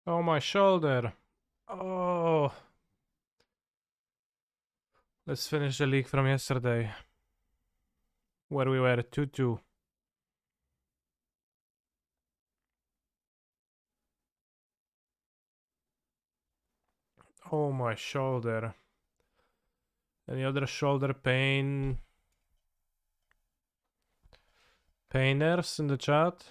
Oh, my shoulder. Oh. Let's finish the league from yesterday. Where we were 2-2. Oh, my shoulder. Any other shoulder painers in the chat?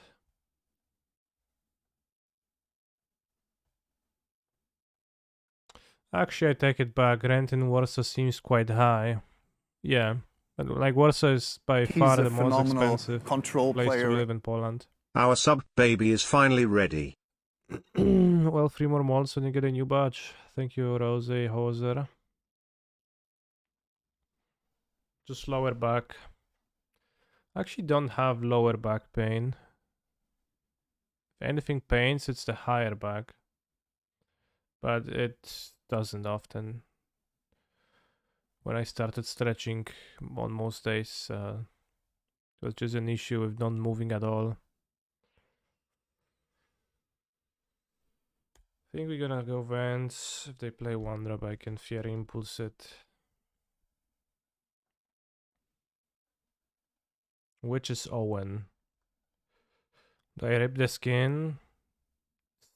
Actually, I take it back. Rent in Warsaw seems quite high. Yeah. But, like, Warsaw is by far He's a the most phenomenal expensive control place to player. live in Poland. Our sub baby is finally ready. Well, 3 more months and you get a new badge. Thank you, Rose Hoser. Just lower back. I actually don't have lower back pain. If anything pains, it's the higher back. But it doesn't often. When I started stretching on most days, it was just an issue with not moving at all. I think we're gonna go Vents. If they play one drop, I can Fiery Impulse it. Which is Owen? Do I rip the skin?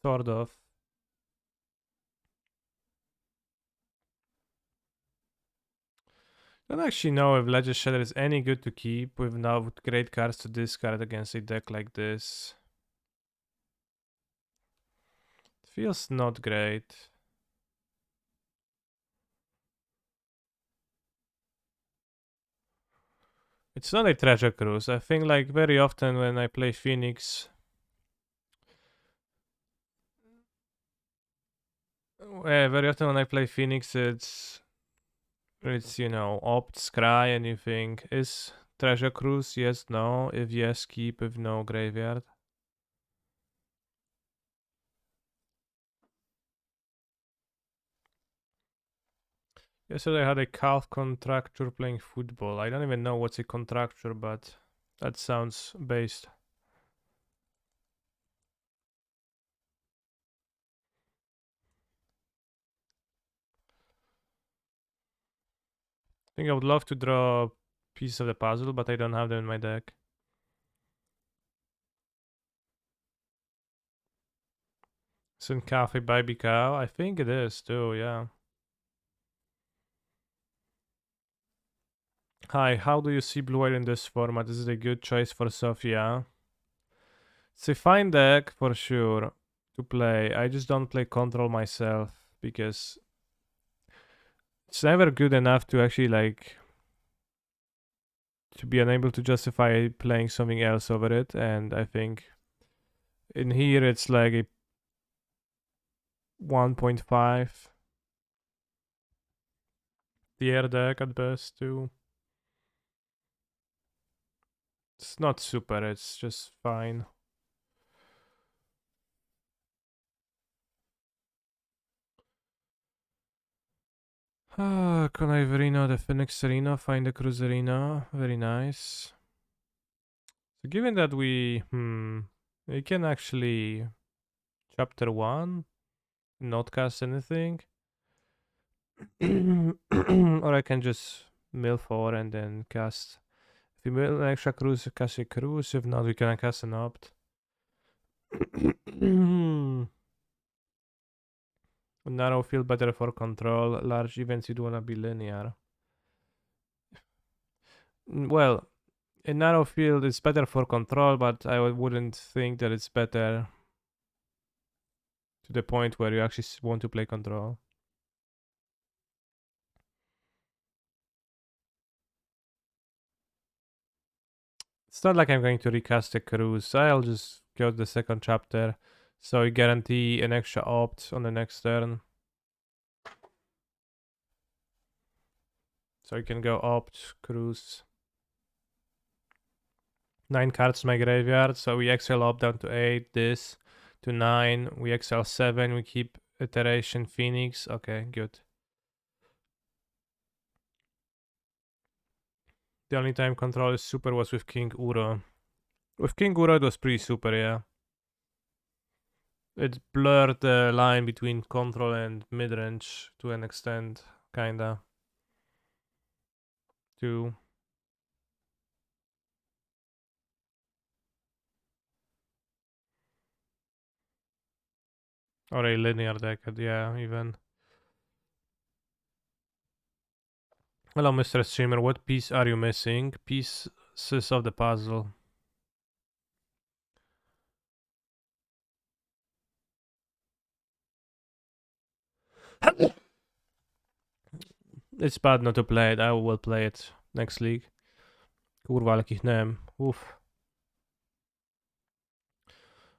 Sort of. Don't actually know if Ledger Shatter is any good to keep with now great cards to discard against a deck like this. It feels not great. It's not a Treasure Cruise. I think like very often when I play Phoenix, very often when I play Phoenix, it's you know, opt, scry, and you think, is Treasure Cruise? Yes, no. If yes, keep. If no, graveyard. Yesterday I had a calf contracture playing football. I don't even know what's a contracture, but that sounds based. I think I would love to draw pieces of the puzzle, but I don't have them in my deck. Isn't calf a baby cow? I think it is too, yeah. Hi, how do you see Blue-White in this format? Is it a good choice for Sophia? It's a fine deck for sure to play. I just don't play Control myself because it's never good enough to actually like to be unable to justify playing something else over it. And I think in here it's like a 1.5 tier deck at best too. It's not super, it's just fine. Connive Arena, the Phoenix Arena, find the Cruise Arena. Very nice. So given that we can actually chapter 1 not cast anything. Or I can just mill 4 and then cast. If we mill an extra cruise, cast a cruise. If not, we can cast an opt. Narrow field better for control. Large events you'd wanna be linear. Well, a narrow field is better for control, but I wouldn't think that it's better to the point where you actually want to play control. It's not like I'm going to recast a cruise. I'll just go to the second chapter. So you guarantee an extra opt on the next turn. So you can go opt, cruise. 9 cards in my graveyard. So we exile opt down to 8, this to 9. We exile 7, we keep iteration Phoenix. Okay, good. The only time control is super was with King Uro. With King Uro it was pretty super, yeah. it blurred the line between control and mid-range to an extent, kinda. Too. Or a linear deck, yeah, even. Hello, Mr. Streamer. What piece are you missing? Pieces of the puzzle. It's bad not to play it. I will play it next league. Kurwa, ale kichnąłem. Oof.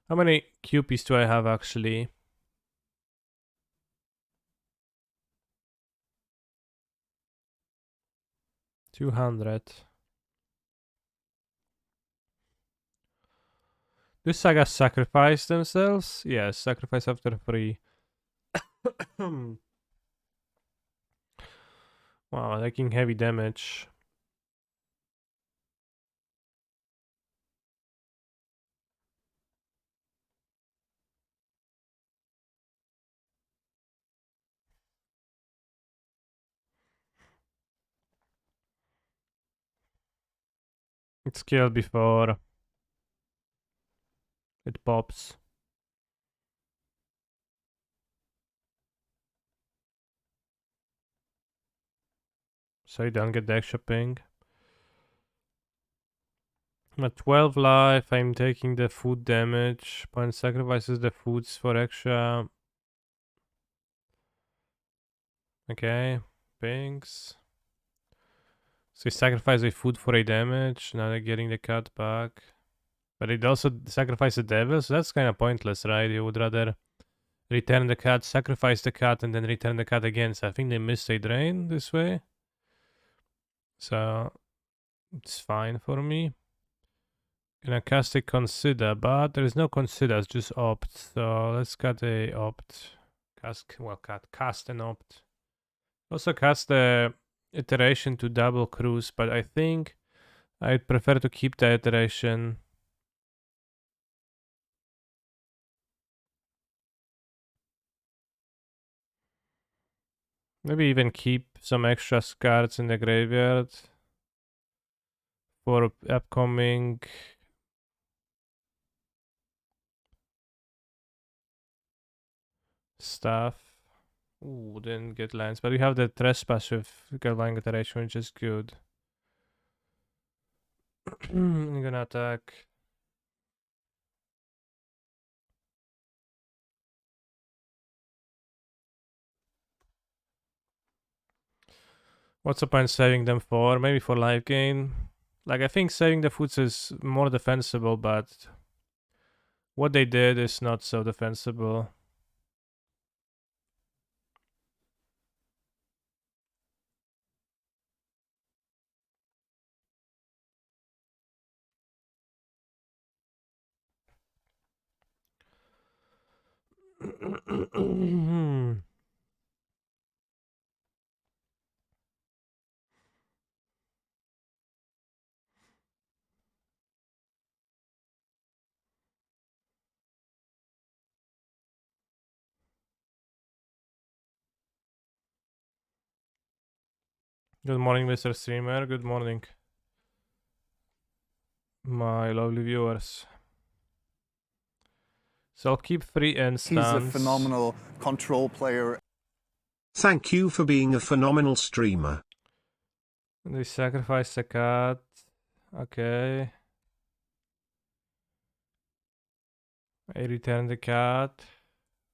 How many QPs do I have actually? 200. Do sagas sacrifice themselves? Yes, sacrifice after 3. Wow, taking heavy damage. It's killed before it pops. So you don't get the extra ping. I'm at 12 life, I'm taking the food damage. Opponent sacrifices the foods for extra. Okay, pings. So you sacrifice a food for a damage, now they're getting the cat back. But it also sacrificed the devil, so that's kind of pointless, right? You would rather return the cat, sacrifice the cat, and then return the cat again. So I think they missed a drain this way. So it's fine for me. Gonna cast a consider, but there is no consider, it's just opt. So let's cut a opt. Cast an opt. Also cast the iteration to double cruise, but I think I'd prefer to keep the iteration. Maybe even keep some extra cards in the graveyard for upcoming stuff. Ooh, didn't get lands, but we have the trespass with Galvanic iteration, which is good. I'm gonna attack. What's the point saving them for? Maybe for life gain. Like, I think saving the foods is more defensible, but what they did is not so defensible. Good morning, Mr. Streamer. Good morning, my lovely viewers. So I'll keep 3 instants. He's a phenomenal control player. Thank you for being a phenomenal streamer. They sacrifice a cat. Okay. I return the cat.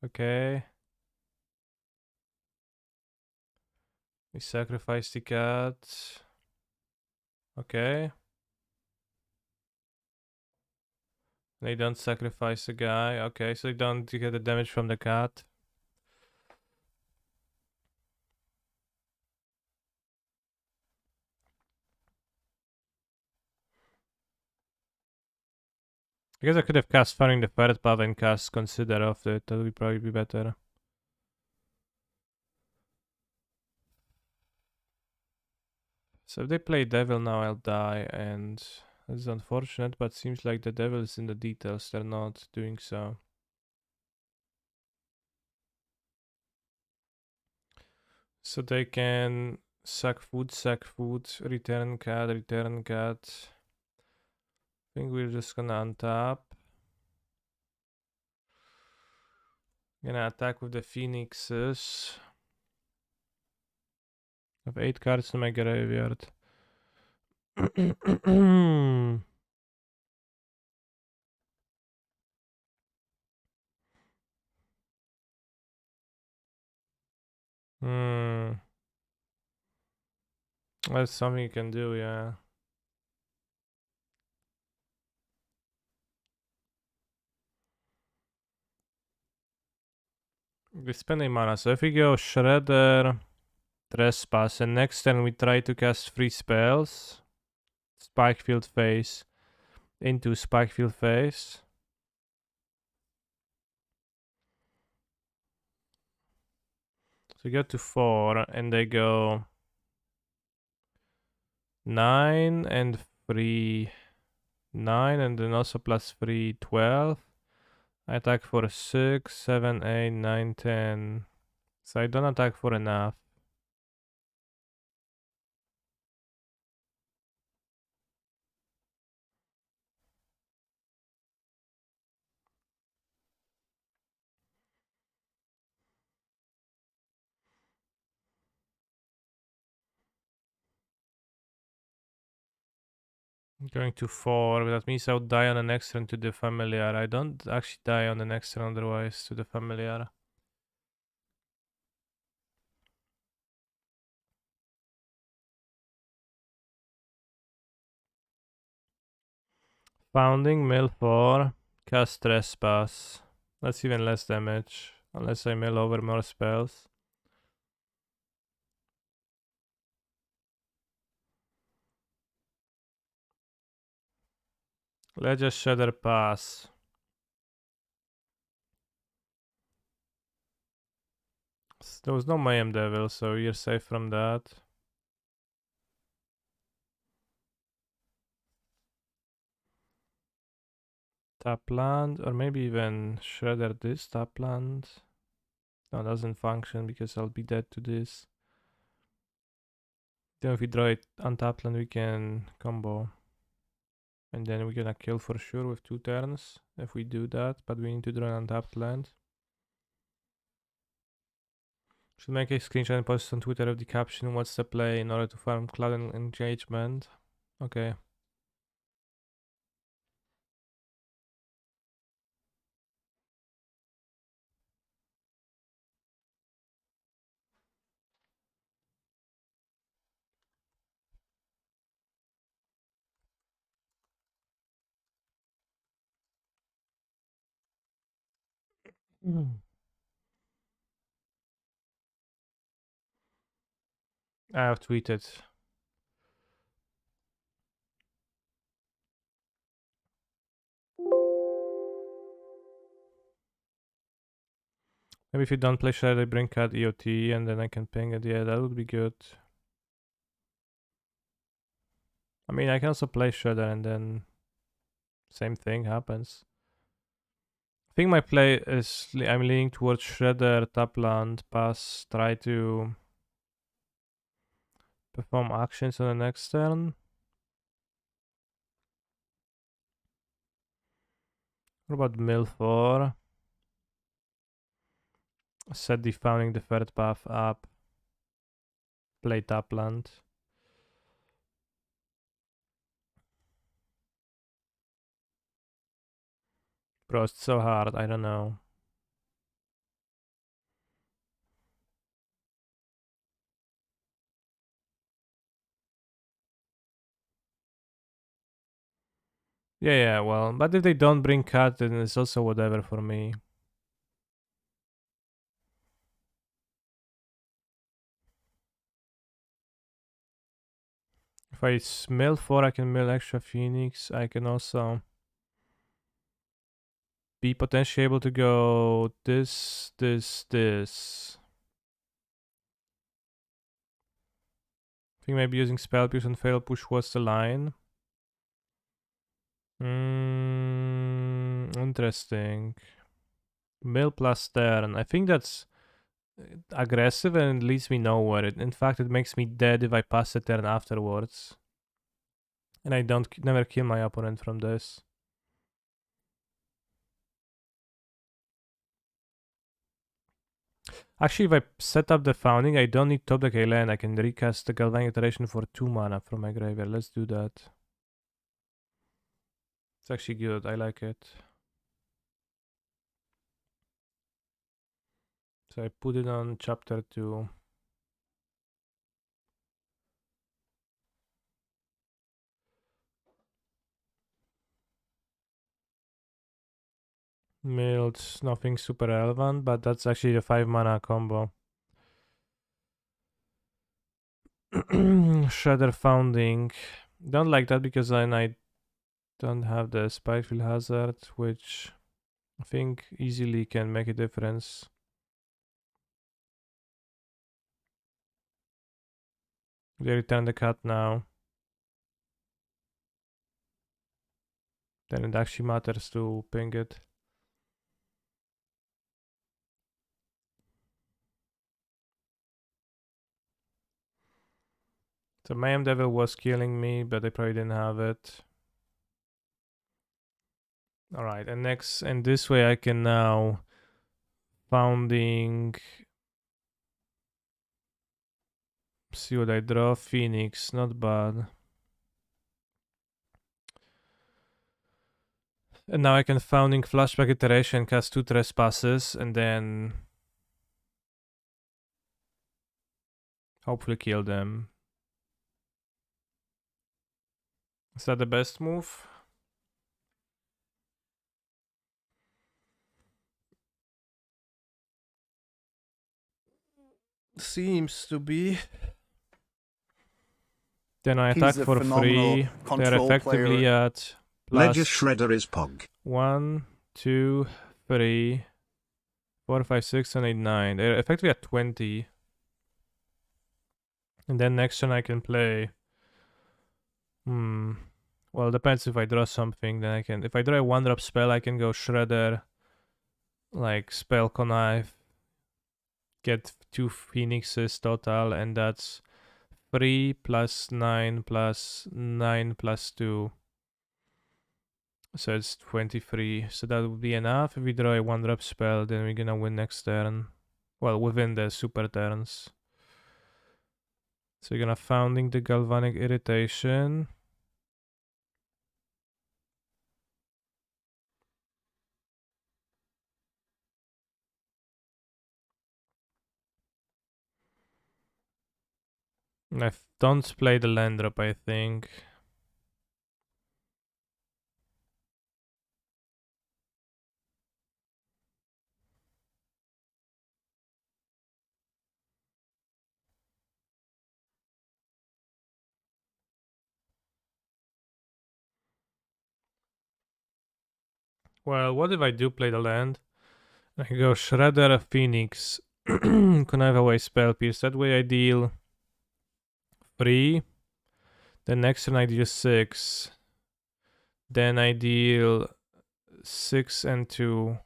Okay. We sacrifice the cat. Okay. They don't sacrifice the guy. Okay, so they don't get the damage from the cat. I guess I could have cast Firing the Ferret Path and cast Consider off it. That would probably be better. So if they play Devil now, I'll die, and that's unfortunate, but seems like the Devil is in the details. They're not doing so. So they can sack food, return cat, return cat. I think we're just gonna untap. Gonna attack with the phoenixes. I have 8 cards in my graveyard. Hmm. That's something you can do, yeah. We're spending mana, so if we go Shredder, Trespass, and next turn we try to cast 3 spells. Spikefield Phase into Spikefield Phase. So we go to 4, and they go 9 and 3, 9, and then also plus 3, 12. I attack for 6, 7, 8, 9, 10. So I don't attack for enough. Going to 4, that means I would die on the next turn to the familiar. I don't actually die on the next turn otherwise to the familiar. Founding, mill 4, cast Trespass. That's even less damage, unless I mill over more spells. Let's just Shredder pass. There was no Mayhem Devil, so you're safe from that. Tap land, or maybe even Shredder this tap land. No, it doesn't function because I'll be dead to this. Then if we draw it untapped land, we can combo. And then we're gonna kill for sure with 2 turns if we do that, but we need to draw an untapped land. Should make a screenshot and post on Twitter of the caption, what's the play in order to farm cloud and engagement. Okay. I have tweeted. Maybe if you don't play Shredder, I bring card EOT and then I can ping it. Yeah, that would be good. I mean, I can also play Shredder and then same thing happens. I think my play is I'm leaning towards Shredder, tap land, pass, try to perform actions on the next turn. What about mill 4? Set the founding the third path up. Play tap land. Bro, it's so hard, I don't know. Yeah, well, but if they don't bring cat, then it's also whatever for me. If I mill 4, I can mill extra Phoenix. I can also be potentially able to go this. I think maybe using Spell Pierce and Fatal Push was the line. Interesting. Mill plus turn. I think that's aggressive and it leads me nowhere. In fact, it makes me dead if I pass a turn afterwards. And I never kill my opponent from this. Actually, if I set up the Founding, I don't need Top Deck land. I can recast the Galvanic Iteration for 2 mana from my graveyard. Let's do that. It's actually good. I like it. So I put it on chapter 2. Milled, nothing super relevant, but that's actually a 5 mana combo. Shredder Founding. Don't like that because then I don't have the Spikefield Hazard, which I think easily can make a difference. They return the cat now. Then it actually matters to ping it. So Mayhem Devil was killing me, but I probably didn't have it. Alright, and next, and this way I can now Founding. See what I draw. Phoenix, not bad. And now I can Founding Flashback Iteration, cast 2 Trespasses, and then hopefully kill them. Is that the best move? Seems to be. Then I attack He's a for phenomenal free. They're control effectively player. at Ledger plus Shredder is Pog. 1, 2, 3, 4, 5, 6, and 8, 9. They're effectively at 20. And then next turn I can play. Well, depends if I draw something. Then I can. If I draw a 1-drop spell, I can go Shredder, like Spell Connive, get 2 Phoenixes total, and that's 3 plus 9 plus 9 plus 2. So it's 23. So that would be enough. If we draw a 1-drop spell, then we're gonna win next turn. Well, within the super turns. So we're gonna Founding the Galvanic Irritation. I don't play the land drop, I think. Well, what if I do play the land? I can go Shredder, Phoenix, connive away Spell Pierce. That way I deal 3. Then next turn I deal 6. Then I deal 6 and 2.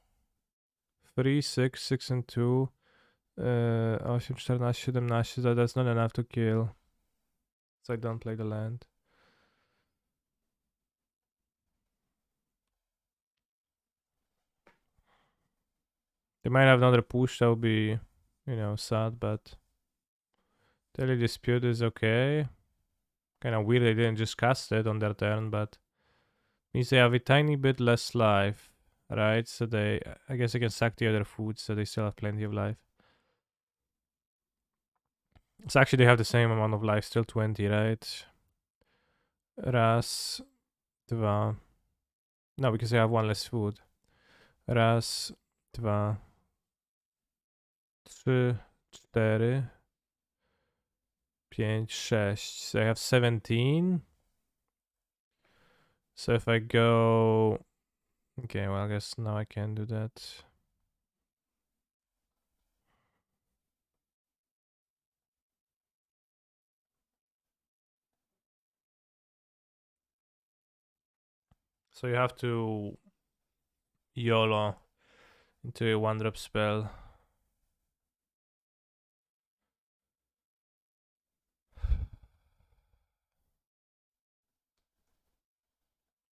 3, 6, 6 and 2. 8, 14, 17. That's not enough to kill. So I don't play the land. They might have another push, that would be, sad, but Daily Dispute is okay. Kind of weird they didn't just cast it on their turn, but means they have a tiny bit less life, right? So I guess they can sack the other food, so they still have plenty of life. So actually they have the same amount of life, still 20, right? Raz, dwa. No, because they have 1 less food. Raz, dwa, 3, 4, 5, 6. So I have 17. So if I go... Okay, well, I guess now I can do that. So you have to YOLO into a 1-drop spell.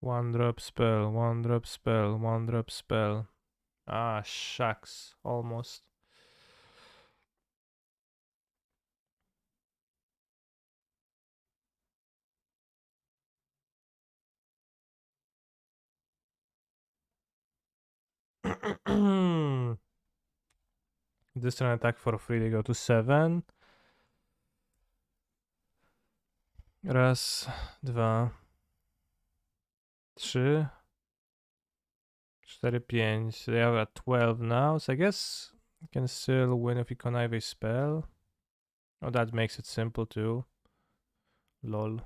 One drop spell, one drop spell, one drop spell. Ah, shucks. Almost. This turn attack for free, they go to 7. Raz, dwa, 3, 4, 5. So they have a 12 now, so I guess you can still win if you connive a spell. Oh, that makes it simple too. Lol.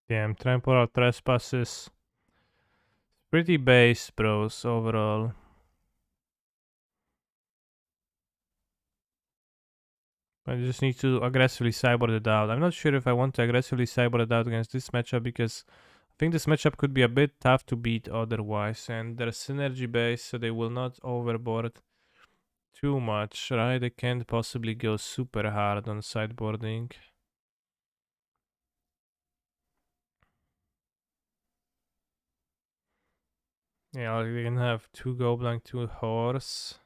Damn, temporal trespasses. Pretty base, bros, overall. I just need to aggressively cyber it out. I'm not sure if I want to aggressively cyber it out against this matchup because I think this matchup could be a bit tough to beat otherwise. And they're synergy based, so they will not overboard too much, right? They can't possibly go super hard on sideboarding. Yeah, they can have 2 Goblin, 2 Horse.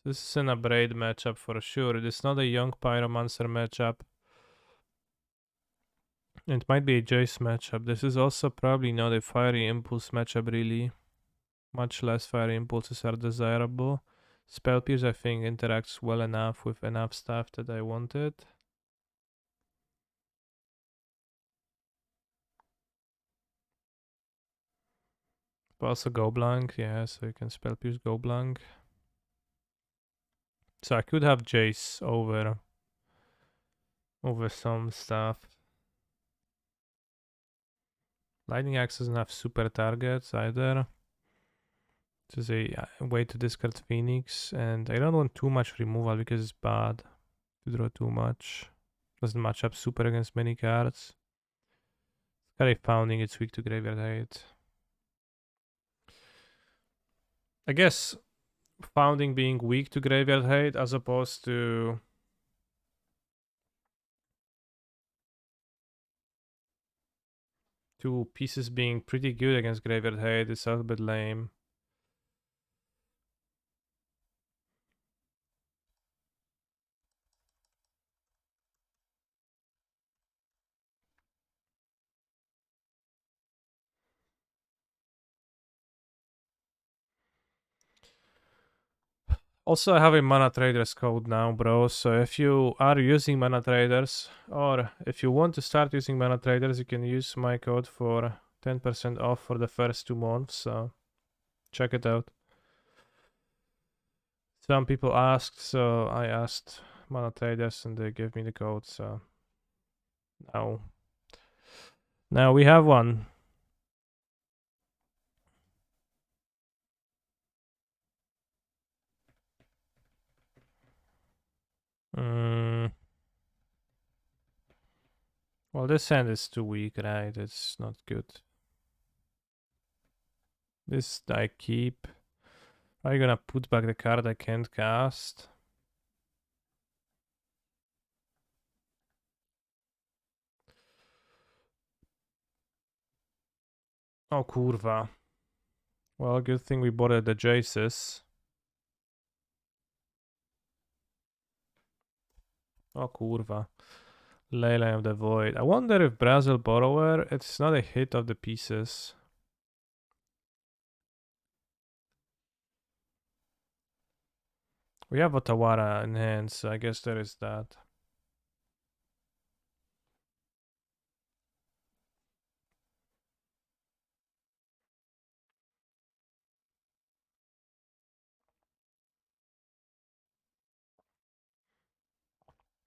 This is an Abrade matchup for sure. It is not a Young Pyromancer matchup. It might be a Jace matchup. This is also probably not a Fiery Impulse matchup really. Much less Fiery Impulses are desirable. Spell Pierce I think interacts well enough with enough stuff that I wanted. But also Go Blank, yeah, so you can Spell Pierce Go Blank. So I could have Jace over some stuff. Lightning Axe doesn't have super targets either. Just a way to discard Phoenix, and I don't want too much removal because it's bad to draw too much. Doesn't match up super against many cards. Scarif Pounding, it's weak to Graveyard Hate. I guess Founding being weak to Graveyard Hate as opposed to two pieces being pretty good against Graveyard Hate is a little bit lame. Also, I have a Mana Traders code now, bro. So if you are using Mana Traders, or if you want to start using Mana Traders, you can use my code for 10% off for the first 2 months. So check it out. Some people asked, so I asked Mana Traders and they gave me the code. So now we have one. Well, this hand is too weak, right? It's not good. This I keep. Are you gonna put back the card I can't cast? Oh, kurwa. Well, good thing we bought the Jaces. Oh, kurwa. Leyline of the Void. I wonder if Brazil Borrower, it's not a hit of the pieces. We have Otawara in hand, so I guess there is that.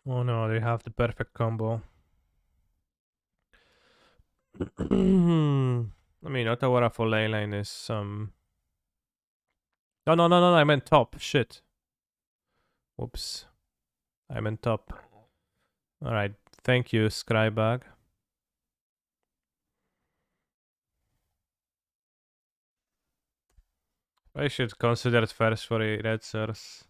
Oh no, they have the perfect combo. I mean, Ottawa for lane line is No, I meant top. Shit. Whoops. I meant top. Alright, thank you, Skrybag. I should consider it first for a red source.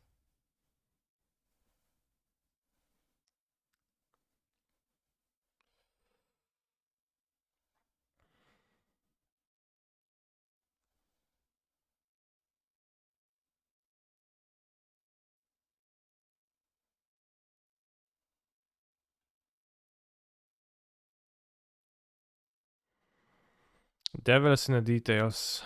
Devil's in the details.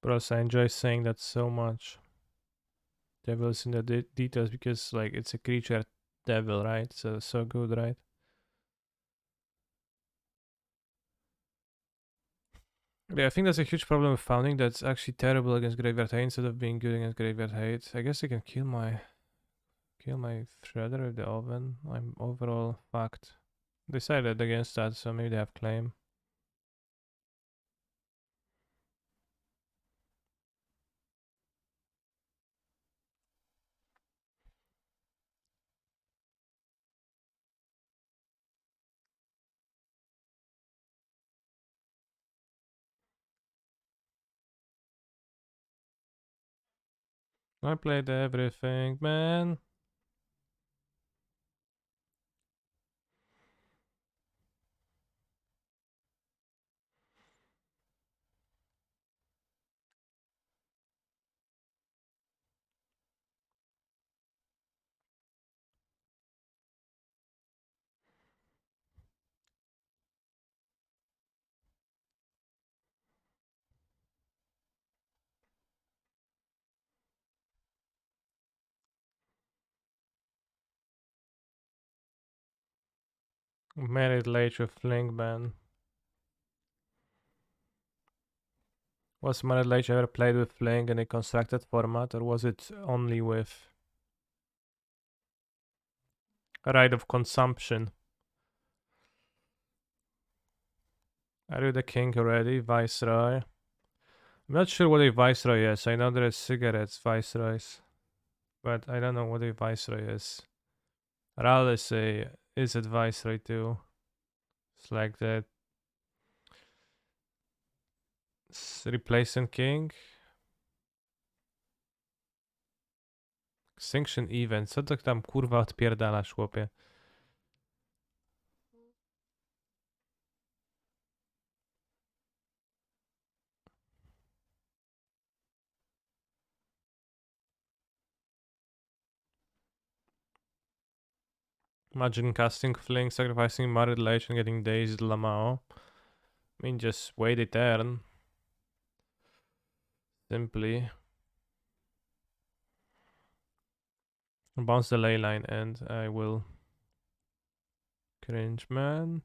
Bros, I enjoy saying that so much. Devil's in the details because, like, it's a creature devil, right? So good, right? Yeah, I think that's a huge problem with founding. That's actually terrible against Graveyard Hate instead of being good against Graveyard Hate. I guess I can kill my Shredder with the oven. I'm overall fucked. Decided against that, so maybe they have claim. I played everything, man. Married late with Fling ban. Was Married Late ever played with Fling in a constructed format, or was it only with Right of Consumption? Are you the king already, Viceroy? I'm not sure what a Viceroy is. I know there is cigarettes, Viceroys, but I don't know what a Viceroy is. Ral is a Viceroy too. It's like that. Replacing king. Extinction event. Co to tam kurwa odpierdalasz, chłopie? Imagine casting Fling, sacrificing Married Late and getting dazed Lamao. I mean, just wait a turn. Simply. Bounce the ley line and I will cringe, man.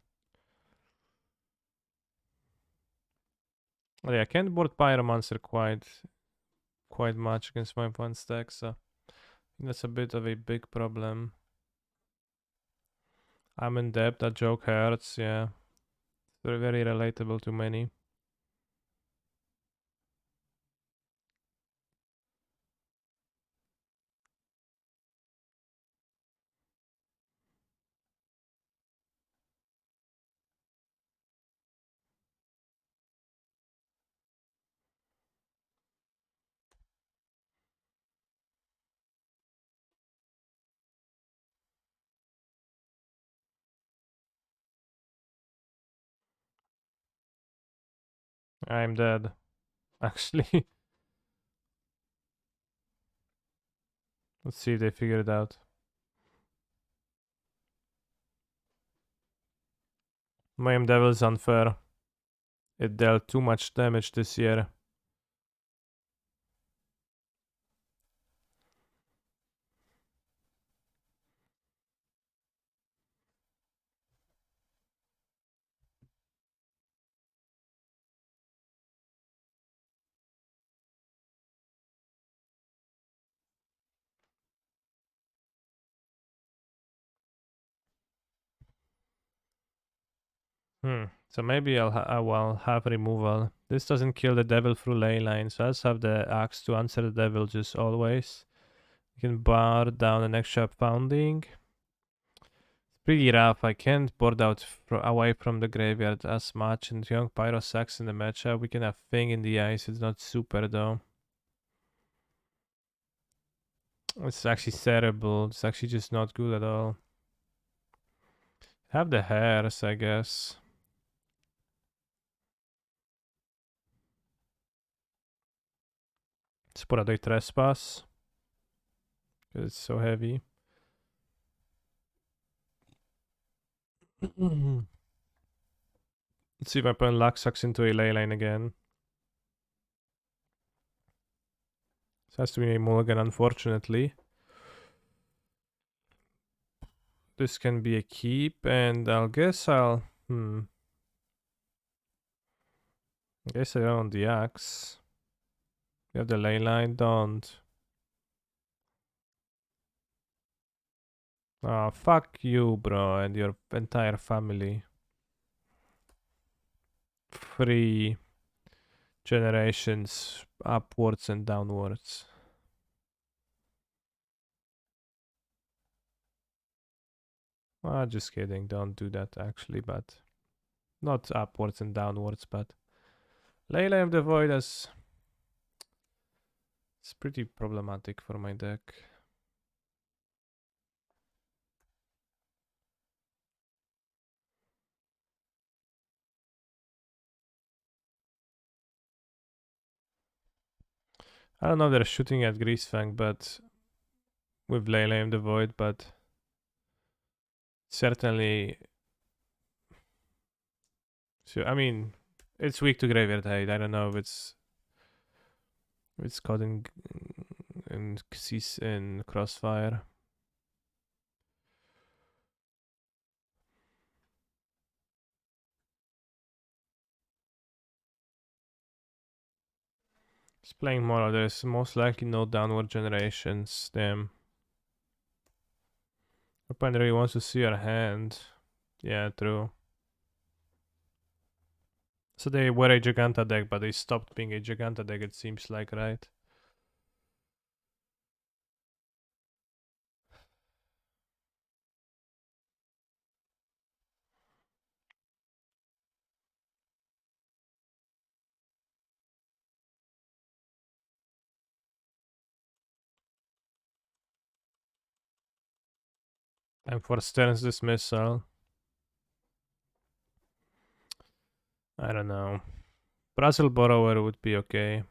Oh yeah, I can't board Pyromancer quite much against my one stack, so that's a bit of a big problem. I'm in debt, that joke hurts, yeah. Very, very relatable to many. I'm dead, actually. Let's see if they figure it out. Mayhem Devil is unfair. It dealt too much damage this year. So maybe I will have removal. This doesn't kill the devil through ley line, so let's have the axe to answer the devil just always. You can bar down an extra pounding. It's pretty rough. I can't board out away from the graveyard as much, and young Pyro sucks in the matchup. We can have Thing in the ice. It's not super though. It's actually terrible. It's actually just not good at all. Have the hairs, I guess. Sporadic trespass. Because it's so heavy. Let's see if my opponent luck sucks into a ley line again. This has to be a mulligan, unfortunately. This can be a keep, and I guess I'll... I guess I own the axe. You have the ley line, don't. Oh, fuck you, bro, and your entire family. 3 generations upwards and downwards. Just kidding, don't do that actually, but not upwards and downwards, but Leyline of the Void is it's pretty problematic for my deck. I don't know if they're shooting at Greasefang, but with Leyline of the Void, but certainly. So I mean, it's weak to Graveyard Hate. I don't know if it's caught in Crossfire. It's playing mono. There's most likely no downward generations. Damn. Opponent really wants to see your hand. Yeah, true. So they were a Giganta deck, but they stopped being a Giganta deck, it seems like, right? And for Stern's Dismissal, I don't know. Brazil Borrower would be okay.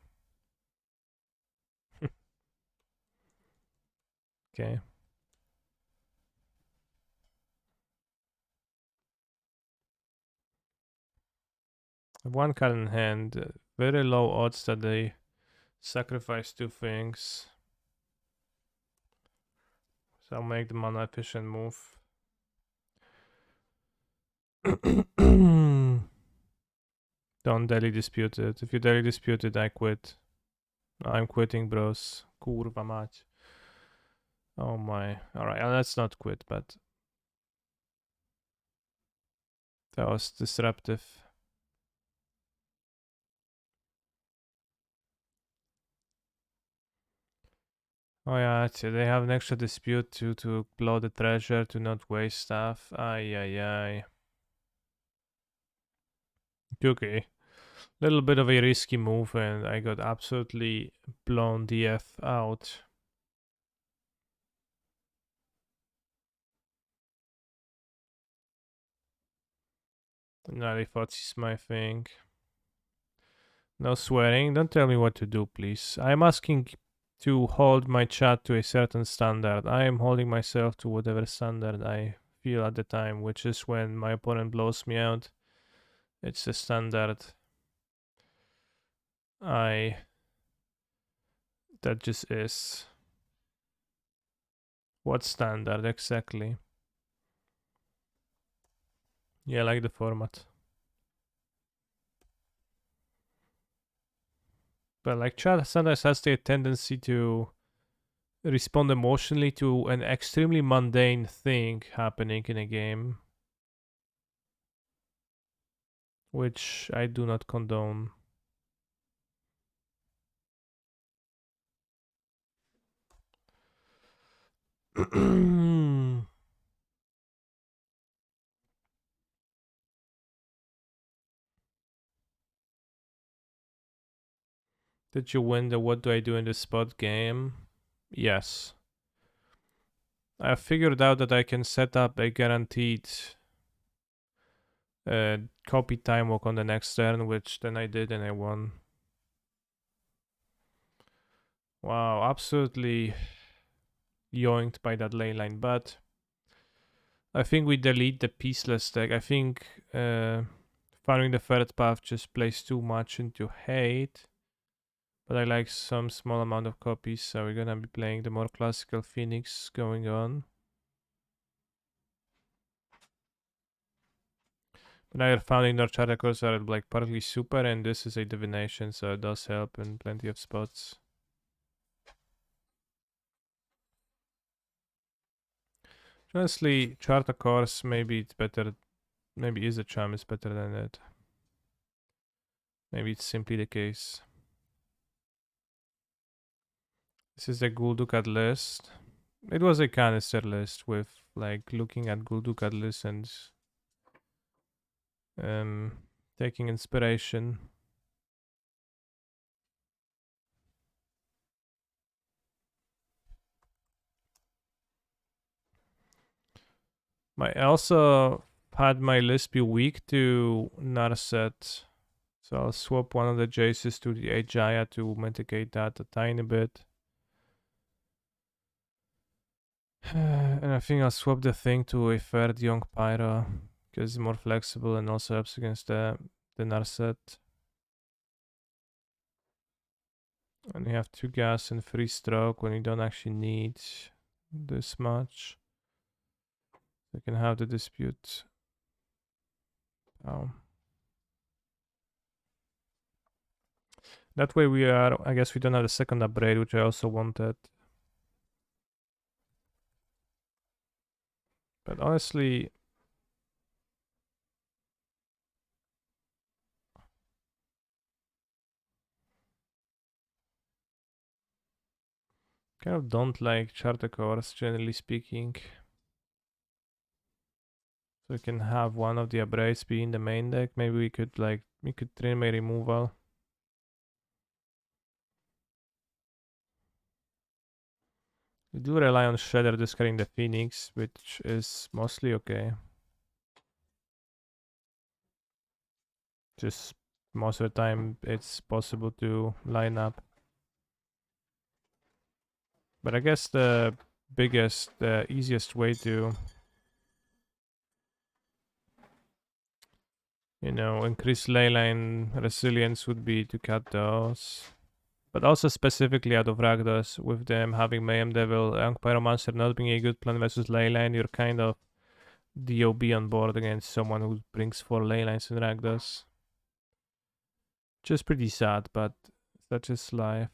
Okay. One card in hand. Very low odds that they sacrifice 2 things. So I'll make the mana efficient move. Don't daily dispute it. If you daily dispute it, I quit. I'm quitting, bros. Kurwa mać. Oh my. Alright, let's not quit, but that was disruptive. Oh yeah, they have an extra dispute to blow the treasure, to not waste stuff. Ay, ay, ay. Okay. Little bit of a risky move, and I got absolutely blown the F out. Now they thought it's my thing. No swearing. Don't tell me what to do, please. I'm asking to hold my chat to a certain standard. I am holding myself to whatever standard I feel at the time, which is when my opponent blows me out. It's the standard. That just is. What standard exactly? Yeah, I like the format. But like chat sometimes has the tendency to respond emotionally to an extremely mundane thing happening in a game. which I do not condone. Did you win the what do I do in the spot game? Yes. I figured out that I can set up a guaranteed copy time walk on the next turn, which then I did and I won. Wow, absolutely yoinked by that ley line, but I think we delete the pieceless deck. I think farming the third path just plays too much into hate. But I like some small amount of copies, so we're gonna be playing the more classical Phoenix going on. But now you're founding North Characters are like partly super, and this is a divination, so it does help in plenty of spots. Honestly, Charter Course, maybe it's better. Maybe is a charm is better than it. Maybe it's simply the case. This is the Guldukat list. It was a canister list with like looking at Guldukat list and taking inspiration. I also had my list be weak to Narset. So I'll swap one of the Jaces to the Ajaya to mitigate that a tiny bit. And I think I'll swap the thing to a third Young Pyro because it's more flexible and also helps against the Narset. And you have 2 gas and 3 stroke when you don't actually need this much. You can have the dispute. Oh. That way we are, I guess we don't have the second upgrade, which I also wanted. But honestly, kind of don't like charter cores, generally speaking. So we can have one of the upgrades be in the main deck. Maybe we could trim a removal. We do rely on Shredder discarding the Phoenix, which is mostly okay. Just most of the time it's possible to line up. But I guess the easiest way to, increase leyline resilience would be to cut those. But also specifically out of Rakdos, with them having Mayhem Devil, Young Pyromancer not being a good plan versus leyline, you're kind of DOB on board against someone who brings 4 leylines in Rakdos. Just pretty sad, but such is life.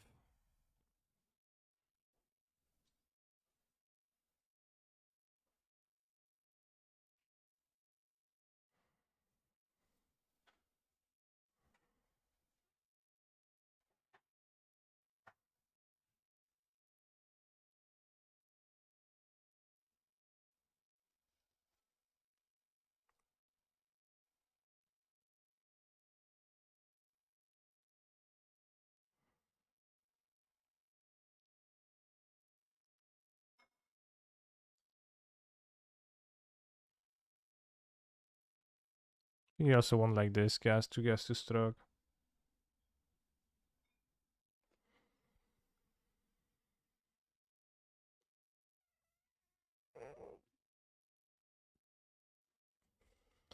You also want like this, gas 2 gas to stroke.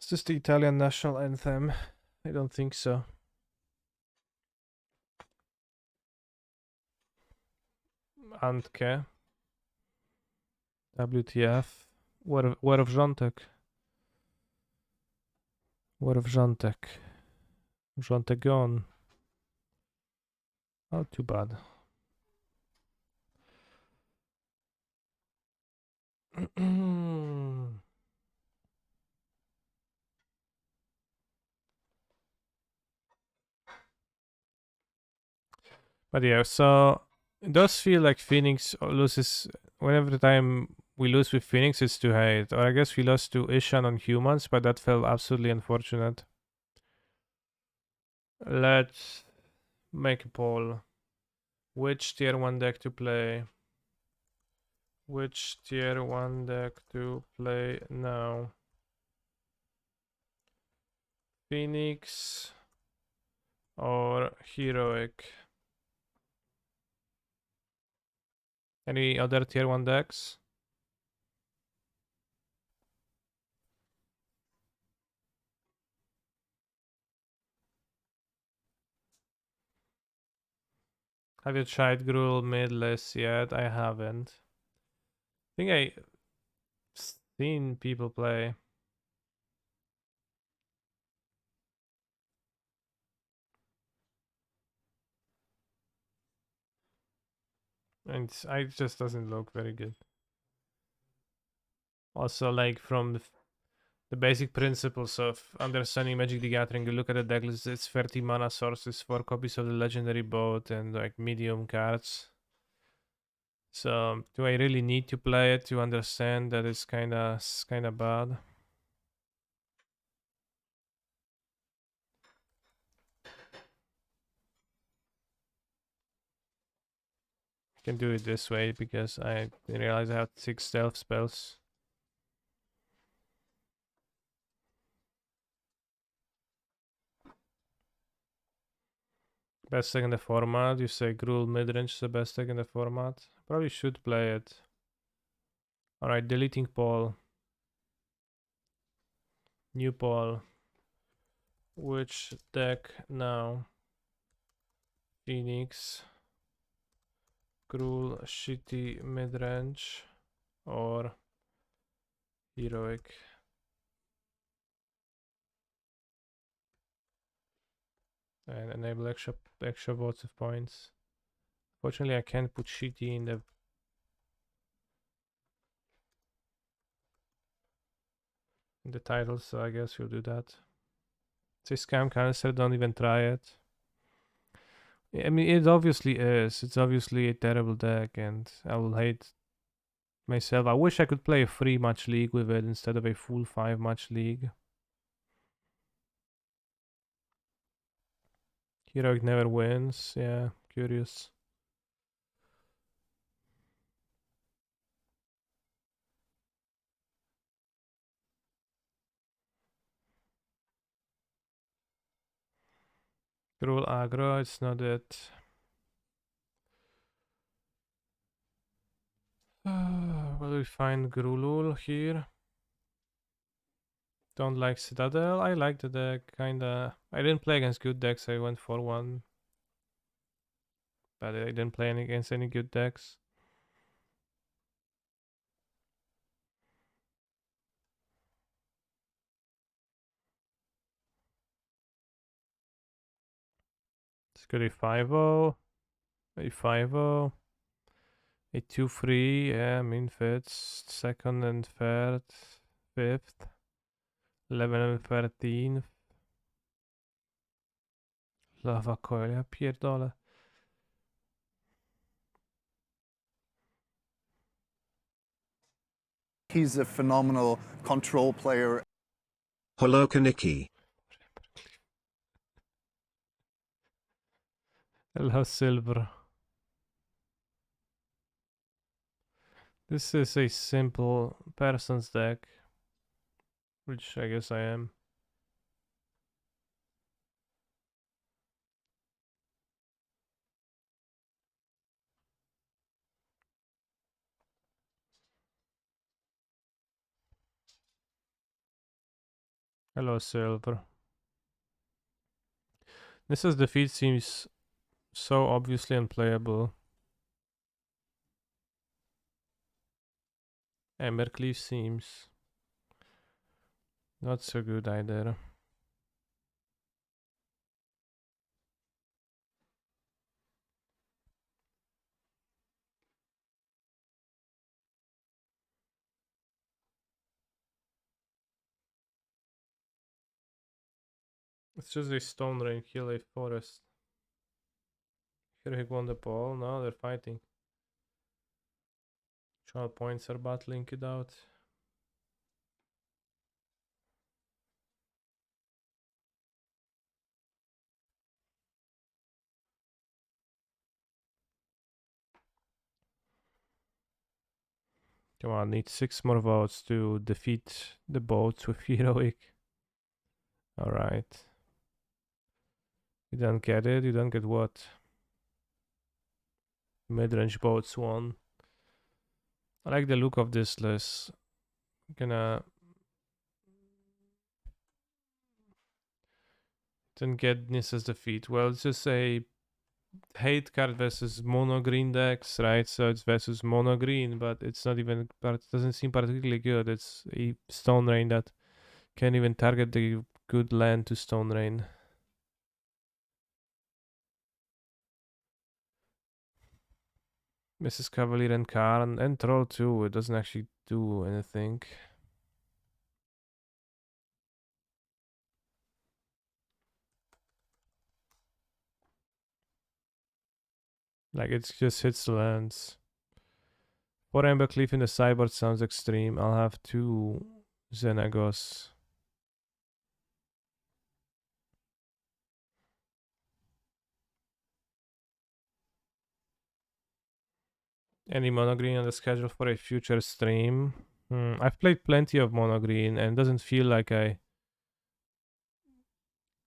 Is this the Italian national anthem? I don't think so. Antke. WTF. War of Rządek. War of Rządek. Rządek gone. Oh, too bad. But yeah, so it does feel like Phoenix loses whenever the time we lose with Phoenix, it's to hate. Or I guess we lost to Ishan on humans, but that felt absolutely unfortunate. Let's make a poll. Which tier 1 deck to play? Which tier 1 deck to play now? Phoenix or Heroic? Any other tier 1 decks? Have you tried Gruul midless yet? I haven't. I think I seen people play. And it just doesn't look very good. Also, like from the basic principles of understanding Magic the Gathering, you look at the deck list, it's 30 mana sources, 4 copies of the legendary boat, and like medium cards. So, do I really need to play it to understand that it's kinda bad? I can do it this way because I didn't realize I had 6 stealth spells. Best deck in the format. You say Gruul midrange is the best deck in the format. Probably should play it. Alright, deleting poll. New poll. Which deck now? Phoenix, Gruul, shitty midrange, or Heroic? And enable extra votes of points. Fortunately, I can't put shitty in the title, so I guess we'll do that. Say scam cancer, don't even try it. I mean, it obviously is. It's obviously a terrible deck, and I will hate myself. I wish I could play a 3-match league with it instead of a full 5-match league. Heroic never wins. Yeah, curious. Gruul aggro, it's not it. Will we find Grulul here? Don't like Citadel. I like the deck, kinda. I didn't play against good decks, I went for one. But I didn't play against any good decks. It's good a 5-0. A 5-0. A 2-3, yeah, I mean fits. Second and third. Fifth. 11 and 13. Lava coil, ja pierdolę. He's a phenomenal control player. Hello Kaniki. Hello silver. This is a simple person's deck. Which I guess I am. Hello silver. This as defeat seems so obviously unplayable. Embercleave seems not so good either. It's just a stone rain kill a forest. Here he won the ball. No, they're fighting. Child points are battling it out. Come on, need 6 more votes to defeat the boats with heroic. Alright. You don't get it? You don't get what? Mid-range boats won. I like the look of this list. Gonna... Didn't get Nissa's defeat. Well, it's just a hate card versus mono green decks, right? So it's versus mono green, but it's not even, it doesn't seem particularly good. It's a Stone Rain that can't even target the good land to Stone Rain. Mrs. Cavalier and Karn and Troll too. It doesn't actually do anything. Like it just hits the lands. 4 Ember Cleave in the sideboard sounds extreme. I'll have 2 Xenagos. Any mono green on the schedule for a future stream? I've played plenty of mono green and it doesn't feel like I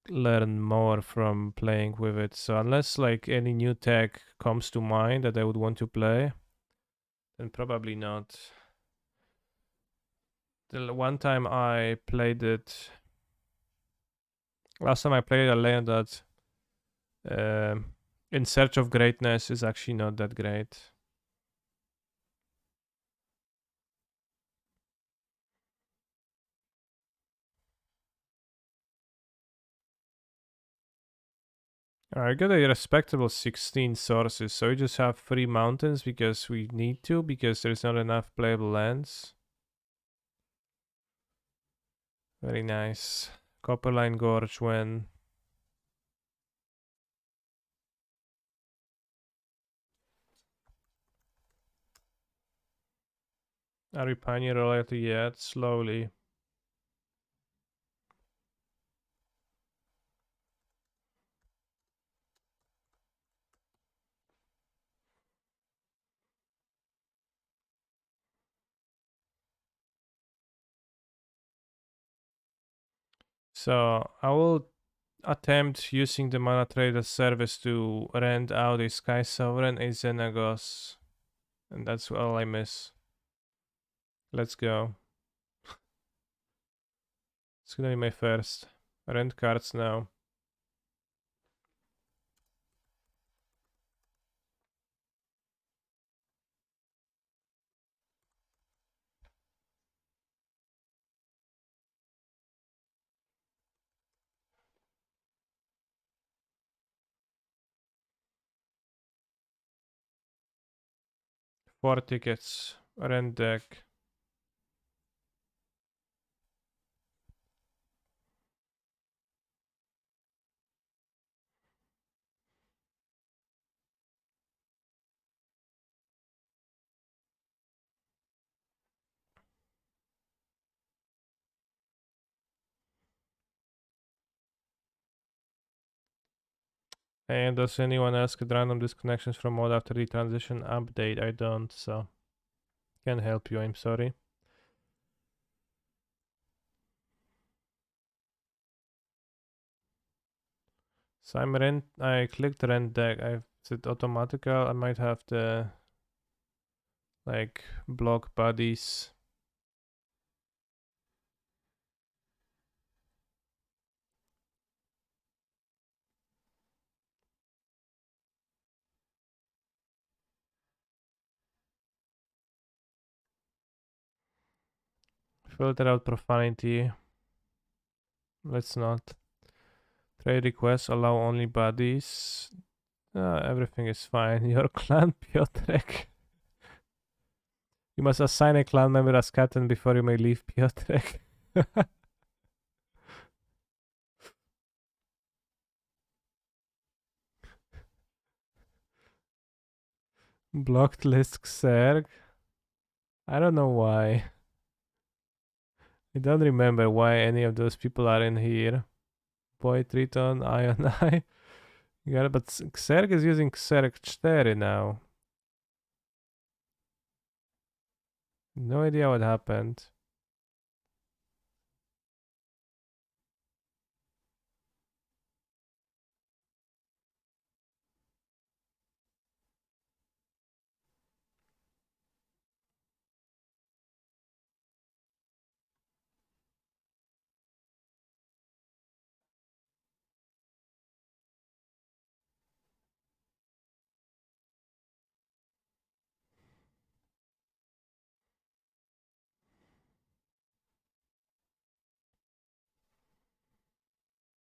learn more from playing with it. So unless like any new tech comes to mind that I would want to play, then probably not. The one time I played it, last time I played, I learned that In Search of Greatness is actually not that great. I got a respectable 16 sources, so we just have 3 mountains because we need to, because there's not enough playable lands. Very nice. Copperline Gorge when... Are we Pioneer Royalty yet? Slowly. So I will attempt using the Mana Trader service to rent out a Sky Sovereign, a Xenagos. And that's all I miss. Let's go. It's gonna be my first. Rent cards now. Four tickets. Rent deck. And does anyone else get random disconnections from mode after the transition update? I don't, so can't help you, I'm sorry. So I clicked rent deck. Is it automatical? I might have to like block buddies. Filter out profanity. Let's not. Trade requests allow only buddies. Everything is fine. Your clan Piotrek. You must assign a clan member as captain before you may leave Piotrek. Blocked list Xerg. I don't know why. I don't remember why any of those people are in here. Boy, Triton, Ion Eye. Yeah, but Xerg is using Xerg 4 now. No idea what happened.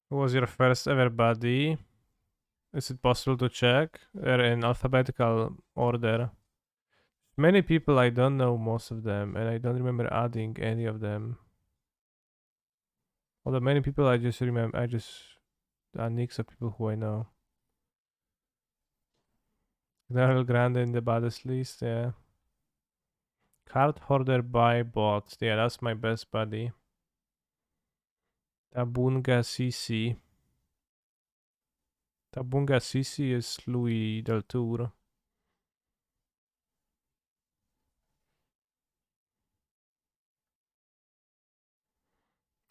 Who was your first ever buddy? Is it possible to check? They're in alphabetical order. Many people, I don't know most of them, and I don't remember adding any of them. Although many people I just remember, are nicks of people who I know. General Grande in the baddest list, yeah. Card Hoarder by bot, yeah, that's my best buddy. Tabunga CC. Tabunga CC is Louis Del Tour.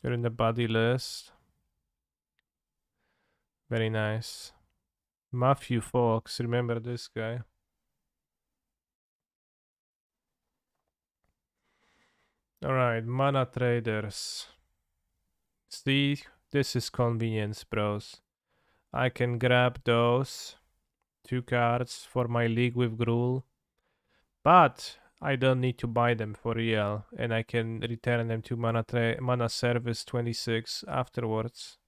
You're in the buddy list. Very nice. Matthew Fox, remember this guy? Alright, mana traders. See, this is convenience, bros. I can grab those 2 cards for my league with Gruul, but I don't need to buy them for real, and I can return them to mana service 26 afterwards.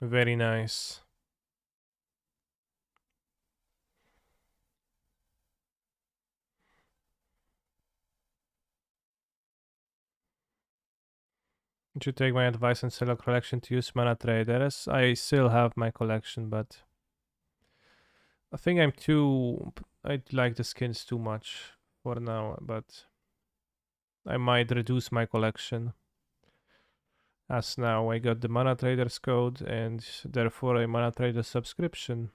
Very nice. You should take my advice and sell a collection to use mana traders. I still have my collection, but I think I like the skins too much for now, but I might reduce my collection. As now I got the mana traders code and therefore a mana trader subscription.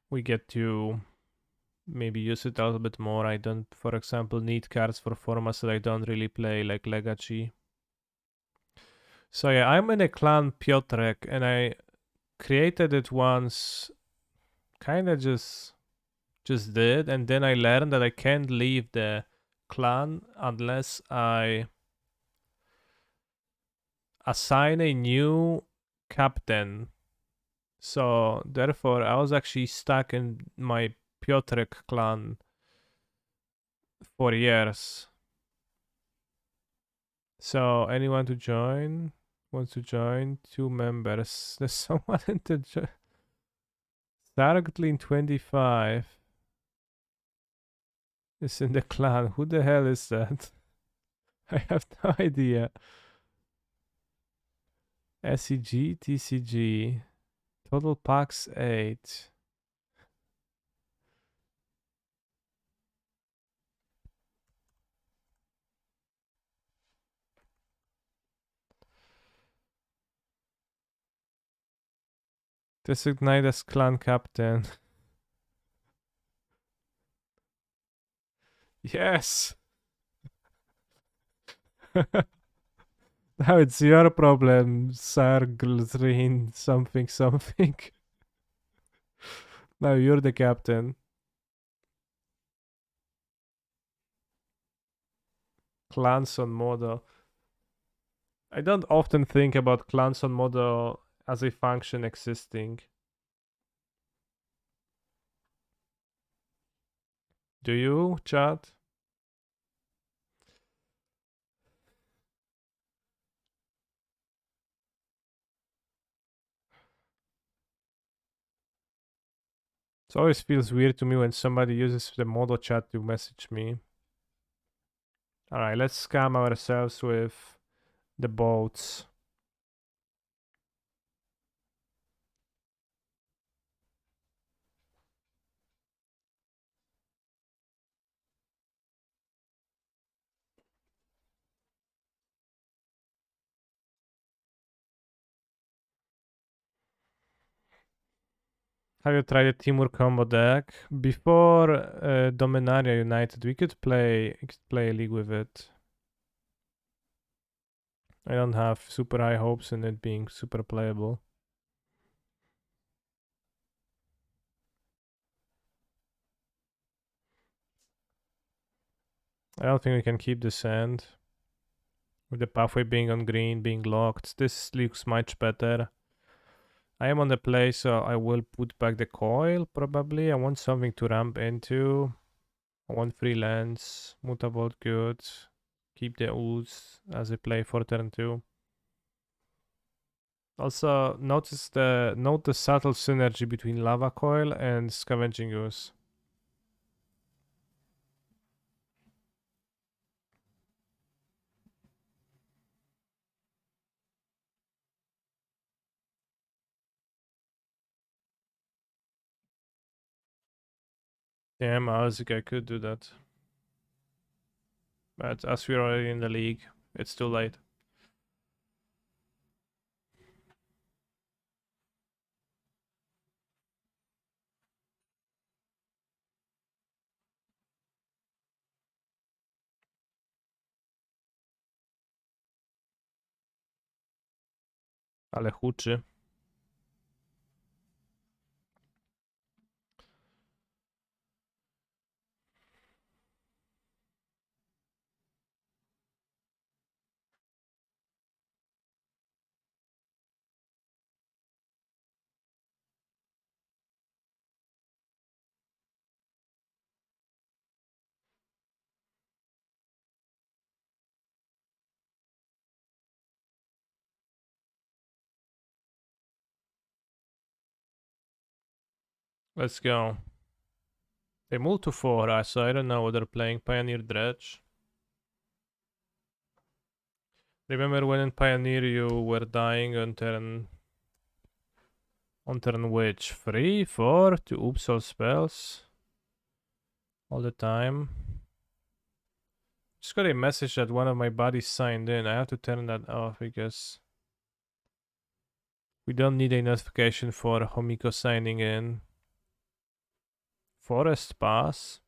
We get to maybe use it a little bit more. I don't, for example, need cards for formats that I don't really play, like Legacy. So yeah, I'm in a clan Piotrek, and I created it once, kind of just did, and then I learned that I can't leave the clan unless I assign a new captain. So therefore, I was actually stuck in my Piotrek clan for years. So anyone to join? Wants to join? 2 members. There's someone in the Sarglin 25 is in the clan. Who the hell is that? I have no idea. SEG, TCG. Total packs 8. Designate as clan captain. Yes. Now it's your problem, Sarglin something something. Now you're the captain. Clans on Modo. I don't often think about clans on Modo as a function existing. Do you, chat? It always feels weird to me when somebody uses the Modo chat to message me. Alright, let's scam ourselves with the boats. Have you tried a Timur combo deck? Before Dominaria United, we could play a league with it. I don't have super high hopes in it being super playable. I don't think we can keep this hand. With the pathway being on green, being locked, this looks much better. I am on the play, so I will put back the coil, probably. I want something to ramp into. I want free lands, Mutavolt good. Keep the ooze as I play for turn 2. Also, note the subtle synergy between Lava Coil and Scavenging Ooze. Damn, I was like, I could do that. But as we're already in the league, it's too late. Ale huczy. Let's go. They moved to 4, so I don't know what they're playing. Pioneer Dredge. Remember when in Pioneer you were dying on turn which? 3, 4 to oops all spells? All the time. Just got a message that one of my buddies signed in. I have to turn that off because we don't need a notification for Homiko signing in. Forest Pass.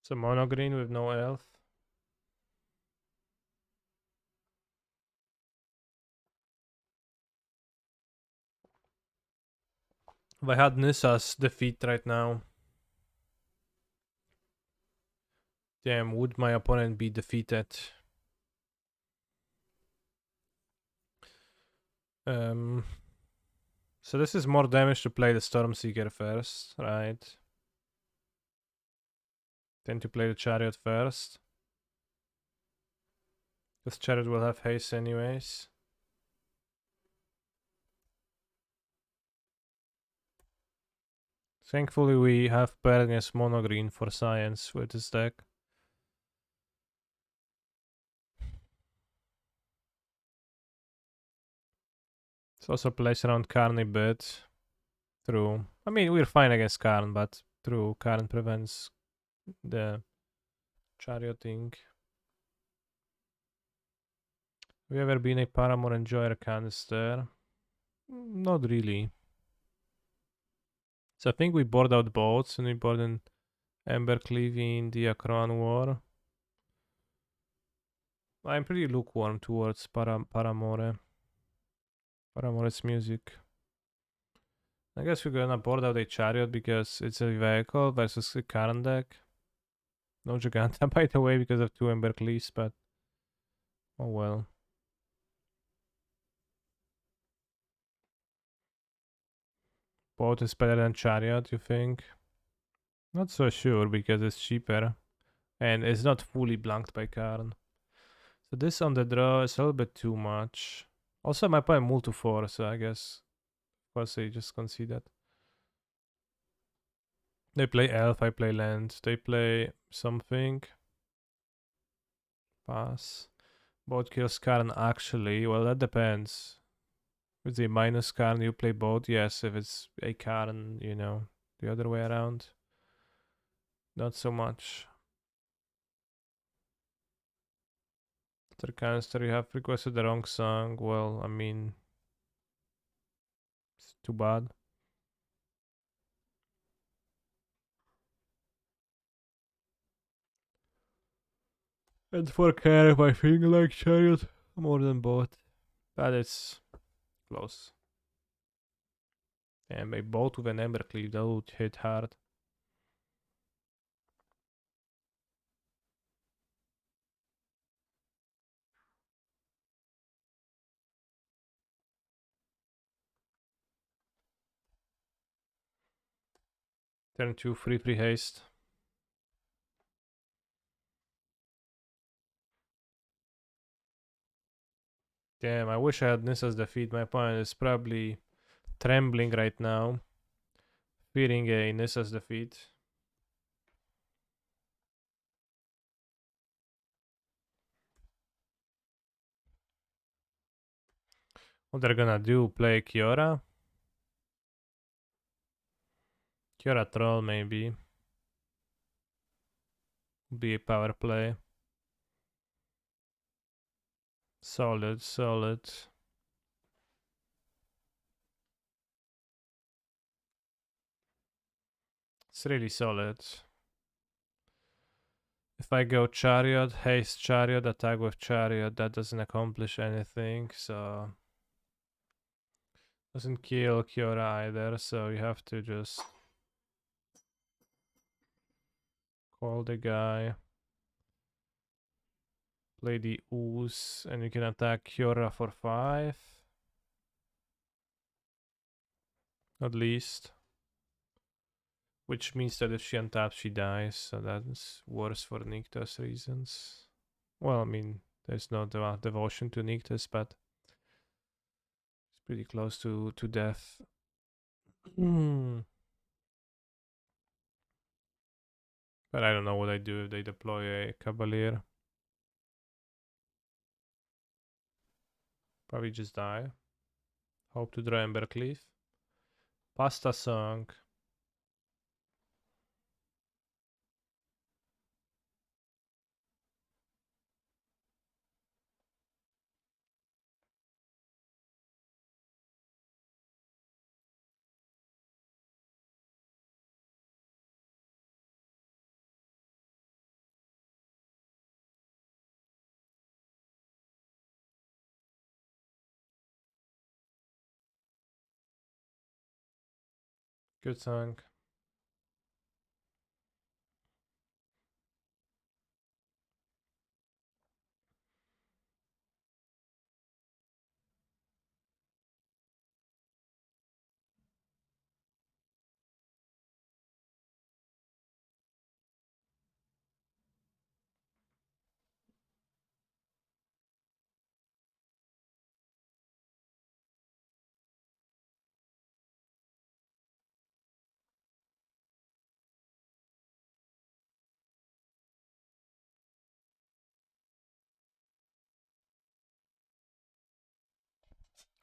It's a mono green with no health. If I had Nissa's defeat right now. Damn, would my opponent be defeated? So this is more damage to play the Stormseeker first, right? Then to play the Chariot first. Because Chariot will have haste anyways. Thankfully we have Pernius mono green for science with this deck. It also plays around Karn a bit. True. I mean, we're fine against Karn, but true, Karn prevents the charioting. Have you ever been a Paramore enjoyer canister? Not really. So I think we board out boats and we board in Ember Cleaving, Diacron War. I'm pretty lukewarm towards Paramore. Paramore's music. I guess we're gonna board out a chariot because it's a vehicle versus a Karn deck. No Giganta by the way because of 2 Ember Cleaves, but oh well. Boat is better than chariot, you think? Not so sure because it's cheaper and it's not fully blanked by Karn. So this on the draw is a little bit too much. Also my opponent moved to 4, so I guess of course they just conceded. They play elf, I play land. They play something. Pass. Both kills Karn actually. Well, that depends. With the minus card, you play both. Yes, if it's a card and, you know, the other way around. Not so much. Canister, you have requested the wrong song. Well, I mean, it's too bad. And for care, I think like Chariot more than both. But it's close. And by both with an Embercleave, that would hit hard. Turn 2, free haste. Damn, I wish I had Nissa's defeat. My opponent is probably trembling right now, fearing a Nissa's defeat. What they're gonna do? Play Kiora? Kiora Troll, maybe. Be a power play. Solid, solid. It's really solid. If I go Chariot, haste Chariot, attack with Chariot, that doesn't accomplish anything, so... Doesn't kill Kiora either, so you have to just... call the guy. Play the Ooze, and you can attack Kiora for 5. At least. Which means that if she untaps, she dies, so that's worse for Nyctus reasons. Well, I mean, there's no devotion to Nyctus, but it's pretty close to death. But I don't know what I do if they deploy a Cavalier. Probably just die. Hope to draw Embercleave. Pasta song. Good song.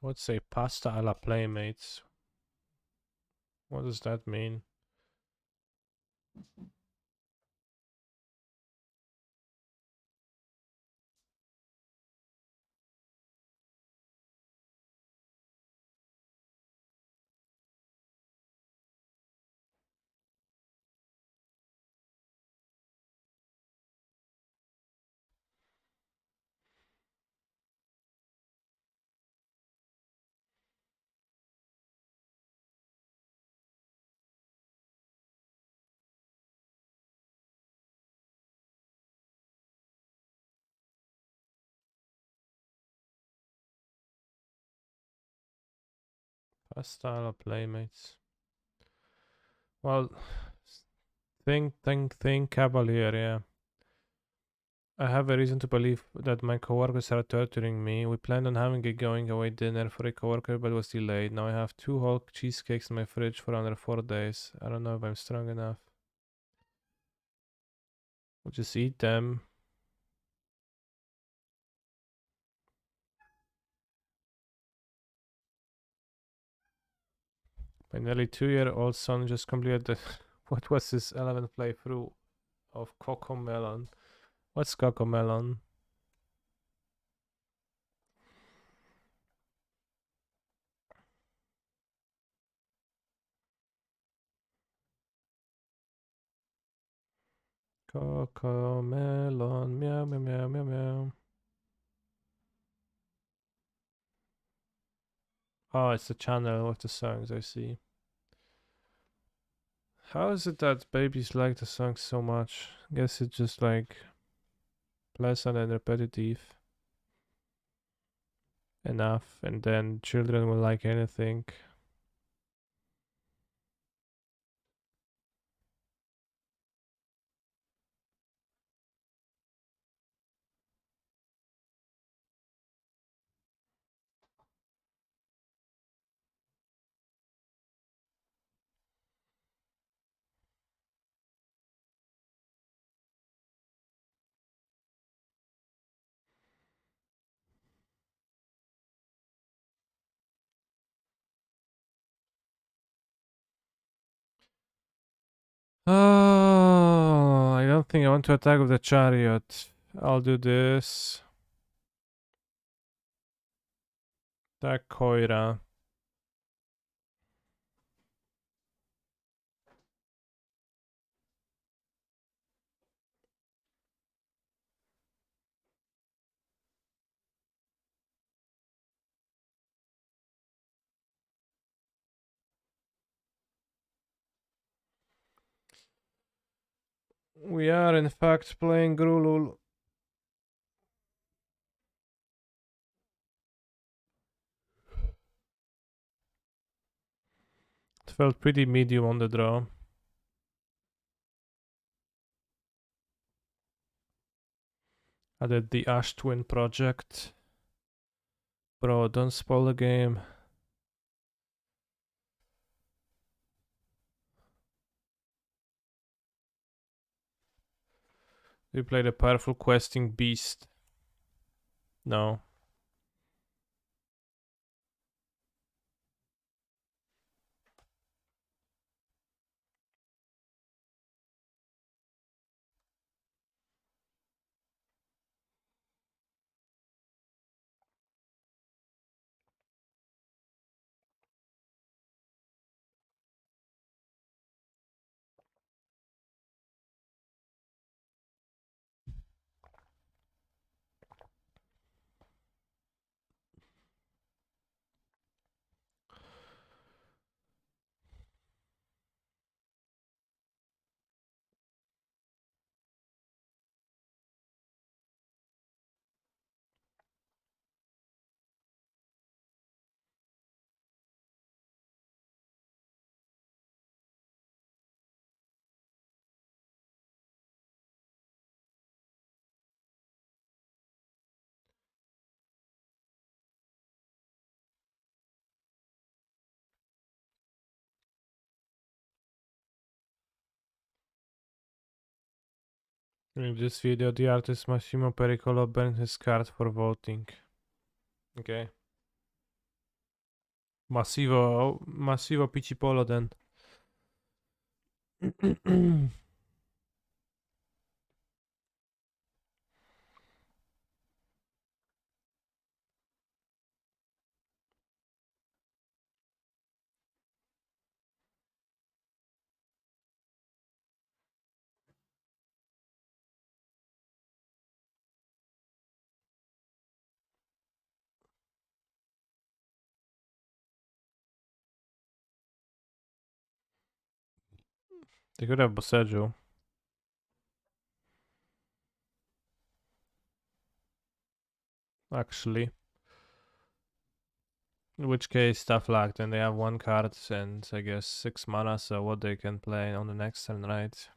What's a pasta alla playmates? What does that mean? Pasta alla playmates. Well, think, Cavalier, yeah. I have a reason to believe that my coworkers are torturing me. We planned on having a going away dinner for a coworker, but was delayed. Now I have 2 whole cheesecakes in my fridge for another 4 days. I don't know if I'm strong enough. We'll just eat them. My nearly 2-year-old son just completed the what was his 11th playthrough of Cocomelon? What's Cocomelon? Cocomelon, meow meow meow meow meow. Oh, it's the channel with the songs, I see. How is it that babies like the songs so much? I guess it's just like pleasant and repetitive enough, and then children will like anything. Oh, I don't think I want to attack with the chariot. I'll do this. Attack Koira. We are in fact playing Grulul. It felt pretty medium on the draw. Added the Ash Twin project. Bro, don't spoil the game. We played a powerful questing beast. No. In this video, the artist Massimo Pericolo burned his card for voting. Okay. Massivo Pichipolo then. They could have Bosejo. Actually. In which case, tough luck. Then they have one card and I guess 6 mana, so what they can play on the next turn, right?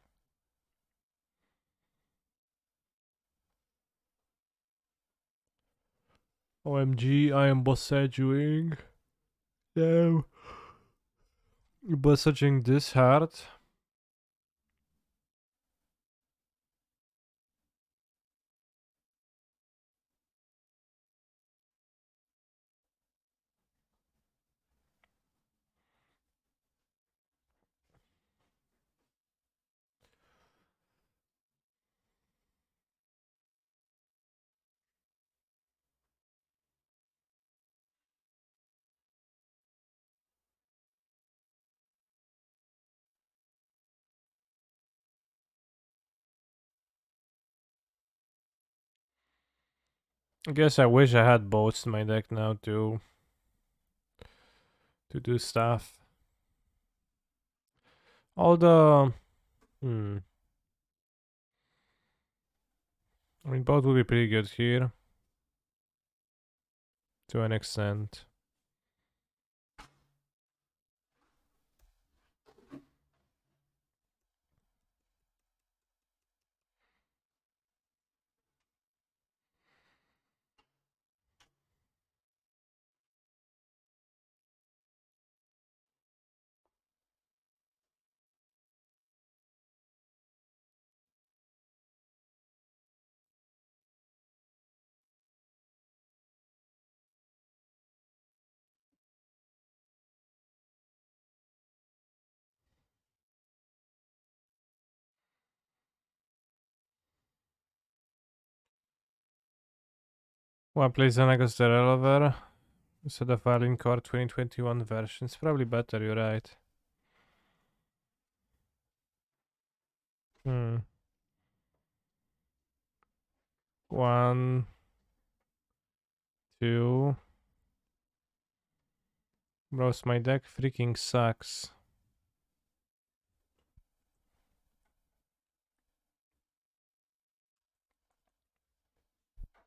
OMG, I am Bosejoing. No. Boseging this hard. I guess I wish I had boats in my deck now to do stuff. Although, I mean, boat would be pretty good here to an extent. One plays Xenagos the Revolver instead of Arlene Core 2021 version. It's probably better, you're right. One, two. Bros, my deck freaking sucks.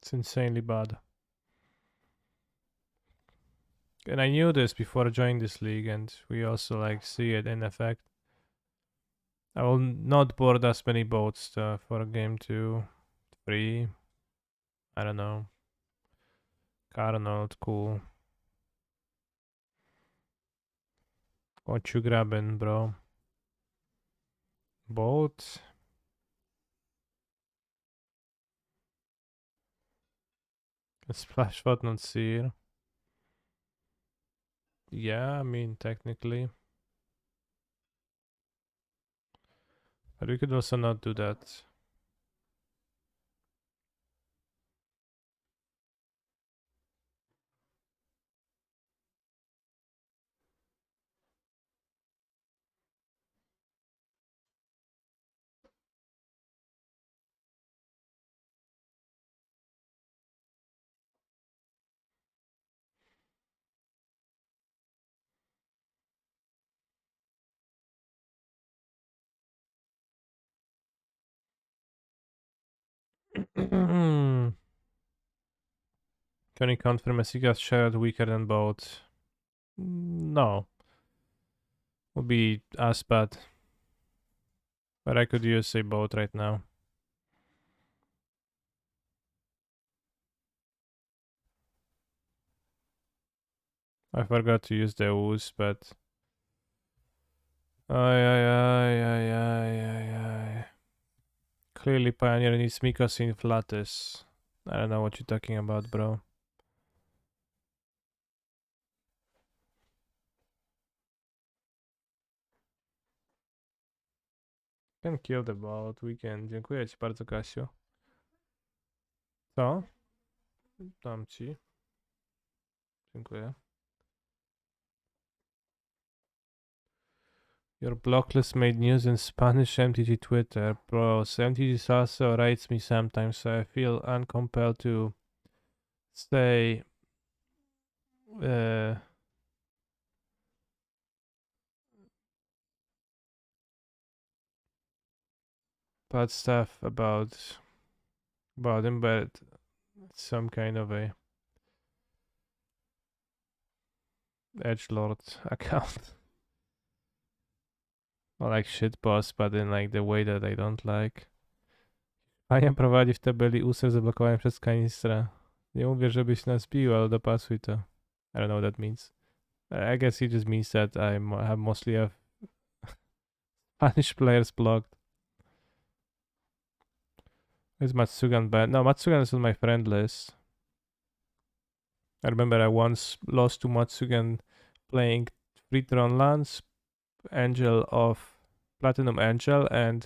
It's insanely bad. And I knew this before joining this league, and we also like see it in effect. I will not board as many boats for game 2, 3. I don't know. Carnot, cool. What you grabbing, bro? Boat? A splash not seer. Yeah, I mean, technically. But we could also not do that. Can you confirm a Siga's shared weaker than boat? No. Would be as bad. But I could use a boat right now. I forgot to use the ooze, but... Ay. Clearly Pioneer needs Mikos in Flatus. I don't know what you're talking about, bro. Can kill the bot, weekend. Dziękuję ci bardzo, Kasiu. Co? Dam ci. Dziękuję. Your blocklist made news in Spanish MTG Twitter. Bros, MTG also writes me sometimes, so I feel uncompelled to say bad stuff about him, but it's some kind of a edgelord account. Or like shitpost, but in like the way that I don't like. Ania prowadzi w tabeli user zablokowany przez kanistra. Nie mówię, żebyś nas bił, ale dopasuj to. I don't know what that means. I guess he just means that I have mostly have Spanish players blocked. Is Matsugan bad? No, Matsugan is on my friend list. I remember I once lost to Matsugan playing Freetron Lance, Angel of Platinum Angel, and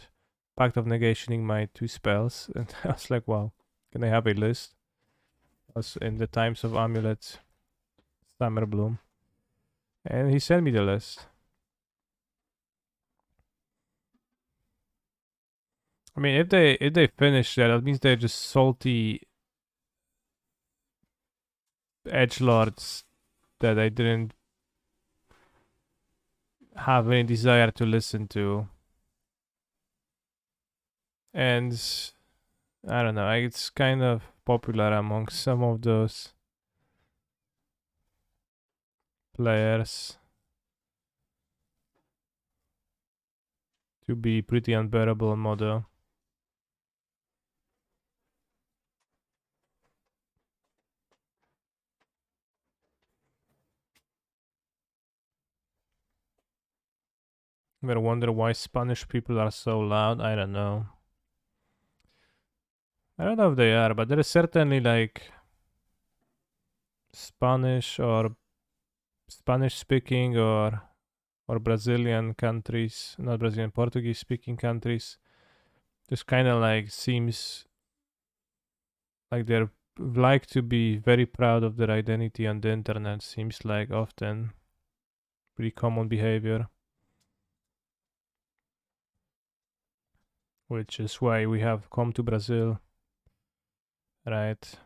Pact of Negationing my 2 spells. And I was like, wow, can I have a list? I was in the Times of Amulet Summer Bloom. And he sent me the list. I mean, if they finish that means they're just salty edgelords that I didn't have any desire to listen to. And I don't know, it's kind of popular among some of those players to be pretty unbearable model. Ever wonder why Spanish people are so loud? I don't know. I don't know if they are, but there is certainly like Spanish or Spanish speaking or Brazilian countries, not Brazilian, Portuguese speaking countries. Just kind of like seems like they're like to be very proud of their identity on the internet. Seems like often pretty common behavior, which is why we have come to Brazil, right?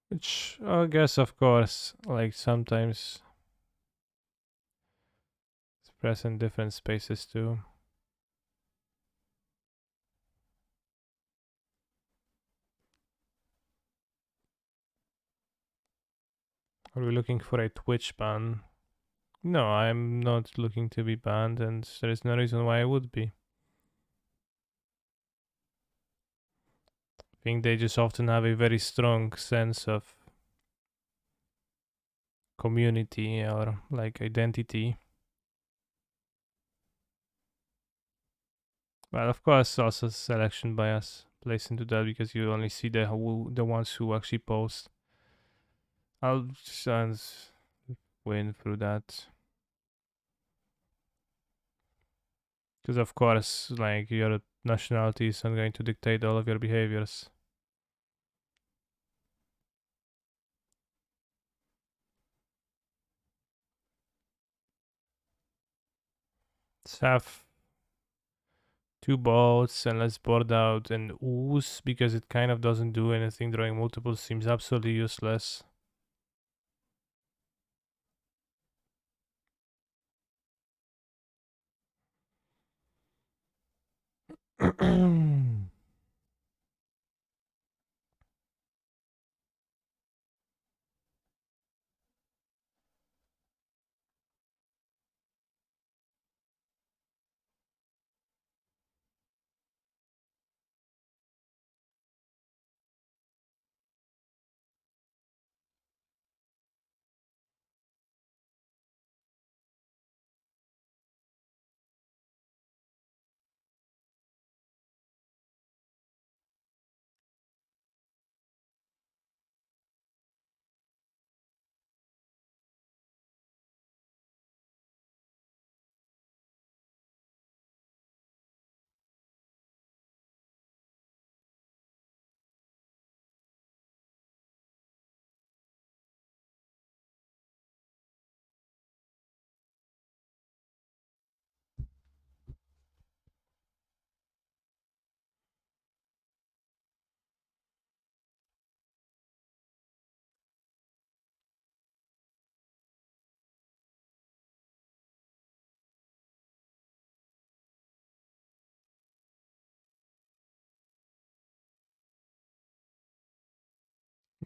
Which I guess, of course, like sometimes express in different spaces too. Are we looking for a Twitch ban? No, I'm not looking to be banned, and there is no reason why I would be. I think they just often have a very strong sense of community or like identity. But of course, also selection bias plays into that because you only see the ones who actually post. I'll just win through that. Because of course, like your nationality is not going to dictate all of your behaviors. Let's have 2 boats and let's board out an ooze because it kind of doesn't do anything. Drawing multiples seems absolutely useless.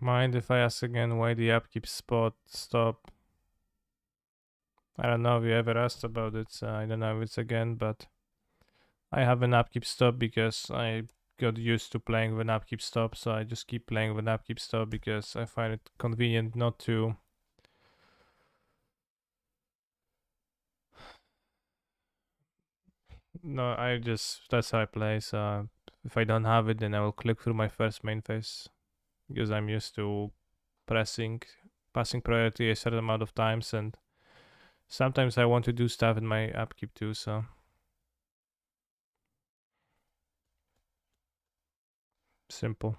Mind if I ask again why the app keeps stop? I don't know if you ever asked about it, so I don't know if it's again, but I have an app keep stop because I got used to playing with an app keep stop, so I just keep playing with an app keep stop because I find it convenient not to no, that's how I play, so if I don't have it then I will click through my first main phase because I'm used to passing priority a certain amount of times, and sometimes I want to do stuff in my upkeep too, so simple.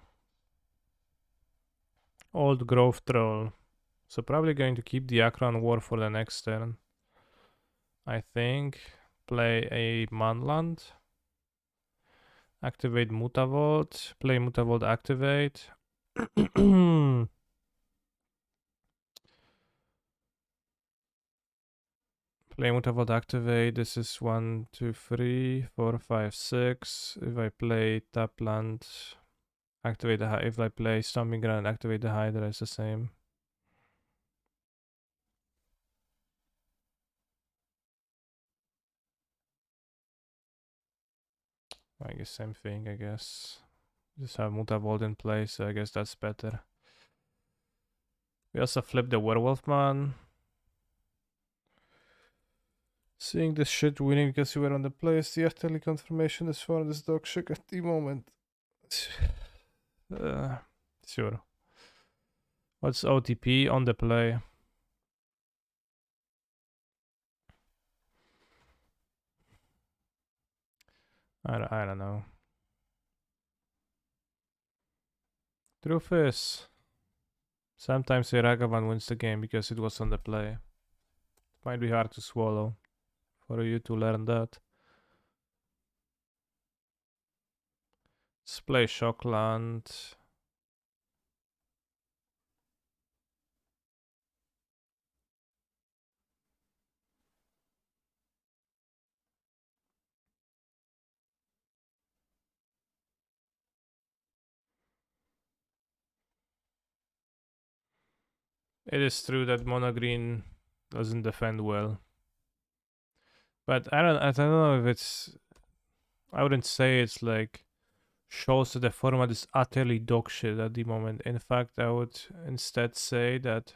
Old Grove Troll. So probably going to keep the Akron War for the next turn. I think. Play a Manland. Activate Mutavolt. Play Mutavolt activate. Play Mutavault activate. This is 1, 2, 3, 4, 5, 6. If I play tap land, activate the if I play Stomping Ground, activate the Hydra, it's the same. I guess same thing, I guess. Just have Mutavault in place, so I guess that's better. We also flip the Werewolf Man. Seeing this shit winning because you were on the place, the tele confirmation is for this dog shit at the moment. Sure. What's OTP on the play? I don't know. Truth is, sometimes Ragavan wins the game because it was on the play. It might be hard to swallow for you to learn that. Let's play Shockland. It is true that mono green doesn't defend well. But I don't know if it's, I wouldn't say it's like shows that the format is utterly dog shit at the moment. In fact, I would instead say that,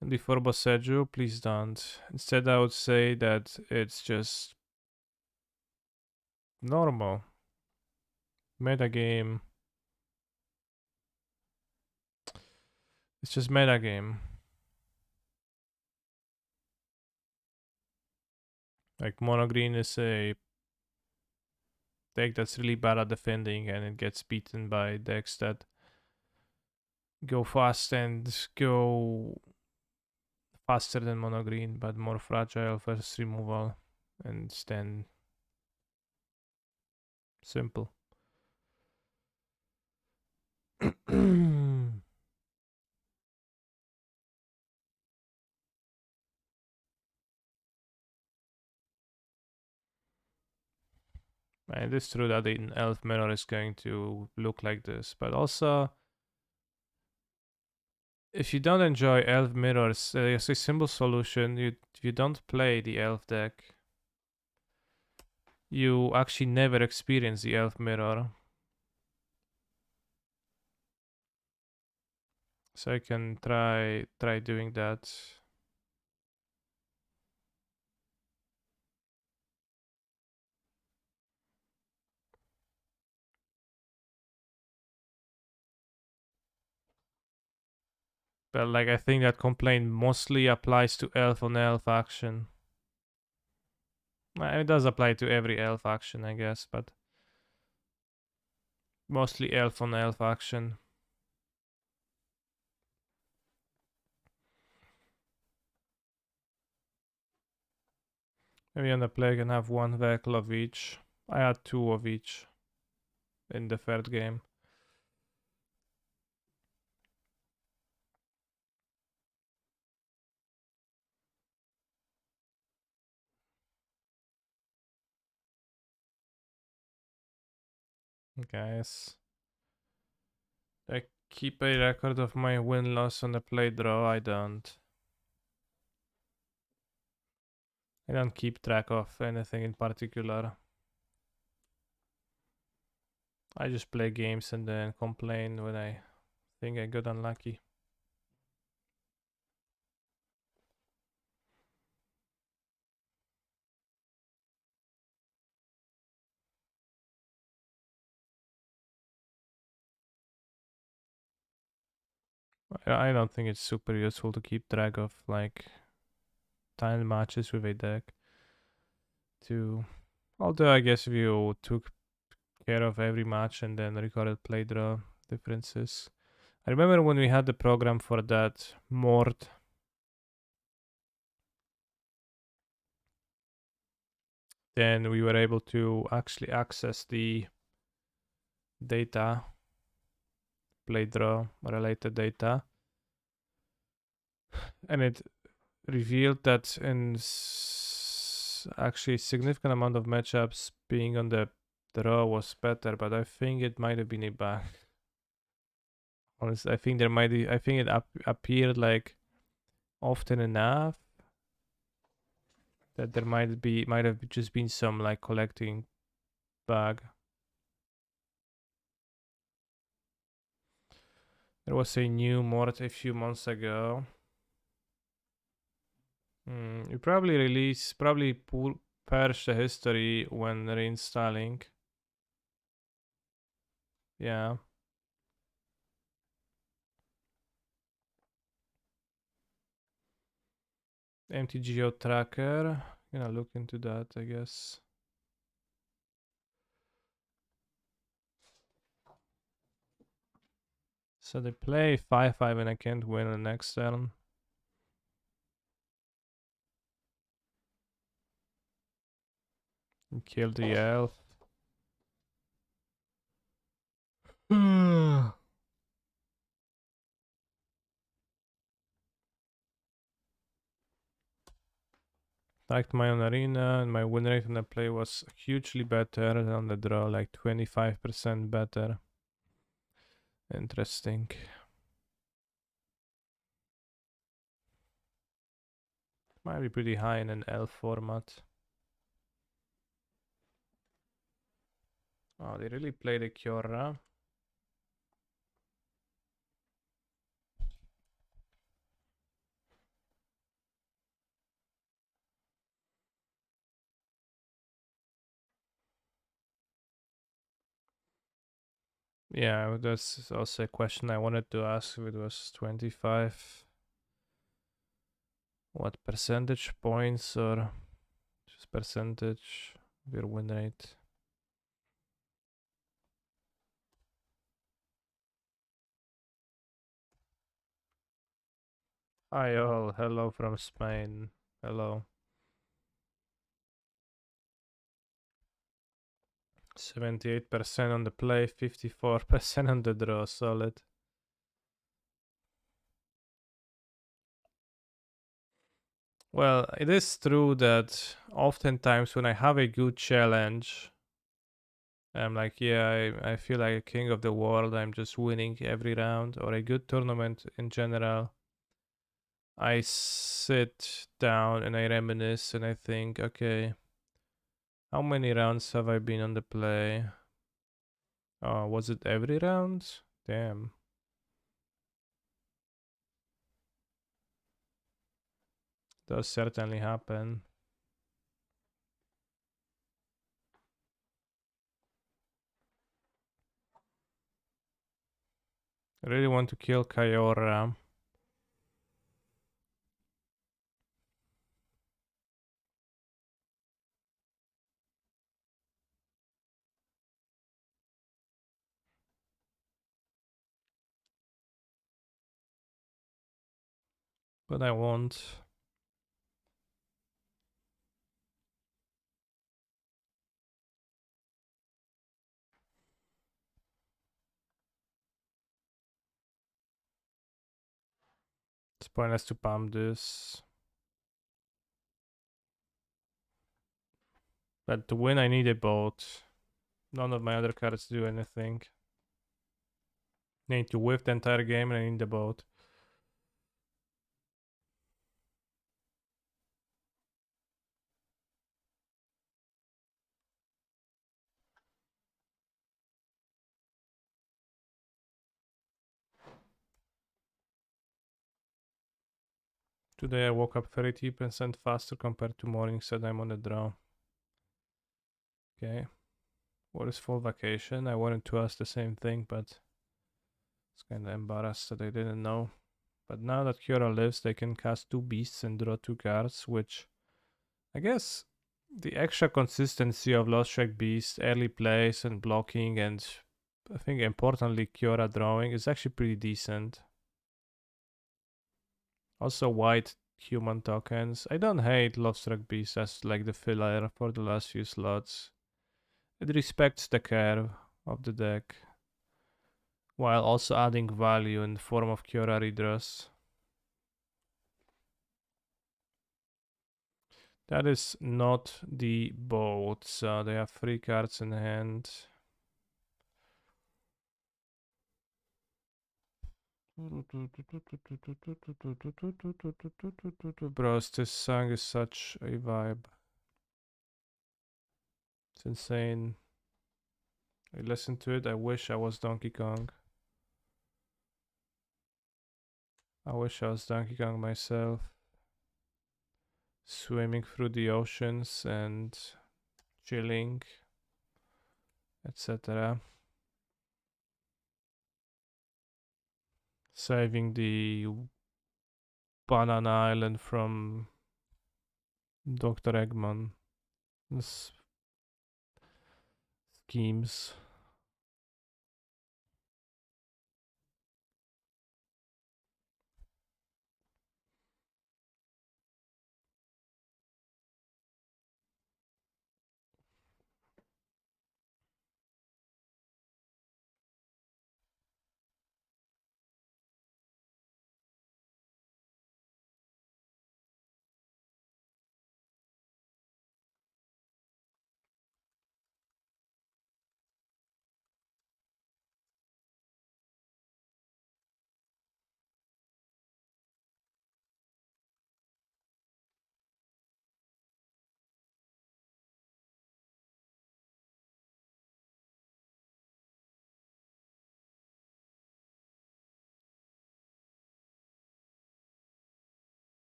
and before Boseju, please don't. Instead, I would say that it's just normal. Meta game. It's just meta game. Like mono green is a deck that's really bad at defending and it gets beaten by decks that go fast and go faster than mono green but more fragile first removal and then simple. And it's true that in Elf Mirror is going to look like this, but also if you don't enjoy Elf Mirrors, there's a simple solution. You don't play the Elf deck. You actually never experience the Elf Mirror. So I can try doing that. But like I think that complaint mostly applies to elf on elf action. It does apply to every elf action, I guess, but mostly elf on elf action. Maybe on the play I can have one vehicle of each. I had two of each in the third game. Guys, I keep a record of my win-loss on the play draw. I don't keep track of anything in particular. I just play games and then complain when I think I got unlucky. I don't think it's super useful to keep track of like time matches with a deck. Although I guess if you took care of every match and then recorded play draw differences. I remember when we had the program for that Mort. Then we were able to actually access the data play draw related data, and it revealed that in actually significant amount of matchups being on the draw was better, but I think it might have been a bug. Honestly, I think there might be, I think it appeared like often enough that there might have just been some like collecting bug. There was a new mod a few months ago. You probably purge the history when reinstalling. Yeah. MTGO tracker. Gonna look into that, I guess. So they play 5-5 and I can't win the next turn. And kill the elf. Liked my own arena, and my win rate on the play was hugely better than on the draw, like 25% better. Interesting. Might be pretty high in an elf format. Oh, they really played a Kiora. Yeah, that's also a question I wanted to ask if it was 25. What percentage points or just percentage of your win rate? Hi all, hello from Spain. Hello. 78% on the play, 54% on the draw, solid. Well, it is true that oftentimes when I have a good challenge, I'm like, yeah, I feel like a king of the world, I'm just winning every round, or a good tournament in general. I sit down and I reminisce and I think, okay, how many rounds have I been on the play? Oh, was it every round? Damn. Does certainly happen. I really want to kill Kyora. But I won't. It's pointless to pump this. But to win I need a boat. None of my other cards do anything. I need to whiff the entire game and I need the boat. Today I woke up 30% faster compared to morning, said I'm on the draw. Okay. What is full vacation? I wanted to ask the same thing, but it's kinda embarrassed that I didn't know. But now that Kyora lives, they can cast 2 beasts and draw 2 cards, which I guess the extra consistency of Lost Track Beast, early plays and blocking, and I think importantly Kyora drawing is actually pretty decent. Also white human tokens. I don't hate Lost Track Beast as like the filler for the last few slots. It respects the curve of the deck. while also adding value in the form of Kiora redress. That is not the boat, so they have 3 cards in hand. Bros, this song is such a vibe. It's insane. I listen to it, I wish I was Donkey Kong. I wish I was Donkey Kong myself. Swimming through the oceans and chilling, etc. Saving the Banana Island from Dr. Eggman. Schemes.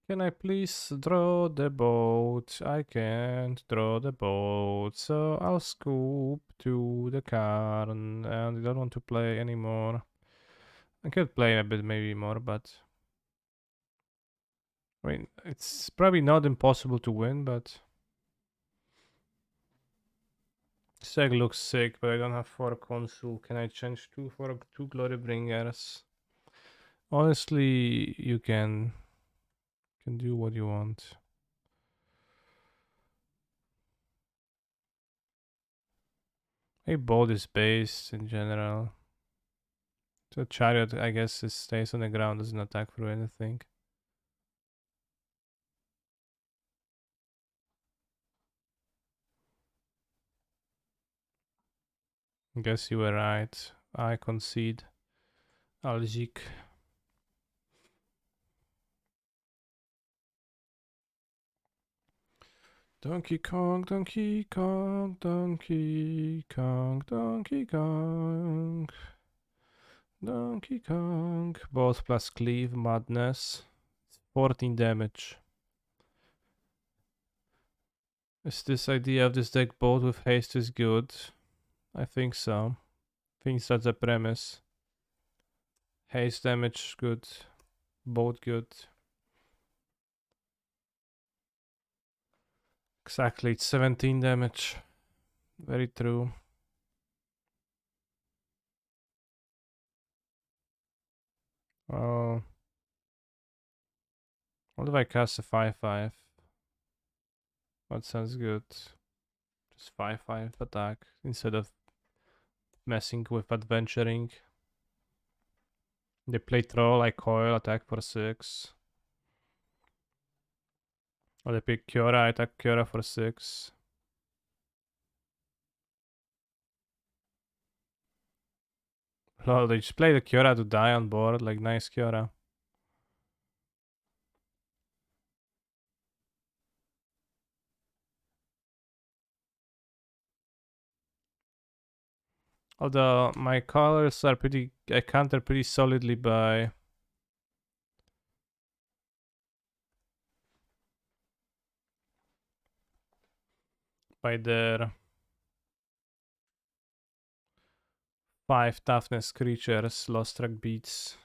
Can I please draw the boat? I can't draw the boat, so I'll scoop to the car and I don't want to play anymore. I could play a bit maybe more, but I mean, it's probably not impossible to win, but Seg looks sick, but I don't have 4 consul. Can I change 2 for 2 glory bringers? Honestly, you can do what you want. A boat is based in general. So chariot, I guess, it stays on the ground, doesn't attack through anything. Guess you were right. I concede. Algic. Donkey Kong, Donkey Kong, Donkey Kong, Donkey Kong. Donkey Kong. Both plus cleave, madness. 14 damage. Is this idea of this deck both with haste is good? I think so. I think that's the premise. Haste damage good. Both good. Exactly, it's 17 damage. Very true. Oh. What if I cast a 5/5? That sounds good. Just 5/5 attack instead of messing with adventuring. They play troll, I coil, attack for 6. Or they pick Kiora, I attack Kiora for 6. Lol, they just play the Kiora to die on board, like nice Kiora. Although my colors are I counter pretty solidly by their 5 toughness creatures, lost track beats.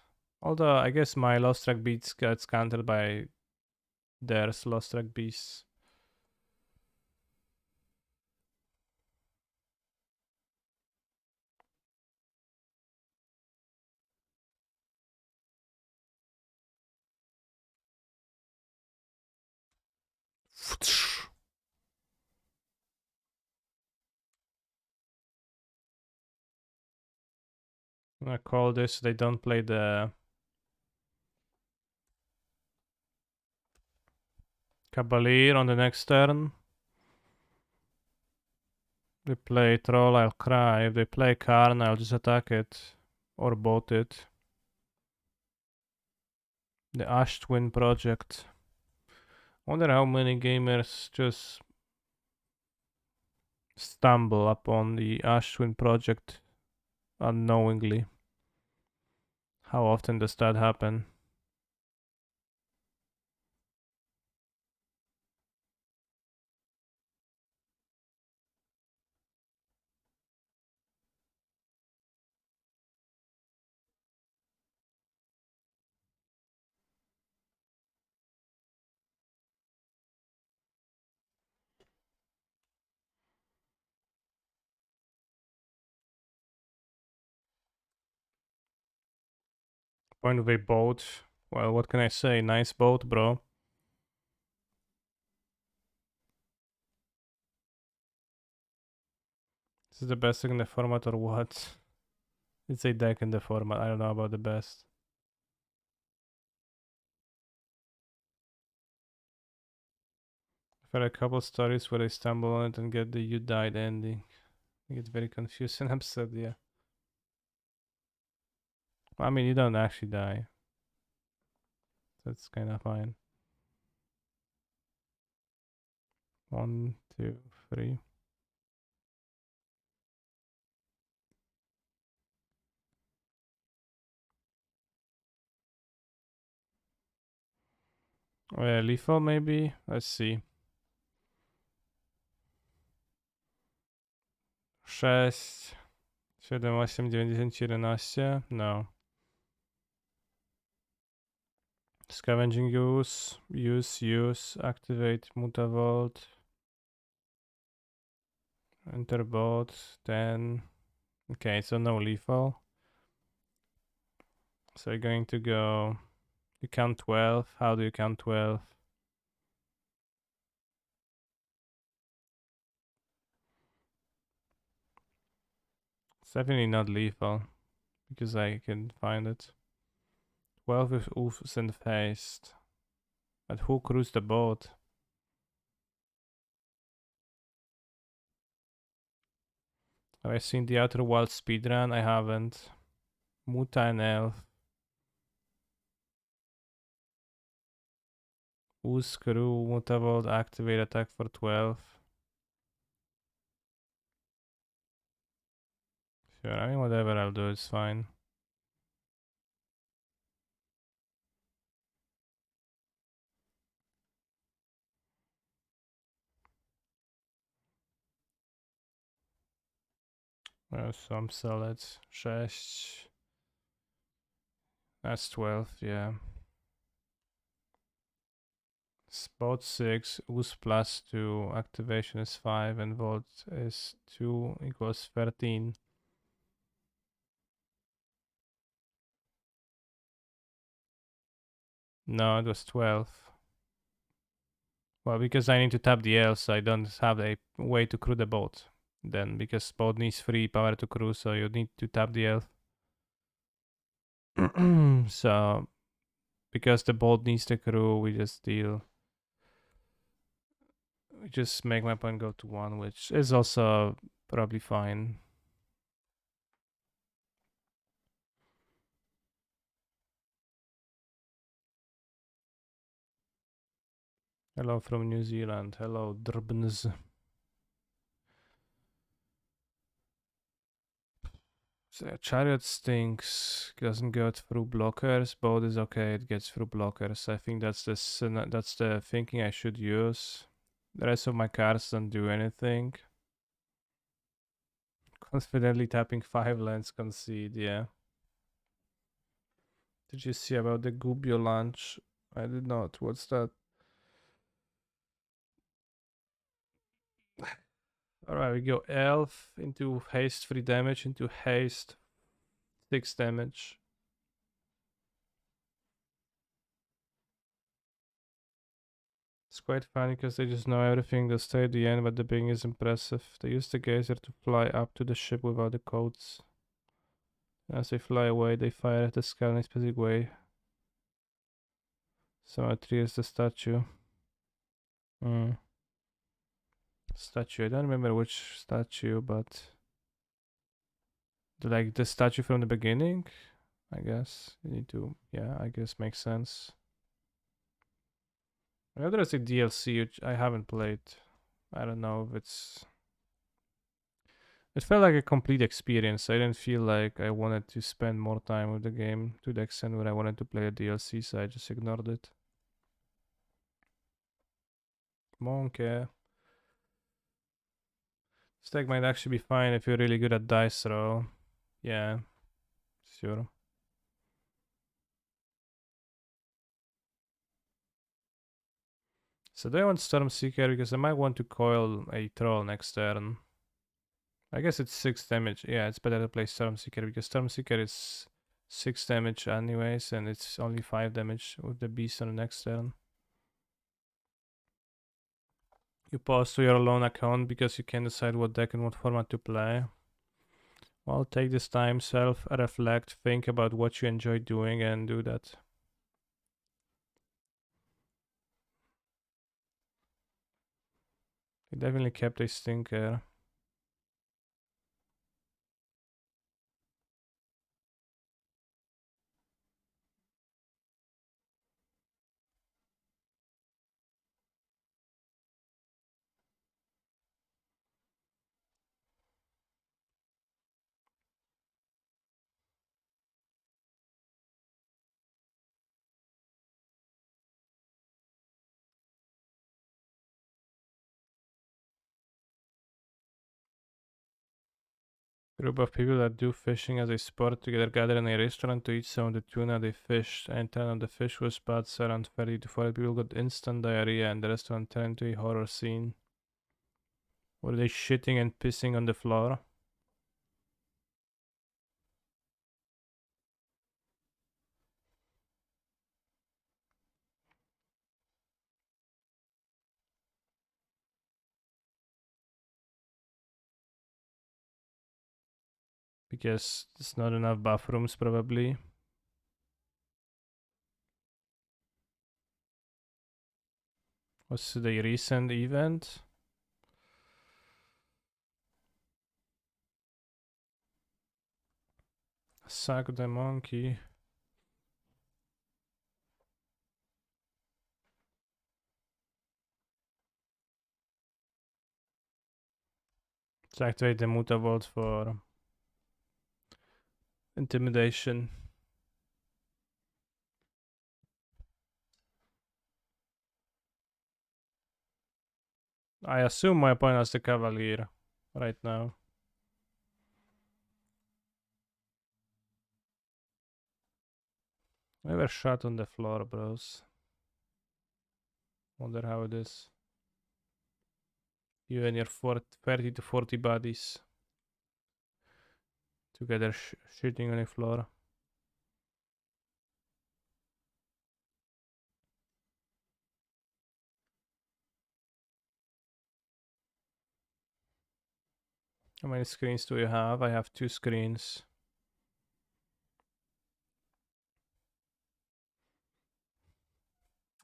Although I guess my lost track beats gets countered by their lost track beasts. I call this, they don't play the Cavalier on the next turn. They play Troll, I'll cry. If they play Karn, I'll just attack it. Or boat it. The Ash Twin Project. Wonder how many gamers just stumble upon the Ash Twin Project unknowingly. How often does that happen? Point of a boat. Well, what can I say? Nice boat, bro. This is the best deck in the format or what? It's a deck in the format. I don't know about the best. I've heard a couple stories where I stumble on it and get the "you died" ending. I get very confused and upset, yeah. I mean, you don't actually die. That's kind of fine. 1, 2, 3. Lethal maybe? Let's see. 6, 7, 8, 9, 10, 11. No. Scavenging use, activate Mutavault. Enter bot, 10. Okay, so no lethal. So you're going to go, you count 12. How do you count 12? It's definitely not lethal, because I can find it. 12 with oofs and haste. But who crews the boat? Have I seen the Outer Wild speedrun? I haven't. Muta and Elf. Ooze crew, Mutavault, activate attack for 12. Sure, I mean whatever I'll do is fine. Some solids. 6. That's 12, yeah. Spot 6, Ooze plus 2, activation is 5, and Volt is 2 equals 13. No, it was 12. Well, because I need to tap the elves, I don't have a way to crew the boat. Then, because boat needs 3 power to crew, so you need to tap the elf. So, because the boat needs the crew, we just deal. We just make my point go to 1, which is also probably fine. Hello from New Zealand. Hello, Drbns. So Chariot stinks. Doesn't go through blockers. Boat is okay. It gets through blockers. I think that's the thinking I should use. The rest of my cards don't do anything. Confidently tapping 5 lands concede. Yeah. Did you see about the Gubbio launch? I did not. What's that? Alright, we go Elf into haste 3 damage, into haste 6 damage. It's quite funny because they just know everything. They stay at the end, but the beginning is impressive. They use the geyser to fly up to the ship without the codes. As they fly away, they fire at the sky in a specific way. Somehow triggers the statue. Statue. I don't remember which statue, but like the statue from the beginning, I guess. You need to, yeah, I guess makes sense. I know there's a DLC which I haven't played. I don't know if it's. It felt like a complete experience. I didn't feel like I wanted to spend more time with the game to the extent where I wanted to play a DLC, so I just ignored it. Monkey. This deck might actually be fine if you're really good at dice roll. Yeah, sure. So do I want Stormseeker because I might want to coil a troll next turn. I guess it's 6 damage. Yeah, it's better to play Stormseeker because Stormseeker is 6 damage anyways, and it's only 5 damage with the beast on the next turn. You pause to your lone account because you can decide what deck and what format to play. Well, take this time, self-reflect, think about what you enjoy doing and do that. He definitely kept a stinker. Group of people that do fishing as a sport together gather in a restaurant to eat some of the tuna they fished. And 10 of the fish was bad, so around 30 to 40 people got instant diarrhea and the restaurant turned into a horror scene. Were they shitting and pissing on the floor? Because there's not enough bathrooms probably. Was the recent event? Sack the monkey. Let's activate the Mutavault for intimidation. I assume my opponent has the Cavalier right now. We were shot on the floor, bros. Wonder how it is. You and your 30 to 40 buddies together shitting on the floor. How many screens do you have? I have 2 screens.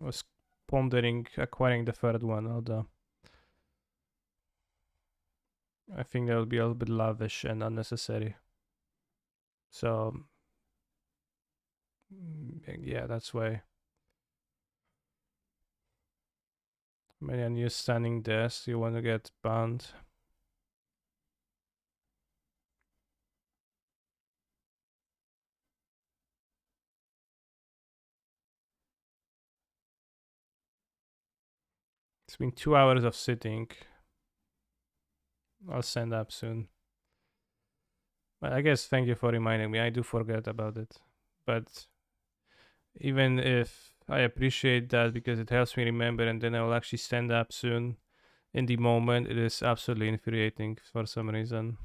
I was pondering acquiring the third one, although I think that will be a little bit lavish and unnecessary. So, yeah, that's why. Maybe a new standing desk. You want to get banned. been 2 hours of sitting. I'll stand up soon. But I guess thank you for reminding me. I do forget about it. But even if I appreciate that because it helps me remember and then I will actually stand up soon, in the moment it is absolutely infuriating for some reason.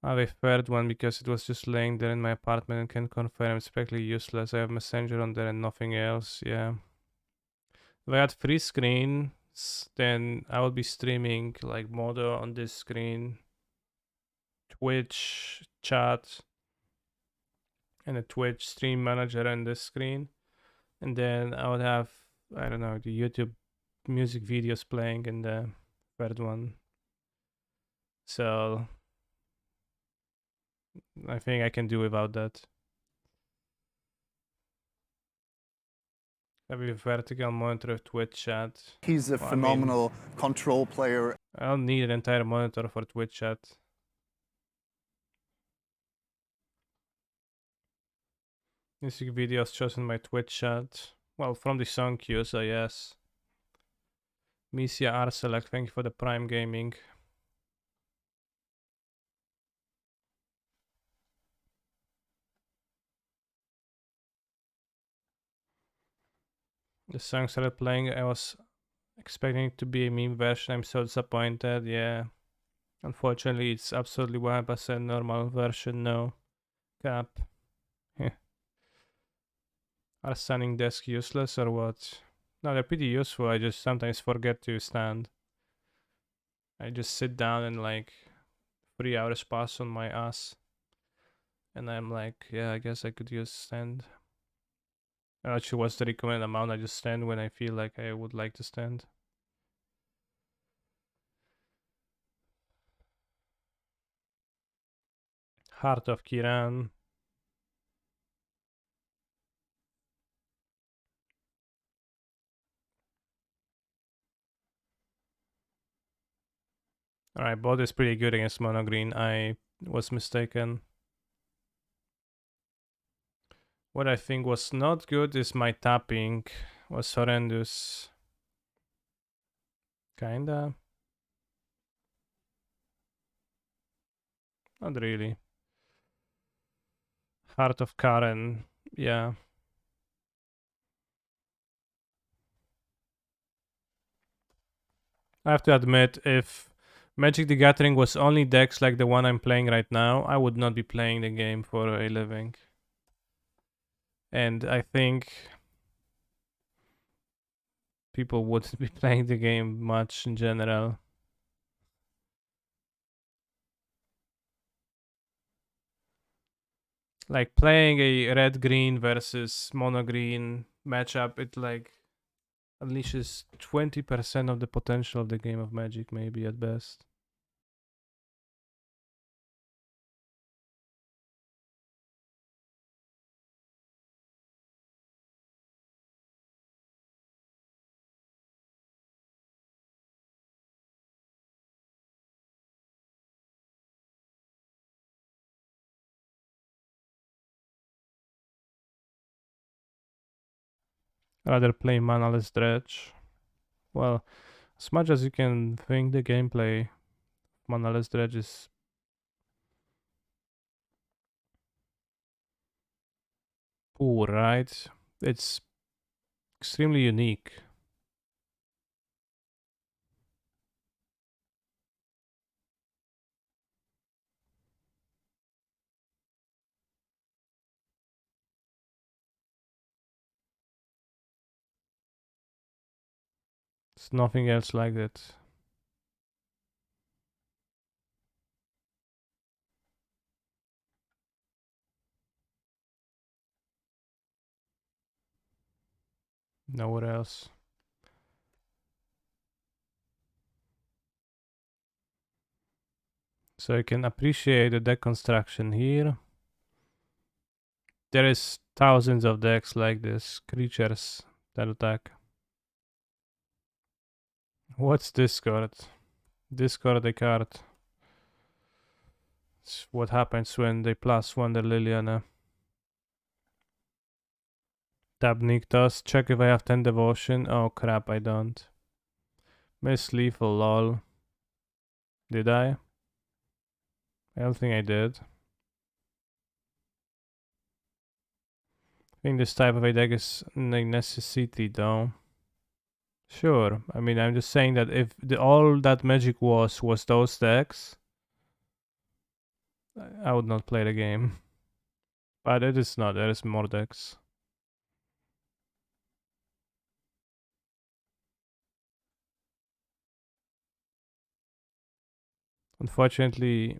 I have a third one because it was just laying there in my apartment and can confirm it's practically useless. I have Messenger on there and nothing else. Yeah. If I had three screens, then I would be streaming like Modo on this screen, Twitch chat, and a Twitch stream manager on this screen. And then I would have, I don't know, the YouTube music videos playing in the third one. So I think I can do without that. Have a vertical monitor of Twitch chat. He's a Well, phenomenal control player. I don't need an entire monitor for Twitch chat. Music videos chosen by Twitch chat. Well, from the song queue, so yes. Misia Arselec, thank you for the Prime Gaming. The song started playing. I was expecting it to be a meme version. I'm so disappointed. Yeah. Unfortunately, it's absolutely 100% normal version. No cap. Are standing desks useless or what? No, they're pretty useful. I just sometimes forget to stand. I just sit down and like 3 hours pass on my ass. And I'm like, yeah, I guess I could use stand. Actually, what's the recommended amount? I just stand when I feel like I would like to stand. Heart of Kiran. Alright, bot is pretty good against mono green. I was mistaken. What I think was not good is my tapping was horrendous. Kinda. Not really. Heart of Karen. Yeah. I have to admit, if Magic the Gathering was only decks like the one I'm playing right now, I would not be playing the game for a living. And I think people wouldn't be playing the game much in general. Like playing a red green versus mono green matchup, it like unleashes 20% of the potential of the game of Magic, maybe at best. Rather play Manaless Dredge. Well, as much as you can think the gameplay, Manaless Dredge is poor, right? It's extremely unique. It's nothing else like it. Nowhere else. So you can appreciate the deck construction here. There is thousands of decks like this, creatures that attack. What's Discord? Discord a card. It's what happens when they +1 the Liliana. Tap Niktos. Check if I have 10 devotion. Oh crap, I don't. Miss lethal, lol. Did I? I don't think I did. I think this type of a deck is a necessity though. Sure. I mean, I'm just saying that if all that Magic was those decks, I would not play the game. But it is not. There is more decks. Unfortunately,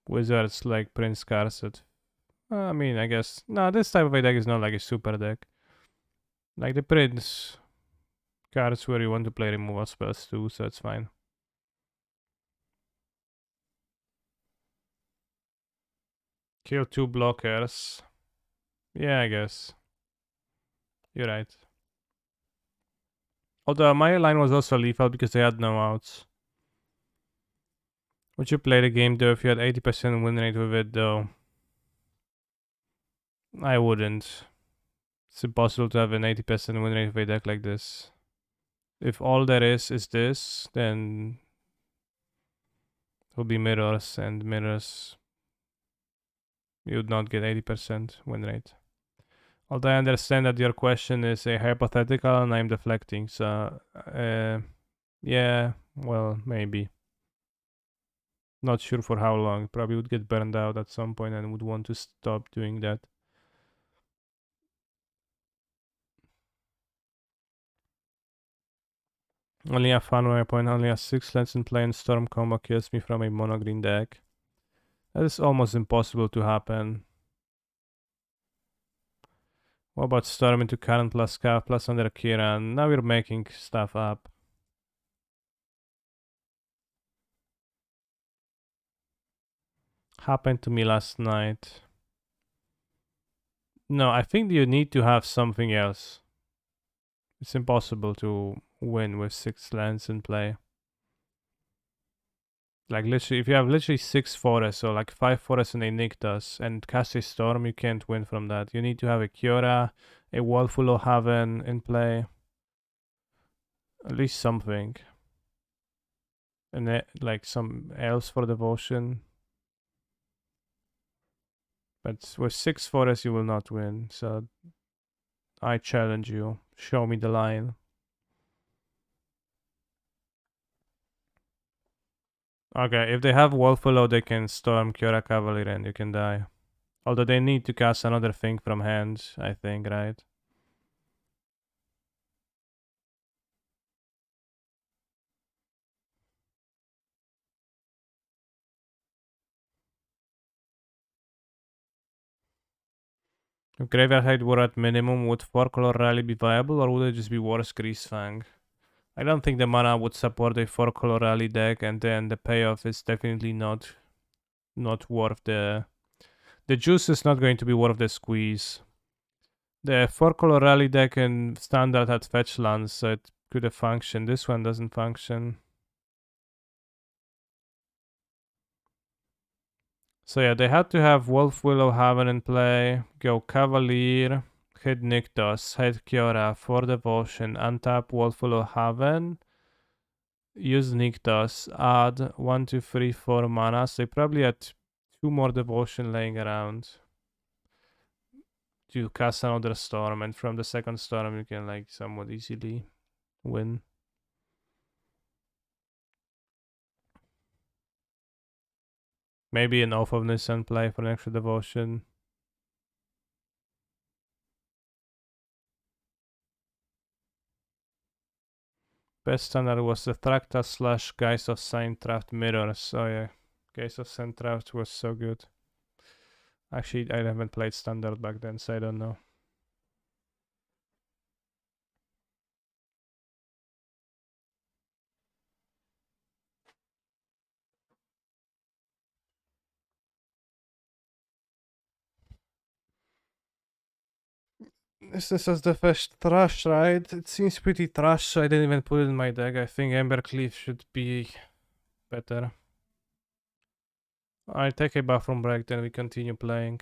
wizards like Prince Carset. I mean, I guess no. This type of a deck is not like a super deck. Like the Prince cards where you want to play removal spells too, so it's fine. Kill 2 blockers. Yeah, I guess. You're right. Although my line was also lethal because they had no outs. Would you play the game though if you had 80% win rate with it though? I wouldn't. It's impossible to have an 80% win rate with a deck like this. If all there is this, then it will be mirrors, and mirrors you would not get 80% win rate. Although I understand that your question is a hypothetical and I'm deflecting, so yeah, well, maybe. Not sure for how long. Probably would get burned out at some point and would want to stop doing that. Only a fun my opponent only has 6 lands in play and Storm combo kills me from a mono green deck. That is almost impossible to happen. What about Storm into Current plus Cav plus under Kiran? Now we're making stuff up. Happened to me last night. No, I think you need to have something else. It's impossible to win with 6 lands in play. Like literally, if you have literally 6 forests or like 5 forests and a Nykthos and cast a Storm, you can't win from that. You need to have a Kiora, a Wallful of Haven in play. At least something. And like some else for devotion. But with 6 forests you will not win, so I challenge you. Show me the line. Okay, if they have Wallful, they can Storm Kiora Cavalier and you can die. Although they need to cast another thing from hand, I think, right? If Graveyard Hide were at minimum, would 4-color Rally be viable or would it just be worse Greasefang? I don't think the mana would support a 4-color Rally deck, and then the payoff is definitely not worth the juice is not going to be worth the squeeze. The 4-color Rally deck in Standard had fetch lands, so it could have functioned. This one doesn't function. So yeah, they had to have Wolf Willow Haven in play, go Cavalier, hit Nykthos, hit Kiora for devotion, untap Wolf Willow Haven, use Nykthos, add 1, 2, 3, 4 mana. So they probably had 2 more devotion laying around to cast another storm, and from the second storm you can like somewhat easily win. Maybe an Oath of Nisan play for an extra devotion. Best standard was the Thracta / Geist of Saintraft Mirrors. Oh yeah, Geist of Saintraft was so good. Actually, I haven't played standard back then, so I don't know. This is the first trash, right? It seems pretty trash, so I didn't even put it in my deck. I think Embercleave should be better. I take a bathroom break, then we continue playing.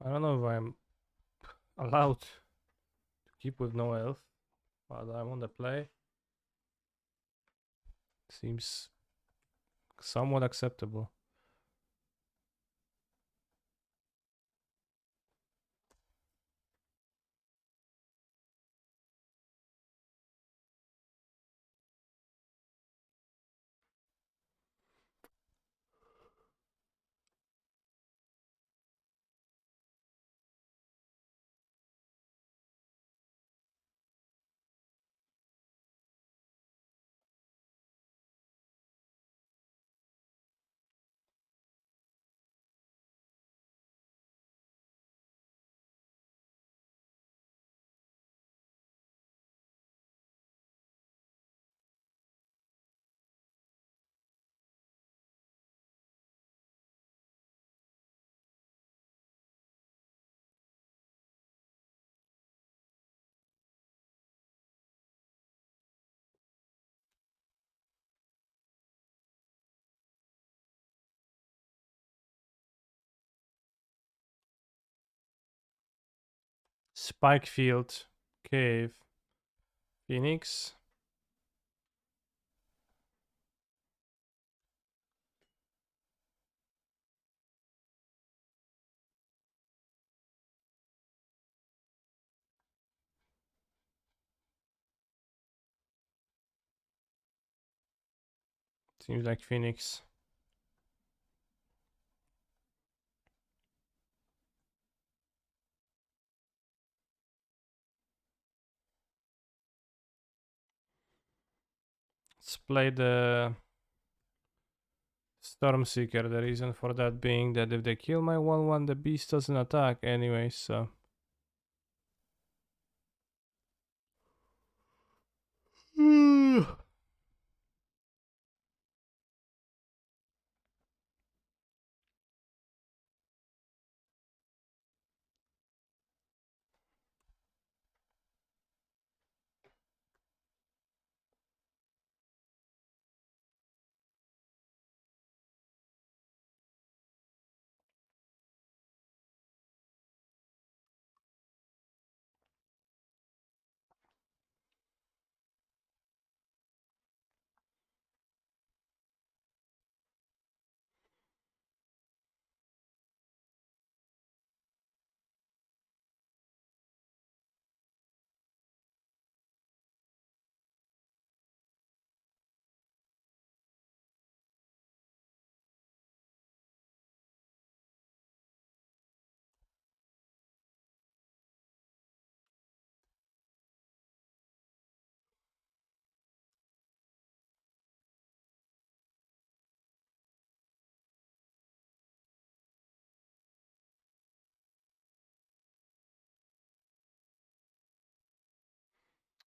I don't know if I'm allowed to keep with no health, but I'm on the play. Seems somewhat acceptable. Spike field, cave, Phoenix. Seems like Phoenix. Let's play the Stormseeker. The reason for that being that if they kill my 1/1, the beast doesn't attack anyway, so.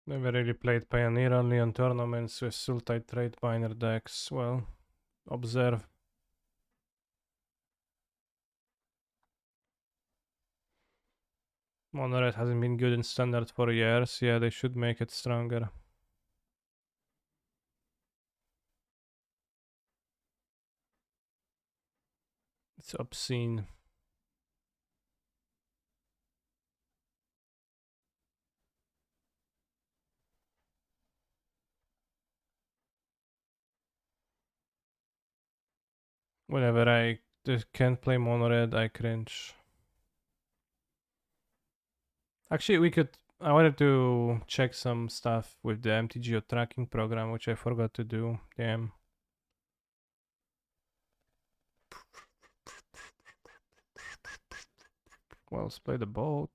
Never really played Pioneer, only on tournaments with Sultai Trade Miner decks. Well, observe. Mono-Red hasn't been good in Standard for years. Yeah, they should make it stronger. It's obscene. Whenever I just can't play Mono-Red, I cringe. Actually, we could... I wanted to check some stuff with the MTGO tracking program, which I forgot to do. Damn. Well, let's play the boat.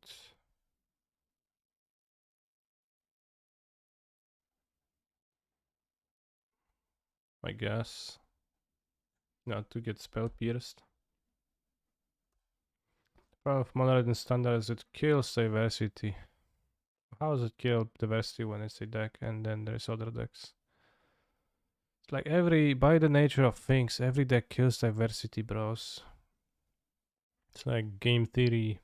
I guess. Not to get spell pierced. Problem of Mono-Red in Standard is it kills diversity. How does it kill diversity when it's a deck and then there's other decks? It's like by the nature of things, every deck kills diversity, bros. It's like game theory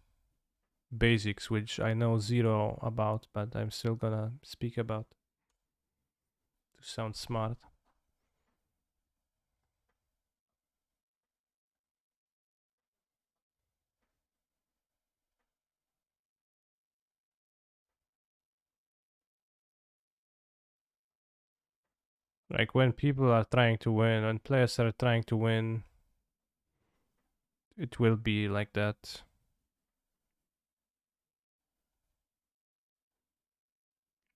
basics, which I know zero about, but I'm still gonna speak about to sound smart. Like when people are trying to win, when players are trying to win, it will be like that.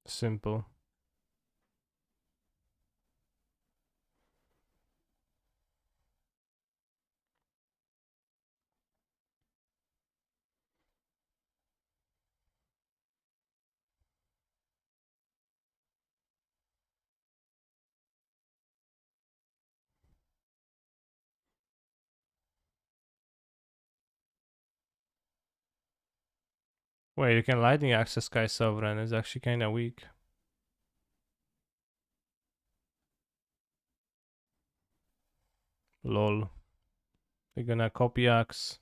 Simple. Wait, you can lightning access Sky Sovereign. It's actually kind of weak. Lol. They're gonna copy axe.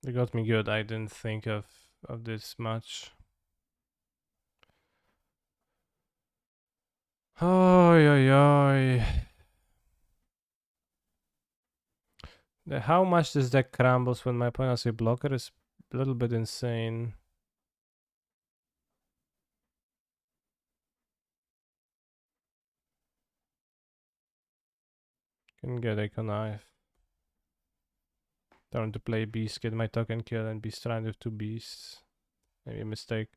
They got me good. I didn't think of this much. Oi, oi, oi. How much this deck crumbles when my opponent has a blocker is a little bit insane. Can get a knife. Turn to play beast, get my token kill, and be stranded with 2 beasts. Maybe a mistake.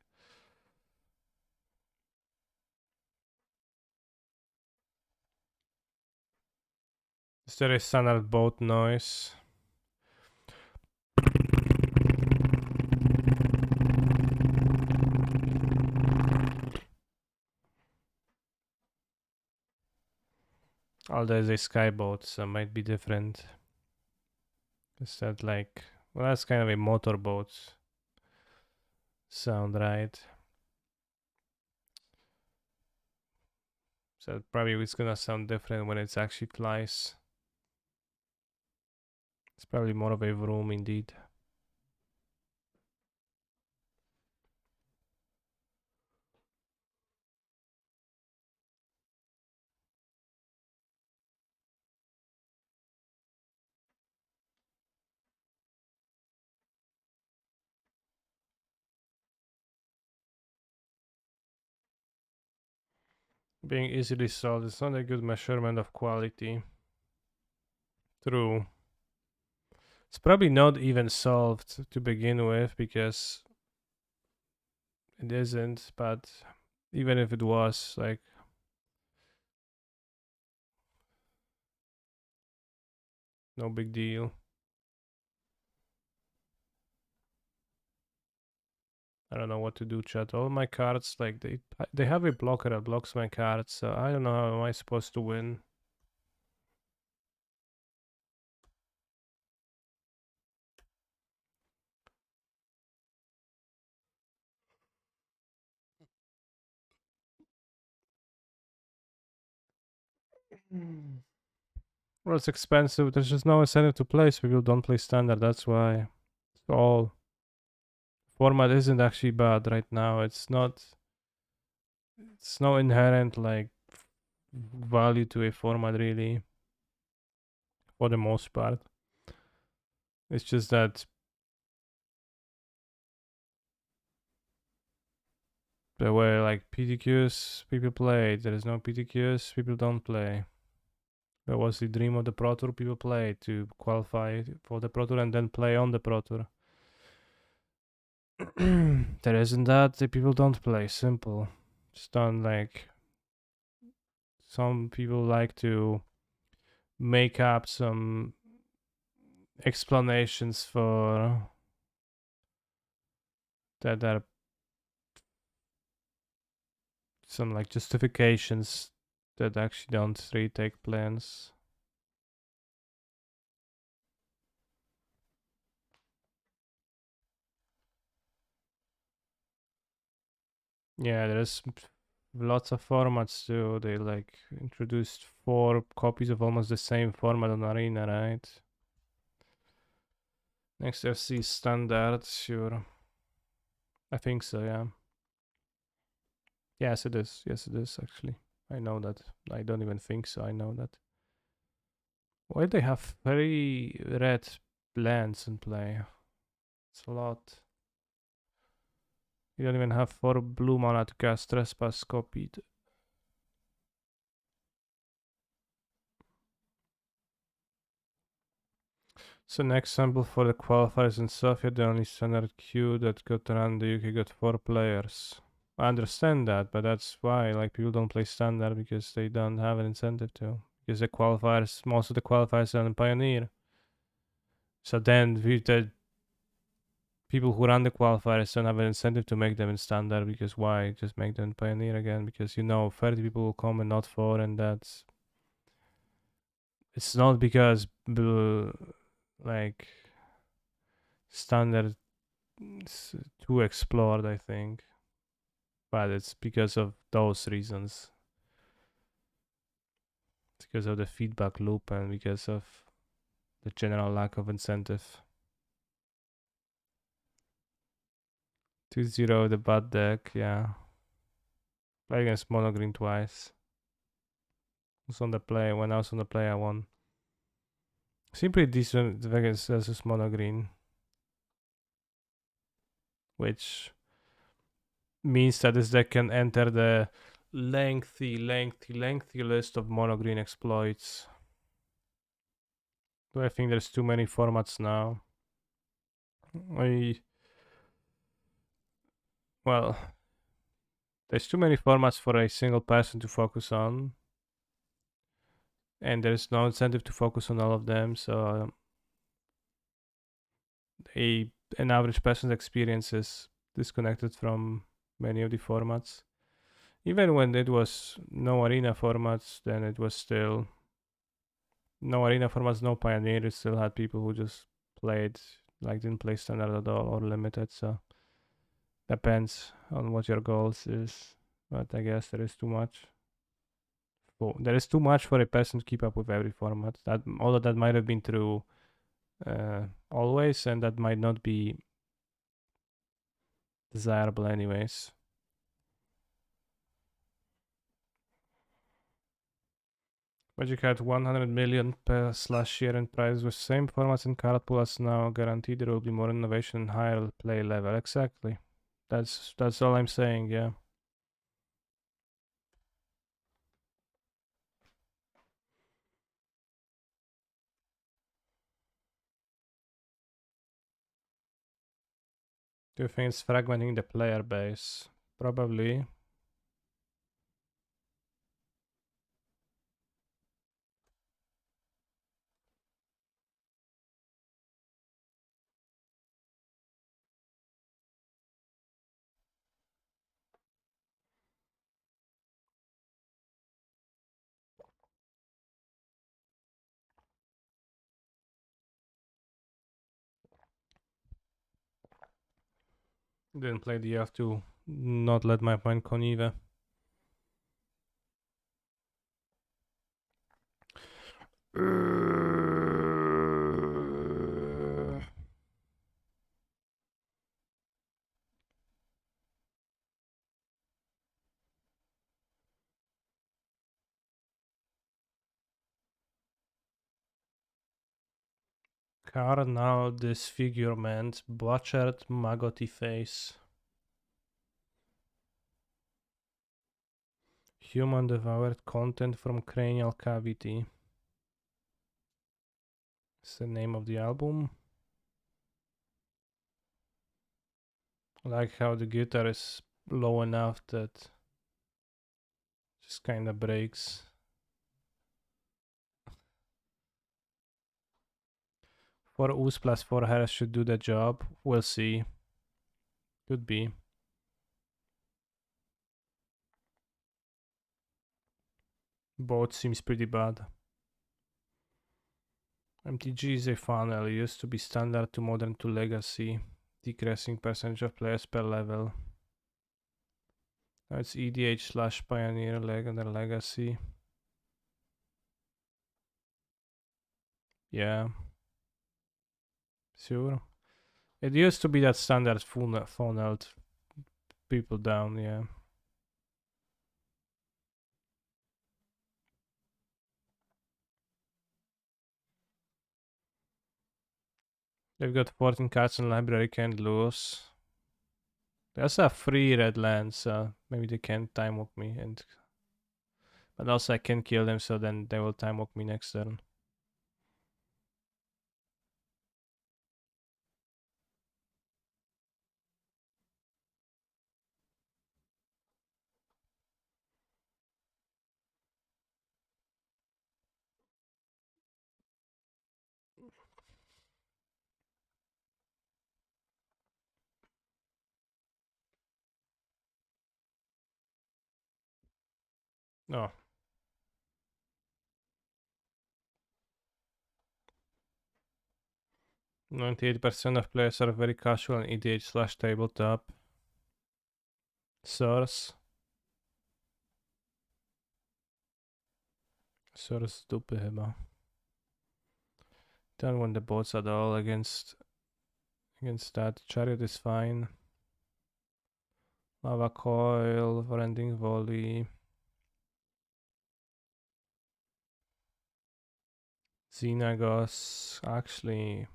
Is there a standard boat noise? Oh, there's a skyboat, so it might be different. Is that like... Well, that's kind of a motorboat sound, right? So probably it's gonna sound different when it's actually flies. It's probably more of a vroom indeed. Being easily solved is not a good measurement of quality. True. It's probably not even solved to begin with because it isn't, but even if it was, like, no big deal. I don't know what to do, chat. All my cards, like, they have a blocker that blocks my cards, so I don't know how am I supposed to win. Well, it's expensive. There's just no incentive to play, so people don't play standard. That's why. So all format isn't actually bad right now. It's not. It's no inherent like value to a format really, for the most part. It's just that the way like PTQs people play, there is no PTQs, people don't play. That was the dream of the Pro Tour, people play to qualify for the Pro Tour and then play on the Pro Tour. There isn't that, the people don't play, simple. Just don't like. Some people like to make up some explanations for that are some like justifications that actually don't really take place. Yeah, there's lots of formats too. They like introduced 4 copies of almost the same format on Arena, right? Next FC standard, sure. I think so, yeah. Yes, it is. Yes, it is actually. I know that. I don't even think so. I know that. Why they have very red lands in play? It's a lot. You don't even have 4 blue mana to cast Trespass copied. So an example for the qualifiers in Sofia, the only standard queue that got around the UK got 4 players. I understand that, but that's why like people don't play standard because they don't have an incentive to. Because the qualifiers, most of the qualifiers are in Pioneer. So then the people who run the qualifiers don't have an incentive to make them in standard because why? Just make them in Pioneer again because 30 people will come and not 4, and that's. It's not because like standard is too explored, I think, but it's because of those reasons. It's because of the feedback loop and because of the general lack of incentive. 2-0 the bad deck, yeah. Play against mono green twice. Was on the play. When I was on the play, I won. Seemed pretty decent against versus mono green, which means that this deck can enter the lengthy list of mono green exploits. Do I think there's too many formats now? Well, there's too many formats for a single person to focus on, and there's no incentive to focus on all of them. So an average person's experience is disconnected from many of the formats. Even when it was no arena formats, then it was still no arena formats, no pioneer. It still had people who just played, like didn't play standard at all or limited. So depends on what your goals is. But I guess there is too much. There is too much for a person to keep up with every format. That although that might have been true always, and that might not be desirable anyways. Magic had 100 million per slash year in prize with same formats and card pool as now. Guaranteed there will be more innovation and higher play level. Exactly. That's all I'm saying, yeah. Do you think it's fragmenting the player base? Probably. Didn't play the F to not let my mind con either. Carnal disfigurement, butchered maggoty face. Human devoured content from cranial cavity. It's the name of the album. I like how the guitar is low enough that just kind of breaks. 4 ooze plus 4 hairs should do the job. We'll see. Could be. Both seems pretty bad. MTG is a funnel. It used to be standard to modern to legacy, decreasing percentage of players per level. Now it's EDH slash Pioneer Legendary Legacy. Yeah. Sure. It used to be that standard funneled people down, yeah. They've got 14 cards in library, can't lose. They also have 3 red lands, so maybe they can time walk me, and but also I can kill them, so then they will time walk me next turn. No. 98% of players are very casual in EDH slash tabletop. Source. Source stupid chyba. Don't want the bots at all against that. Chariot is fine. Lava coil, rending volley. Xenagos, actually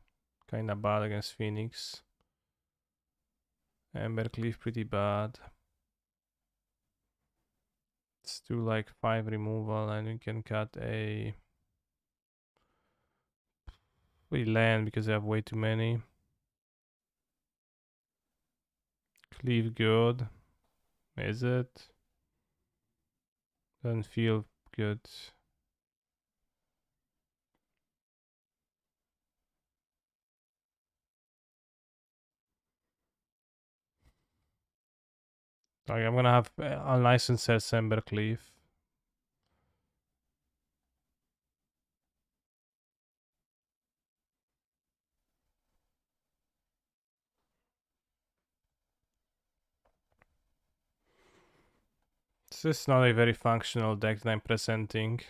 kinda bad against Phoenix. Embercleave pretty bad. Let's do like 5 removal and we can cut a... We land because they have way too many. Cleave good. Is it? Doesn't feel good. Like I'm gonna have unlicensed Embercleave. This is not a very functional deck that I'm presenting.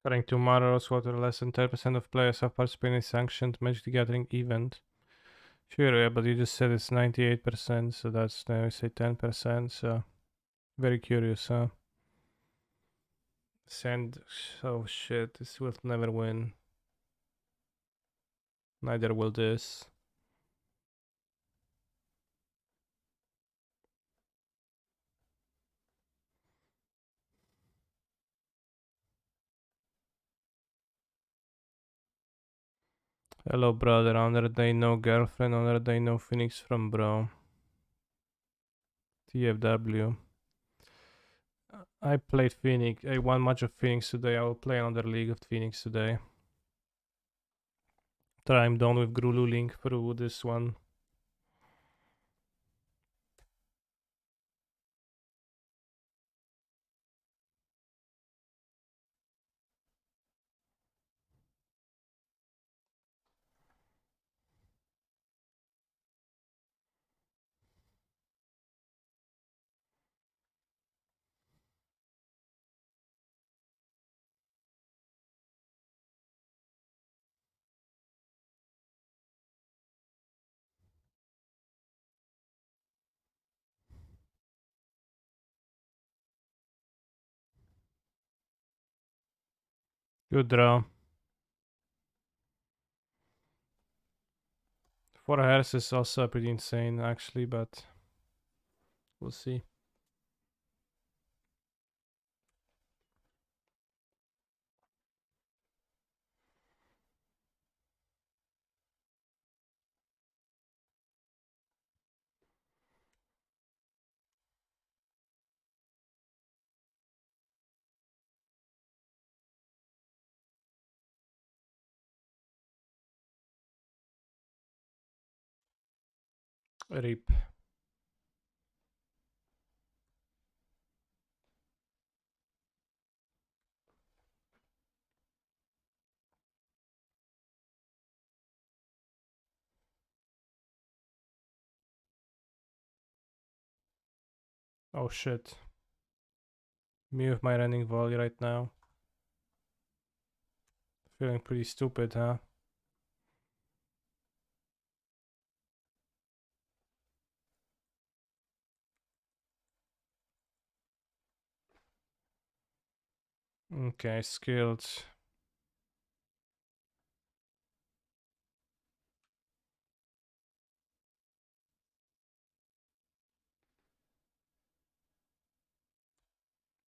According to Maros, water less than 10% of players have participated in a sanctioned Magic the Gathering event. Sure, yeah, but you just said it's 98%, so that's, now I say 10%, so very curious, huh? Send. Oh shit, this will never win. Neither will this. Hello, brother. Another day, no girlfriend. Another day, no Phoenix from bro. TFW. I played Phoenix. I won match of Phoenix today. I will play another League of Phoenix today. Try I'm done with Grululing through this one. Good draw. 4 hairs is also pretty insane actually, but we'll see. Rip. Oh shit. Me with my running volley right now. Feeling pretty stupid, huh? Okay, skilled.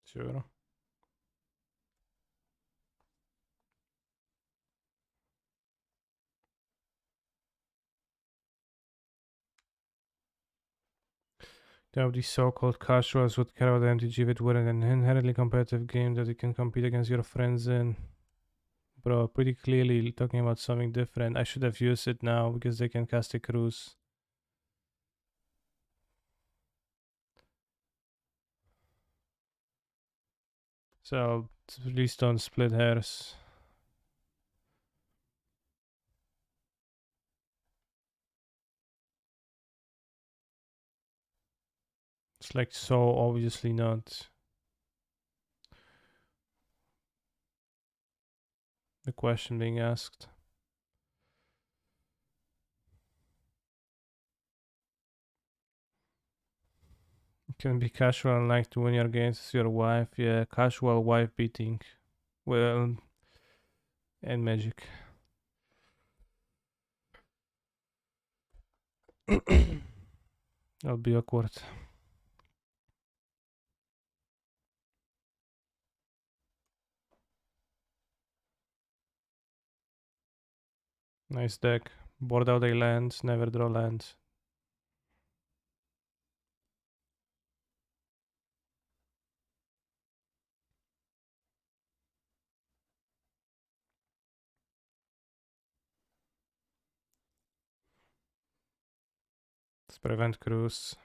Sure. Now these so-called casuals would care about MTG if it weren't an inherently competitive game that you can compete against your friends in. Bro, pretty clearly talking about something different. I should have used it now because they can cast a cruise. So please don't split hairs. It's like so obviously not the question being asked. You can be casual and like to win your games with your wife. Yeah, casual wife beating. Well, and magic. That'll be awkward. Nice deck. Board out a land, never draw land. Let's prevent cruise.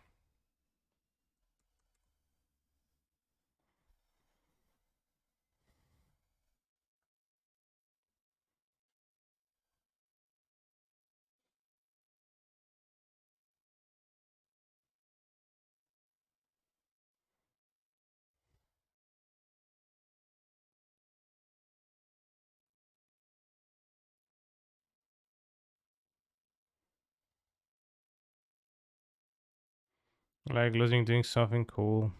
Like losing doing something cool.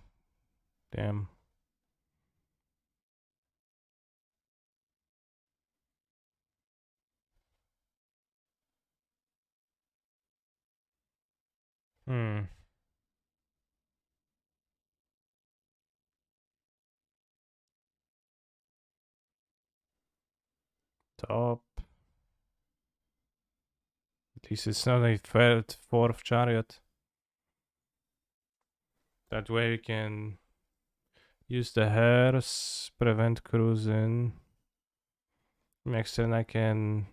Damn. Hmm. Top. At least it's not a third, fourth chariot. That way we can use the hairs, prevent cruising. Next turn I can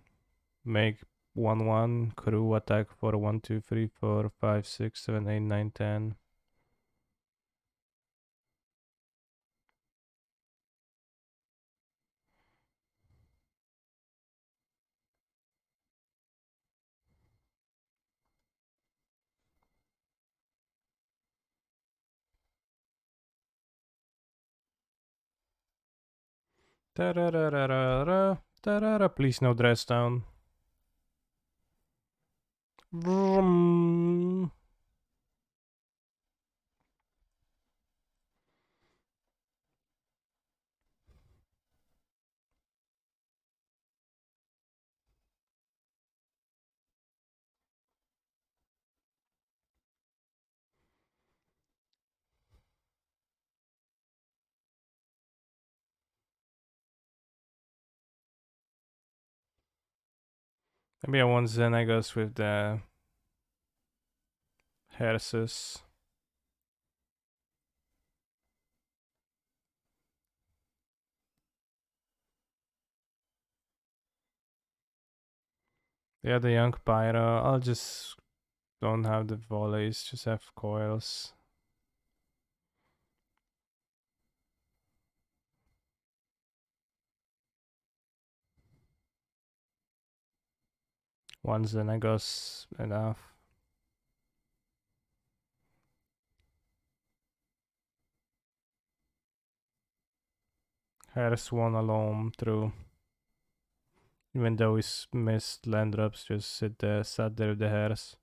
make 1-1 crew attack for 1, 2, 3, 4, 5, 6, 7, 8, 9, 10. Ta-ra-ra-ra-ra-ra. Ta-ra-ra. Please no dress down. Vroom. Maybe I want Xenagos with the Herses. Yeah, the young Pyro. I'll just don't have the volleys, just have coils. One Xenagos enough. Hers one alone through. Even though we missed land drops, just sat there with the hairs.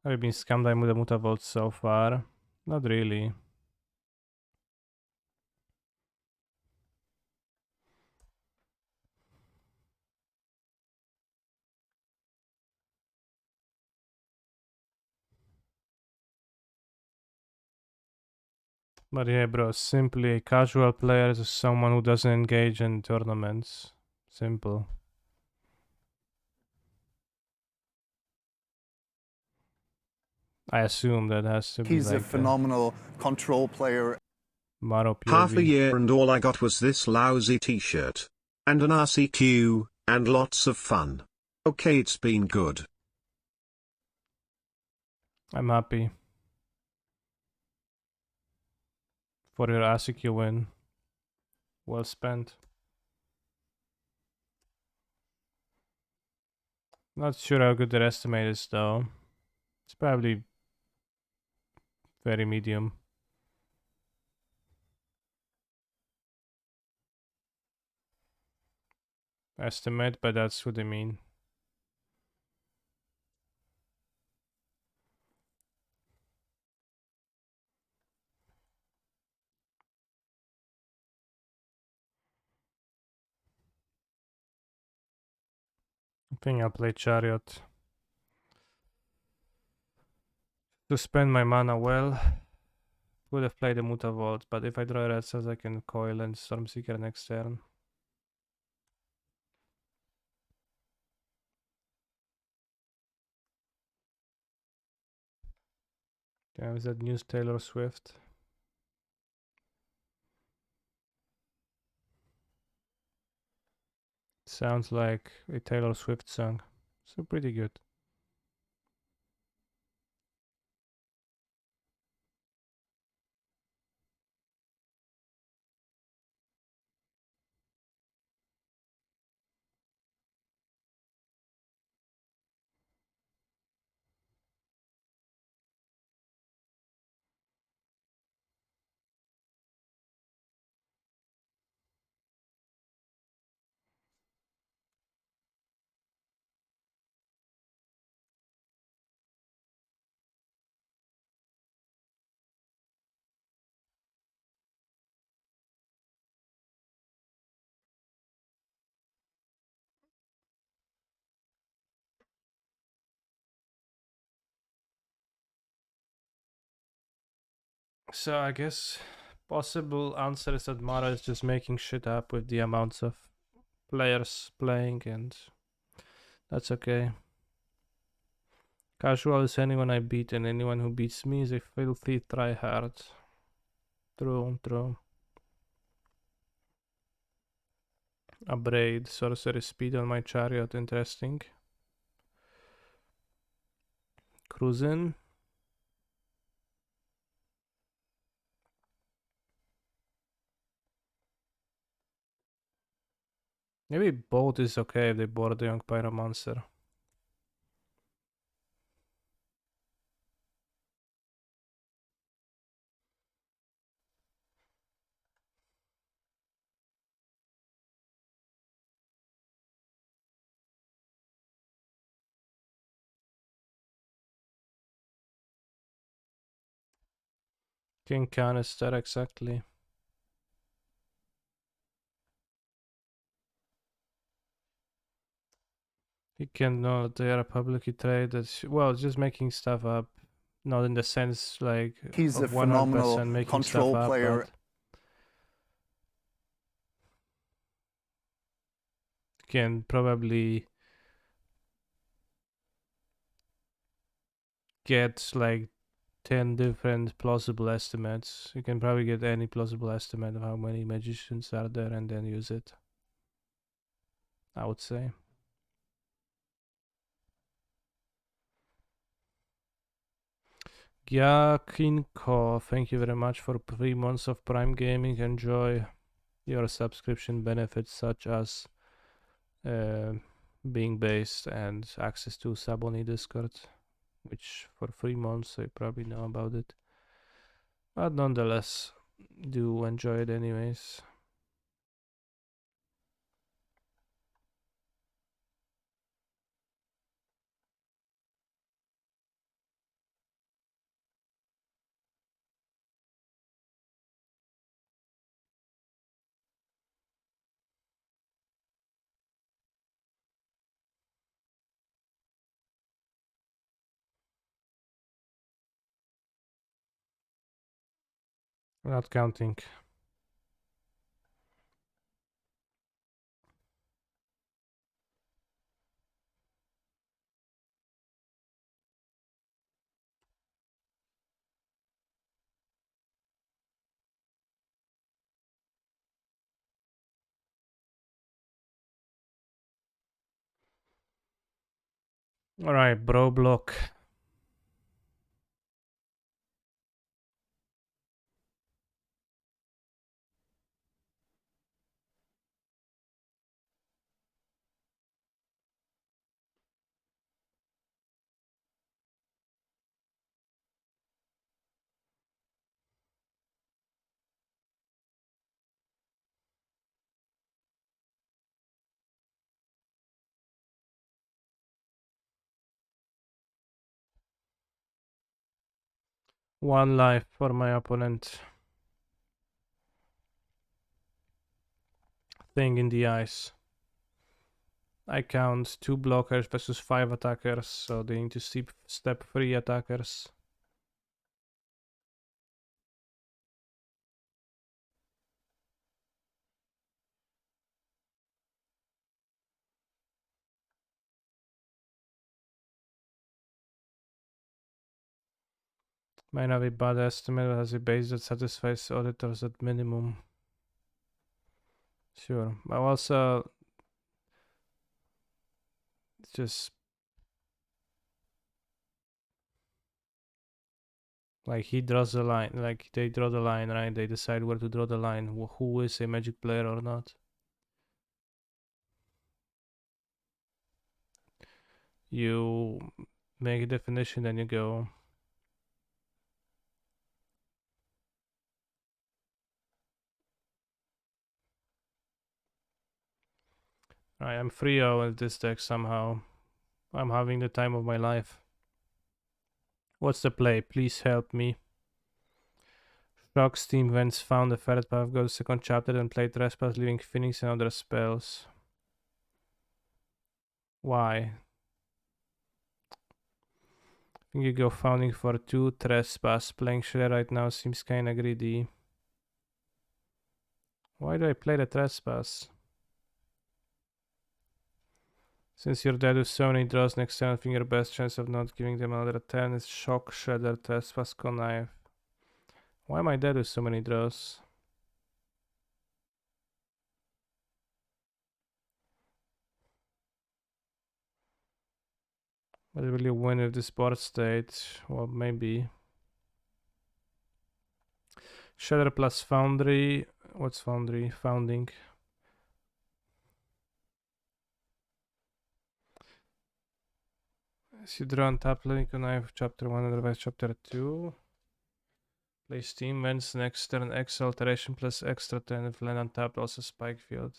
Have you been scammed by the Mutavault so far? Not really. But yeah, bro, simply a casual player is someone who doesn't engage in tournaments. Simple. I assume that has to be He's a like the phenomenal control player. Maro Half a POV. year and all I got was this lousy t-shirt. And an RCQ, and lots of fun. Okay, it's been good. I'm happy for your ASIC win. Well spent. Not sure how good their estimate is though. It's probably very medium. Estimate, but that's what they mean. I think I'll play Chariot. To spend my mana well. Would have played the Mutavault, but if I draw Red Cells I can Coil and Stormseeker next turn. Yeah, is that news Taylor Swift? Sounds like a Taylor Swift song. So pretty good. So I guess possible answer is that Mara is just making shit up with the amounts of players playing, and that's okay. Casual is anyone I beat, and anyone who beats me is a filthy tryhard. True, true. Upgrade sorcery speed on my chariot, interesting. Cruising. Maybe both is okay if they board the young pyromancer. King canister, exactly. He cannot, they are publicly traded. Well, just making stuff up. Not in the sense like He's a of phenomenal 100% making stuff control up, player. but can probably get like 10 different plausible estimates. You can probably get any plausible estimate of how many magicians are there and then use it, I would say. Gyakinko, thank you very much for 3 months of Prime Gaming. Enjoy your subscription benefits such as being based and access to Saboni Discord, which for 3 months I probably know about it. But nonetheless, do enjoy it anyways. Not counting. Alright, bro block. One life for my opponent. Thing in the ice. I count 2 blockers versus 5 attackers, so they need to step 3 attackers. Might not be bad estimate, but has a base that satisfies auditors at minimum. Sure. But also, it's just like he draws the line, like they draw the line, right? They decide where to draw the line, who is a magic player or not. You make a definition, then you go. I am 3-0 with this deck somehow. I'm having the time of my life. What's the play? Please help me. Shock's team Vents found the third path, go to second chapter, and play Trespass, leaving Phoenix and other spells. Why? think you go founding for 2 trespass. Playing Shredder right now seems kinda greedy. Why do I play the trespass? Since you're dead with so many draws next turn, I think your best chance of not giving them another turn is Shock, Shredder, Trespass, Connive. Why am I dead with so many draws? But will you win with this board state? Well, maybe. Shredder plus Foundry. What's Foundry? Founding. So you draw on top, letting Connive chapter 1, otherwise chapter 2. Play Steam, wins next turn X alteration plus extra turn if land untapped, also Spike Field.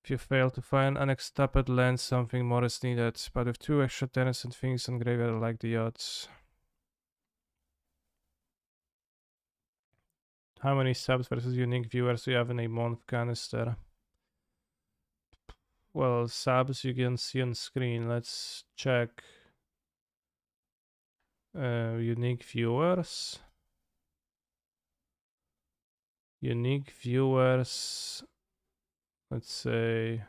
If you fail to find unextapped land, something more is needed. But with 2 extra turns and things on graveyard, I like the odds. How many subs versus unique viewers do you have in a month canister? Well, subs you can see on screen. Let's check. Unique viewers. Unique viewers. Let's say.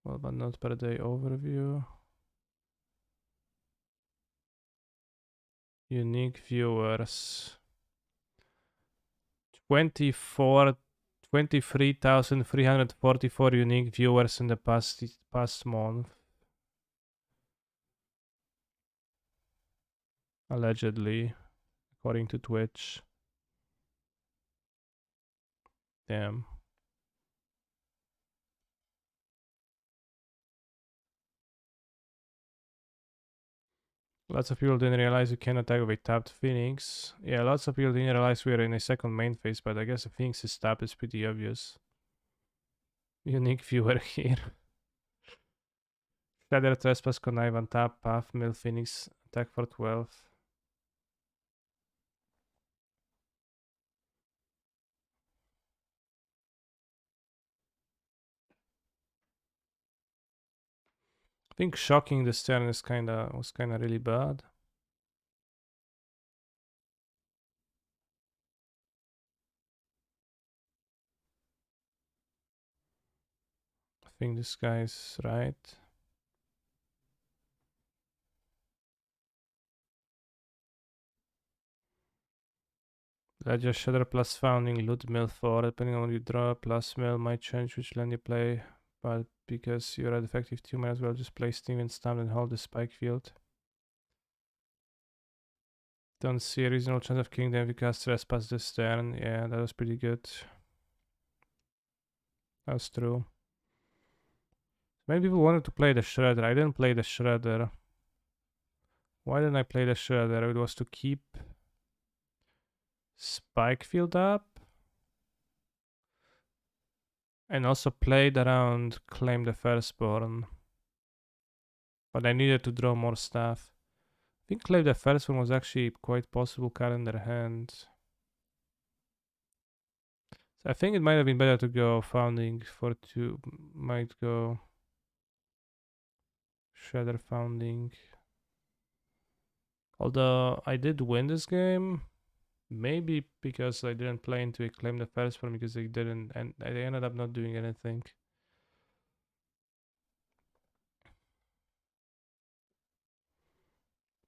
Well, but not per day overview. Unique viewers. 23,344 unique viewers in the past month. Allegedly, according to Twitch. Damn. Lots of people didn't realize you can attack with a tapped Phoenix. Yeah, lots of people didn't realize we are in a second main phase, but I guess the Phoenix is tapped is pretty obvious. Unique viewer here. Shadow Trespass, Connive on tap, Path, Mill, Phoenix, attack for 12. I think shocking this turn is was kinda really bad. I think this guy's right. Ledger Shader plus Founding, Loot Mill 4, depending on what you draw, plus Mill might change which land you play, but because you're at effective 2, might as well just play Steam and Stamp and hold the Spike Field. Don't see a reasonable chance of killing them if you cast Trespass this turn. Yeah, that was pretty good. That's true. Many people wanted to play the Shredder. I didn't play the Shredder. Why didn't I play the Shredder? It was to keep Spike Field up. And also played around Claim the Firstborn. But I needed to draw more stuff. I think Claim the Firstborn was actually quite possible card in their hand. So I think it might have been better to go Founding for 2. Might go Shredder Founding. Although I did win this game. Maybe because I didn't play into a Claim the Firstborn because they didn't, and they ended up not doing anything.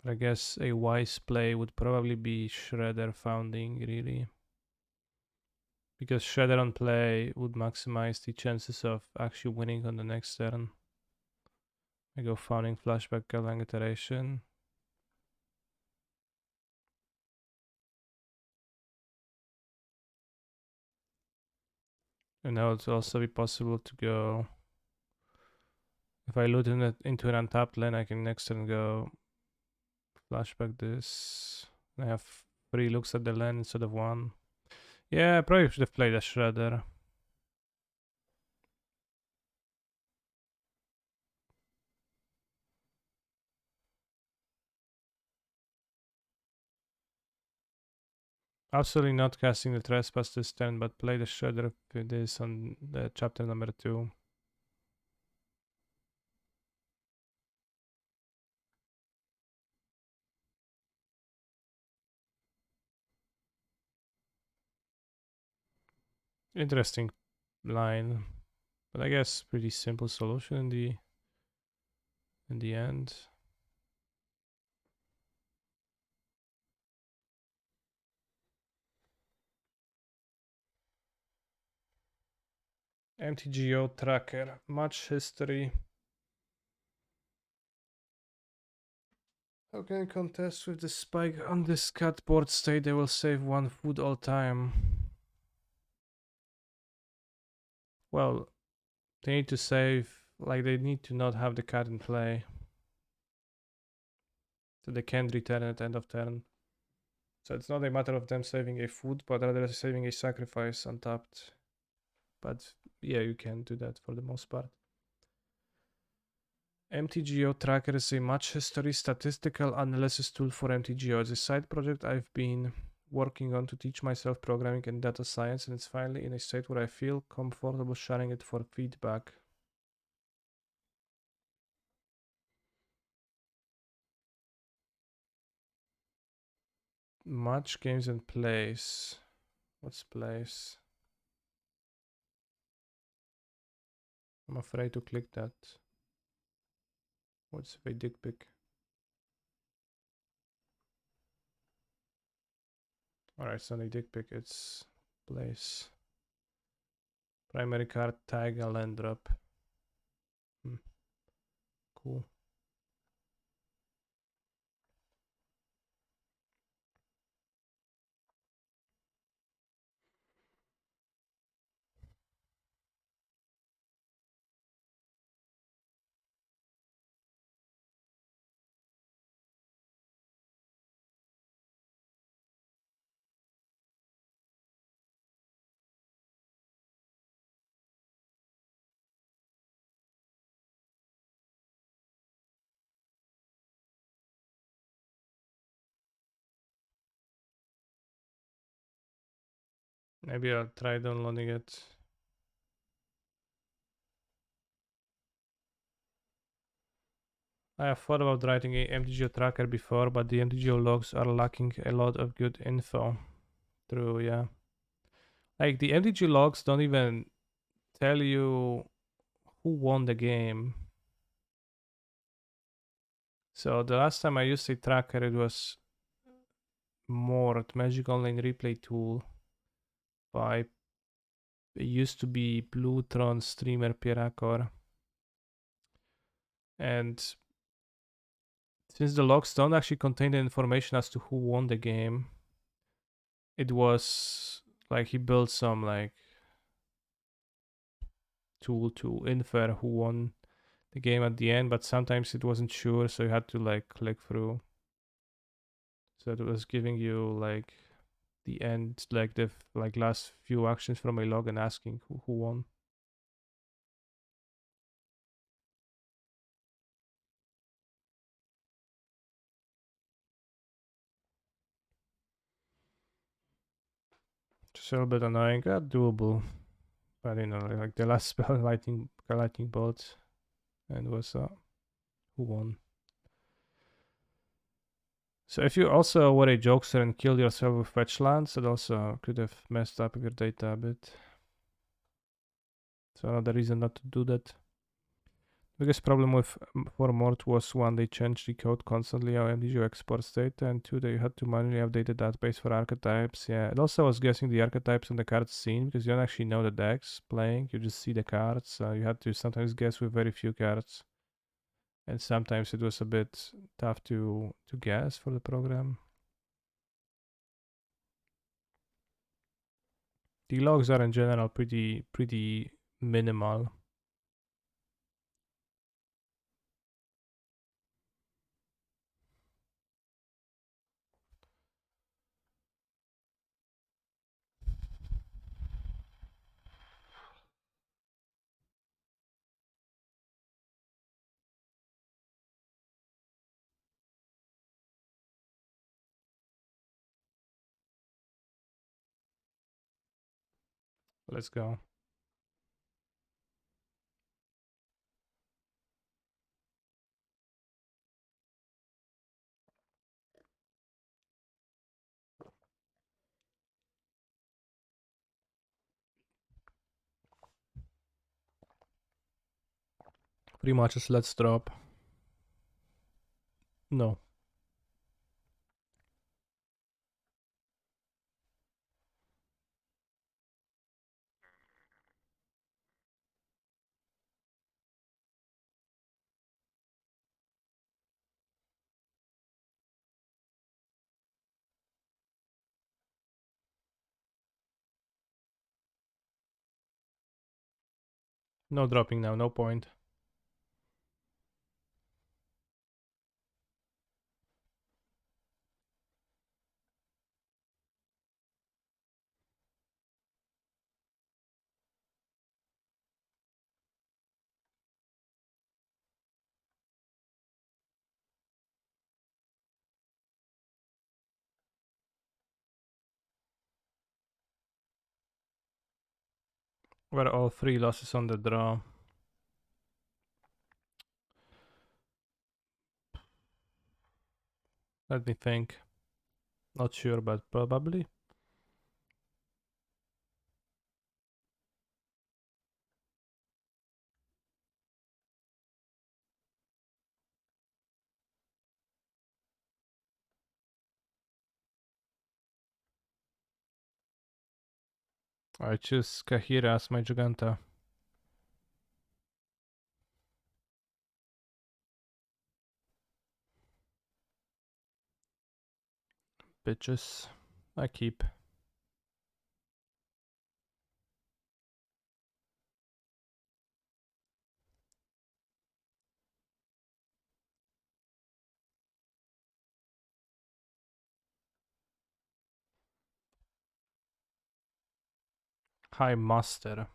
But I guess a wise play would probably be Shredder Founding, really. Because Shredder on play would maximize the chances of actually winning on the next turn. I go Founding, Flashback, Galang Iteration. And now it'll also be possible to go. If I loot into an untapped land, I can next turn go Flashback this. I have 3 looks at the land instead of 1. Yeah, I probably should have played a Shredder. Absolutely not casting the Trespass this turn, but play the Shredder with this on the chapter number 2. Interesting line, but I guess pretty simple solution in the end. MTGO tracker, match history. How can contest with the spike on this cat board state? They will save one food all time. Well, they need to save, like they need to not have the cat in play. So they can't return at end of turn. So it's not a matter of them saving a food, but rather saving a sacrifice untapped. But yeah, you can do that for the most part. MTGO Tracker is a match history statistical analysis tool for MTGO. It's a side project I've been working on to teach myself programming and data science, and it's finally in a state where I feel comfortable sharing it for feedback. Match games and plays. What's plays? I'm afraid to click that. What's a dick pic? Alright, it's not a dick pic, it's plays. Primary card, tag, and land drop. Cool. Maybe I'll try downloading it. I have thought about writing a MTGO tracker before, but the MTGO logs are lacking a lot of good info. True, yeah. Like the MTG logs don't even tell you who won the game. So the last time I used a tracker, it was Mort, Magic Online Replay Tool by, it used to be Bluetron streamer Pirakor. And since the logs don't actually contain the information as to who won the game, it was like he built some like tool to infer who won the game at the end, but sometimes it wasn't sure, so you had to like click through. So it was giving you like the end, like the like last few actions from a log and asking who won. Just a little bit annoying, doable. But you know, like the last spell, lightning bolt, and was who won. So if you also were a jokester and killed yourself with fetch lands, it also could have messed up your data a bit. So another reason not to do that. Biggest problem with for Mort was one, they changed the code constantly how MTGO exports data, and two, they had to manually update the database for archetypes. Yeah, it also was guessing the archetypes on the card scene because you don't actually know the decks playing, you just see the cards. You had to sometimes guess with very few cards, and sometimes it was a bit tough to guess for the program. The logs are in general pretty minimal. Let's go. Pretty much just let's drop. No. No dropping now, no point. Were all 3 losses on the draw. Let me think. Not sure, but probably. I choose Kahira as my Giganta. Bitches. I keep. Hi, Master.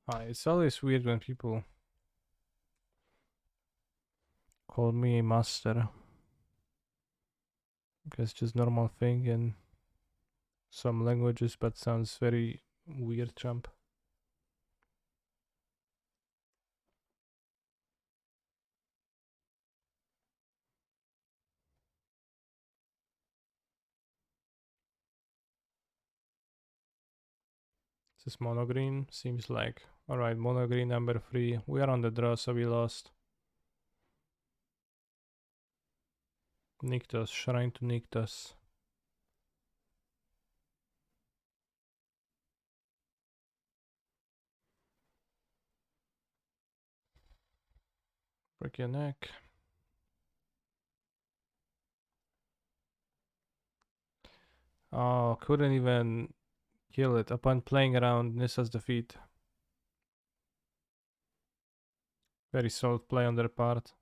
Hi, it's always weird when people call me a Master. Because it's just normal thing in some languages, but sounds very weird, champ. This is mono green, seems like. Alright, mono green number 3. We are on the draw, so we lost. Nyctos, Shrine to Nyctos. Break your neck. Oh, couldn't even kill it upon playing around Nissa's defeat. Very solid play on their part.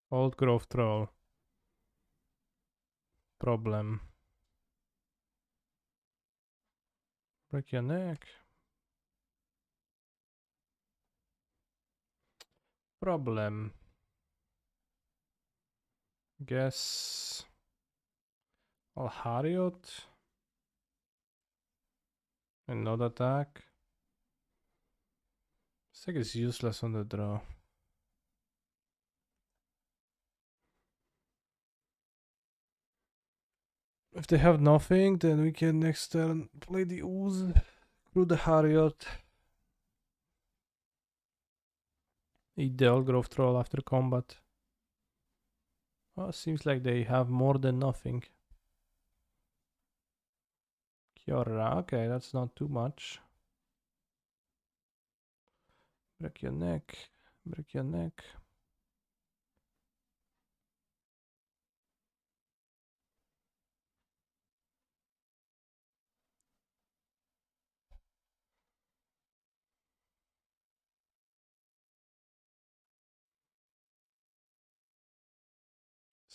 Old growth troll. Problem. Break your neck. Problem. Guess I'll Harriot and not attack. This thing is useless on the draw. If they have nothing, then we can next turn play the Ooze through the Harriot. Eat the old growth troll after combat. Oh, seems like they have more than nothing. Kiora, okay, that's not too much. Break your neck. Break your neck.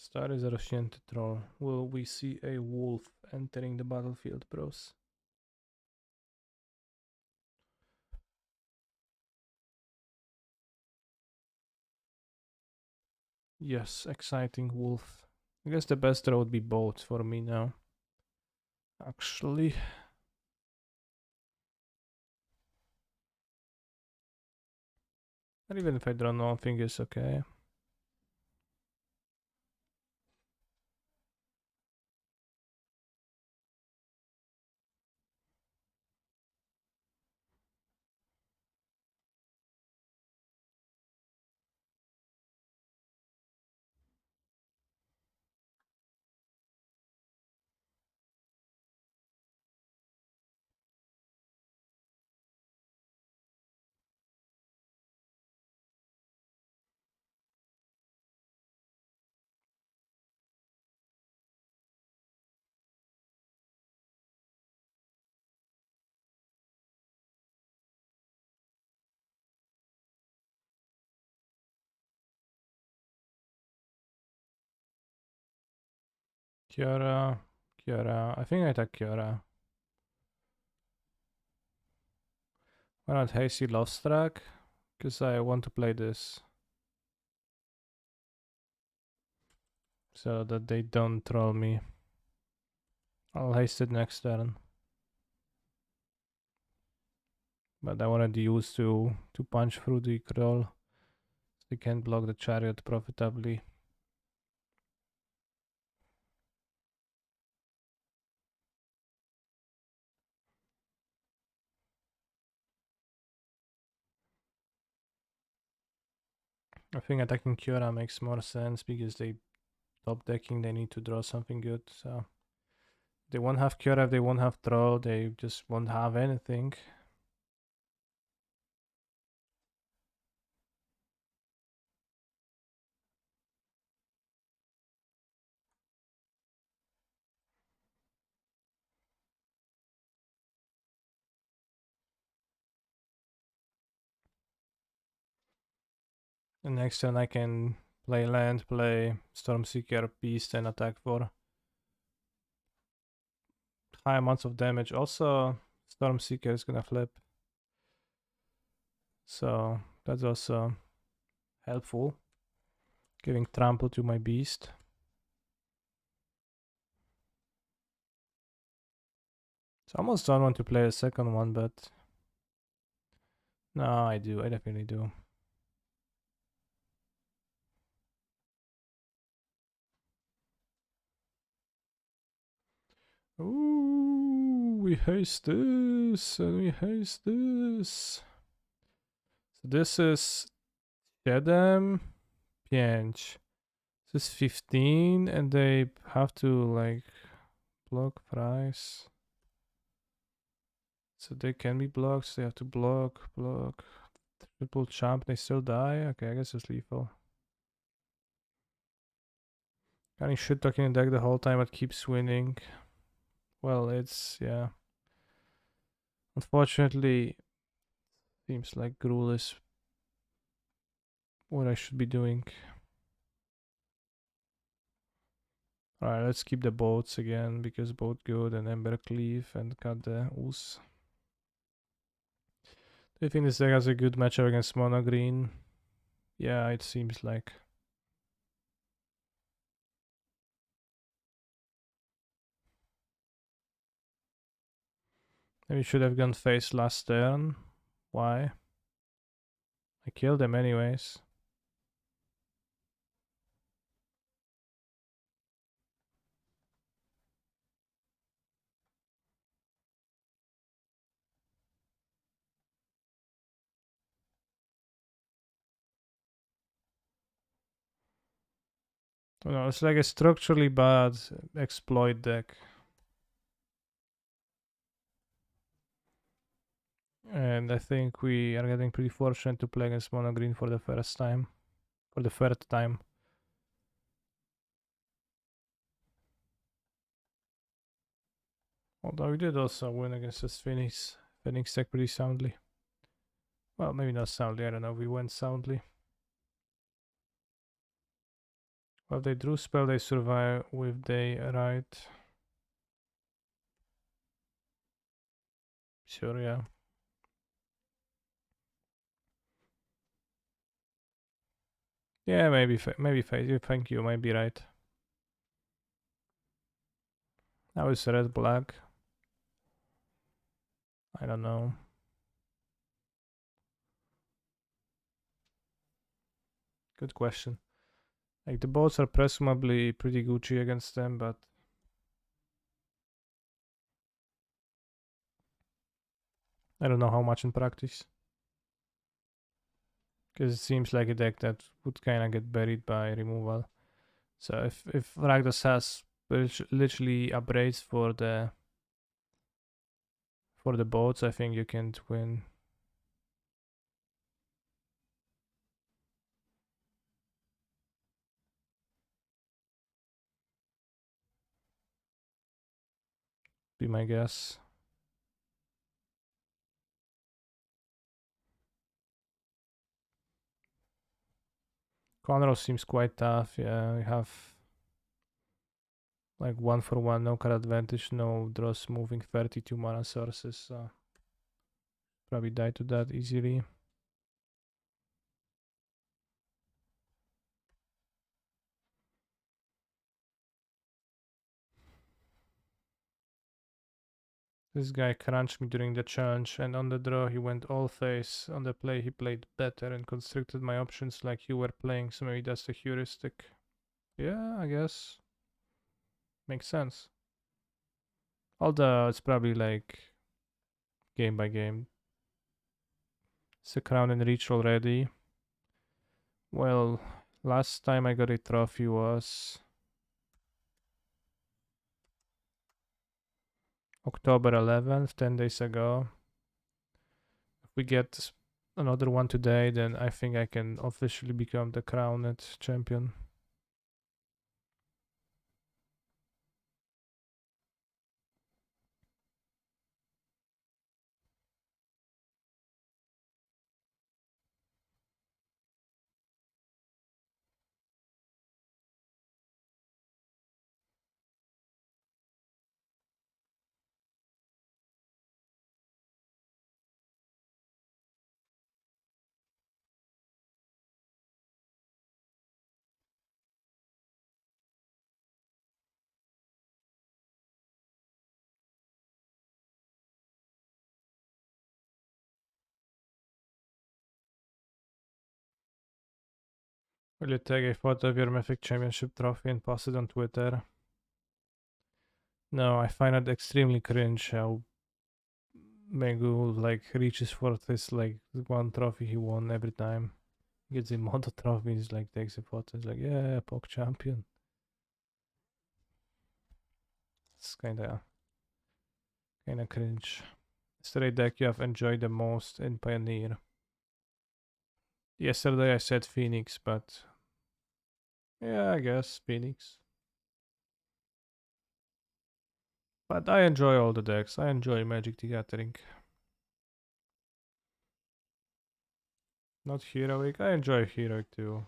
Stary zarośnięty troll. Will we see a wolf entering the battlefield, bros? Yes, exciting wolf. I guess the best draw would be both for me now. Actually. But even if I draw nothing is okay. Kiara, Kiara. I think I attack Kiara. Why not Hasty Lost Track? Because I want to play this. So that they don't troll me. I'll haste it next turn. But I wanted to use to punch through the troll. So they can't block the chariot profitably. I think attacking Kiora makes more sense because they top decking, they need to draw something good. So they won't have Kiora, if they won't have troll, they just won't have anything. And next turn I can play land, play Stormseeker, Beast, and attack for high amounts of damage. Also, Stormseeker is gonna flip. So that's also helpful. Giving trample to my beast. So I almost don't want to play a second one, but no, I do. I definitely do. Ooh, we haste this, and we haste this. So this is 7, 5. This is 15, and they have to like block price. So they can be blocked, so they have to block. Triple champ, they still die? Okay, I guess it's lethal. Any shit talking in deck the whole time, it keeps winning. Well, it's, yeah. Unfortunately, seems like Gruul is what I should be doing. Alright, let's keep the boats again, because boat good and Ember Cleave and cut the Oos. Do you think this deck has a good matchup against Mono Green? Yeah, it seems like. Maybe should have gone face last turn. Why? I killed them anyways. No, it's like a structurally bad exploit deck. And I think we are getting pretty fortunate to play against Mono Green for the first time. For the third time. Although we did also win against this Phoenix deck pretty soundly. Well, maybe not soundly, I don't know, we went soundly. Well, they drew spell, they survive with they right. Sure, yeah. Yeah, maybe you think you might be right. Now it's red black. I don't know. Good question. Like the bots are presumably pretty Gucci against them, but I don't know how much in practice. Because it seems like a deck that would kind of get buried by removal. So if Rakdos has literally upgrades for the boats, I think you can win. Be my guess. Conroe seems quite tough. Yeah, we have like 1-for-1, no card advantage, no draws moving, 32 mana sources. So probably die to that easily. This guy crunched me during the challenge, and on the draw he went all face. On the play he played better and constricted my options like you were playing, so maybe that's the heuristic. Yeah, I guess. Makes sense. Although it's probably like game by game. It's a crown and reach already. Well, last time I got a trophy was October 11th, 10 days ago. If we get another one today, then I think I can officially become the crowned champion. Will you take a photo of your Mythic Championship trophy and post it on Twitter? No, I find it extremely cringe how Megu like reaches for this like one trophy he won every time. Gets a moto trophy, he's like takes a photo, he's like, yeah, Pok champion. It's kinda cringe. Yesterday deck you have enjoyed the most in Pioneer. Yesterday I said Phoenix, but yeah, I guess Phoenix. But I enjoy all the decks. I enjoy Magic the Gathering. Not Heroic. I enjoy Heroic too.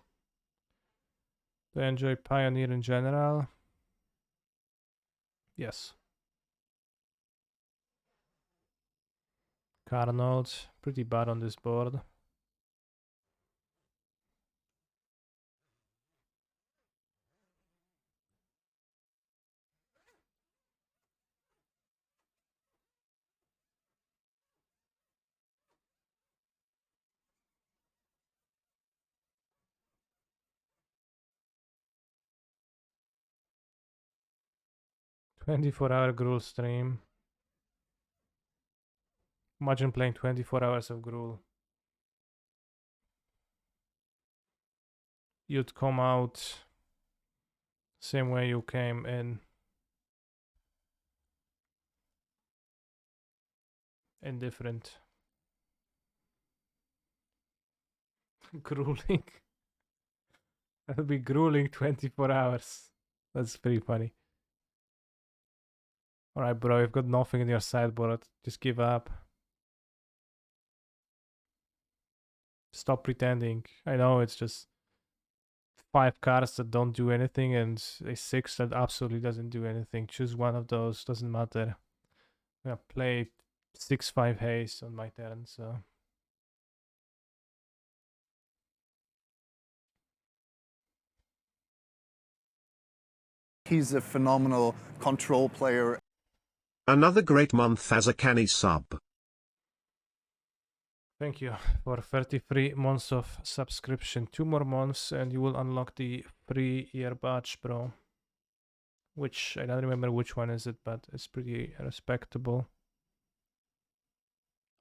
Do I enjoy Pioneer in general? Yes. Carnold, pretty bad on this board. "24-hour Gruul stream. Imagine playing 24 hours of Gruul. You'd come out same way you came in. Indifferent. Grueling. That'll be grueling 24 hours. That's pretty funny. Alright, bro, you've got nothing in your sideboard. Just give up. Stop pretending. I know it's just 5 cards that don't do anything and a 6 that absolutely doesn't do anything. Choose one of those, doesn't matter. I'm gonna play 6-5 haste on my turn, so. He's a phenomenal control player. Another great month as a canny sub. Thank you for 33 months of subscription. 2 more months and you will unlock the free year badge, bro. Which, I don't remember which one is it, but it's pretty respectable.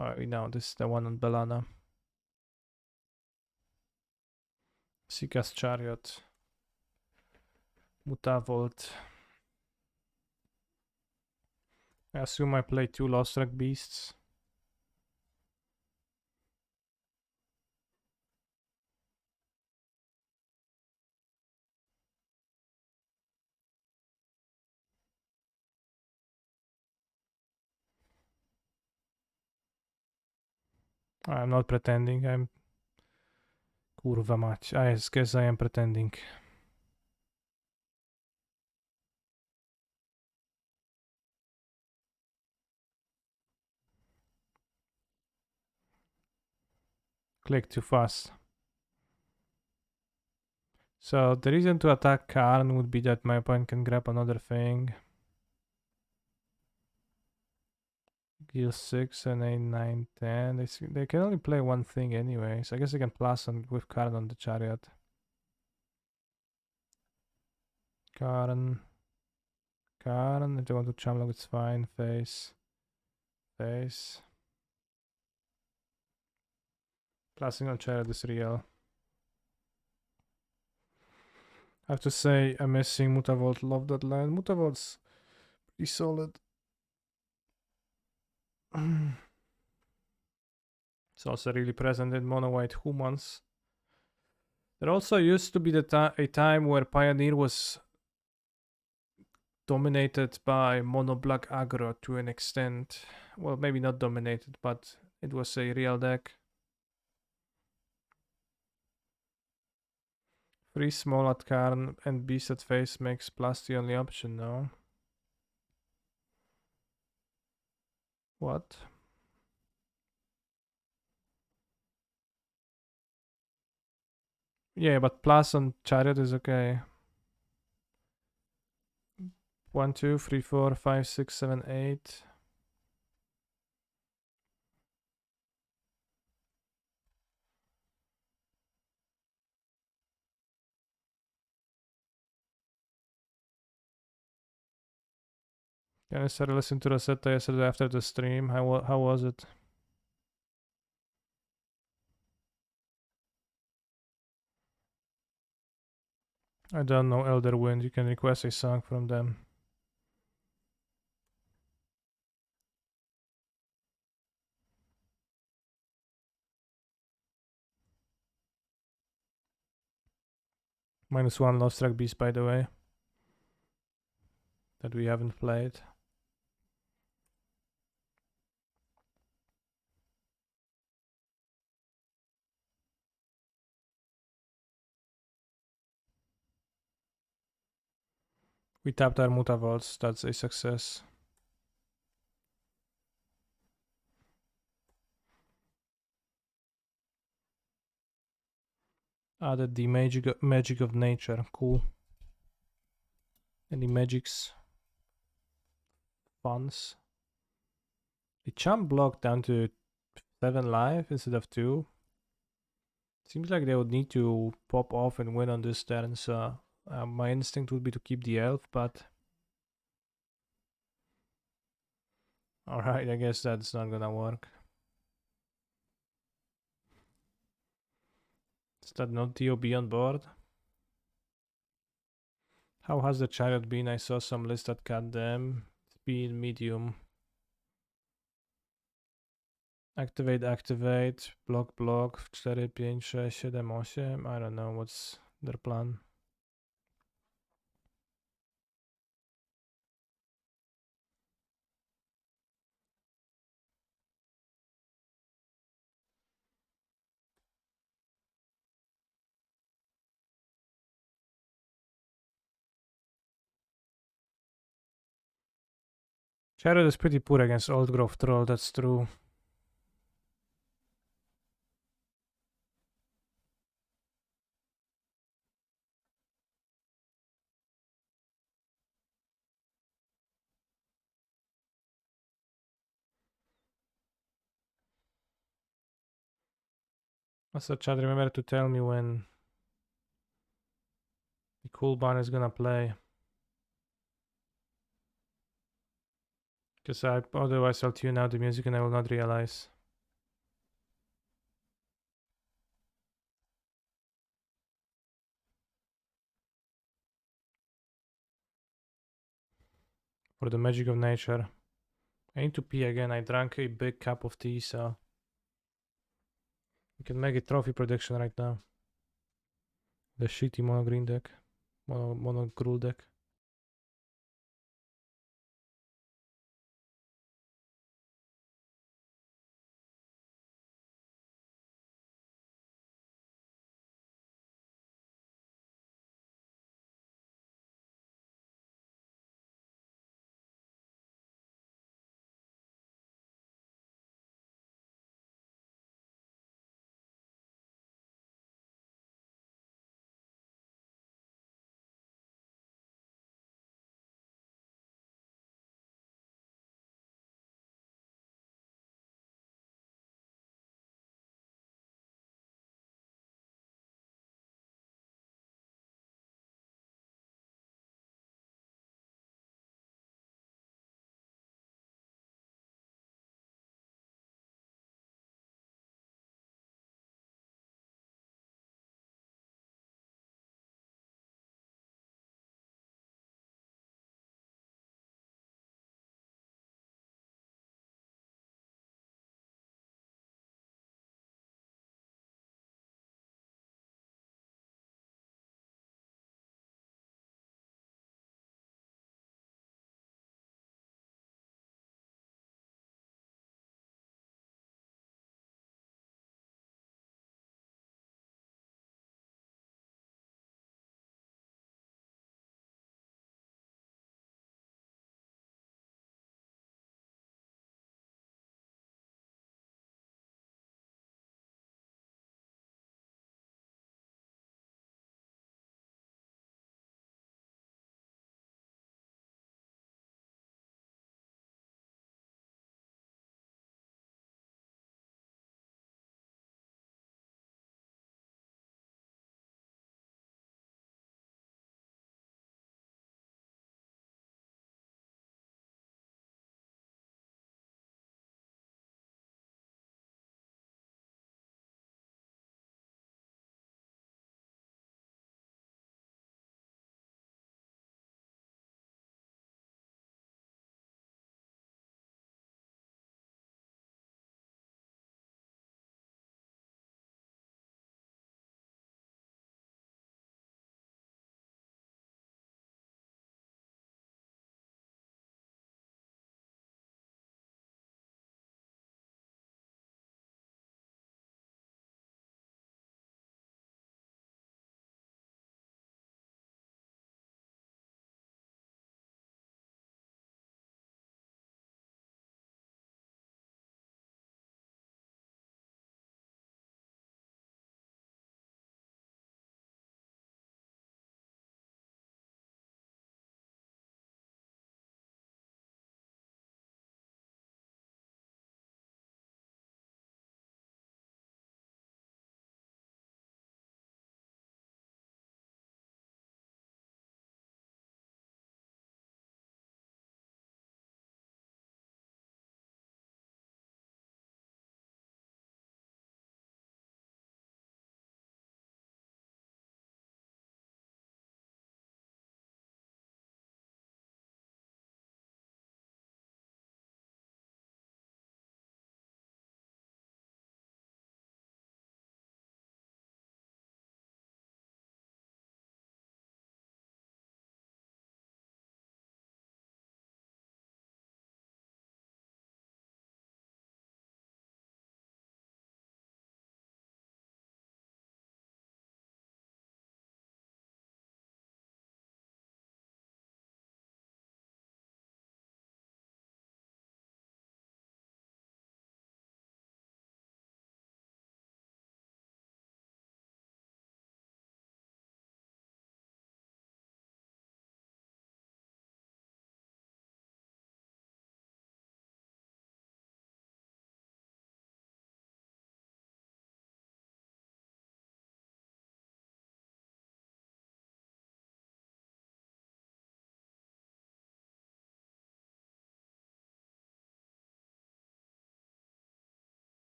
Alright, now this is the one on Belana. Sika's Chariot. Mutavolt. I assume I play 2 Lost Track Beasts. I'm not pretending, I'm... Kurwa mać, I guess I am pretending. Click too fast. So the reason to attack Karn would be that my opponent can grab another thing. Gear 6 and 8, 9, 10. They can only play one thing anyway, so I guess I can plus on with Karn on the Chariot. Karn. Karn, if they want to Chamlock, it's fine. Face. Face. Plusing on Chariot is real. I have to say, I'm missing Mutavolt. Love that land. Mutavolt's pretty solid. It's also really present in mono white humans. There also used to be a time where Pioneer was dominated by mono black aggro to an extent. Well, maybe not dominated, but it was a real deck. Free small at Karn and beast at face makes plus the only option now. What? Yeah, but plus on Chariot is okay. 1, 2, 3, 4, 5, 6, 7, 8. Yeah, I started listening to Rosetta yesterday after the stream. How was it? I don't know Elder Wind. You can request a song from them. -1 Lost Track Beast, by the way. That we haven't played. We tapped our Mutavaults. That's a success. Added the magic of nature. Cool. Any magics? Funds. The champ block down to 7 life instead of 2. Seems like they would need to pop off and win on this turn, so my instinct would be to keep the elf, but... Alright, I guess that's not gonna work. Is that not DOB on board? How has the Chariot been? I saw some list that cut them. It's been medium. Activate, block, 4, 5, 6, 7, 8. I don't know what's their plan. Chariot is pretty poor against Old Growth Troll, that's true. Also, chat, remember to tell me when the cooldown is gonna play. Because otherwise I'll tune out the music and I will not realize. For the magic of nature. I need to pee again. I drank a big cup of tea, so we can make a trophy prediction right now. The shitty mono green deck. Mono gruel deck.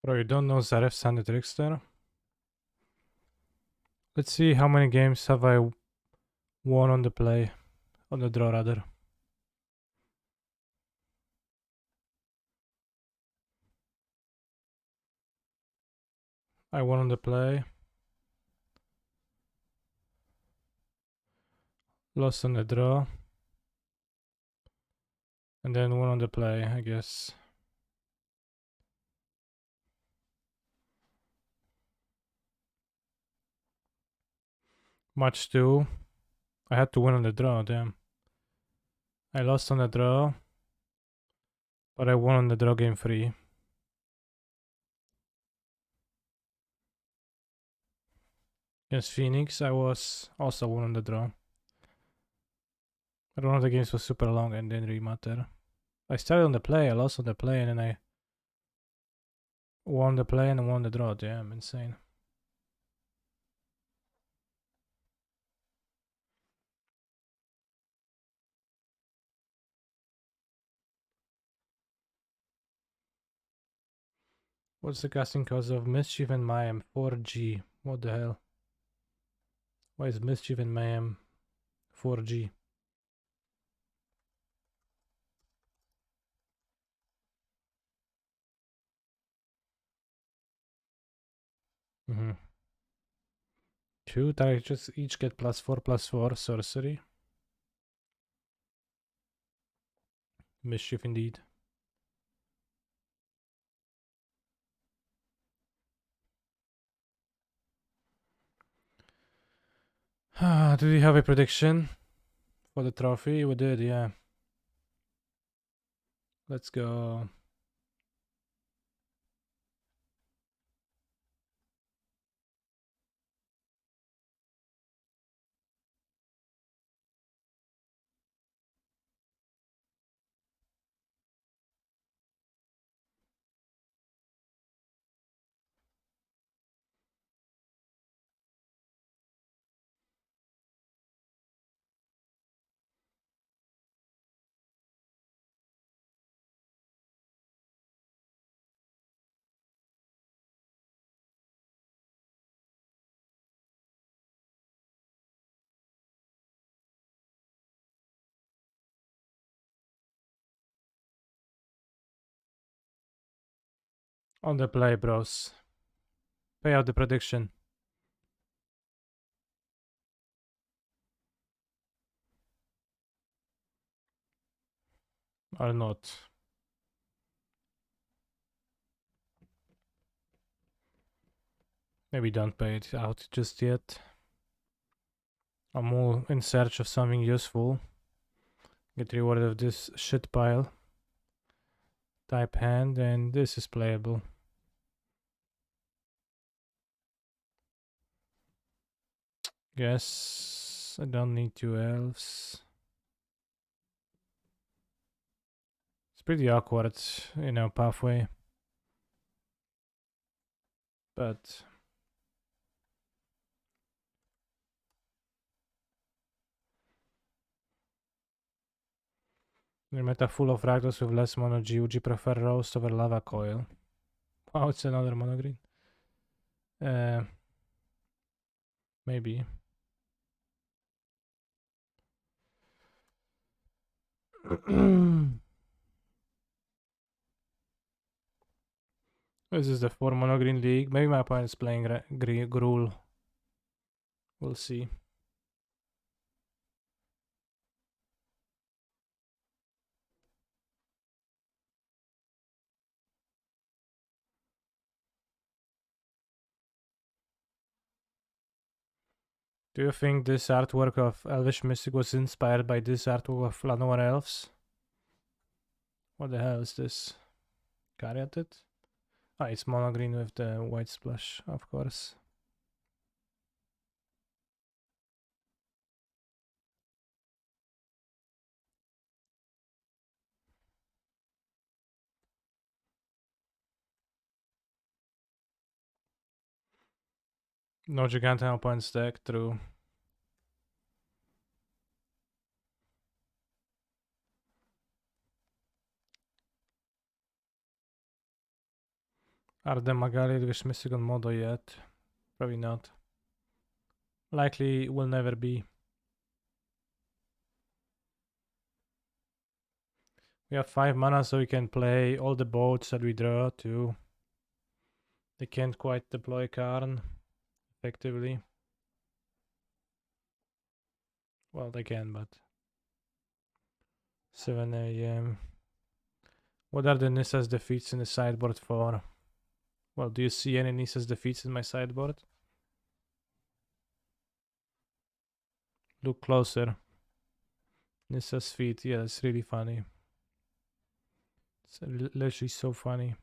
Bro, you don't know Zaref Sandy Trickster? Let's see how many games have I won on the play. On the draw, rather. I won on the play. Lost on the draw. And then won on the play, I guess. Match 2. I had to win on the draw, damn. I lost on the draw. But I won on the draw game 3. Against Phoenix, I was also won on the draw. But one of the games was super long and didn't really matter. I started on the play, I lost on the play, and then I won the play and won the draw. Damn, insane. What's the casting cost of Mischief and Mayhem? 4G. What the hell? Why is Mischief and Mayhem 4G? Two targets each get +4/+4 sorcery. Mischief indeed. Do we have a prediction for the trophy? We did, yeah. Let's go. On the play, bros. Pay out the prediction. Or not. Maybe don't pay it out just yet. I'm more in search of something useful. Get rewarded of this shit pile. Type hand, and this is playable. Guess I don't need 2 elves. It's pretty awkward, you know, pathway. But your meta full of fractals with less mono G. Would you prefer roast over lava coil? Wow, it's another mono green. Maybe. This is the 4 mono green league. Maybe my opponent is playing Gruul. We'll see. Do you think this artwork of Elvish Mystic was inspired by this artwork of Llanowar Elves? What the hell is this? Caryatid? Ah, it's mono green with the white splash, of course. No Gigantic points deck, true. Are the Magali wish missing on Modo yet? Probably not. Likely will never be. We have 5 mana, so we can play all the boats that we draw too. They can't quite deploy Karn effectively. Well, they can, but 7 a.m. What are the Nissa's defeats in the sideboard for? Well, do you see any Nissa's defeats in my sideboard? Look closer. Nissa's feet, yeah, it's really funny. It's literally so funny.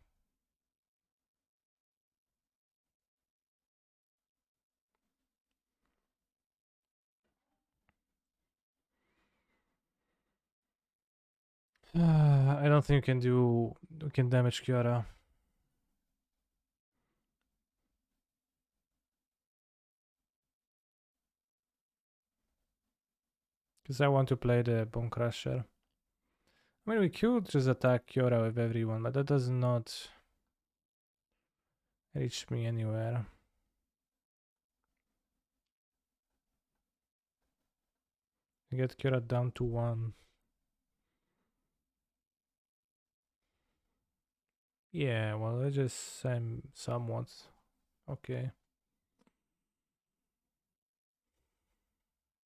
I don't think we can damage Kiara. Because I want to play the Bone Crusher. I mean, we could just attack Kiora with everyone, but that does not reach me anywhere. I get Kiora down to 1. Yeah, well, I just somewhat okay.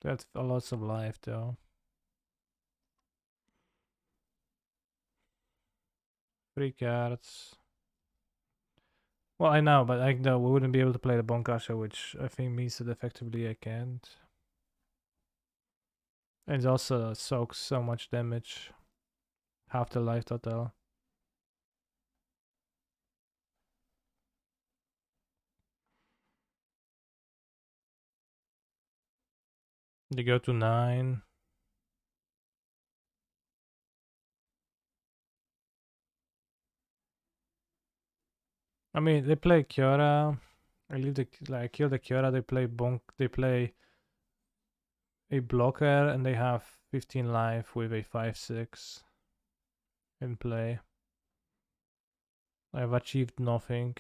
That's a lot of life though. 3 cards. Well, I know, but I know we wouldn't be able to play the Bone Crusher, which I think means that effectively I can't. And it also soaks so much damage. Half the life total. They go to 9. I mean, they play Kiora. I leave the kill the Kiora. They play Bonk. They play a blocker, and they have 15 life with a 5/6 in play. I have achieved nothing.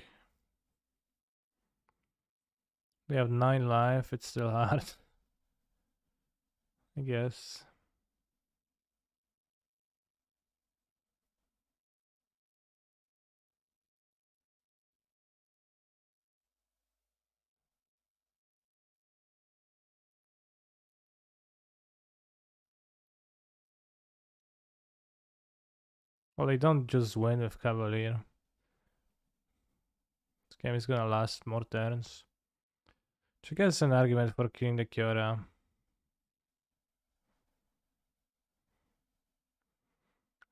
They have 9 life. It's still hard, I guess. Well, they don't just win with Cavalier. This game is gonna last more turns. Which I guess is an argument for killing the Kiora.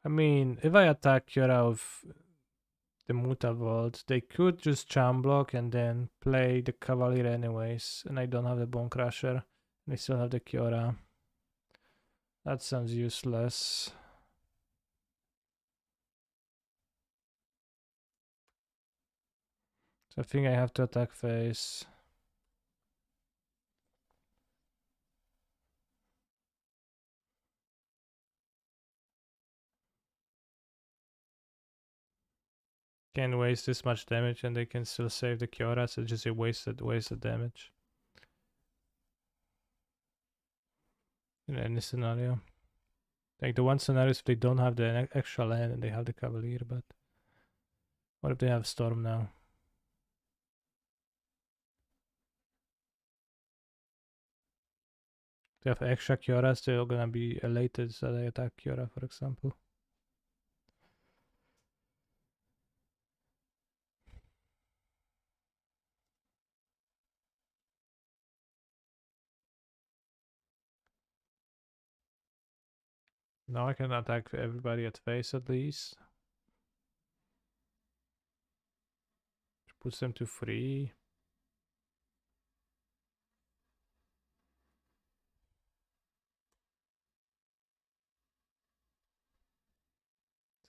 I mean, if I attack Kiora with the Muta Vault, they could just charm block and then play the Cavalier anyways, and I don't have the Bone Crusher. And I still have the Kiora. That sounds useless. So I think I have to attack face. Can't waste this much damage and they can still save the Kiora, so just a wasted damage. In any scenario. Like the one scenario is if they don't have the extra land and they have the Cavalier, but what if they have Storm now? They have extra Kioras, they're gonna be elated so they attack Kiora, for example. Now I can attack everybody at face at least. Which puts them to 3.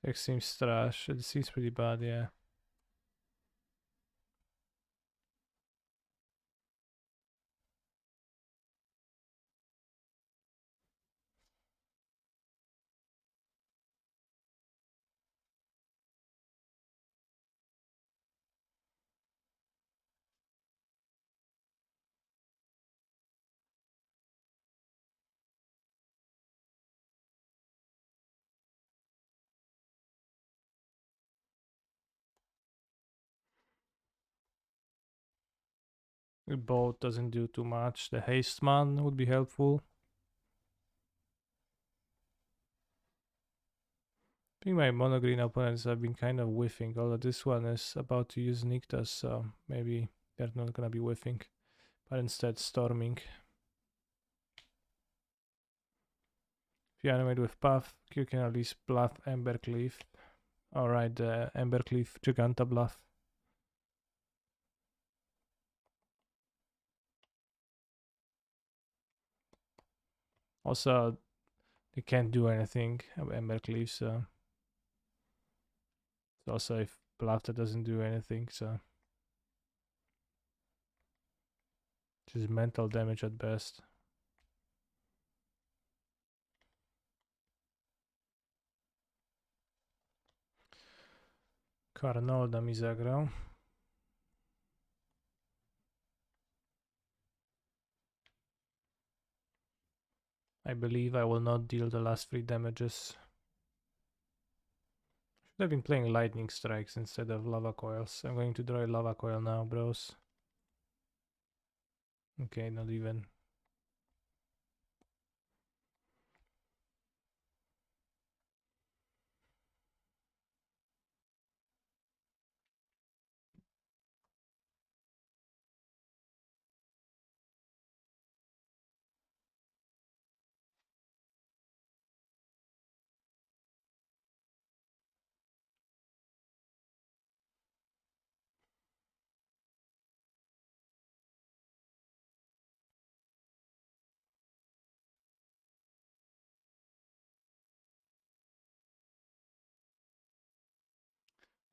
It seems trash. It seems pretty bad, yeah. The boat doesn't do too much. The haste man would be helpful. I think my monogreen opponents have been kind of whiffing, although this one is about to use Nyctas, so maybe they're not gonna be whiffing, but instead storming. If you animate with Puff, you can at least bluff Embercleave. Alright, the Embercleave Giganta bluff. Also, they can't do anything of Embercleave, so it's also if bluff that doesn't do anything, so just mental damage at best. Carnolda mi zagrał. I believe I will not deal the last 3 damages. Should have been playing lightning strikes instead of lava coils. I'm going to draw a lava coil now, bros. Okay, not even.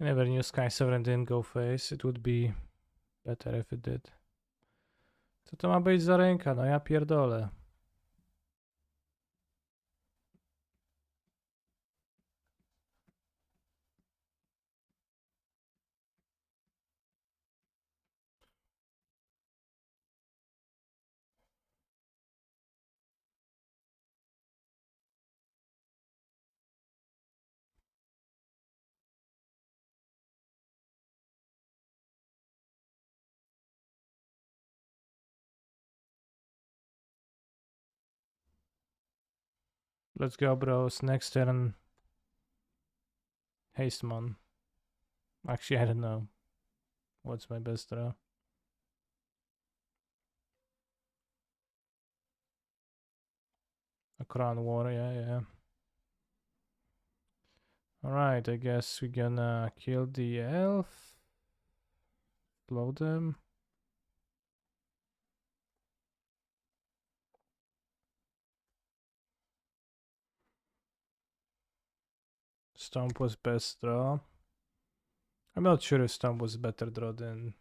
I never knew Sky Sovereign didn't go face. It would be better if it did. Co to ma być za ręka? No ja pierdolę. Let's go, bros. Next turn. Hastemon. Actually, I don't know. What's my best draw? A Crown War, yeah. Alright, I guess we're gonna kill the elf. Blow them. Stomp was best draw. I'm not sure if Stomp was better draw than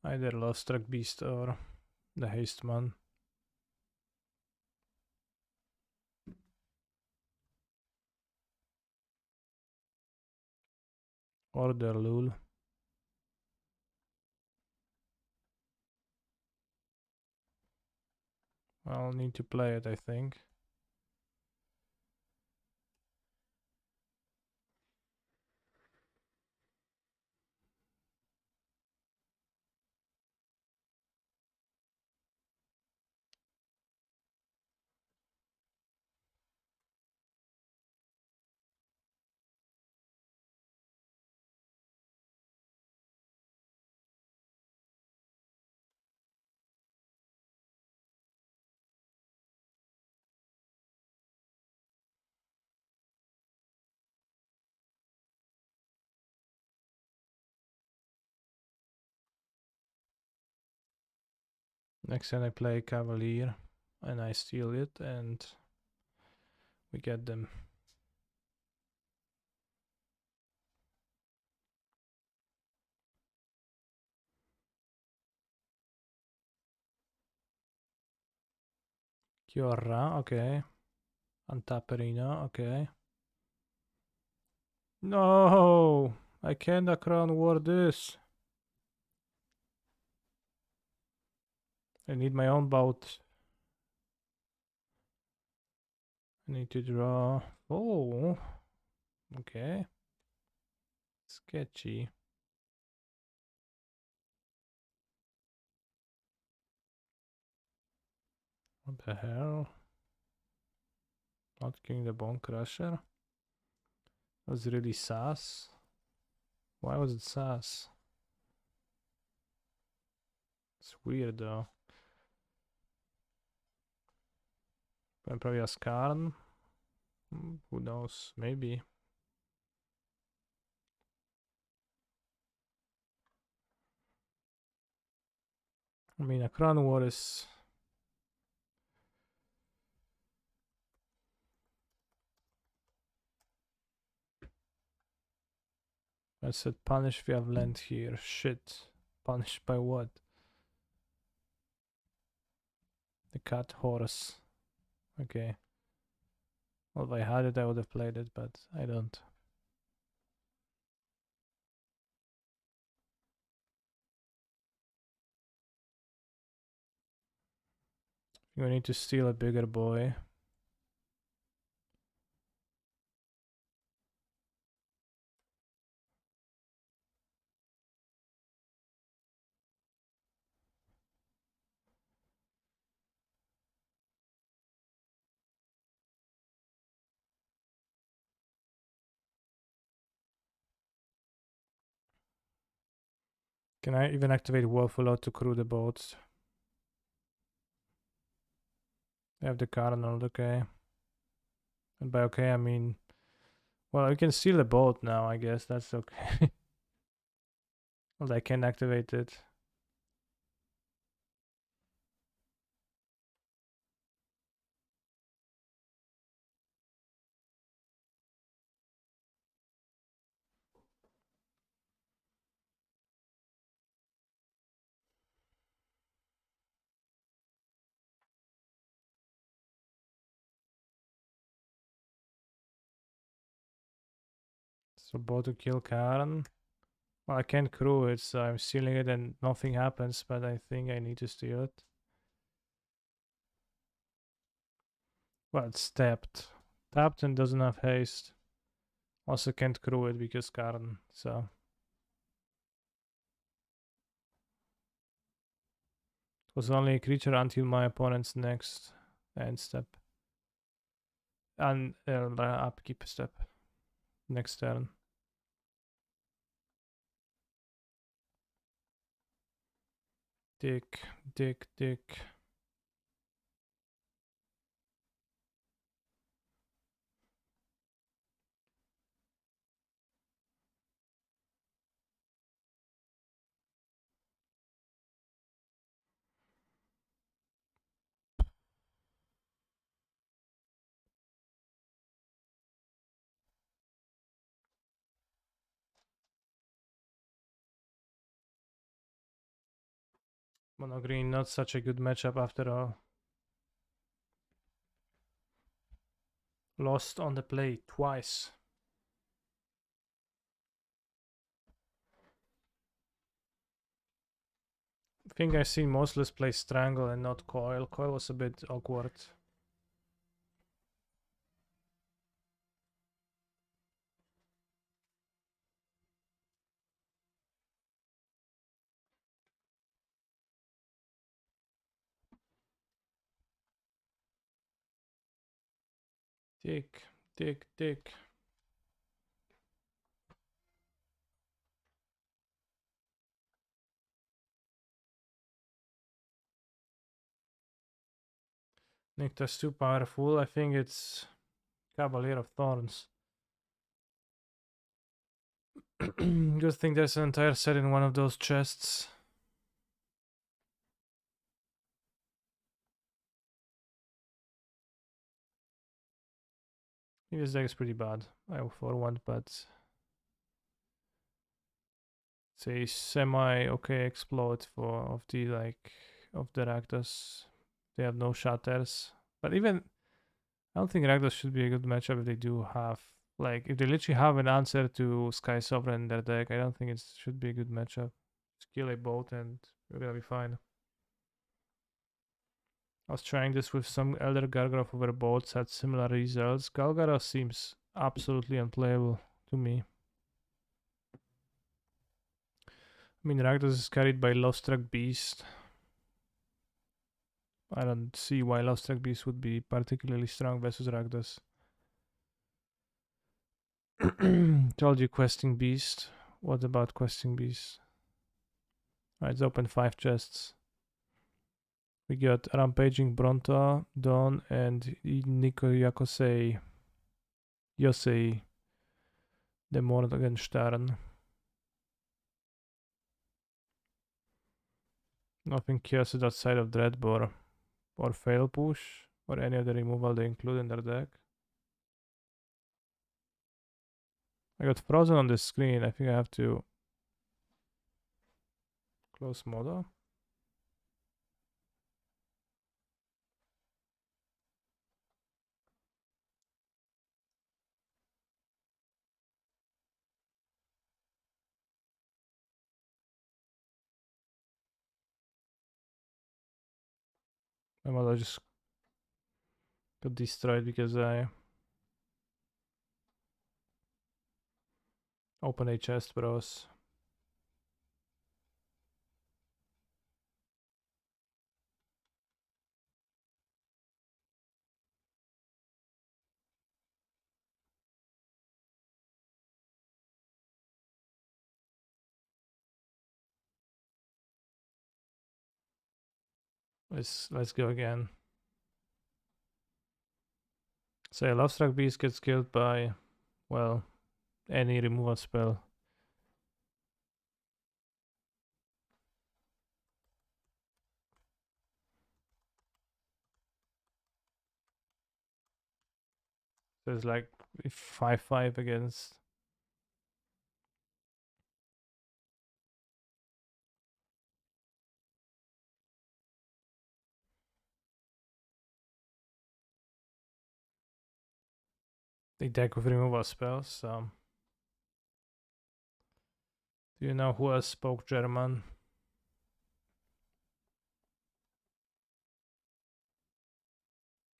either Lost Struck Beast or the Hasteman. Or the Lul. I'll need to play it, I think. Next time I play Cavalier and I steal it and we get them. Chiorra, okay. Antaperino, okay. No! I can't Crown War this. I need my own boat. I need to draw. Oh, okay. Sketchy. What the hell? Not killing the Bone Crusher? Was it really sus? Why was it sus? It's weird though. And probably a Skarn. Who knows? Maybe. I mean, a Crown War is... I said punish we have land here. Shit. Punished by what? The cat horse. Okay. Well, if I had it, I would have played it, but I don't. You need to steal a bigger boy. Can I even activate Wolfaload to crew the boats? I have the Cardinal, okay. And by okay, I mean... Well, I can steal the boat now, I guess. That's okay. Well, I can activate it. So boat to kill Karen. Well, I can't crew it, so I'm stealing it and nothing happens, but I think I need to steal it. Well, it's tapped. Tapped and doesn't have haste. Also can't crew it because Karen, so... It was only a creature until my opponent's next end step. And upkeep step. Next turn. Dick, dick, dick. Mono green, not such a good matchup after all. Lost on the play twice. I think I've seen Mostless play Strangle and not Coil. Coil was a bit awkward. Dick, dick, dick. Nicta's too powerful. I think it's Cavalier of Thorns. Good thing there's an entire set in one of those chests. This deck is pretty bad. I for one, but it's a semi okay exploit for of the Rakdos. They have no shatters, but even I don't think Rakdos should be a good matchup if they do have if they literally have an answer to Sky Sovereign in their deck. I don't think it should be a good matchup. Skill a boat and you're gonna be fine. I was trying this with some Elder Gargaroth over boats, had similar results. Gargaroth seems absolutely unplayable to me. I mean, Rakdos is carried by Lost Track Beast. I don't see why Lost Track Beast would be particularly strong versus Rakdos. Told you Questing Beast. What about Questing Beast? Let's open 5 chests. We got Rampaging Bronto, Dawn, and Nico Yakosei. Yosei. The Morgenstern. Nothing kills it outside of Dreadbore. Or Fail Push. Or any other removal they include in their deck. I got frozen on the screen. I think I have to close Modo. My Modo just got destroyed because I opened a chest, bros. Let's go again. So Love Struck Beast gets killed by, well, any removal spell. So it's like 5/5 against. The deck with removal spells, so. Do you know who else spoke German?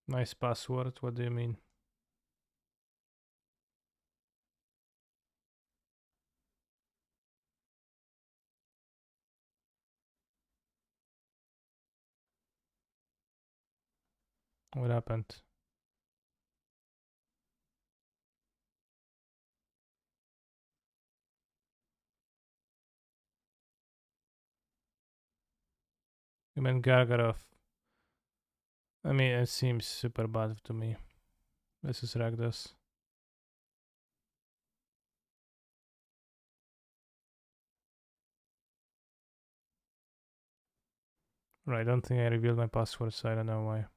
Nice password, what do you mean? What happened? You meant Gargarov. I mean, it seems super bad to me. This is Rakdos. Right, I don't think I revealed my password, so I don't know why.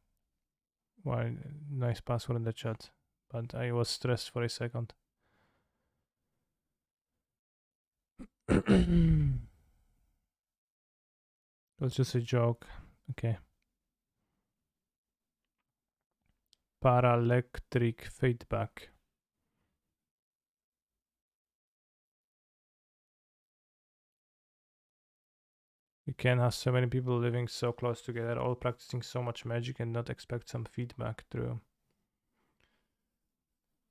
Why, nice password in the chat. But I was stressed for a second. It was just a joke. Okay. Paraelectric feedback. You can have so many people living so close together, all practicing so much magic and not expect some feedback through.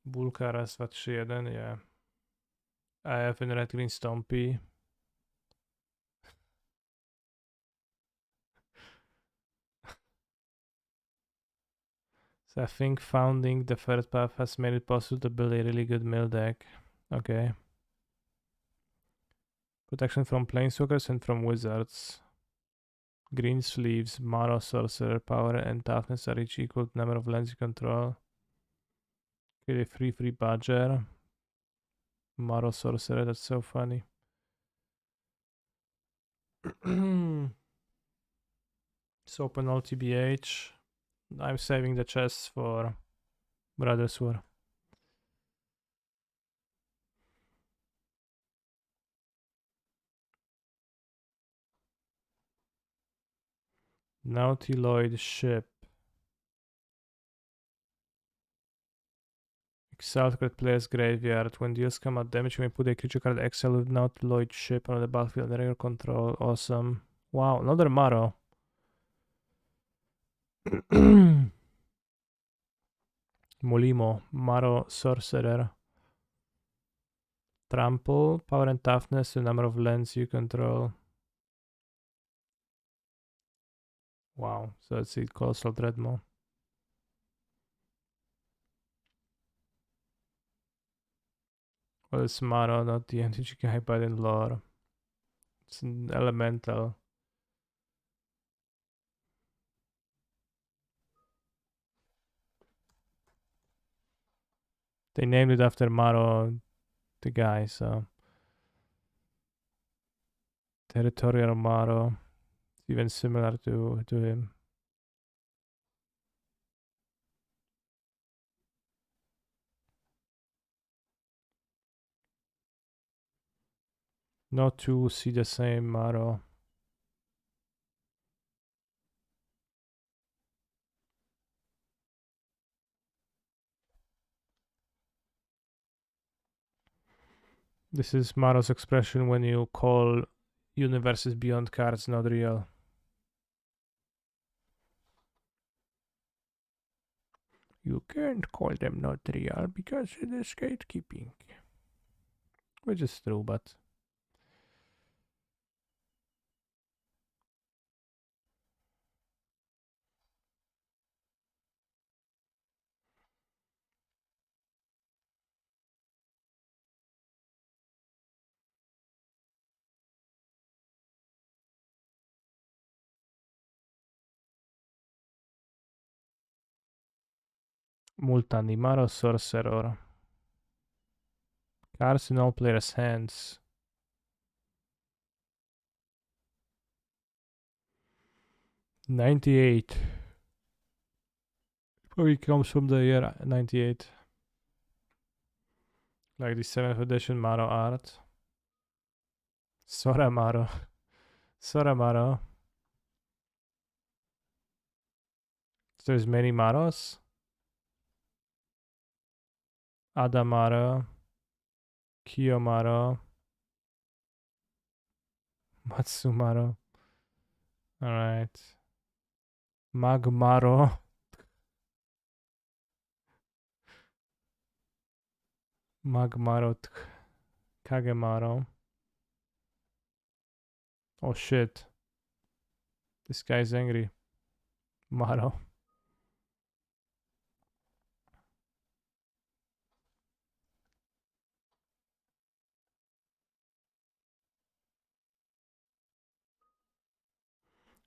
Bulka raz, 2, 3, 1, yeah. I have in red green Stompy. So I think founding the third path has made it possible to build a really good mill deck. Okay. Protection from planeswalkers and from wizards. Green sleeves, Maro, sorcerer, power, and toughness are each equal to number of lands you control. Okay, a 3/3 badger. Maro, sorcerer, that's so funny. So open all TBH. I'm saving the chests for Brothers War. Nautiloid ship. Exile target player's graveyard. When deals come out damage, you may put a creature card exile with Nautiloid ship on the battlefield under your control. Awesome. Wow, another Maro. Molimo, Maro sorcerer. Trample, power and toughness, the number of lands you control. Wow, so let's see, Colossal Dreadmaw. Well, it's Maro, not the anti-Chikai but in lore. It's an elemental. They named it after Maro, the guy, so. Territorial Maro. It's even similar to him. Not to see the same Maro. This is Maro's expression when you call universes beyond cards not real. You can't call them not real because it is gatekeeping. Which is true, but Multani Maro Sorcerer. Cards in all players' hands. 98. Probably comes from the year 98. Like the 7th edition Maro art. Sora Maro. Sora Maro. So there's many Maros. Adamaro. Kiyomaro. Matsumaro. Alright. Magmaro. Magmaro. Kagemaro. Oh shit. This guy's angry. Maro.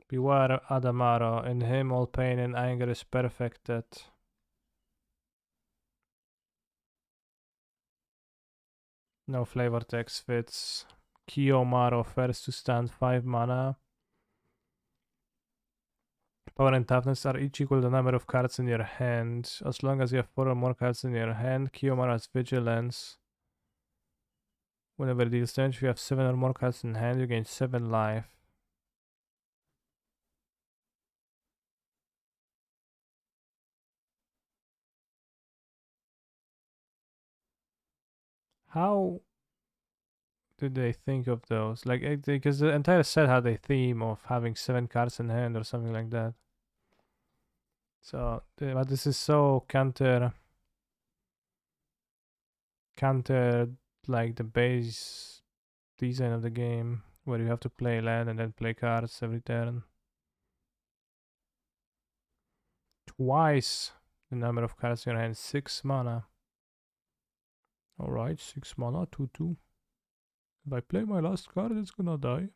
Beware Adamaro. In him all pain and anger is perfected. No flavor text fits. Kiyomaro first to stand 5 mana. Power and toughness are each equal to the number of cards in your hand. As long as you have 4 or more cards in your hand, Kiyomaro has vigilance. Whenever it deals damage, if you have 7 or more cards in hand, you gain 7 life. How did they think of those? Like, because the entire set had a theme of having 7 cards in hand or something like that. So, but this is so counter like the base design of the game, where you have to play land and then play cards every turn. Twice the number of cards in your hand, 6 mana. Alright, 6 mana, 2/2. If I play my last card, it's gonna die.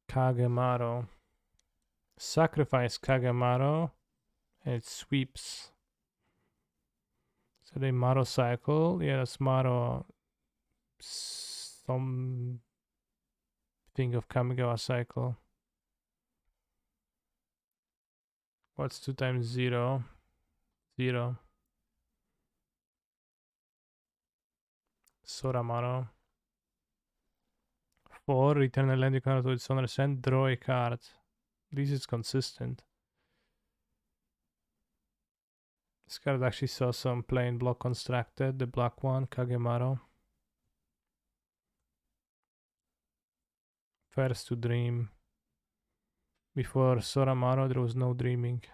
Kagemaro. Sacrifice Kagemaro, and it sweeps. So the Maro cycle, yeah, that's Maro. Something of Kamigawa cycle. What's 2 times 0? 0. Soramaro. 4. Return a land you cannot to its owner's hand. Draw a card. At least it's consistent. This card actually saw some plain block constructed. The black one, Kagemaro. First to dream. Before Soramaro, there was no dreaming.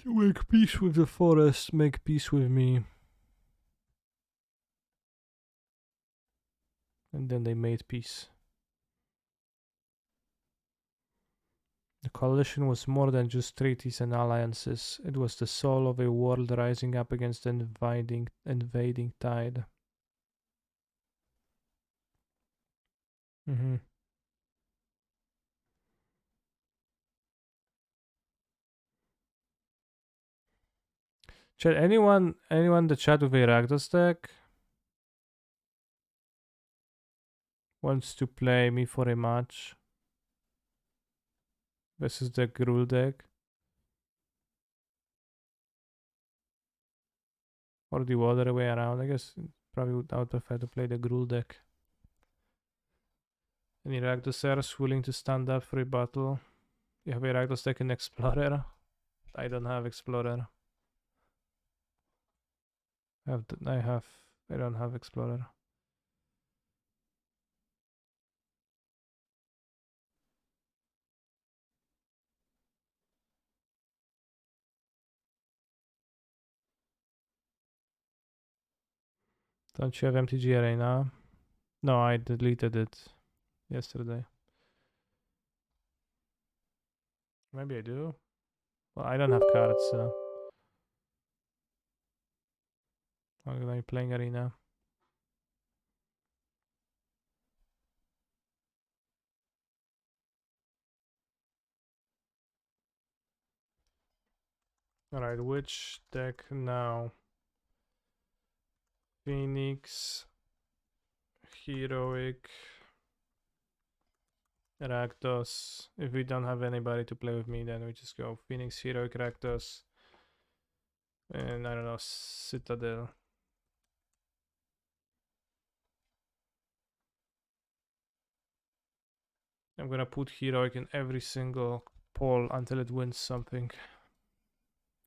Make peace with the forest, make peace with me. And then they made peace. The coalition was more than just treaties and alliances. It was the soul of a world rising up against the invading tide. Mm-hmm. Chat, anyone the chat with a Rakdos deck wants to play me for a match versus the Gruul deck? Or the other way around, I guess. Probably I would prefer to play the Gruul deck. Any Rakdosers willing to stand up for a battle? You have a Rakdos deck in Explorer? I don't have Explorer. I don't have Explorer. Don't you have MTG Arena? No, I deleted it yesterday. Maybe I do. Well, I don't have cards, so I'm gonna be playing Arena. Alright, which deck now? Phoenix, Heroic, Rakdos. If we don't have anybody to play with me, then we just go Phoenix, Heroic, Rakdos, and I don't know, Citadel. I'm gonna put Heroic in every single poll until it wins something.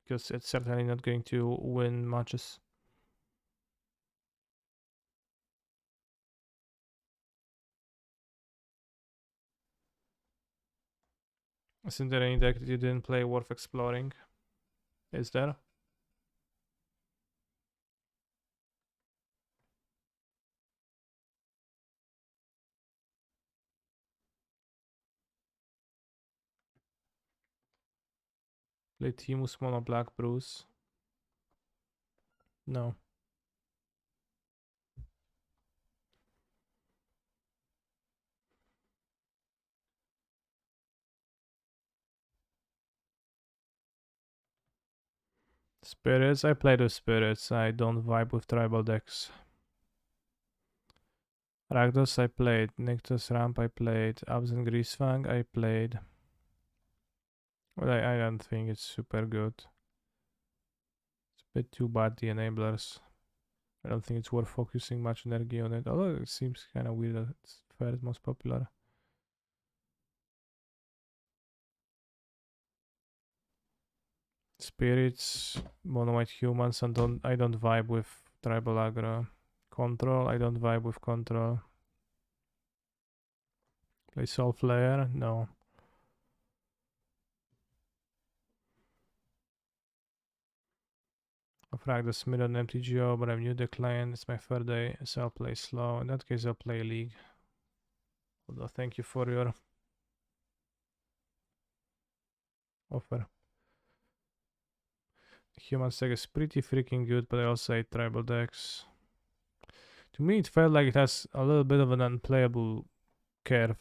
Because it's certainly not going to win matches. Isn't there any deck that you didn't play worth exploring? Is there? Play Timus Mono Black Bruce. No. Spirits? I played with Spirits. I don't vibe with tribal decks. Rakdos I played. Nyctus Ramp I played. Absent Greasefang I played. But I don't think it's super good. It's a bit too bad, the enablers. I don't think it's worth focusing much energy on it. Although it seems kind of weird that it's third most popular. Spirits, mono white humans, and I don't vibe with tribal aggro. Control, I don't vibe with control. Play Soul Flare? No. I frag the Smith on MTGO, but I'm new to the client. It's my third day, so I'll play slow. In that case, I'll play League. Although, thank you for your offer. Human deck is pretty freaking good, but I also hate tribal decks. To me, it felt like it has a little bit of an unplayable curve,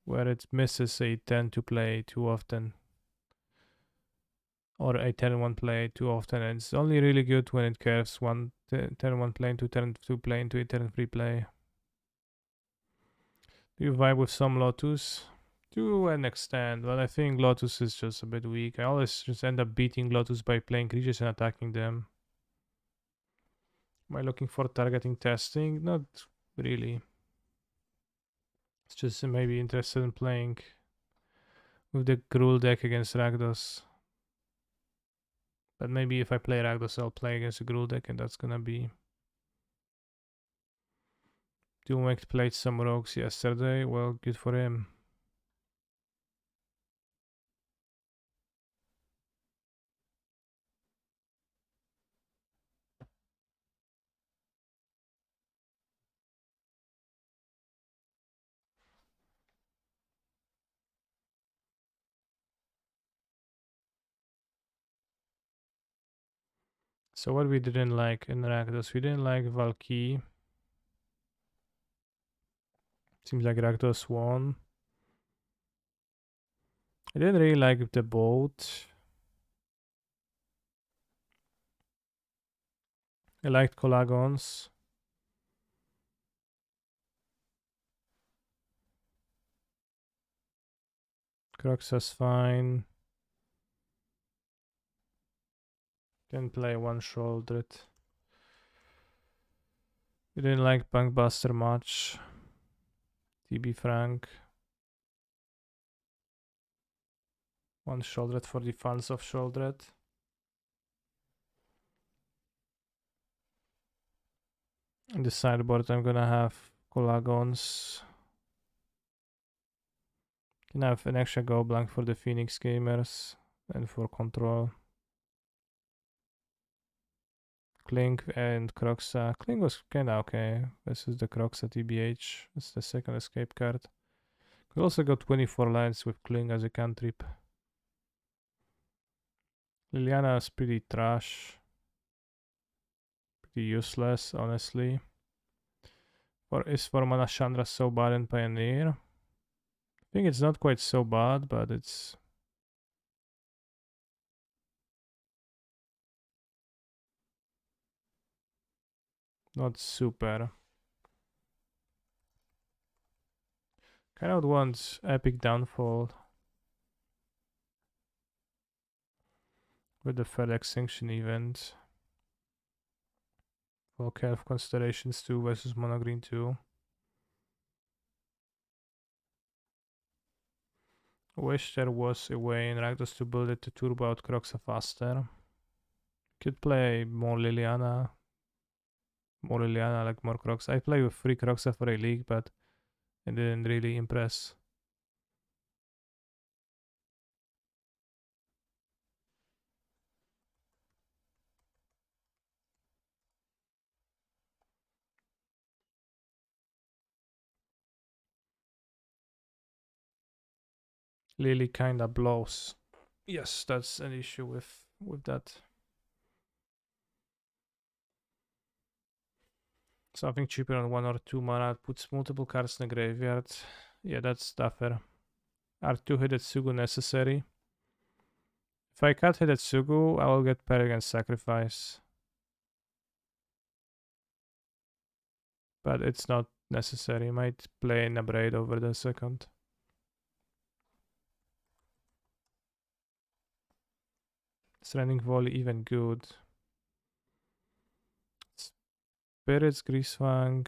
where it misses a 10 to play too often, or a turn 1 play too often, and it's only really good when it curves turn 1 play into turn 2 play into a turn 3 play. Do you vibe with some Lotus? To an extent, but I think Lotus is just a bit weak. I always just end up beating Lotus by playing creatures and attacking them. Am I looking for targeting testing? Not really. It's just maybe interested in playing with the Gruul deck against Rakdos. But maybe if I play Rakdos, I'll play against the Gruul deck, and that's gonna be... Doomwake played some rogues yesterday. Well, good for him. So what we didn't like in Rakdos, we didn't like Valky. Seems like Rakdos won. I didn't really like the boat. I liked Colagons. Croxa's fine. Can play one shouldered. We didn't like Bankbuster much. TB Frank. One shouldered for the fans of shouldered. In the sideboard, I'm gonna have Colagons. Can have an extra go blank for the Phoenix gamers and for control. Kling and Croxa. Kling was kinda okay. This is the Croxa TBH. It's the second escape card. We also got 24 lines with Kling as a cantrip. Liliana is pretty trash. Pretty useless, honestly. Is for Mana Chandra so bad in Pioneer? I think it's not quite so bad, but it's not super. Kind of want Epic Downfall with the Third Extinction event. For Calf Constellations 2 versus Mono Green 2. Wish there was a way in Rakdos to build it to turbo out Croxa faster. Could play more Liliana. More Liliana, like more Croxa. I play with 3 Croxa for a league, but it didn't really impress. Lily kinda blows. Yes, that's an issue with that. Something cheaper on 1 or 2 mana puts multiple cards in the graveyard. Yeah, that's tougher. Are 2 Hidetsugu necessary? If I cut Hidetsugu, I will get Peregrine Sacrifice. But it's not necessary. Might play in a braid over the second. Stranding Volley even good. Spirits, Greasefang,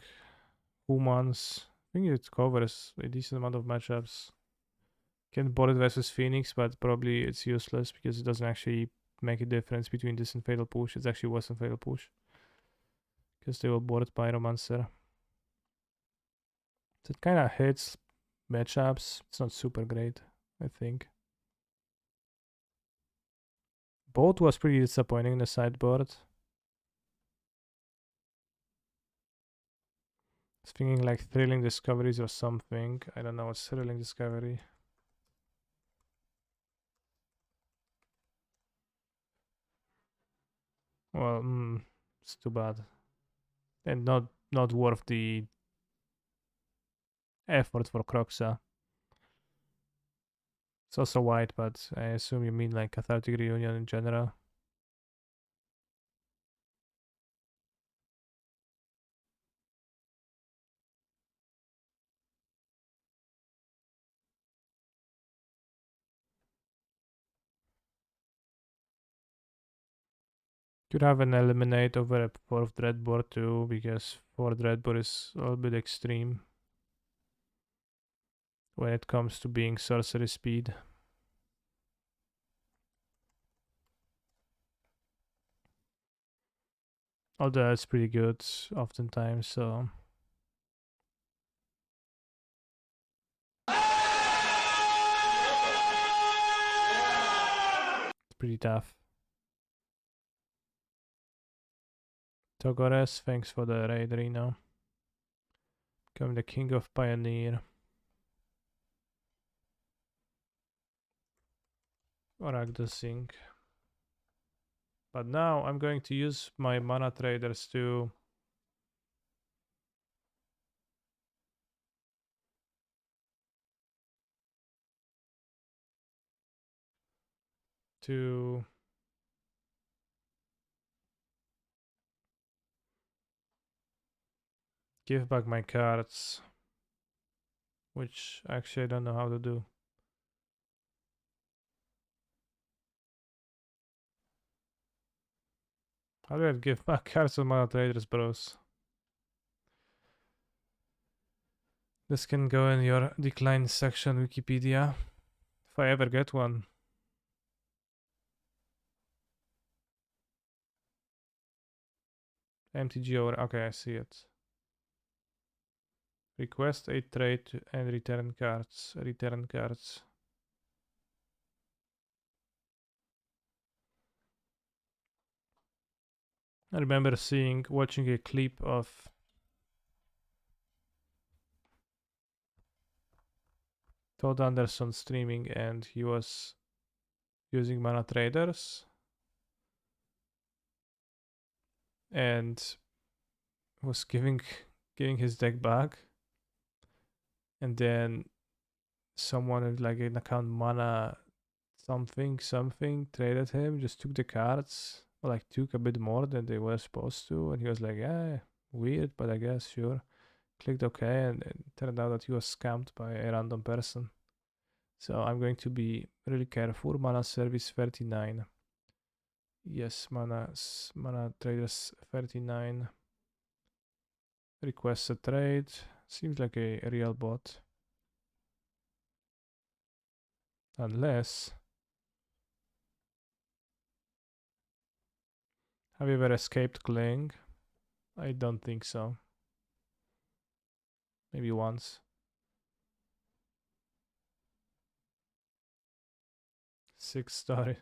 Humans. I think it covers a decent amount of matchups. Can board it versus Phoenix, but probably it's useless because it doesn't actually make a difference between this and Fatal Push. It's actually worse than Fatal Push. Because they will board Pyromancer. So it kind of hits matchups. It's not super great, I think. Bolt was pretty disappointing in the sideboard. I was thinking like Thrilling Discoveries or something. I don't know what's Thrilling Discovery. Well, it's too bad. And not worth the effort for Croxa. It's also white, but I assume you mean like Cathartic Reunion in general. Could have an eliminate over a 4th Dreadboard too, because 4th Dreadboard is a little bit extreme when it comes to being sorcery speed. Although it's pretty good oftentimes, so it's pretty tough. Togores, thanks for the raid, Reno. Become the king of Pioneer. Or Agdosing. But now I'm going to use my mana traders to give back my cards, which actually I don't know how to do. How do I give back cards on mana traders, bros? This can go in your decline section, Wikipedia, if I ever get one. MTG over, okay, I see it. Request a trade and return cards. Return cards. I remember watching a clip of Todd Anderson streaming, and he was using mana traders and was giving his deck back, and then someone with like an account mana something traded him, just took the cards, or like took a bit more than they were supposed to, and he was like, yeah, weird, but I guess sure. Clicked OK, and it turned out that he was scammed by a random person. So I'm going to be really careful. Mana service 39. Yes, mana traders 39. Request a trade. Seems like a real bot. Unless... Have you ever escaped Kling? I don't think so. Maybe once. Six story.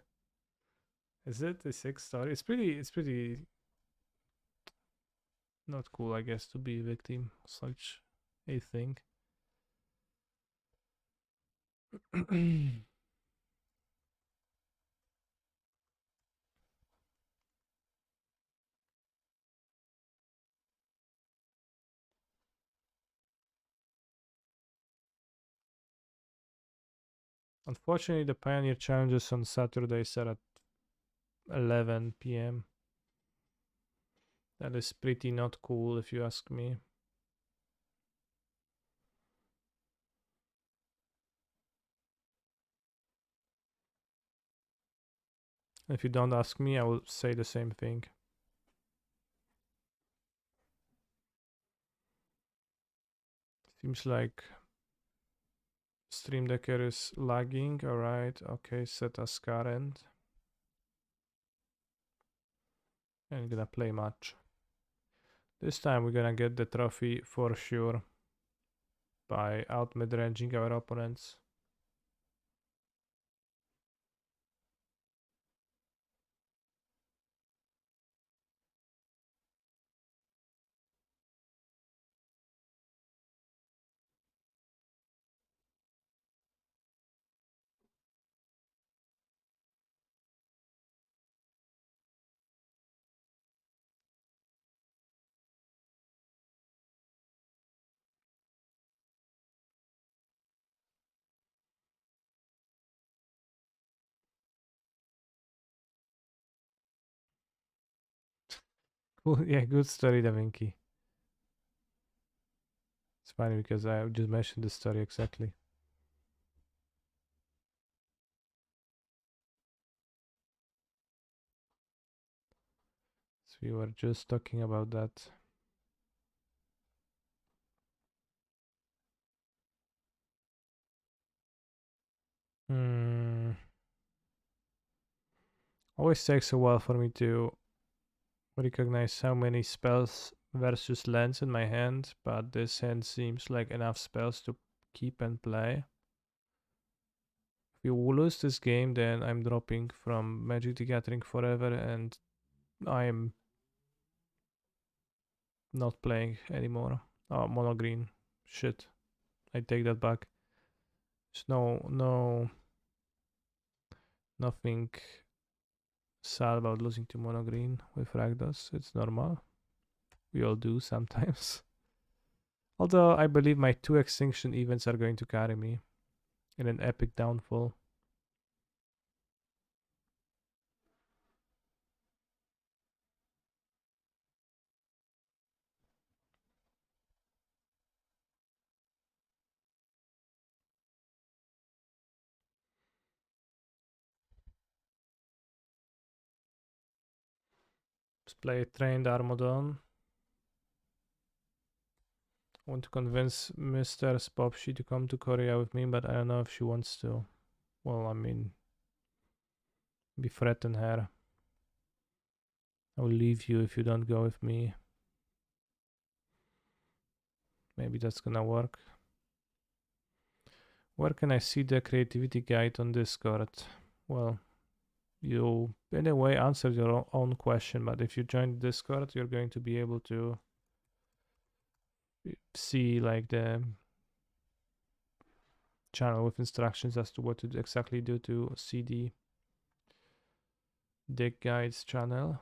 Is it a 6 story? It's pretty not cool, I guess, to be a victim of such a thing. Unfortunately, the Pioneer challenges on Saturdays are at 11 p.m. That is pretty not cool, if you ask me. If you don't ask me, I will say the same thing. Seems like Stream Decker is lagging. Alright, okay, set as current. And gonna play match. This time we're gonna get the trophy for sure by out mid-ranging our opponents. Cool, yeah, good story, Da Vinci. It's funny because I just mentioned the story exactly. So we were just talking about that. Always takes a while for me to recognize how many spells versus lands in my hand, but this hand seems like enough spells to keep and play. If you lose this game, then I'm dropping from Magic the Gathering forever, and I'm not playing anymore. Oh, mono green. Shit. I take that back. There's nothing sad about losing to mono green with Rakdos. It's normal. We all do sometimes. Although I believe my 2 extinction events are going to carry me in an epic downfall. Let's play Trained Armodon. I want to convince Mr. Spopshi to come to Korea with me, but I don't know if she wants to. Well, I mean, befriend her. I will leave you if you don't go with me. Maybe that's gonna work. Where can I see the creativity guide on Discord? Well, you in a way answered your own question, but if you join Discord, you're going to be able to see like the channel with instructions as to what to exactly do to see the Dig Guides channel.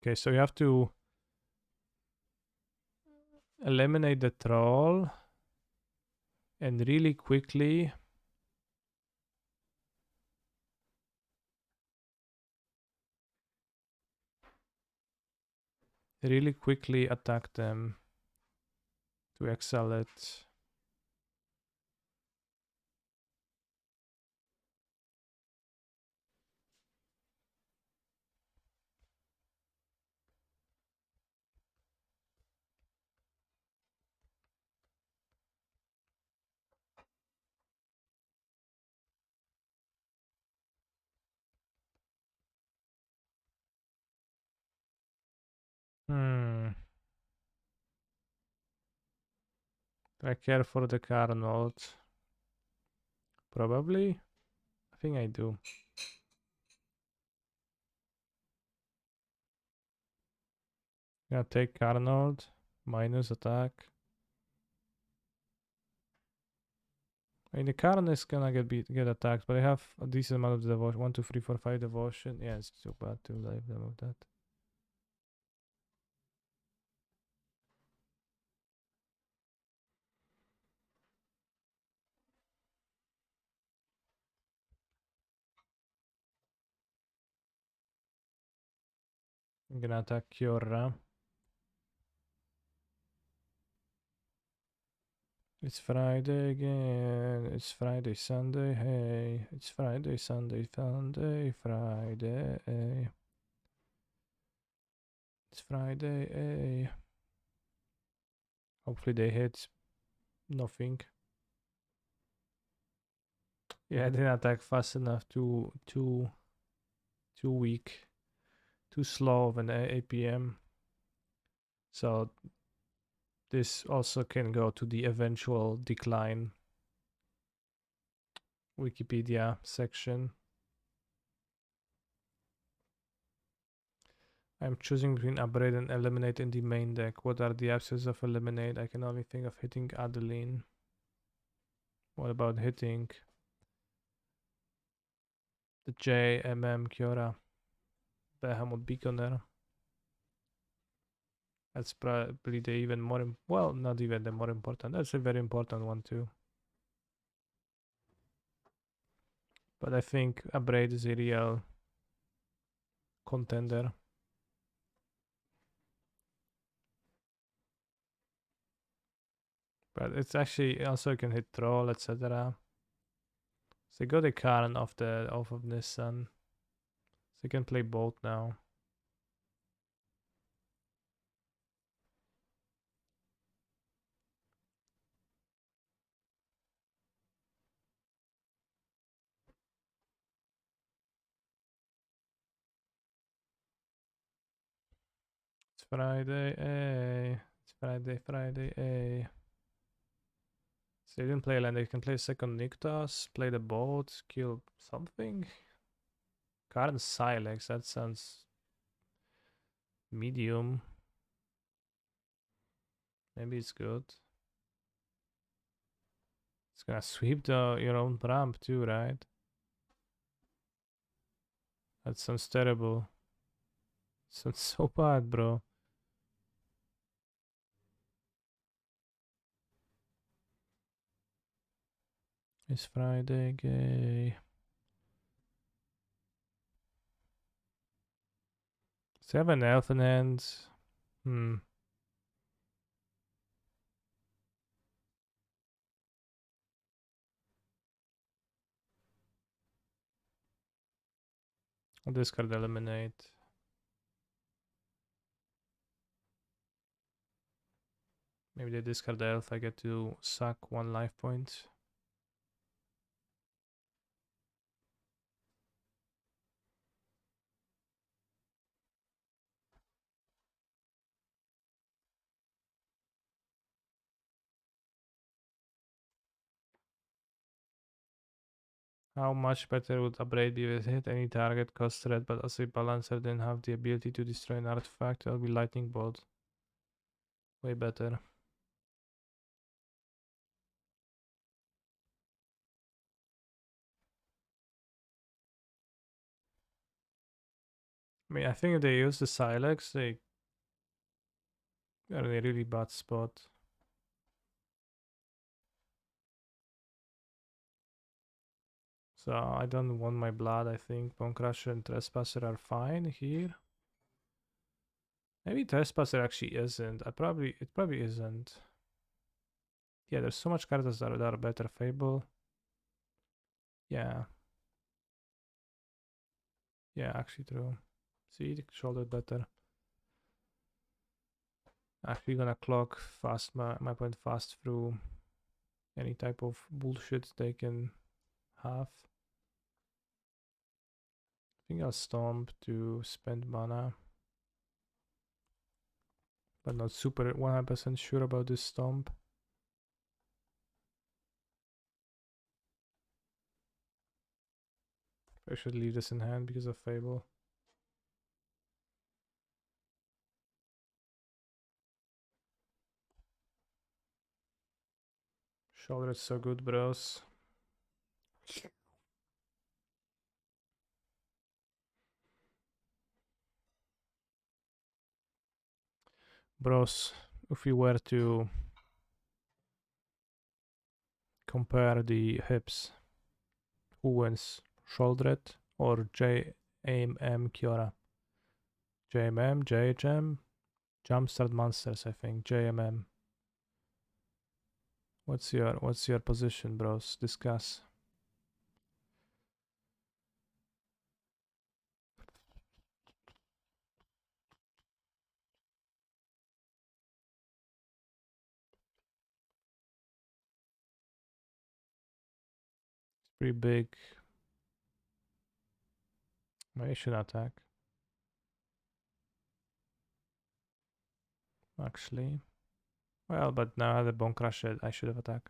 Okay, so you have to eliminate the troll and really quickly attack them to excel it. Do I care for the car note? Probably. I think I do. Gonna take car note, minus attack. I mean, the Karn is gonna get attacked, but I have a decent amount of devotion. 1, 2, 3, 4, 5 devotion. Yeah, it's too bad to leave them with that. I'm gonna attack Kiora. It's Friday again. It's Friday, Sunday, hey. It's Friday, Sunday, Sunday, Friday. It's Friday, hey. Hopefully they hit nothing. Yeah, I didn't attack fast enough. Too weak. Too slow of an APM. So this also can go to the eventual decline Wikipedia section. I'm choosing between upgrade and eliminate in the main deck. What are the options of eliminate? I can only think of hitting Adeline. What about hitting the JMM Kiora Behemoth Beaconer? That's probably the even more, well, not even the more important. That's a very important one too. But I think upgrade is a real contender. But it's actually also can hit troll, etc. So got a Karen off of Nissan. So you can play both now. It's Friday, eh? It's Friday, Friday, eh? So they didn't play land, they can play second Niktas, play the boat, kill something. Current Silex, that sounds medium. Maybe it's good. It's gonna sweep your own ramp too, right? That sounds terrible. Sounds so bad, bro. It's Friday, gay. Does he have an elf in hand? Hmm. I'll discard eliminate. Maybe they discard the elf, I get to suck 1 life point. How much better would Upgrade be with hit any target cost red, but as a balancer didn't have the ability to destroy an artifact? It'll be Lightning Bolt. Way better. I mean, I think if they use the Silex, they are in a really bad spot. So I don't want my blood, I think. Bone Crusher and Trespasser are fine here. Maybe Trespasser actually isn't. It probably isn't. Yeah, there's so much cards that are better. Fable. Yeah. Yeah, actually true. See, it shouldered better. Actually gonna clock fast my point fast through any type of bullshit they can have. I think I'll stomp to spend mana. But not super 100% sure about this stomp. I should leave this in hand because of Fable. Shoulder is so good, bros. Bros, if we were to compare the hips, who wins? Shouldered or JMM Kiora? JMM, JHM? Jumpstart Monsters, I think. JMM. What's your position, bros? Discuss. Pretty big. Maybe I should attack. Actually. Well, but now I have the Bone Crusher, I should have attacked.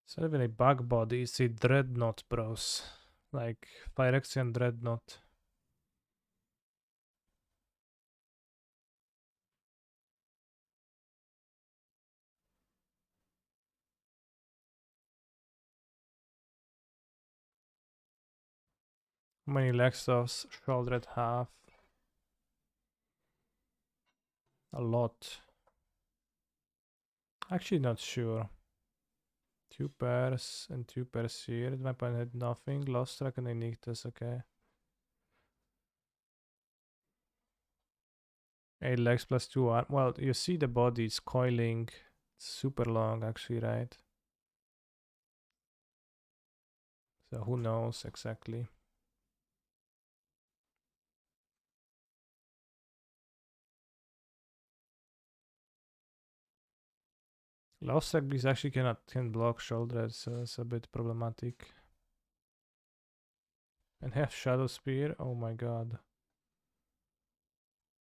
It's not even a bug body, it's a Dreadnought, bros. Like Phyrexian Dreadnought. How many Lexos shouldered have? A lot. Actually not sure. 2 pairs and 2 pairs here. My opponent had nothing. Lost track and Nictus, okay. 8 legs plus 2 arm. Well, you see the body, it's coiling. It's super long actually, right? So who knows exactly. Lost Beast actually can block shoulder, so it's a bit problematic. And have Shadow Spear. Oh my god.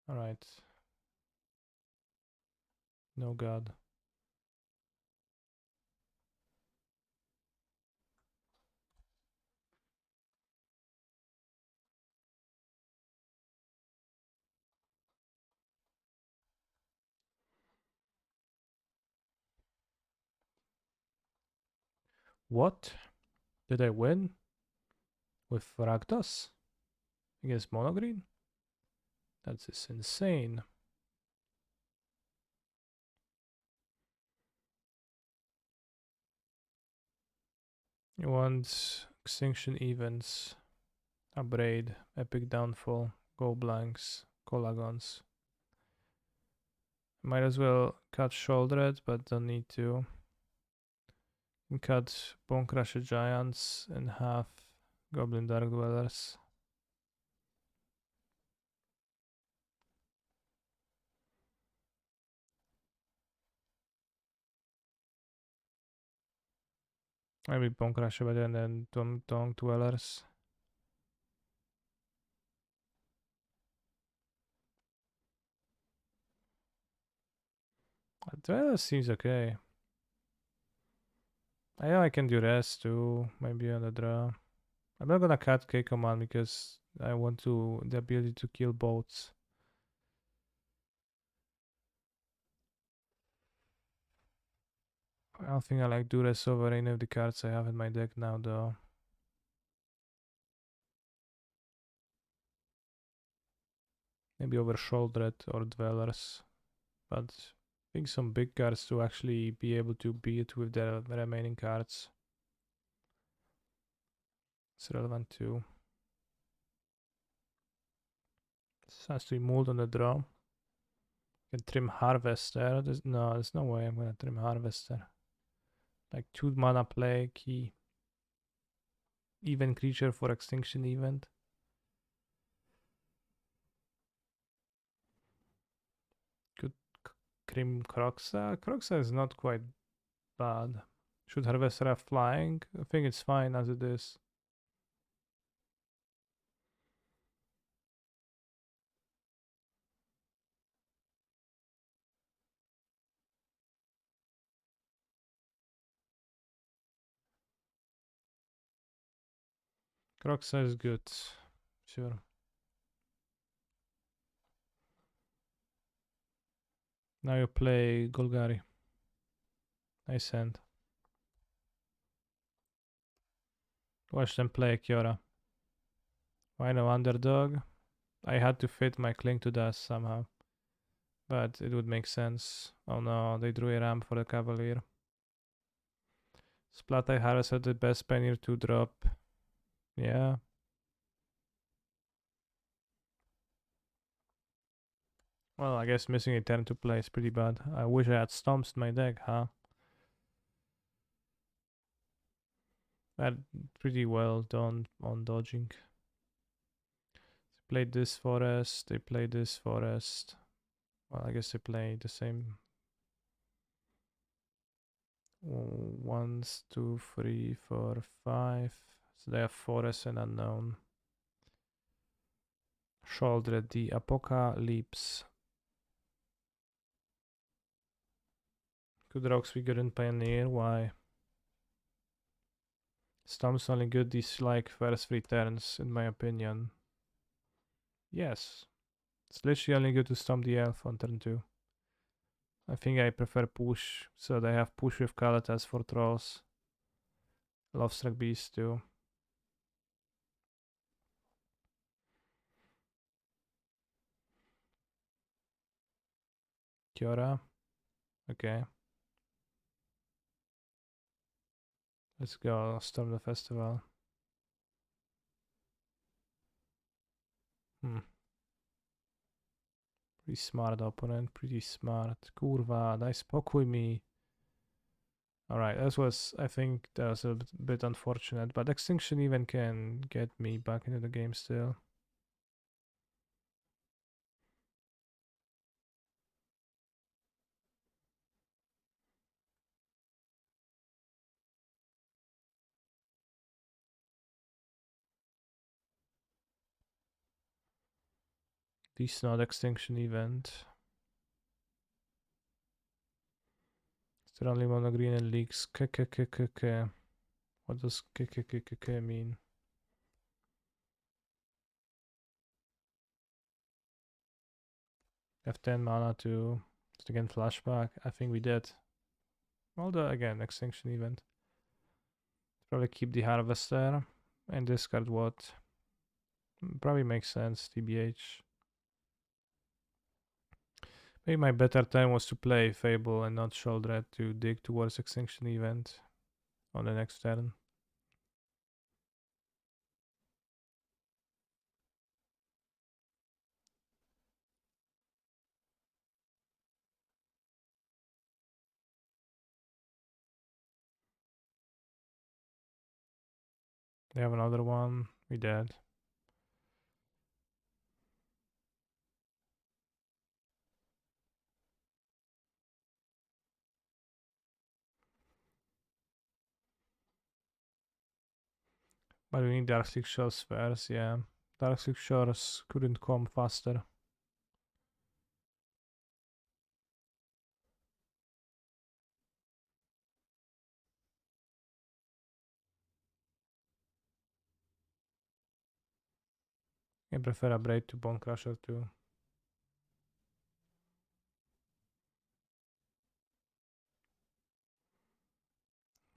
Alright. No god. What? Did I win? With Rakdos? Against Monogreen? That's just insane. You want Extinction Events, Upgrade, Epic Downfall, Go Blanks, Colagons. Might as well cut Shouldered, but don't need to. And cut Bone Crusher Giants and half Goblin Dark Dwellers. Maybe Bone Crusher better and then Tongue Dwellers. Dwellers seems okay. I know I can do rest too, maybe on the draw. I'm not gonna cut K command because I want the ability to kill boats. I don't think I like do rest over any of the cards I have in my deck now though. Maybe over Shouldered or Dwellers. But I think some big cards to actually be able to beat with the remaining cards. It's relevant too. This has to be moved on the draw. Can trim Harvester. There's no way I'm gonna trim Harvester. Like 2 mana play, key. Even creature for extinction event. Could Crim Croxa. Croxa is not quite bad. Should Harvester have flying? I think it's fine as it is. Croxa is good. Sure. Now you play Golgari. Nice hand. Watch them play Kiora. Why no underdog? I had to fit my Cling to Dust somehow. But it would make sense. Oh no, they drew a ramp for the Cavalier. Splatai Harris had the best Pioneer 2 drop. Yeah. Well, I guess missing a turn to play is pretty bad. I wish I had Stomps in my deck, huh? That pretty well done on dodging. They played this forest, they played this forest. Well, I guess they play the same. 1, 2, 3, 4, 5. So they have forest and unknown. Shouldered the Apocalypse. Good rocks we couldn't Pioneer, why? Stomp's only good these like first 3 turns, in my opinion. Yes. It's literally only good to stomp the elf on turn 2. I think I prefer push, so they have push with Kalatas for trolls. Lovestruck Beast too. Kiora. Okay. Let's go storm the festival. Pretty smart opponent, pretty smart. Kurwa, daj spokój mi. Alright, I think that was a bit unfortunate, but Extinction even can get me back into the game still. This not extinction event. Is there only mono green and leaks? K. What does K mean? Have 10 mana to again flashback. I think we did. Although again, extinction event. Probably keep the harvester and discard what? Probably makes sense, TBH. Maybe my better time was to play Fable and not Shoulder to dig towards extinction event on the next turn. They have another one. We dead. But we need Dark Six Shores first, yeah. Dark Six Shores couldn't come faster. I prefer a Braid to Bone Crusher too.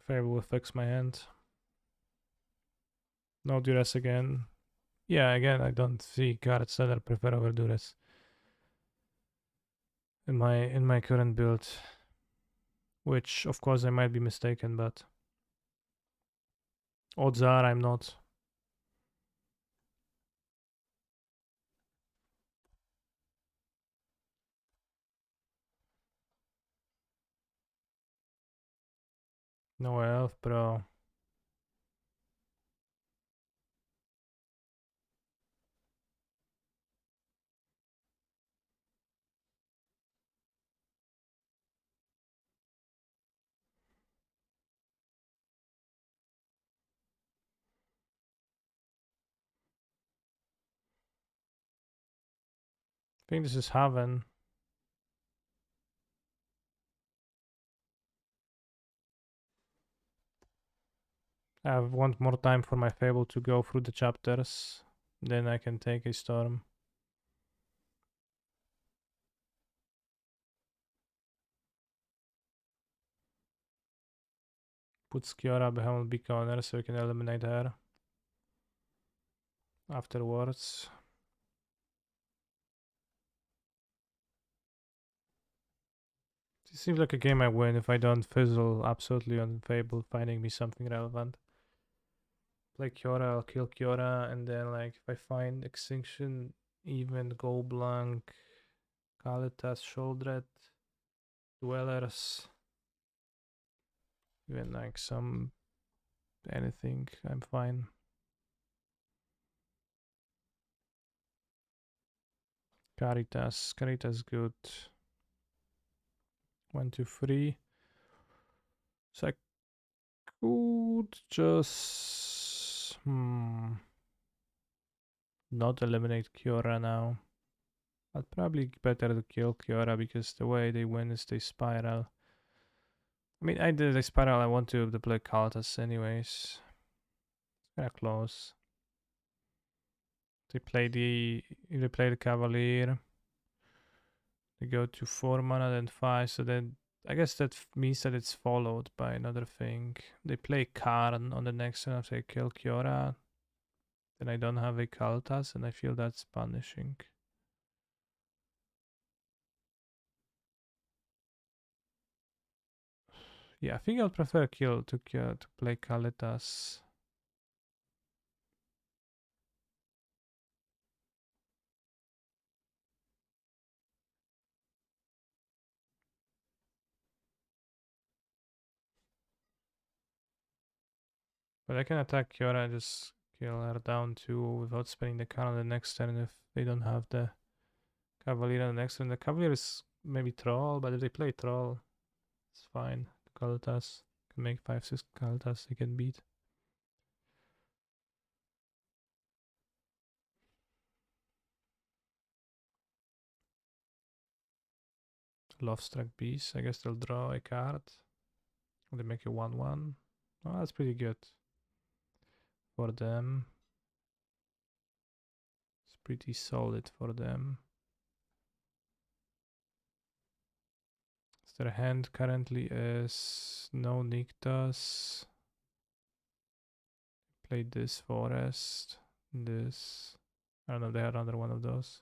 Fable will fix my hand. No Duress again. Yeah, again, I don't see cards that I prefer over Duress in my current build. Which, of course, I might be mistaken, but odds are I'm not. No elf, bro. I think this is Haven. I want more time for my Fable to go through the chapters. Then I can take a Storm. Put Skiora behind Beaconer so we can eliminate her afterwards. It seems like a game I win if I don't fizzle absolutely on Fable finding me something relevant. Play Kiora, I'll kill Kiora, and then like if I find Extinction, even Go Blank, Kalitas, Sholdred, Dwellers, even like some anything, I'm fine. Caritas good. 1, 2, 3. So I could just not eliminate Kiora now. But probably better to kill Kiora because the way they win is they spiral. I mean, I did a spiral. I want to play Kalitas anyways. It's kinda close. They play the Cavalier. They go to 4 mana, then 5. So then I guess that means that it's followed by another thing. They play Karn on the next turn after I kill Kiora. Then I don't have a Kalitas, and I feel that's punishing. Yeah, I think I'll prefer kill to play Kalitas. But I can attack Kiora and just kill her down too without spending the card on the next turn if they don't have the Cavalier on the next turn. The Cavalier is maybe Troll, but if they play Troll, it's fine. Kalitas can make 5-6 Kalitas they can beat. Love Strike Beast. I guess they'll draw a card. They make a 1/1. Oh, that's pretty good for them. It's pretty solid for them. Their hand currently is no Nictas. Played this forest. This. I don't know if they had another one of those.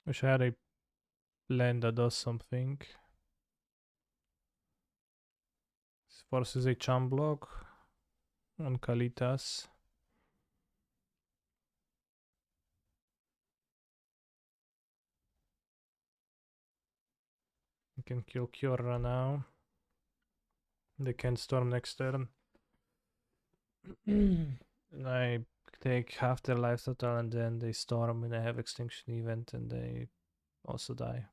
Wish I had a land that does something. This forces a charm block on Kalitas. You can kill Kiora now. They can storm next turn. And I take half their life total and then they storm and I have extinction event and they also die.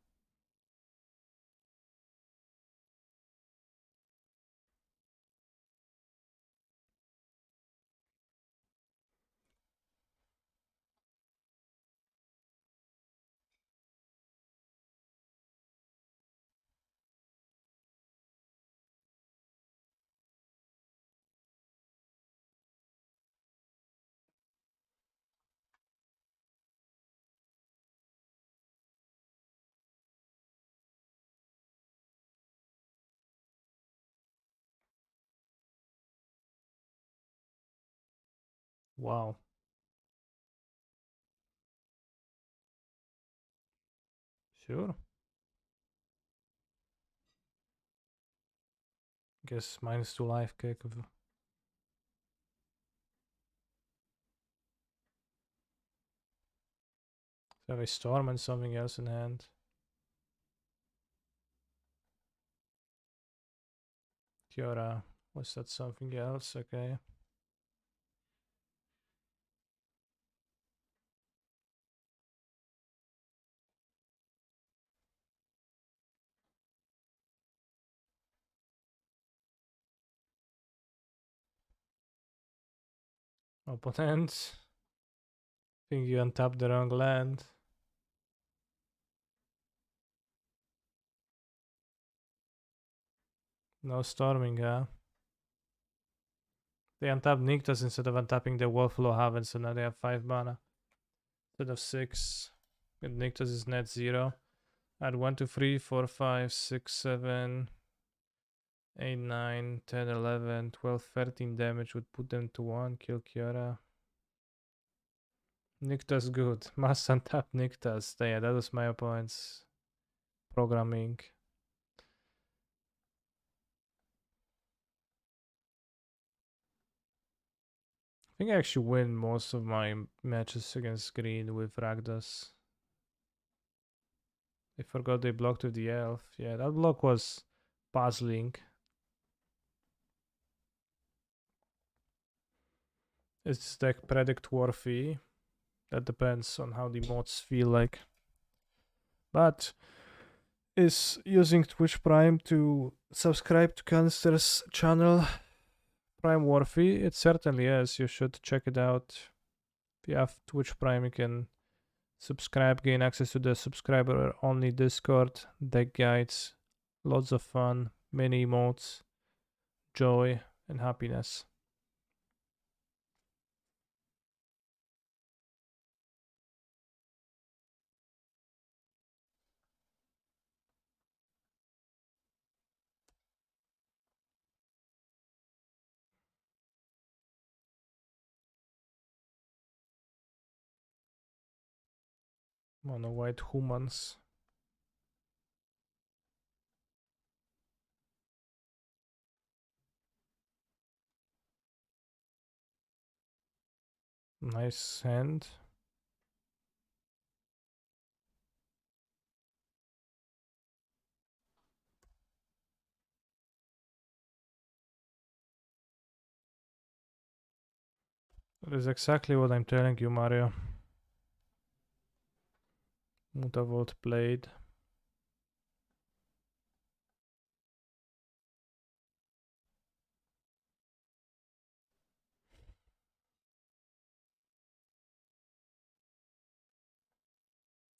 Wow. Sure. Guess -2 life kick. So have a storm and something else in hand. Kiora. Was that something else? Okay. Opponent. Think you untapped the wrong land. No storming, huh? They untap Nyctas instead of untapping the Wolflow Haven, so now they have 5 mana instead of 6. And Nyctas is net 0. Add 1, 2, 3, 4, 5, 6, 7, 8, 9, 10, 11, 12, 13 damage would put them to 1. Kill Kiora. Nyctas good. Must untap Nyctas. Yeah, that was my opponent's programming. I think I actually win most of my matches against green with Rakdos. I forgot they blocked with the elf. Yeah, that block was puzzling. Is this deck predict worthy? That depends on how the mods feel like. But is using Twitch Prime to subscribe to Canister's channel Prime worthy? It certainly is. You should check it out. If you have Twitch Prime, you can subscribe, gain access to the subscriber only Discord, deck guides, lots of fun, many emotes, joy, and happiness. Mono white humans. Nice hand. That is exactly what I'm telling you, Mario. Mutavolt played.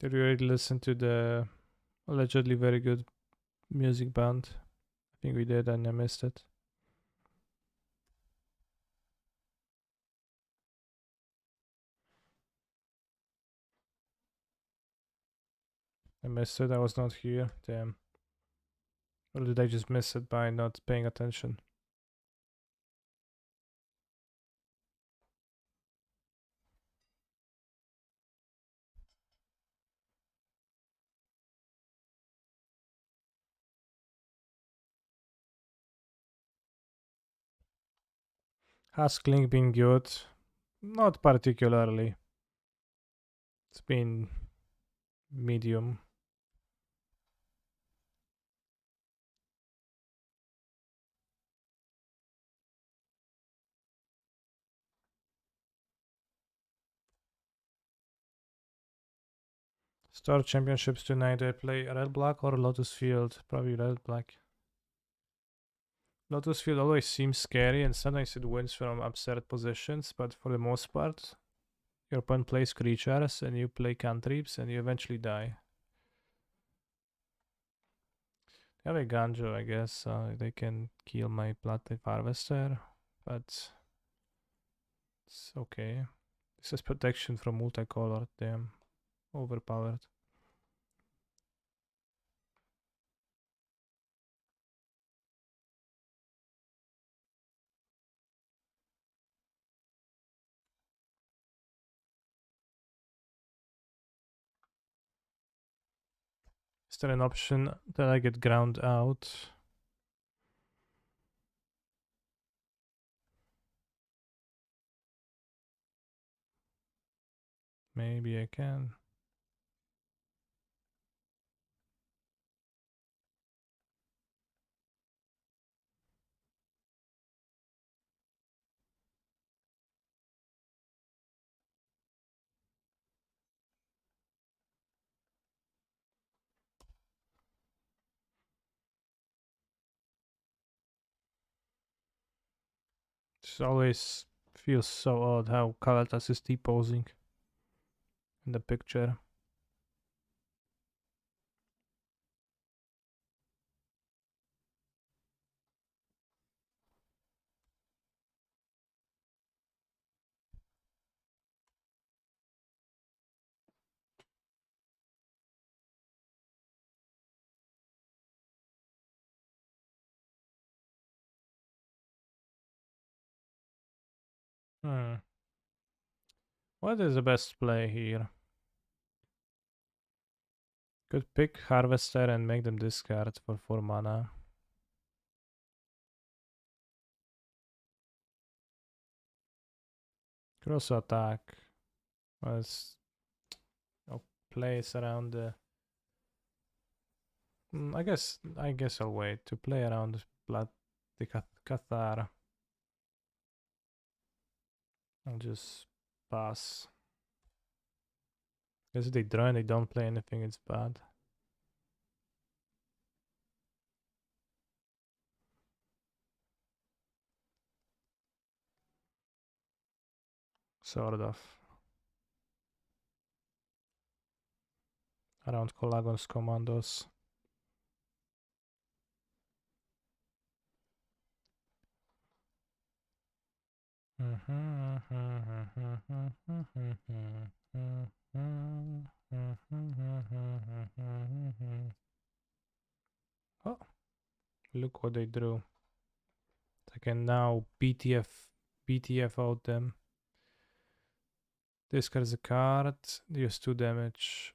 Did you already listen to the allegedly very good music band? I think we did and I missed it. I missed it, I was not here. Damn. Or did I just miss it by not paying attention? Has Kling been good? Not particularly. It's been medium. Star Championships tonight. I play Red Black or Lotus Field? Probably Red Black. Lotus Field always seems scary and sometimes it wins from absurd positions, but for the most part, your opponent plays creatures and you play cantrips and you eventually die. They have a Ganjo, I guess. They can kill my Platinum Harvester, but it's okay. This is protection from multicolored. Damn, overpowered. Is there an option that I get ground out? Maybe I can. It always feels so odd how Kalatas is T-posing in the picture. What is the best play here? Could pick Harvester and make them discard for 4 mana. Could also attack. Let's place around the. I guess I'll wait to play around the Cathar. I'll just pass. Guess if they draw and they don't play anything, it's bad. Sort of. Around Colagon's commandos. Oh, look what they drew. I can now BTF out them. Discards a card, deals 2 damage.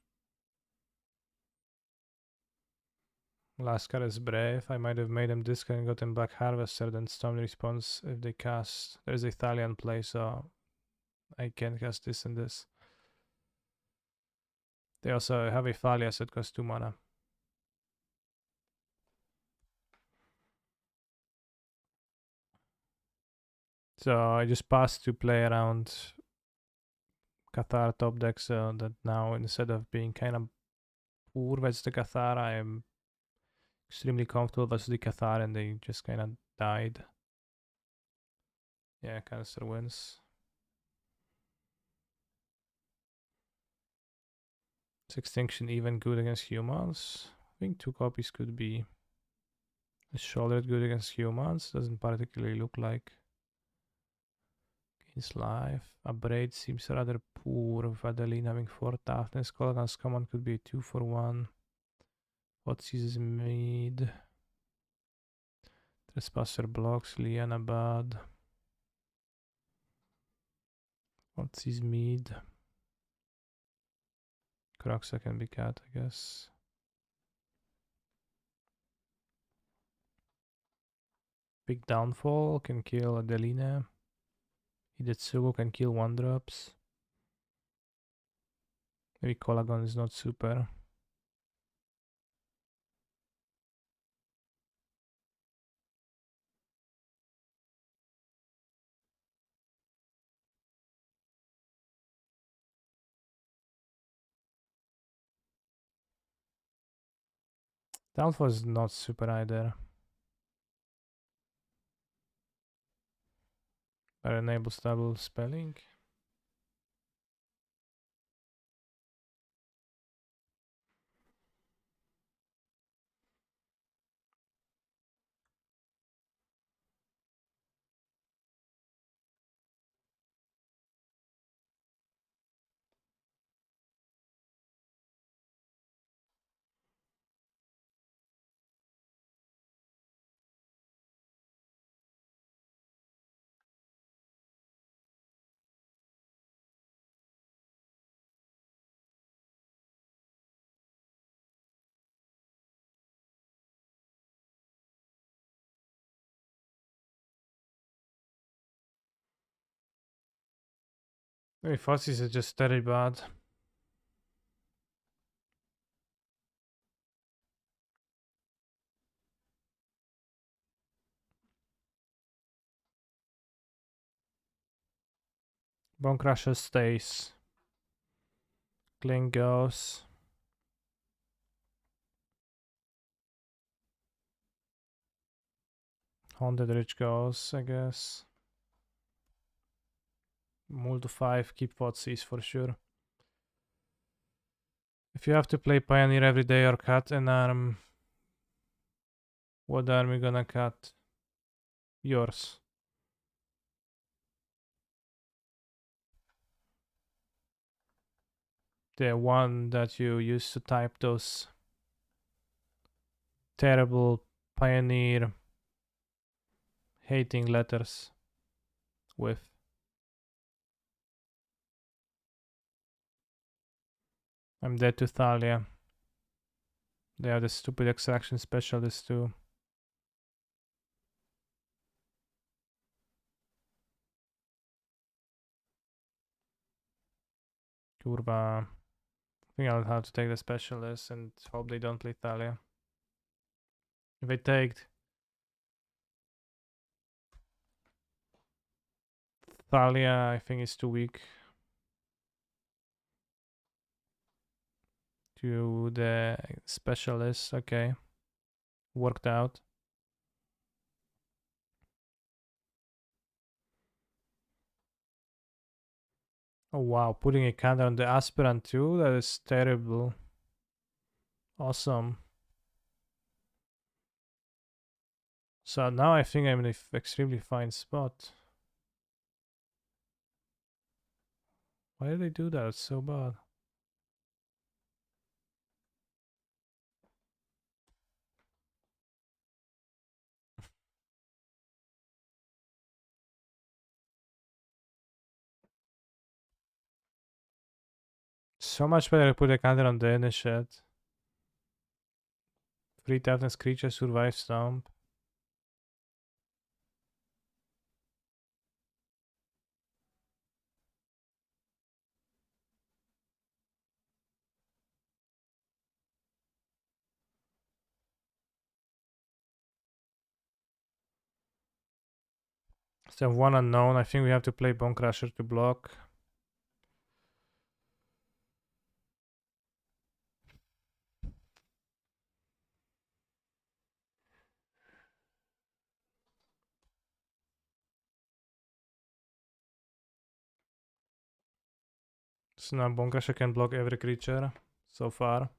Last card is Brave. I might have made him discard and gotten back Harvester, then Storm response if they cast. There's Italian play, so I can cast this and this. They also have Ithalia, so it costs 2 mana. So I just passed to play around Cathar top deck, so that now instead of being kind of poor versus the Cathar, I am extremely comfortable versus the Cathar, and they just kind of died. Yeah, Cancer wins. Is Extinction even good against humans? I think 2 copies could be. Is Shouldered good against humans? Doesn't particularly look like. Gains life. Abrade seems rather poor with Adeline having 4 toughness. Colgan's command could be a 2-for-1. What's his mid? Trespasser blocks, Liana bad. What's his mid? Croxa can be cat, I guess. Big Downfall can kill Adelina. Hidetsugu can kill 1-drops. Maybe Colagon is not super. Downfall is not super either. But enables double spelling. Maybe Fuzzies is just very bad. Bone Crusher stays. Kling goes. Haunted Ridge goes, I guess. Move to 5, keep Fuzzies for sure. If you have to play Pioneer every day or cut an arm, what arm are you gonna cut? Yours. The one that you used to type those terrible Pioneer hating letters with. I'm dead to Thalia. They are the stupid extraction specialists too. Kurva. I think I'll have to take the specialist and hope they don't play Thalia. If I take Thalia, I think it's too weak to the specialist. Okay. Worked out. Oh wow, putting a counter on the aspirant too? That is terrible. Awesome. So now I think I'm in an extremely fine spot. Why did they do that? It's so bad. So much better to put a counter on the initiate. Free toughness creature survive stomp. So one unknown. I think we have to play Bone Crusher to block. So now Bone Crusher can block every creature so far.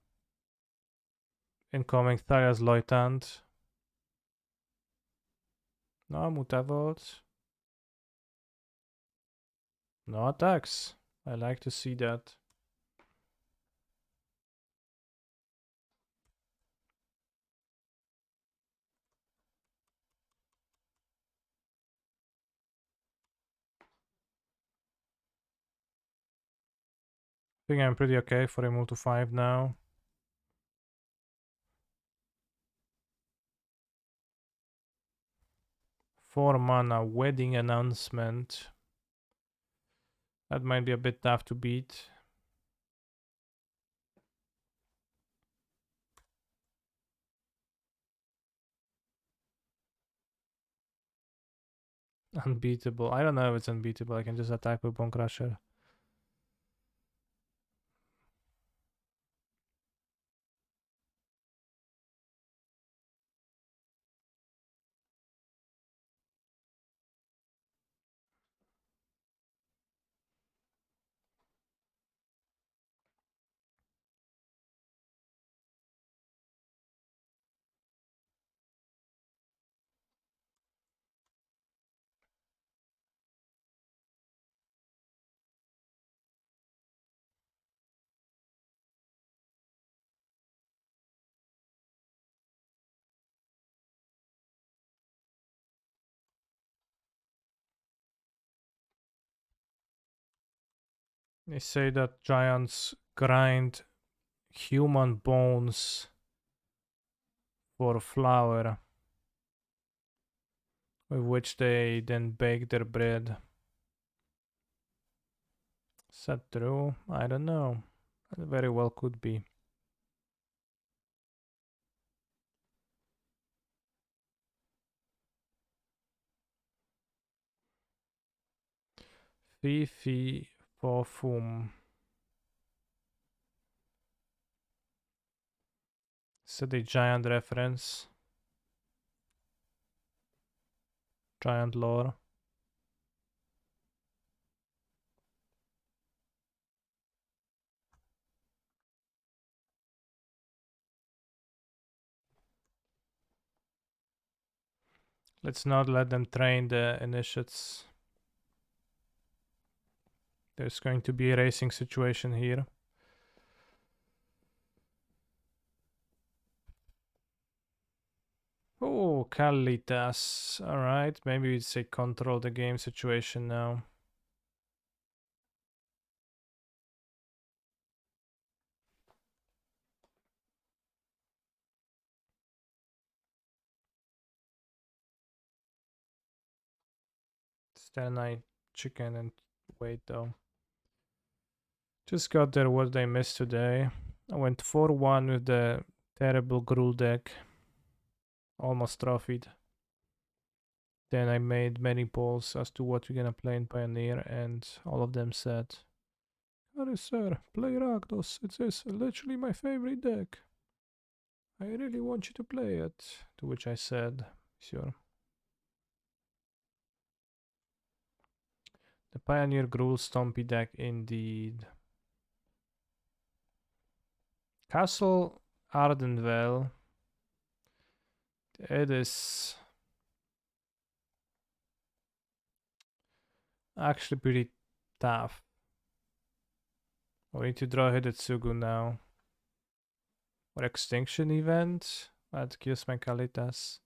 Incoming Thalia's Loitant. No Mutavolt. No attacks. I like to see that. I think I'm pretty okay for a move to 5 now. 4 mana Wedding Announcement. That might be a bit tough to beat. Unbeatable. I don't know if it's unbeatable. I can just attack with Bone Crusher. They say that giants grind human bones for flour, with which they then bake their bread. Is that true? I don't know. It very well could be. Fifi Fofum. Is that a giant reference? Giant lore. Let's not let them train the initiates. There's going to be a racing situation here. Oh, Kalitas. Alright, maybe it's a control the game situation now. Stand I chicken and wait though. Just got there what I missed today. I went 4-1 with the terrible Gruul deck. Almost trophied. Then I made many polls as to what we're gonna play in Pioneer, and all of them said, "Sorry sir, play Rakdos, it is literally my favorite deck. I really want you to play it." To which I said, "Sure." The Pioneer Gruul Stompy deck indeed. Castle Ardenvale. It is actually pretty tough. We need to draw Hidetsugu now. Or Extinction Event. That kills my Kalitas.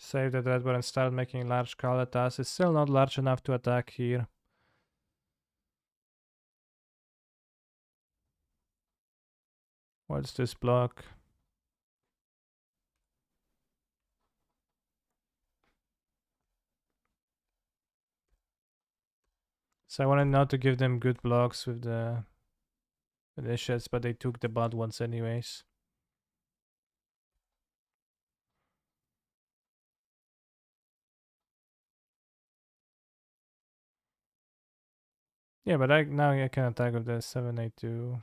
Save that red bar and start making large Kalatas. It's still not large enough to attack here. What's this block? So I wanted not to give them good blocks with the initiates, but they took the bad ones anyways. Yeah, but now I can attack with the 782,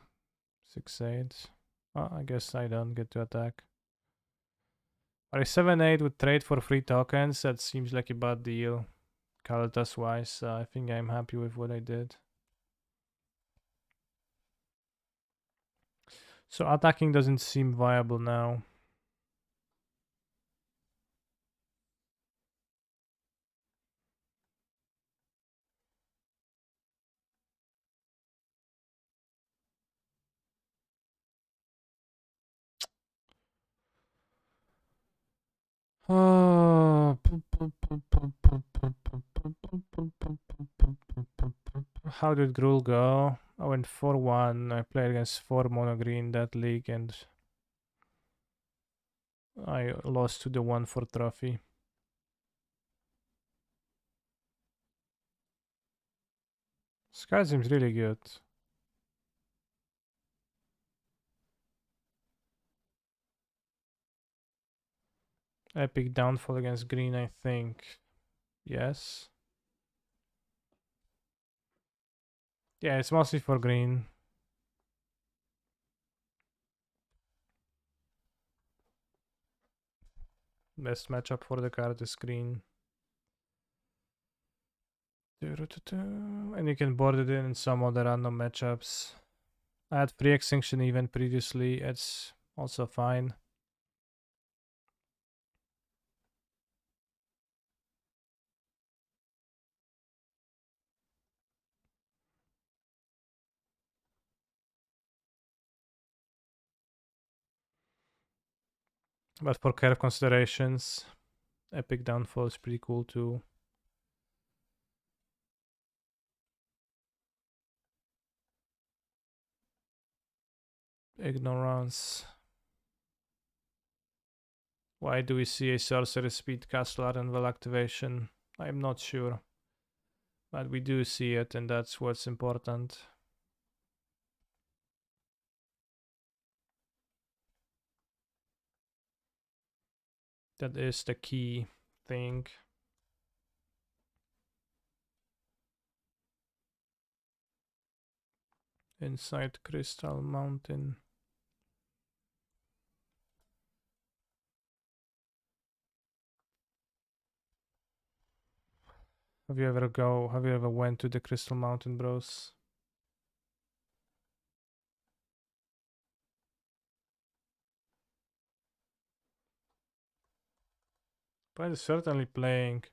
68. Oh, I guess I don't get to attack. But a 7-8 would trade for 3 tokens. That seems like a bad deal, Kalatas wise. So I think I'm happy with what I did. So attacking doesn't seem viable now. How did Gruul go? I went 4-1. I played against 4 mono green that league and I lost to the 1-4 trophy. This guy seems really good. Epic downfall against green, I think. Yes. Yeah, it's mostly for green. Best matchup for the card is green. And you can board it in some other random matchups. I had free extinction even previously. It's also fine. But for curve considerations, epic downfall is pretty cool too. Ignorance. Why do we see a sorcery speed castle Ardenville activation? I'm not sure. But we do see it, and that's what's important. That is the key thing. Inside Crystal Mountain. Have you ever went to the Crystal Mountain, bros? But it's certainly playing.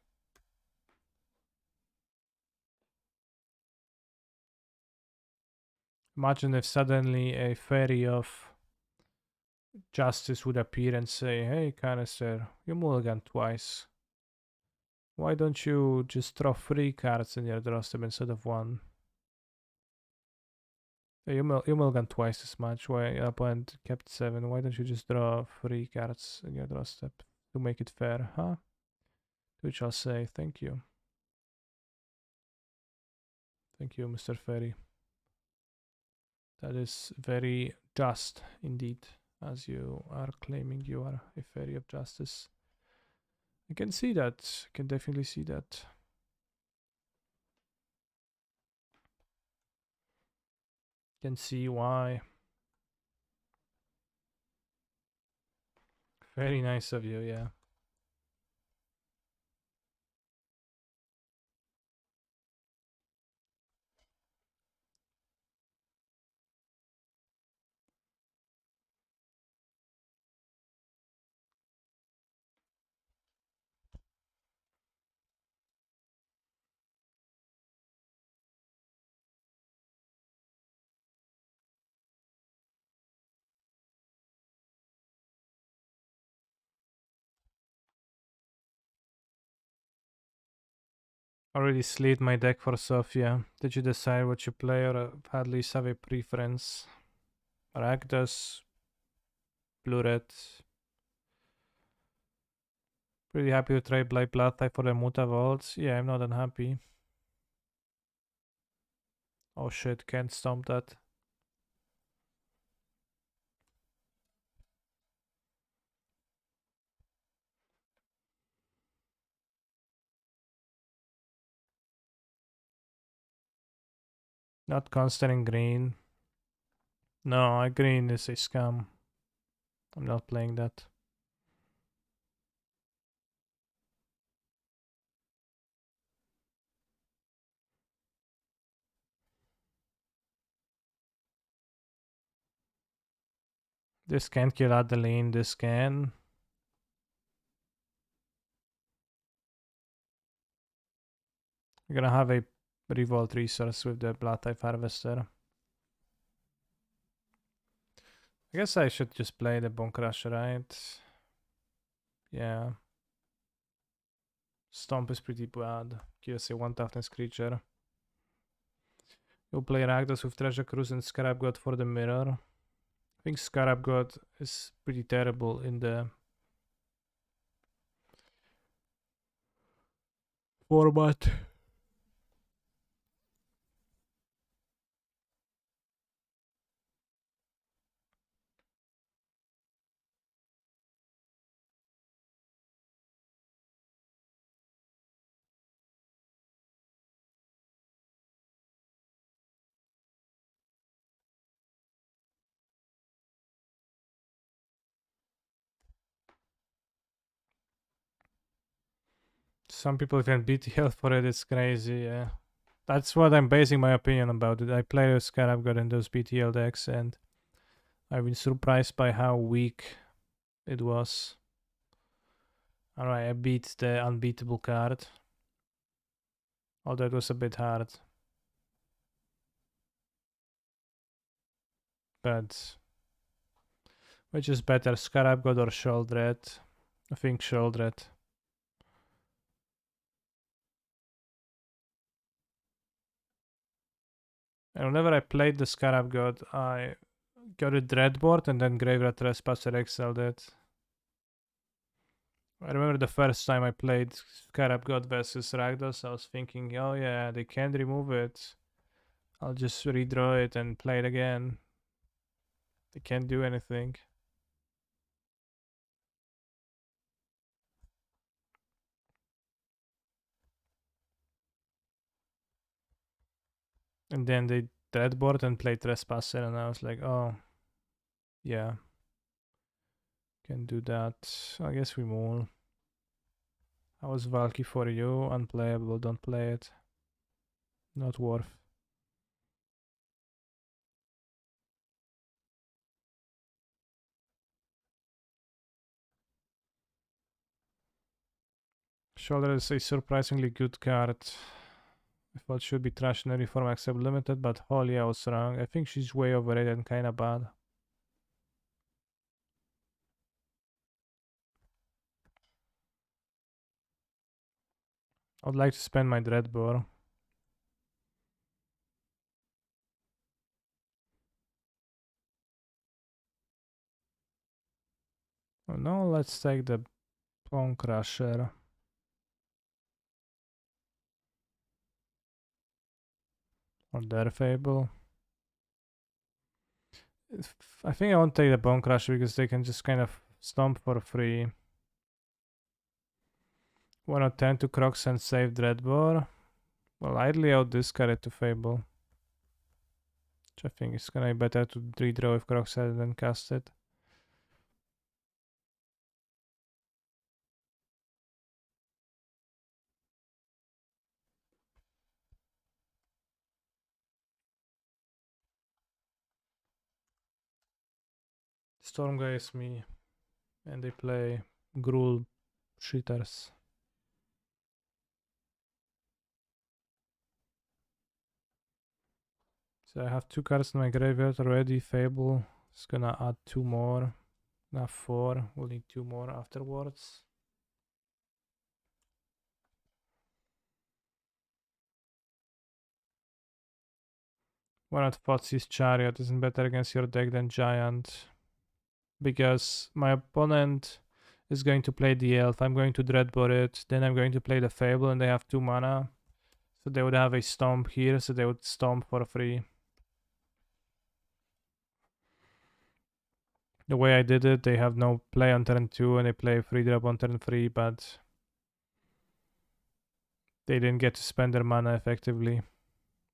Imagine if suddenly a fairy of justice would appear and say, hey, Canister, you mulligan twice. Why don't you just draw 3 cards in your draw step instead of 1? Hey, you mulligan twice as much. Why your opponent kept 7? Why don't you just draw 3 cards in your draw step to make it fair, huh? To which I'll say, thank you. Thank you, Mr. Fairy. That is very just indeed, as you are claiming you are a fairy of justice. I can see that. I can definitely see that. Can see why. Very nice of you, yeah. Already sleeved my deck for Sofia. Did you decide what you play or at least have a preference? Rakdos, Blue Red. Pretty happy to trade Blade Blood type for the Muta Vaults. Yeah, I'm not unhappy. Oh shit, can't stomp that. Not considering green. No, green is a scam. I'm not playing that. This can kill Adeline, this can. We're gonna have a Revolt resource with the Blood type Harvester. I guess I should just play the Bone Crusher, right? Yeah. Stomp is pretty bad. Kills a 1 toughness creature. You'll play Rakdos with Treasure Cruise and Scarab God for the mirror. I think Scarab God is pretty terrible in the format. Some people can beat hell for it, it's crazy, yeah. That's what I'm basing my opinion about it. I play with Scarab God in those BTL decks and I've been surprised by how weak it was. Alright, I beat the unbeatable card. Although it was a bit hard. But which is better, Scarab God or Sheoldred? I think Sheoldred. And whenever I played the Scarab God, I got a Dreadboard and then Graveyard Trespasser exiled it. I remember the first time I played Scarab God versus Rakdos, I was thinking, oh yeah, they can't remove it. I'll just redraw it and play it again. They can't do anything. And then they Dreadboard and played Trespasser and I was like, oh, yeah. Can do that. I guess we move. How was Valky for you? Unplayable, don't play it. Not worth. Shoulder is a surprisingly good card. I thought she'd be trash in every form except limited, but holy, I was wrong. I think she's way overrated and kinda bad. I would like to spend my Dreadbore. Oh, no, let's take the Bone Crusher. Or Dare Fable. I think I won't take the Bone Crusher because they can just kind of stomp for free. 1 out 10 to Crocs and save Dreadbore. Well, idly I'll discard it to Fable. Which I think is gonna be better to redraw with Crocs than cast it. Storm Guy is me. And they play Gruul Shitters. So I have 2 cards in my graveyard already. Fable is gonna add 2 more. Now 4. We'll need 2 more afterwards. Why not Fotzi's Chariot? Isn't better against your deck than Giant. Because my opponent is going to play the Elf. I'm going to Dreadbore it. Then I'm going to play the Fable and they have 2 mana. So they would have a Stomp here, so they would Stomp for free. The way I did it, they have no play on turn 2 and they play 3-drop on turn 3, but they didn't get to spend their mana effectively.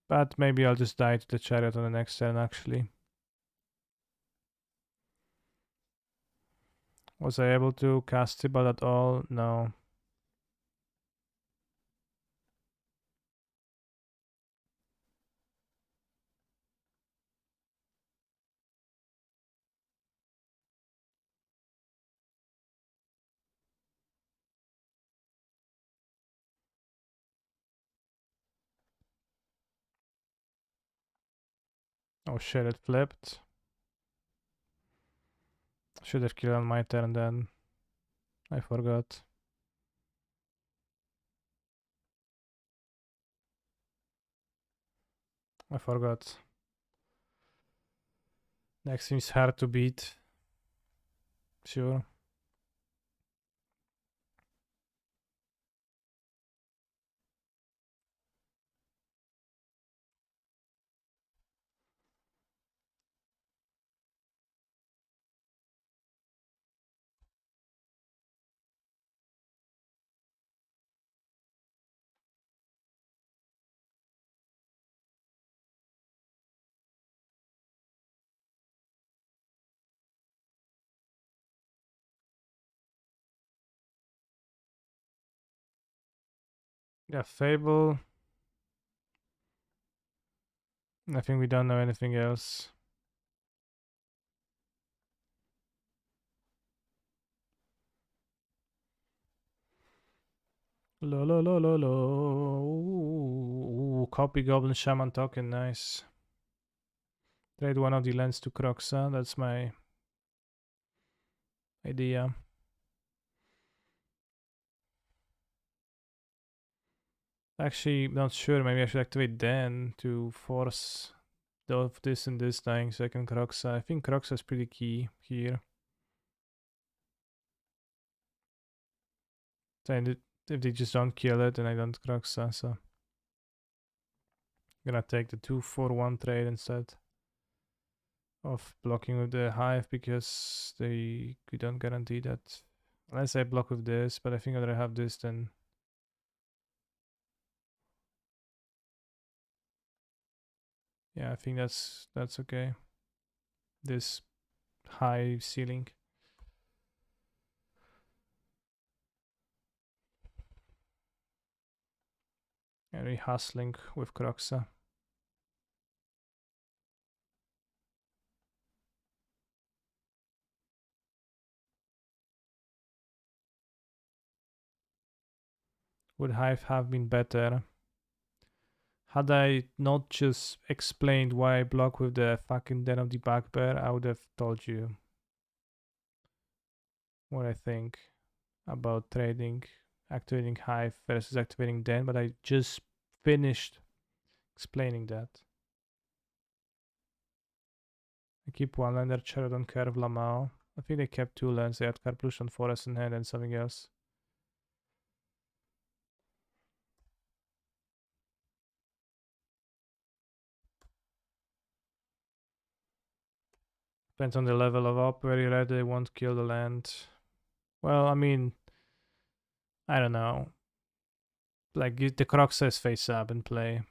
But maybe I'll just die to the Chariot on the next turn actually. Was I able to cast Tibalt at all? No. Oh shit, it flipped. Should have killed on my turn then. I forgot. I forgot. Next seems hard to beat. Sure. Yeah, Fable. I think we don't know anything else. Lo lo lo lo lo. Ooh, copy Goblin Shaman token, nice. Trade one of the lands to Croxa, that's my idea. Actually, not sure, maybe I should activate Dan to force this and this dying so I can Croxa. I think Croxa is pretty key here. And if they just don't kill it, then I don't Croxa, so I'm gonna take the 2-4-1 trade instead of blocking with the Hive because we don't guarantee that. Unless I block with this, but I think I'd rather have this than... Yeah, I think that's okay. This high ceiling. And we hustling with Croxa. Would Hive have been better had I not just explained why I block with the fucking Den of the Bugbear? I would have told you what I think about trading, activating Hive versus activating Den, but I just finished explaining that. I keep one lander, Charodon, Curve, Lamau. I think they kept 2 lands. They had Carplution, Forest in hand, and something else. Depends on the level of up. Very rare they won't kill the land. Well, I mean, I don't know. Like, the Kroxa is face up and play.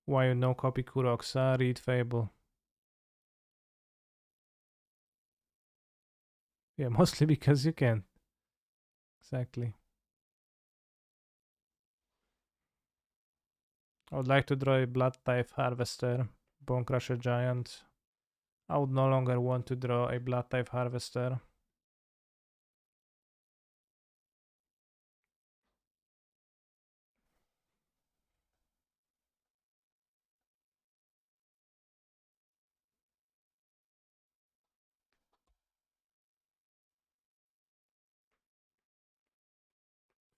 Why you no copy Kuroxa? Read Fable. Yeah, mostly because you can. Exactly. I would like to draw a Blood Type Harvester, Bone Crusher Giant. I would no longer want to draw a Blood Type Harvester.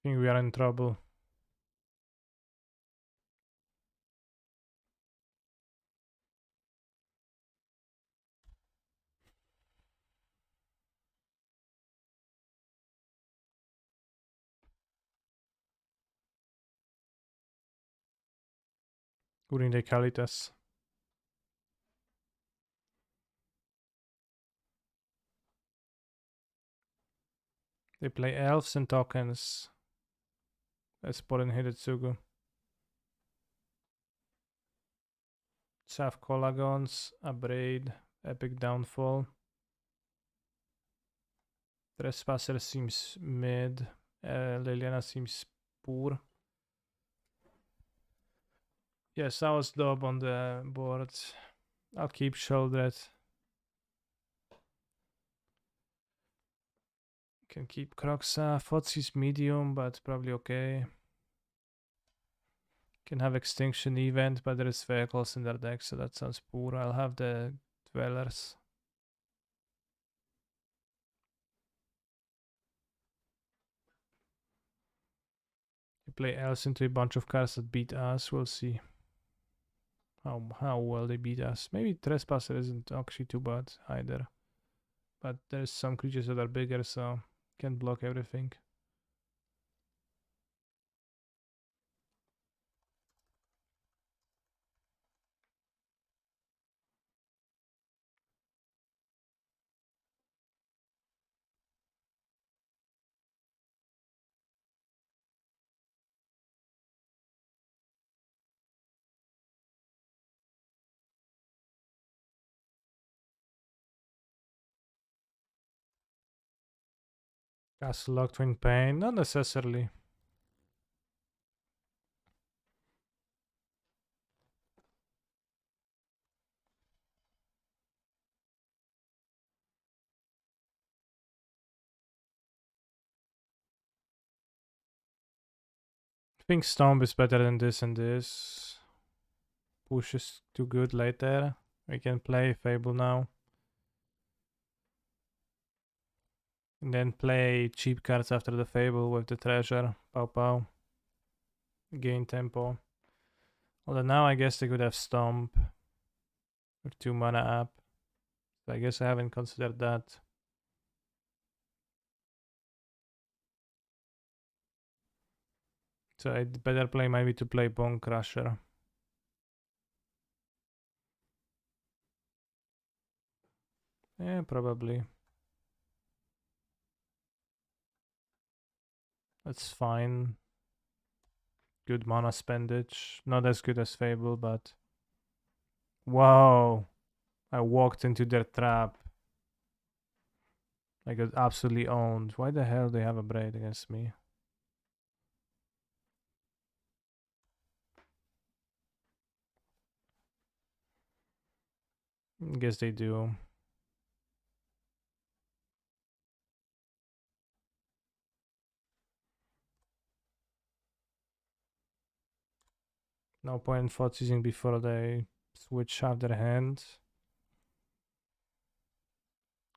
I think we are in trouble. During the Kalitas. They play elves and tokens. That's Spot and Hidetsugu. Chaff Colagons, Abrade, Epic Downfall. Trespasser seems mid. Liliana seems poor. Yes, I was Dob on the board. I'll keep Shouldered. Can keep Croxa. Fotzi's medium, but probably okay. Can have Extinction Event, but there is vehicles in their deck, so that sounds poor. I'll have the Dwellers. You play Elves into a bunch of cards that beat us. We'll see how well they beat us. Maybe Trespasser isn't actually too bad either. But there's some creatures that are bigger, so can block everything. Castle Lock Twin Pain, not necessarily. I think Stomp is better than this and this. Push is too good later. We can play Fable now. And then play cheap cards after the Fable with the Treasure. Pow pow. Gain tempo. Although now I guess they could have Stomp. With 2 mana up. So I guess I haven't considered that. So I'd better play maybe to play Bone Crusher. Yeah, probably. That's fine. Good mana spendage. Not as good as Fable, but... Wow! I walked into their trap. I got absolutely owned. Why the hell do they have a braid against me? Guess they do. No point in fotzing before they switch half their hand.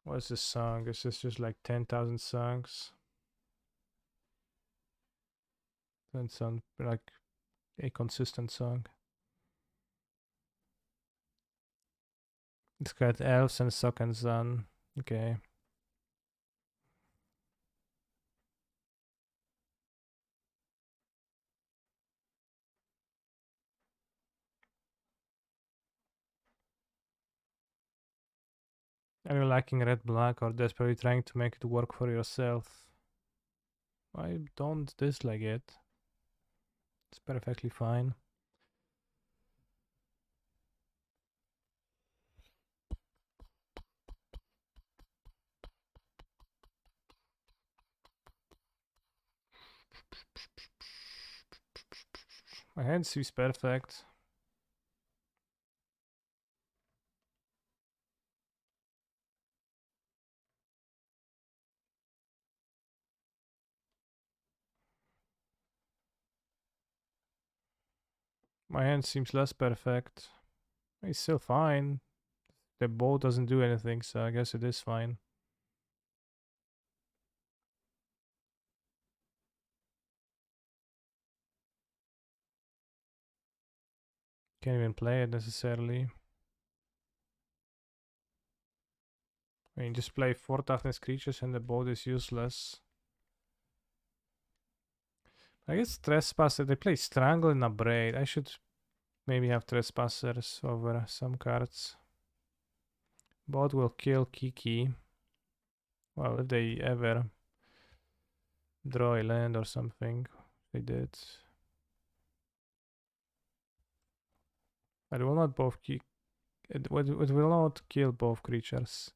What's this song? Is this just like 10,000 songs? Doesn't sound like a consistent song. It's got elves and sock and sun. Okay. Are you liking red black or desperately trying to make it work for yourself? I don't dislike it. It's perfectly fine. My hand seems perfect. My hand seems less perfect. It's still fine. The bow doesn't do anything, so I guess it is fine. Can't even play it necessarily. I mean, just play 4 toughness creatures and the boat is useless. I guess Trespasser, they play Strangle and Abrade. I should maybe have trespassers over some cards. Bot will kill Kiki. Well, if they ever draw a land or something, they did. But it will not both kill. It will not kill both creatures.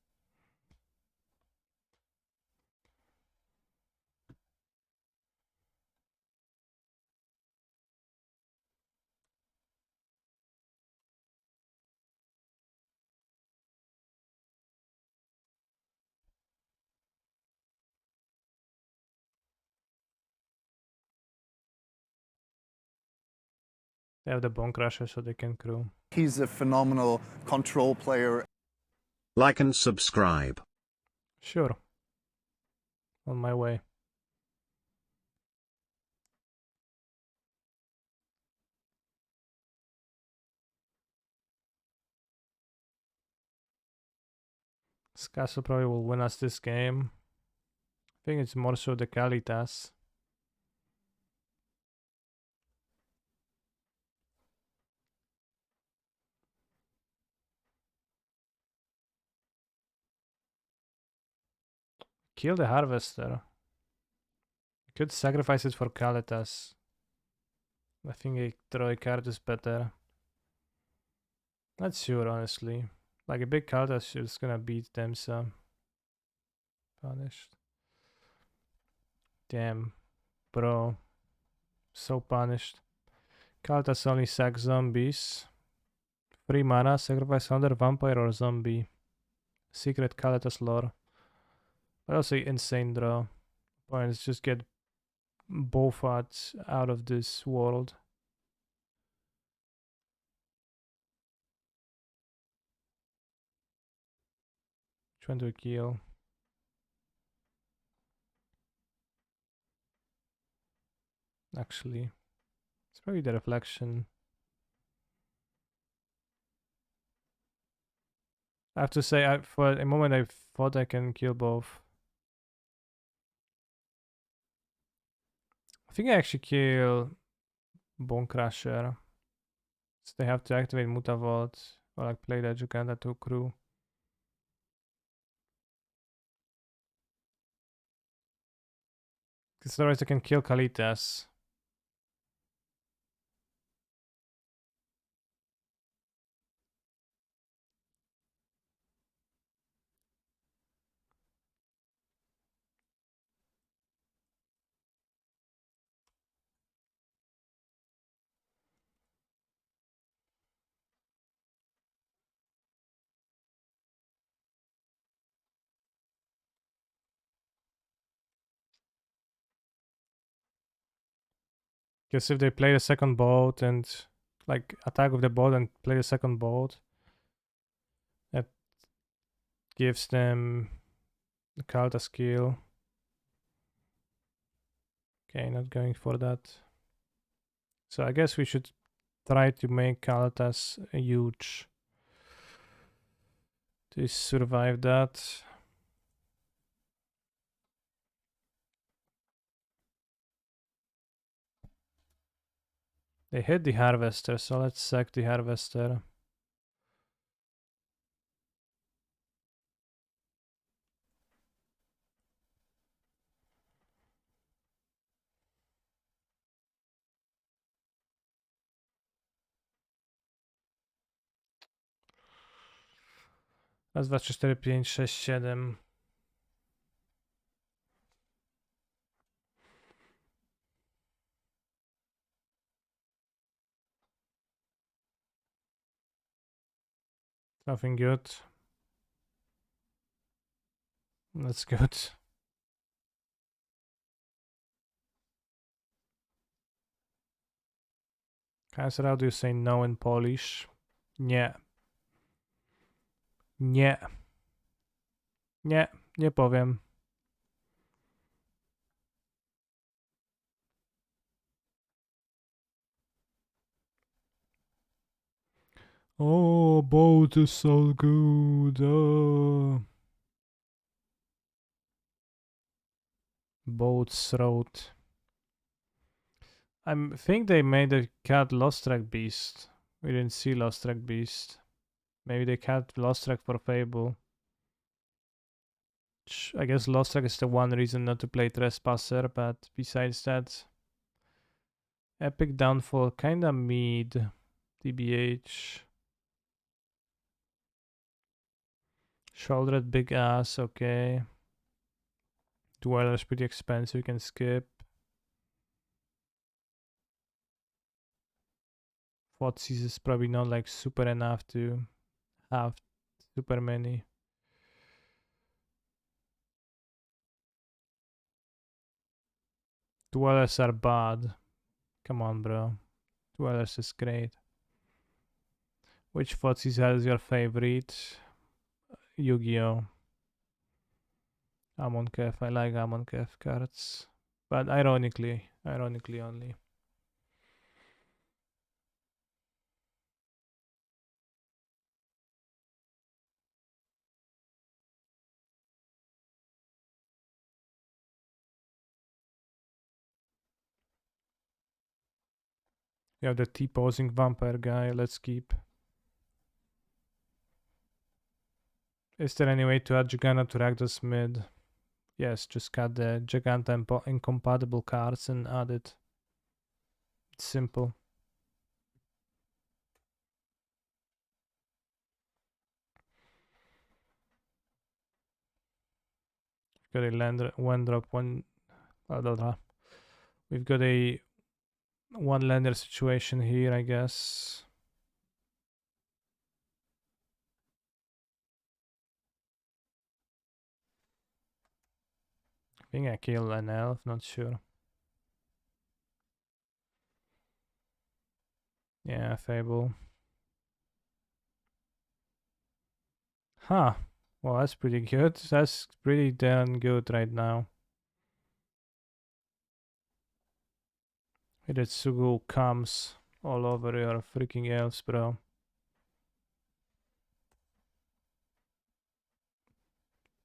They have the Bone Crusher, so they can crew. He's a phenomenal control player. Like and subscribe. Sure. On my way. This castle probably will win us this game. I think it's more so the Kalitas. Kill the Harvester. Could sacrifice it for Kalitas. I think a Troy card is better. Not sure, honestly. Like a big Kalitas is gonna beat them, so. Punished. Damn. Bro. So punished. Kalitas only sack zombies. 3 mana, sacrifice another vampire or zombie. Secret Kalitas lore. But also insane draw. Points just get Bofat out of this world. Trying to kill. Actually, it's probably the reflection. I have to say, for a moment I thought I can kill both. I think I actually kill Bone Crusher. So they have to activate Mutavault or like play the Juganda to crew. Because otherwise I can kill Kalitas. Because if they play the second boat and like attack with the boat and play the second boat, that gives them the Kalta skill. Okay, not going for that. So I guess we should try to make Kalatas huge to survive that. They hit the Harvester, so let's sack the Harvester. Raz, dwa, trzy, cztery, pięć, sześć, siedem. Nothing good. That's good. Kaiser, how do you say no in Polish? Nie. Nie. Nie, nie powiem. Oh, boat is so good. Oh. Boat's throat. I think they made a cat Lost Track Beast. We didn't see Lost Track Beast. Maybe they kept Lost Track for Fable. I guess Lost Track is the one reason not to play Trespasser, but besides that, Epic Downfall kinda mid. TBH. Shouldered Big Ass, okay. Dweller's pretty expensive, you can skip. Fotsies is probably not like super enough to have super many. Dwellers are bad. Come on, bro. Dwellers is great. Which Fotsies is your favorite? Yu-Gi-Oh! Amonkhet. I like Amonkhet cards. But ironically only. You have the T-posing vampire guy. Let's keep. Is there any way to add Giganta to Rakdos mid? Yes, just cut the Giganta incompatible cards and add it. It's simple. Got a one drop, one. We've got a one lander situation here, I guess. I think I kill an elf, not sure. Yeah, Fable. Huh. Well, that's pretty good. That's pretty damn good right now. Hiretsugu comes all over your freaking elves, bro.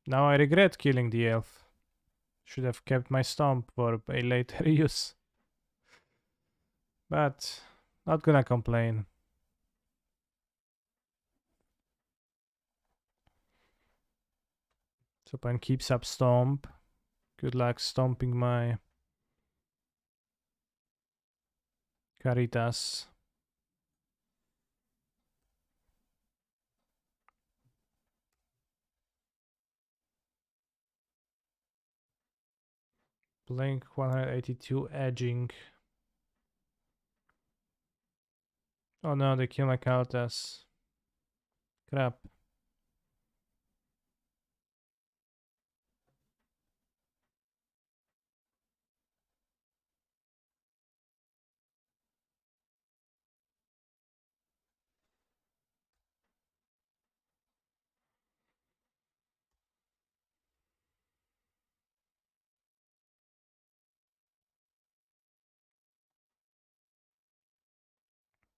Now I regret killing the elf. Should have kept my stomp for a later use. But not gonna complain. Sopan keeps up stomp. Good luck stomping my Caritas. Blink 182 edging. Oh no, they kill my Caritas. Crap.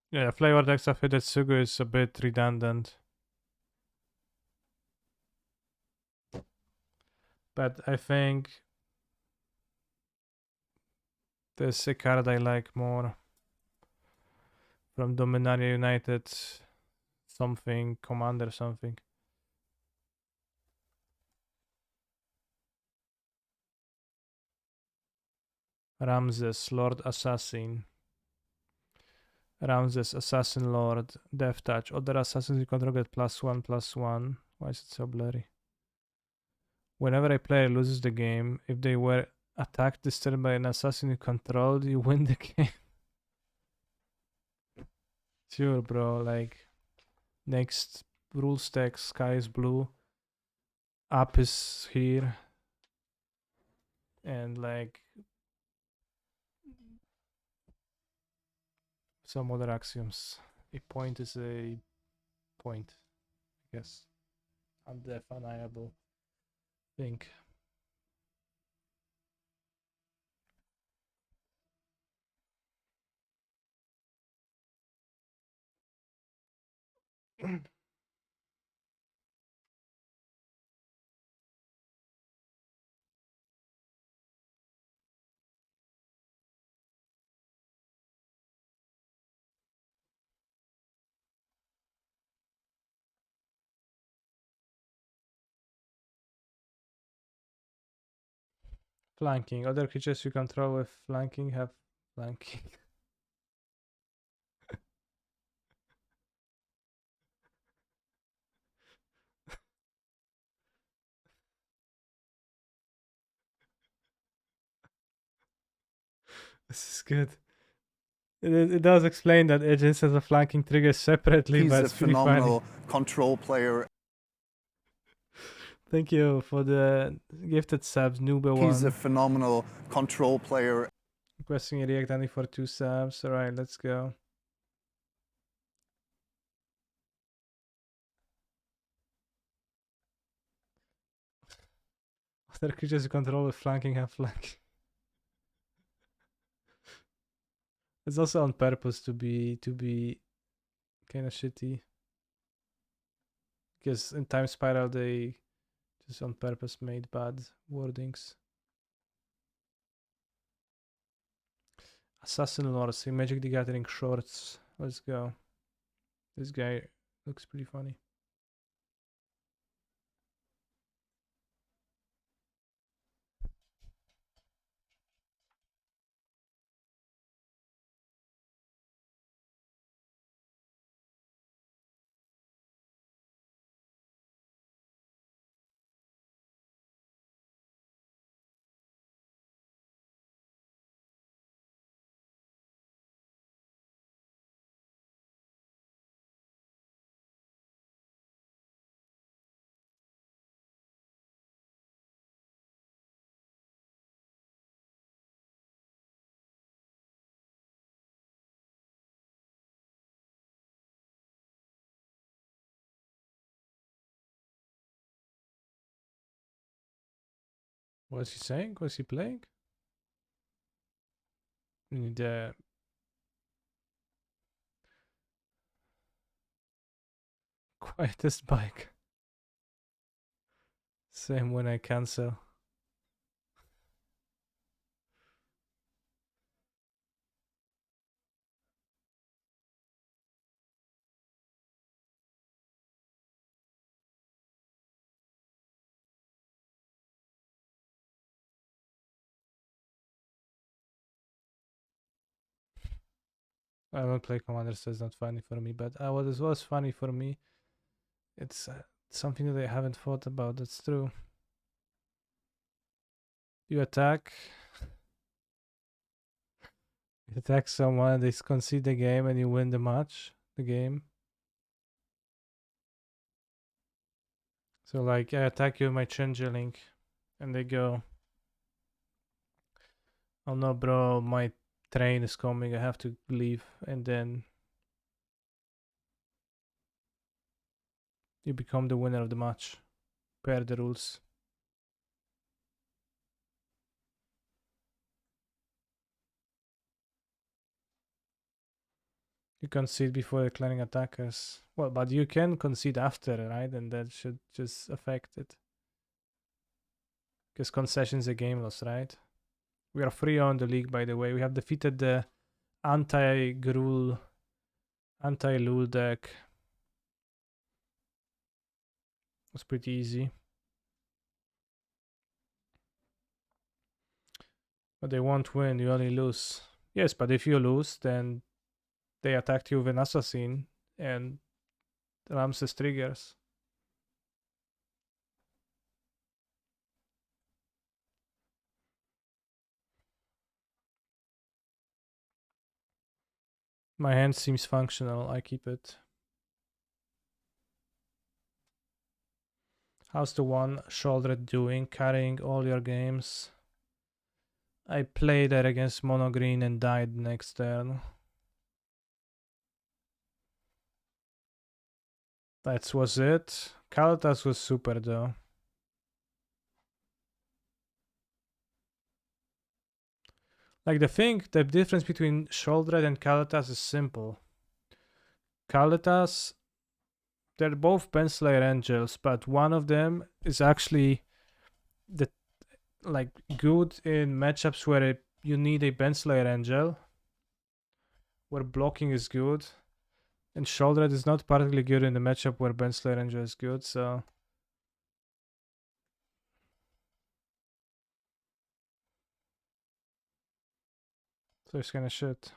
Yeah, flavor text of Hiretsugu is a bit redundant. But I think there's a card I like more. From Dominaria United. Something, Commander something. Ramses, Lord Assassin. Ramses, Assassin Lord, Death Touch. Other assassins you control get +1/+1. Why is it so blurry? Whenever a player loses the game, if they were attacked this turn by an assassin you controlled, you win the game. Sure, bro. Like, next rule stack, sky is blue. Up is here. And like some other axioms. A point is a point, I guess. Undefiniable thing. Flanking. Other creatures you control with flanking have flanking. This is good. It does explain that each instance of flanking triggers separately, He's but a it's pretty funny. phenomenal control player. Thank you for the gifted subs, Nooba He's a one. phenomenal control player. Requesting a react only for 2 subs. Alright, let's go. Other creatures you control with flanking have flanking. It's also on purpose to be kind of shitty. Because in Time Spiral they just on purpose made bad wordings. Assassin Lord, see Magic the Gathering shorts. Let's go. This guy looks pretty funny. What's he saying? What's he playing? We need the quietest bike. Same when I cancel. I don't play Commander, so it's not funny for me. But what was funny for me, it's something that I haven't thought about. That's true. You attack. You attack someone, they concede the game, and you win the match, the game. So like, I attack you with my Changeling, and they go, "Oh no, bro, my train is coming. I have to leave," and then you become the winner of the match. Per the rules. You concede before declaring attackers. Well, but you can concede after, right? And that should just affect it. Because concession's a game loss, right? We are 3-0 in the league, by the way. We have defeated the anti-Gruul, anti-Lul deck. It's pretty easy. But they won't win, you only lose. Yes, but if you lose, then they attacked you with an assassin and Ramses triggers. My hand seems functional, I keep it. How's the one shoulder doing? Carrying all your games. I played that against mono green and died next turn. That was it. Kalatas was super though. Like the difference between Shoulder and Kalatas is simple. Kalatas, they're both Penslayer Angels, but one of them is actually the like good in matchups where you need a Penslayer Angel, where blocking is good, and Shoulder is not particularly good in the matchup where Penslayer Angel is good. So So it's kind of shit.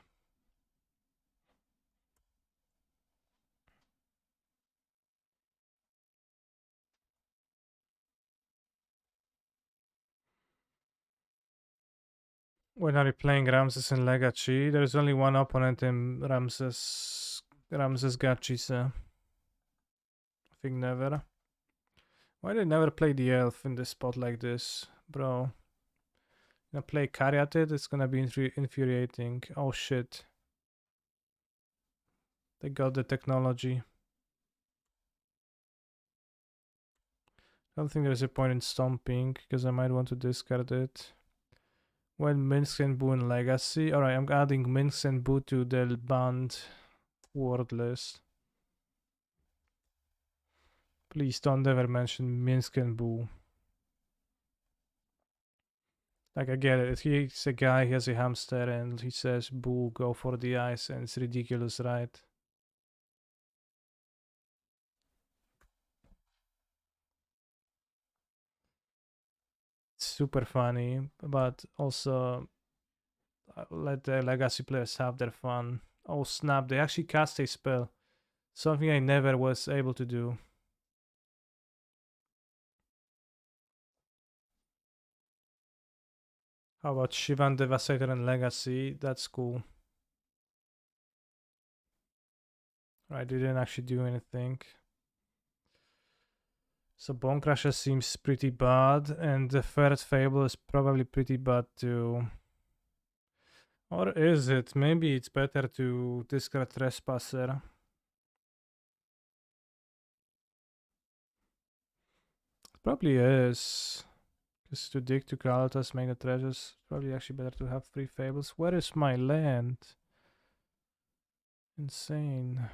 When are you playing Ramses and Legacy? There's only one opponent in Ramses Gachi, so I think never. Why did I never play the elf in this spot like this, bro? Gonna play Caryatid? It's gonna be infuriating. Oh shit. They got the technology. I don't think there's a point in stomping, because I might want to discard it. When Minsk and Boo in Legacy. Alright, I'm adding Minsk and Boo to the banned word list. Please don't ever mention Minsk and Boo. Like, I get it. He's a guy, he has a hamster, and he says, Boo, go for the ice, and it's ridiculous, right? It's super funny, but also let the Legacy players have their fun. Oh snap, they actually cast a spell. Something I never was able to do. How about Shivan Devastator and Legacy? That's cool. Right, they didn't actually do anything. So Bone Crusher seems pretty bad, and the third Fable is probably pretty bad too. Or is it? Maybe it's better to discard Trespasser. Probably is. Because to dig to Kalatas, make the treasures, probably actually better to have 3 Fables. Where is my land? Insane.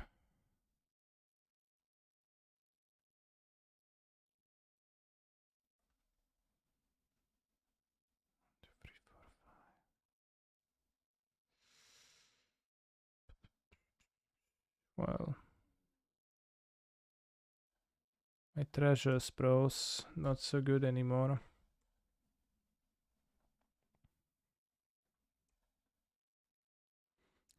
Well, my treasures, bros, not so good anymore.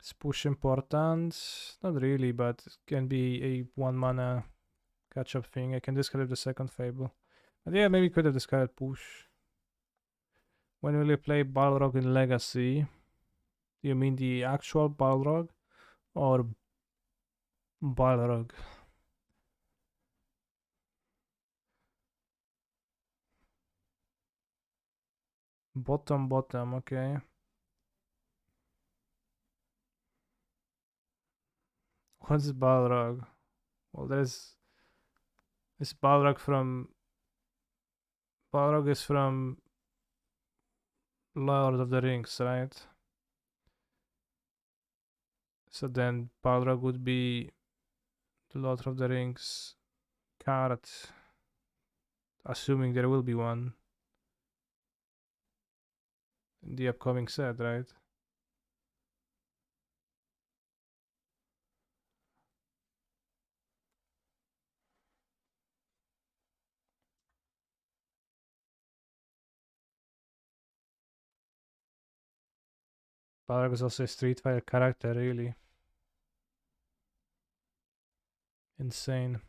Is push important? Not really, but it can be a 1 mana catch up thing. I can discard the second Fable. But yeah, maybe could have discarded push. When will you play Balrog in Legacy? Do you mean the actual Balrog or Balrog? Bottom, okay. What's Balrog? Well, there's this Balrog from. Balrog is from Lord of the Rings, right? So then Balrog would be the Lord of the Rings card, assuming there will be one in the upcoming set, right? Balrog is also a Street Fighter character, really. Insane.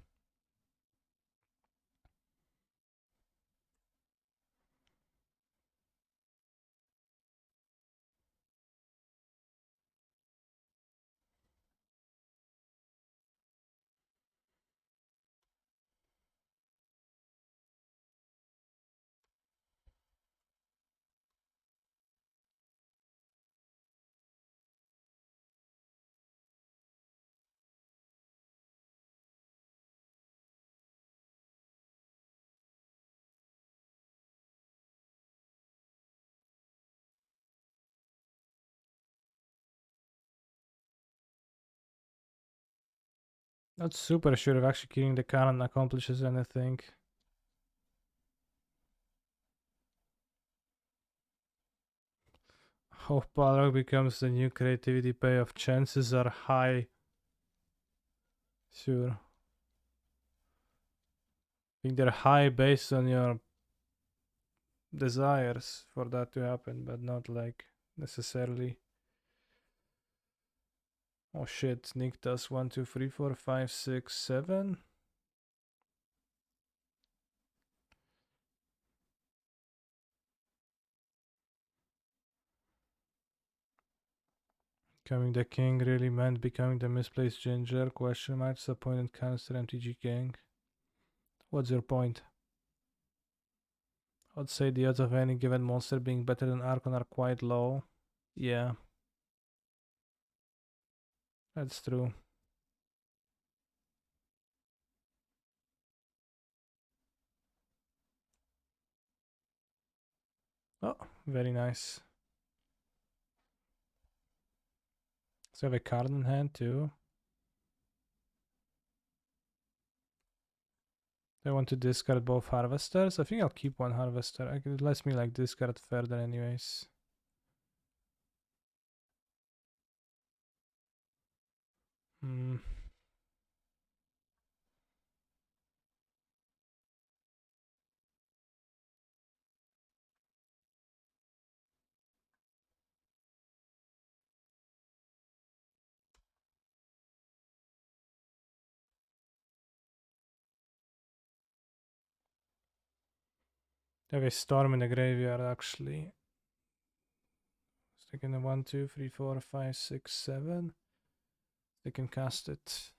Not super sure if actually killing the cannon accomplishes anything. Hope Balrog becomes the new creativity payoff. Chances are high. Sure. I think they're high based on your desires for that to happen, but not like necessarily Oh shit, Nick does 1, 2, 3, 4, 5, 6, 7. Becoming the king really meant becoming the misplaced ginger? Question mark. Disappointed canister MTG gang. What's your point? I'd say the odds of any given monster being better than Archon are quite low. Yeah, that's true. Oh, very nice. So I have a card in hand too. I want to discard both harvesters. I think I'll keep one harvester. It lets me like discard further anyways. Hmm. I have a storm in the graveyard actually. Sticking a 1, 2, 3, 4, 5, 6, 7. They can cast it.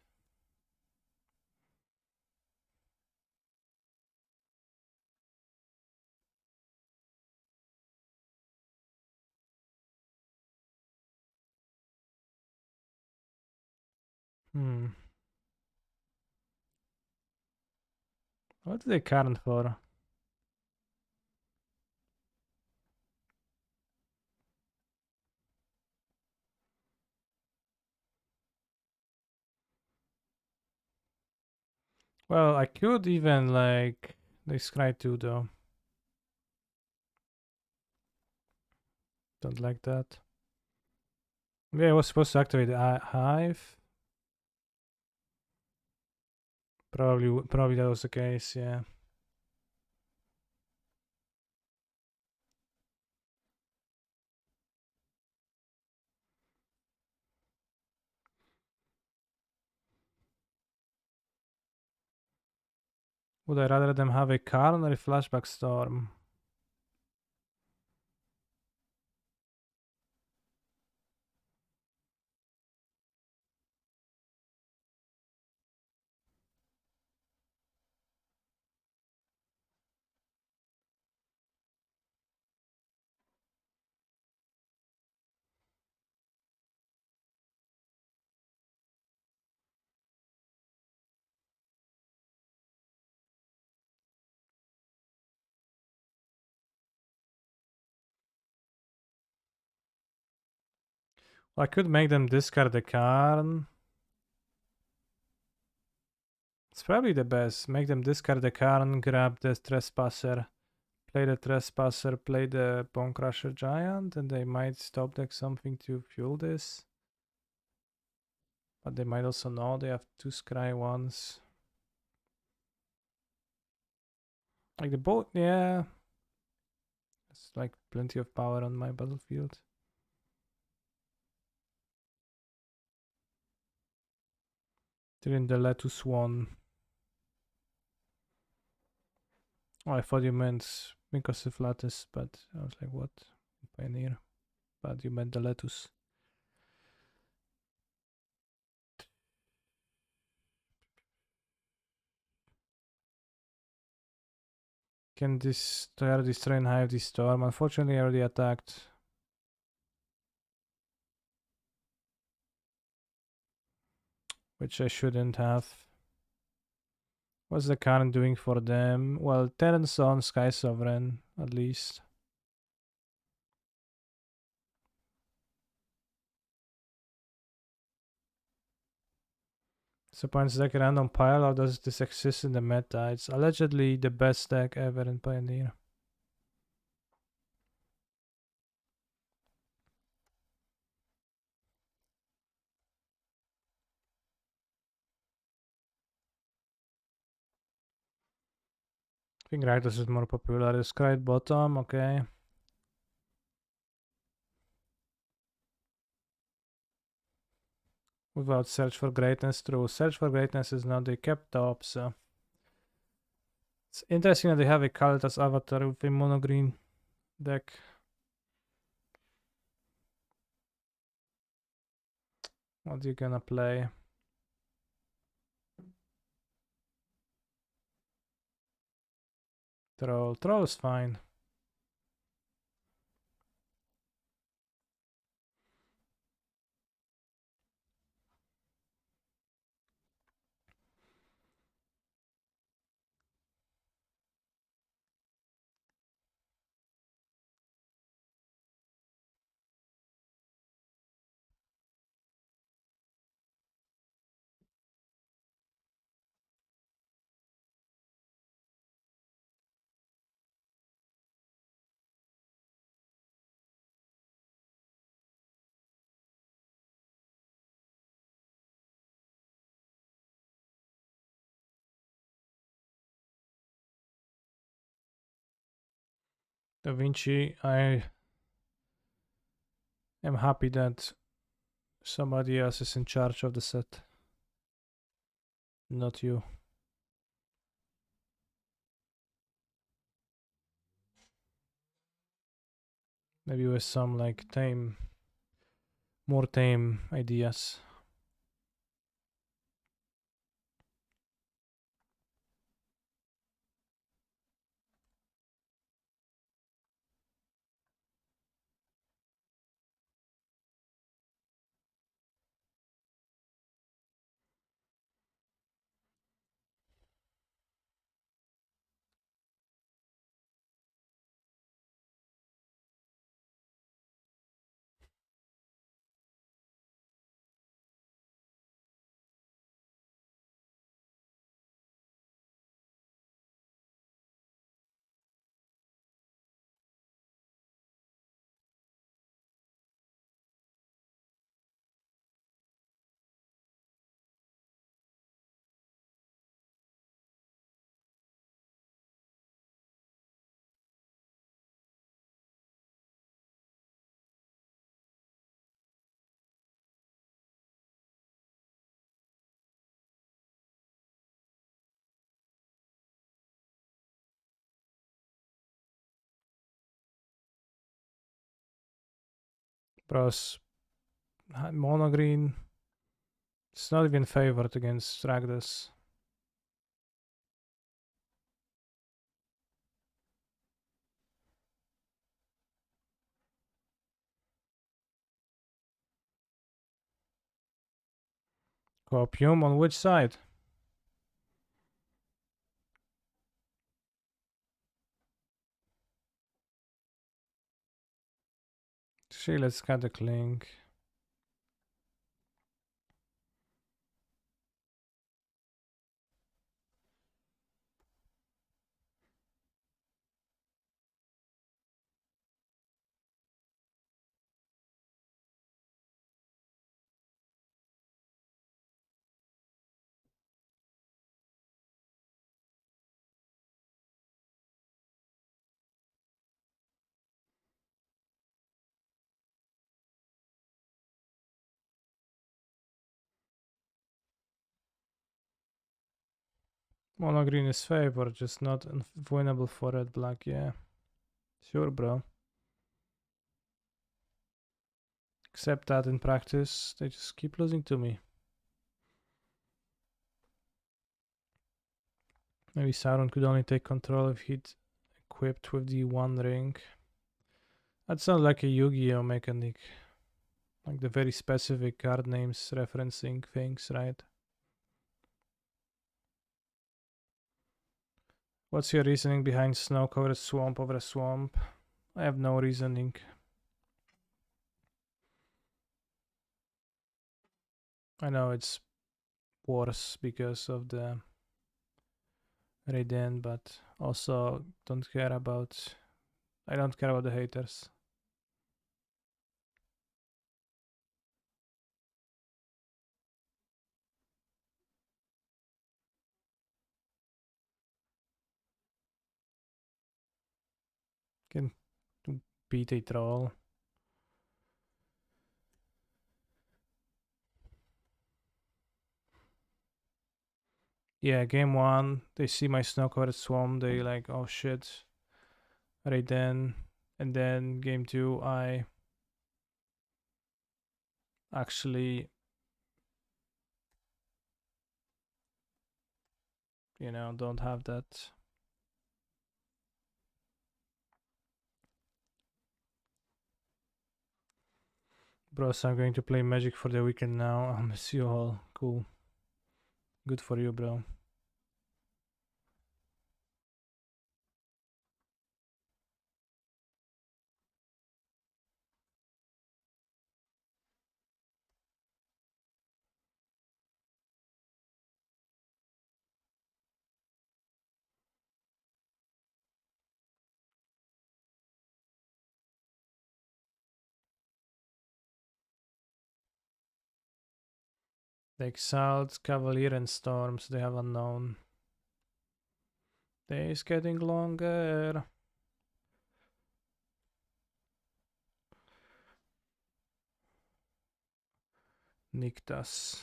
Hmm. What do they current for? Well, I could even like they scry 2 though. Don't like that. Maybe I was supposed to activate the hive. Probably that was the case, yeah. Would I rather them have a Karn or a Flashback Storm? Well, I could make them discard the Karn. It's probably the best. Make them discard the Karn, grab the Trespasser, play the Trespasser, play the Bone Crusher Giant, and they might stop deck something to fuel this. But they might also know they have 2 scry ones. Like the boat, yeah. It's like plenty of power on my battlefield. During the Letus one. Oh, I thought you meant because of Lattice, but I was like, what? Pioneer. But you meant the Letus. Can this destroy and hive this storm? Unfortunately, I already attacked. Which I shouldn't have. What's the current doing for them? Well, Terran's on Sky Sovereign, at least. So points deck random pile, or does this exist in the meta? It's allegedly the best deck ever in Pioneer. I think Rakdos is more popular. Is Scried bottom, okay. without Search for Greatness. True, Search for Greatness is not, they kept top, so it's interesting that they have a Kalitas avatar with a mono green deck. What are you gonna play? Troll. Troll's fine. Da Vinci, I am happy that somebody else is in charge of the set. Not you. Maybe with some like more tame ideas. Bros, mono green. It's not even favored against Rakdos. Copium on which side? See, let's cut the clink. Mono green is favored, just not vulnerable for red black, yeah. Sure, bro. Except that in practice, they just keep losing to me. Maybe Sauron could only take control if he'd equipped with the One Ring. That sounds like a Yu-Gi-Oh mechanic. Like the very specific card names referencing things, right? What's your reasoning behind snow-covered swamp over a swamp? I have no reasoning. I know it's worse because of the Raiden, but also I don't care about the haters. Can beat a troll. Yeah, game 1, they see my snow-covered swarm, they like, oh shit, right then. And then game 2, I actually, you know, don't have that. Bros, I'm going to play Magic for the weekend now. I'll miss you all. Cool. Good for you, bro. The Exiled, Cavalier, and Storms, they have unknown. Days getting longer. Nyctas.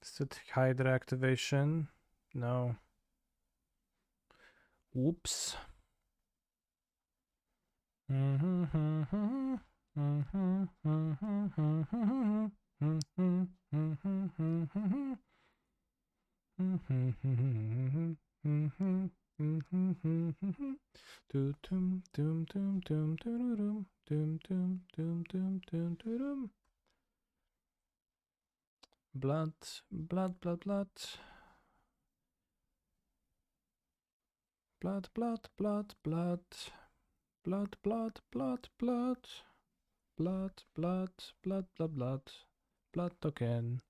Static Hydra activation. No. Whoops. Blood, blood, blood, blood. Blood, blood, blood, blood. Blood, blood, blood, blood. Blood, blood, blood, blood, blood. Blood token.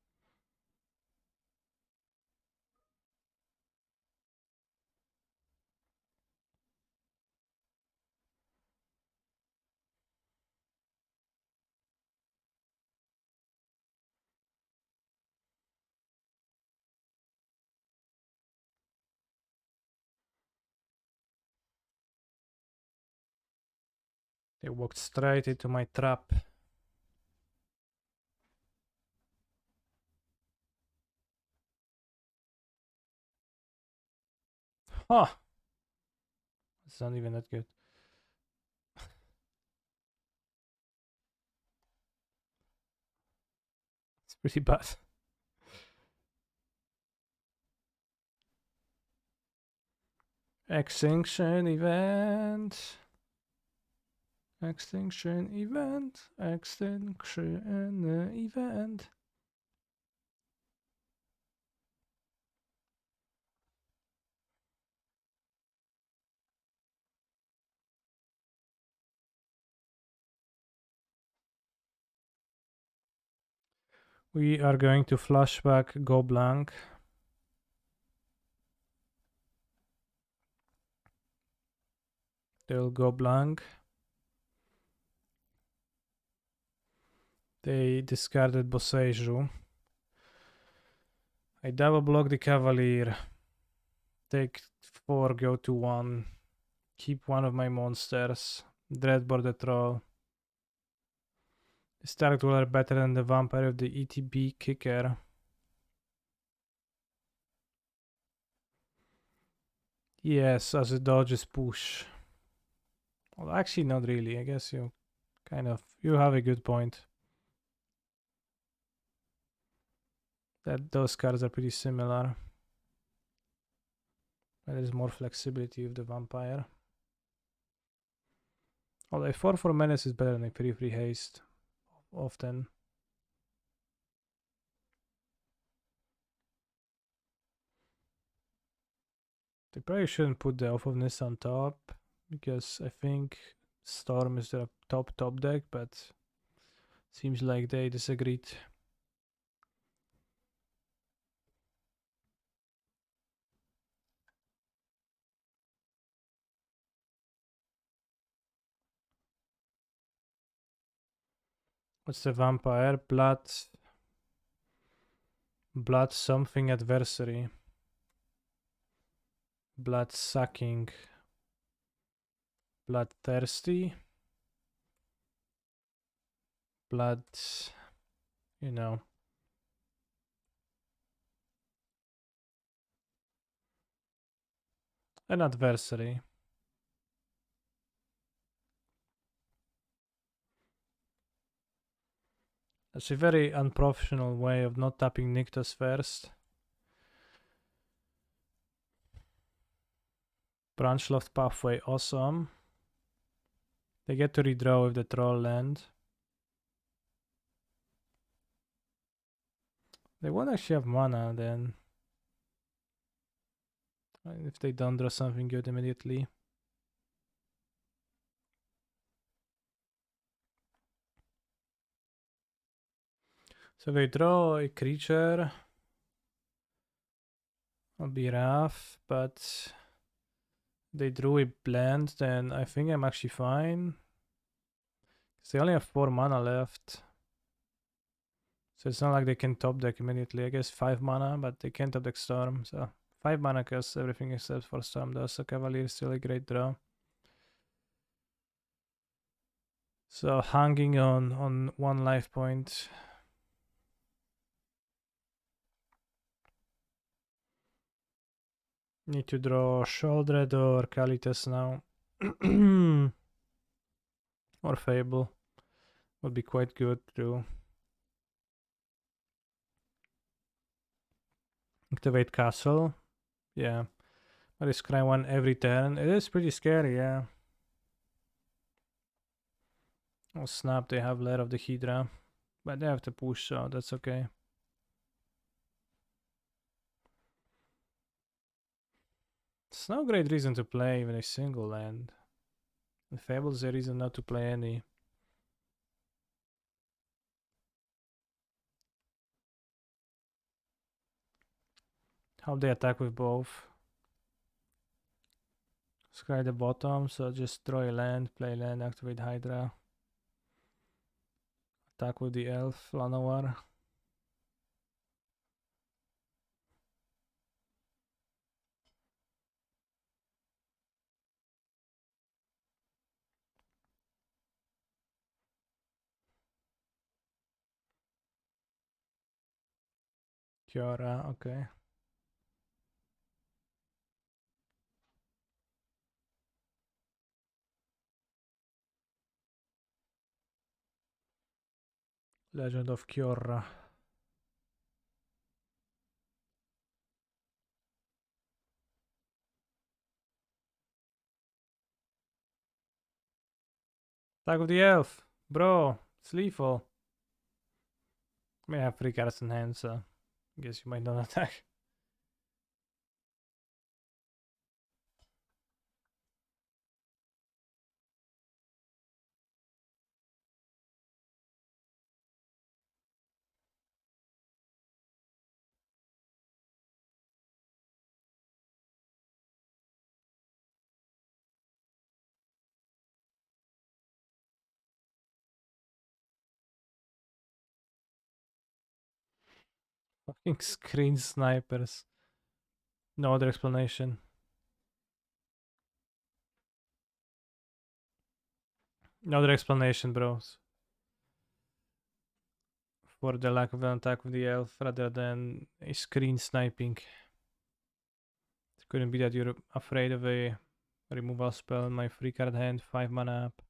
They walked straight into my trap. Huh. It's not even that good. It's pretty bad. Extinction event. Extinction event. Extinction event. We are going to flashback, go blank. They'll go blank. They discarded Boseiju. I double block the Cavalier. Take 4, go to 1. Keep one of my monsters. Dreadbore the Troll. The Stark Dweller better than the Vampire of the ETB Kicker. Yes, as it dodges push. Well, actually not really. I guess you you have a good point. That those cards are pretty similar. But there's more flexibility with the Vampire. Although a 4/4 menace is better than a 3/3 haste. Often. They probably shouldn't put the Oath of Nis on top, because I think Storm is the top deck, but seems like they disagreed. What's the Vampire? Blood something adversary. Blood sucking. Bloodthirsty. Blood, you know. An adversary. That's a very unprofessional way of not tapping Nyctos first. Branch Loft Pathway, awesome. They get to redraw if the troll land. They won't actually have mana then. If they don't draw something good immediately. So they draw a creature. It'll be rough, but they drew a blend, then I think I'm actually fine. Because they only have 4 mana left. So it's not like they can top deck immediately. I guess 5 mana, but they can't top deck Storm. So 5 mana casts everything except for Storm though, so Cavalier is still a great draw. So hanging on 1 life point. Need to draw Sholdred or Kalitas now. Or Fable. Would be quite good too. Activate Castle. Yeah. I scry 1 every turn. It is pretty scary, yeah. Oh snap, they have Lair of the Hydra. But they have to push, so that's okay. It's no great reason to play even a single land. In Fable's a reason not to play any. How they attack with both. Scry the bottom, so just draw a land, play land, activate Hydra. Attack with the elf, Llanowar. Kiora, okay. Legend of Kiora. Attack with the elf. Bro, it's lethal. I mean, I have 3 cards in hand, so I guess you might not attack. Fucking screen snipers. No other explanation. No other explanation, bros. For the lack of an attack with the elf rather than a screen sniping. It couldn't be that you're afraid of a removal spell in my 3 card hand, 5 mana up.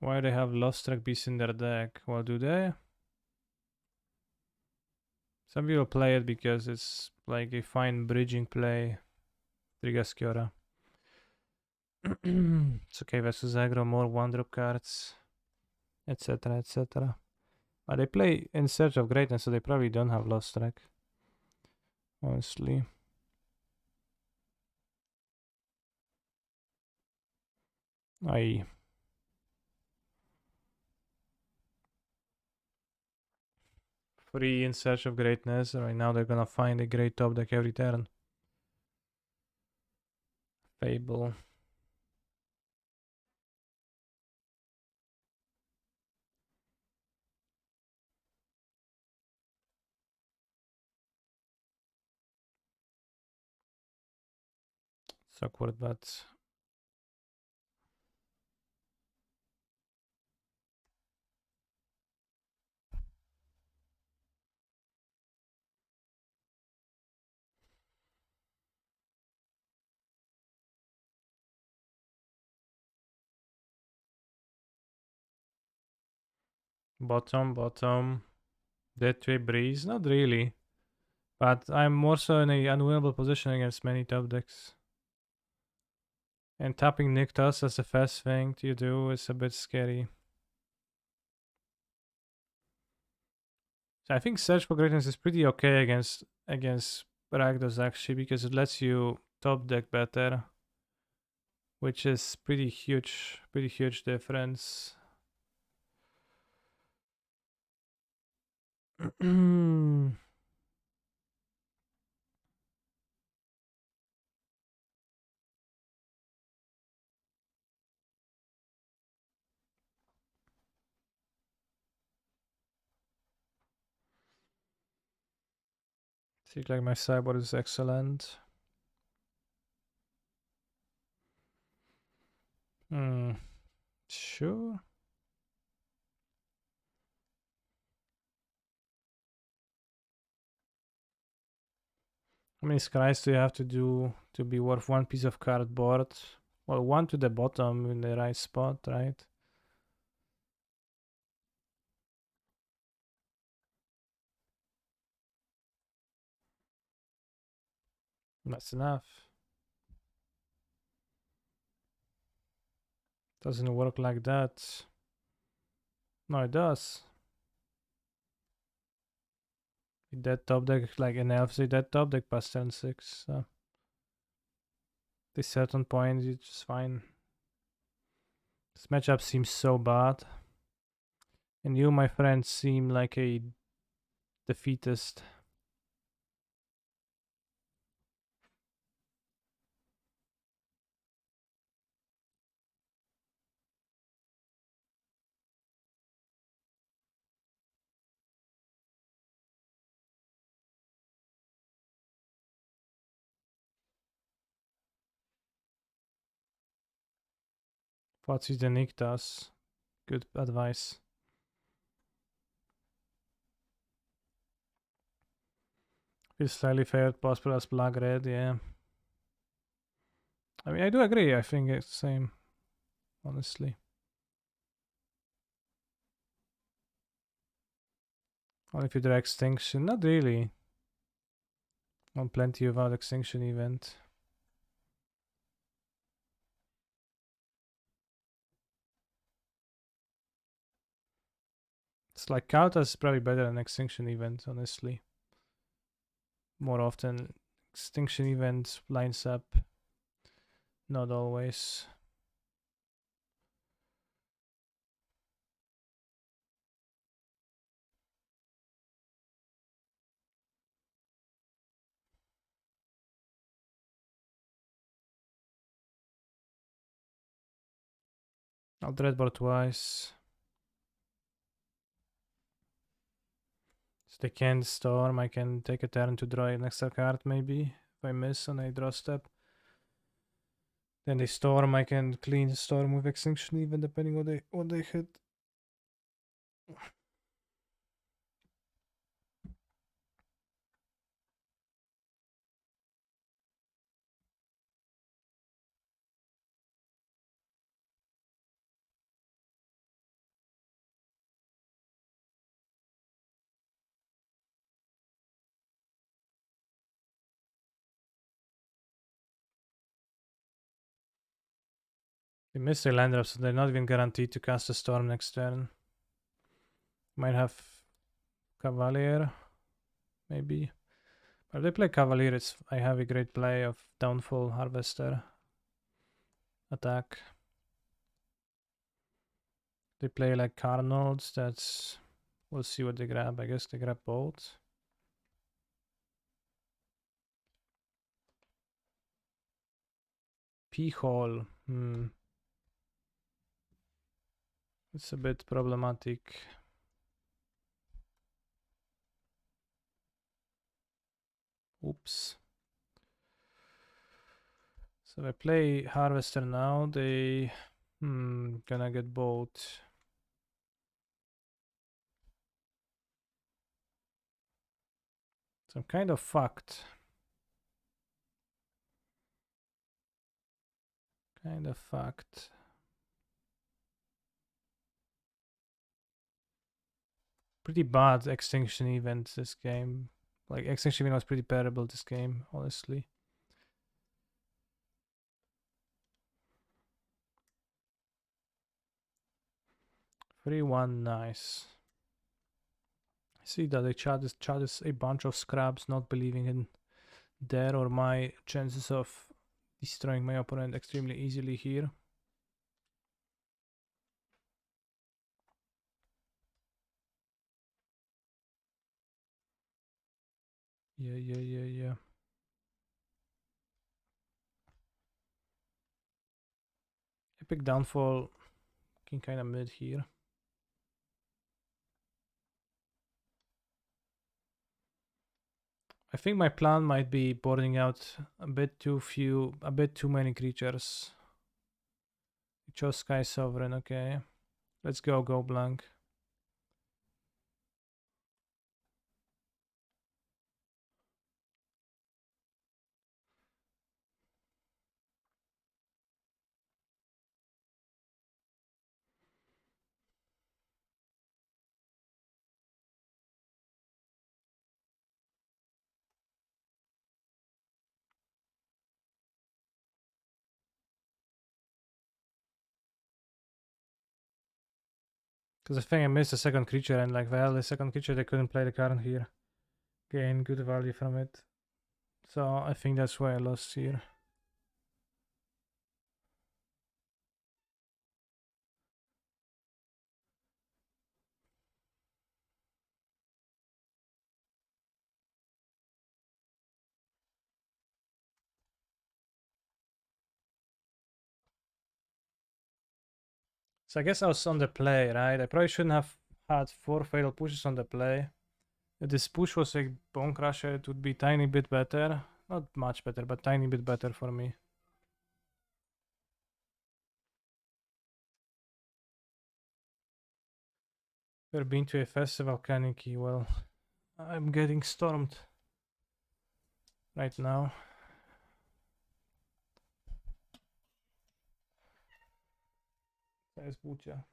Why they have Lost Track Beast in their deck? Well, do they? Some people play it because it's like a fine bridging play. Trigas Kiora. It's okay versus Aggro, more 1-drop cards, etc, etc. But they play In Search of Greatness, so they probably don't have Lost Track. Honestly. Aye. Free In Search of Greatness. Right now they're gonna find a great top deck every turn. Fable. It's awkward, but bottom. Dead tree breeze? Not really. But I'm more so in a unwinnable position against many top decks. And tapping Nyctas as the first thing to do is a bit scary. So I think Search for Greatness is pretty okay against Rakdos actually, because it lets you top deck better, which is pretty huge difference. Seems like my sideboard is excellent. Sure. How many scries do you have to do to be worth one piece of cardboard? Well, one to the bottom in the right spot, right? That's enough. Doesn't work like that. No, it does. That top deck, like an elf, say that top deck past turn 6. So this certain point, it's just fine. This matchup seems so bad. And you, my friend, seem like a defeatist. What's the Nick does? Good advice. Feels slightly favored possible as black red, yeah. I mean, I do agree. I think it's the same, honestly. Only if you do extinction, not really. On plenty of out extinction event. It's like Kautas is probably better than extinction event, honestly. More often, extinction event lines up. Not always. I'll dreadboard twice. So they can't storm. I can take a turn to draw an extra card, maybe. If I miss on a draw step. Then they storm. I can clean storm with extinction even depending on what they hit. They miss their land drop, so they're not even guaranteed to cast a storm next turn. Might have Cavalier, maybe. But if they play Cavalier, I have a great play of Downfall Harvester attack. They play like Carnods, that's... We'll see what they grab. I guess they grab both. P-hole. It's a bit problematic. Oops. So if I play Harvester now, they gonna get both. So I'm kind of fucked. Kind of fucked. Pretty bad extinction event this game. Like extinction event was pretty terrible this game, honestly. Three one, nice. I see that the chat is a bunch of scrubs not believing in their or my chances of destroying my opponent extremely easily here. Yeah. Epic downfall, looking kind of mid here. I think my plan might be boarding out a bit too many creatures. You chose Sky Sovereign, okay. Let's go blank. Because I think I missed a second creature, and like, well, the second creature, they couldn't play the card here. Gain good value from it. So I think that's why I lost here. So I guess I was on the play, right? I probably shouldn't have had 4 fatal pushes on the play. If this push was a Bone Crusher, it would be tiny bit better. Not much better, but tiny bit better for me. Ever been to a festival, Kaneki? Well, I'm getting stormed right now. There's Bucha.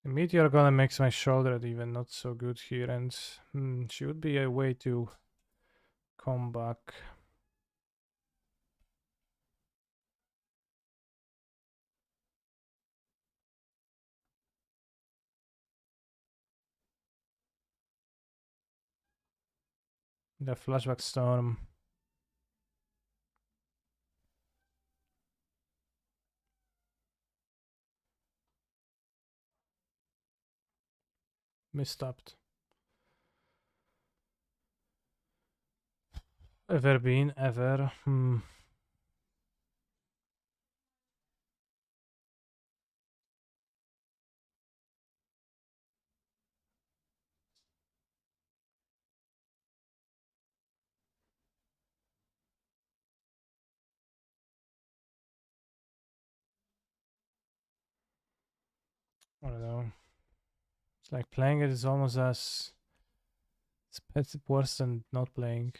The Meteor Golem makes my shoulder even not so good here, and she would be a way to come back. The Flashback Storm. Misstepped. Ever been, ever. I don't know. It's like playing it is almost as it's worse than not playing.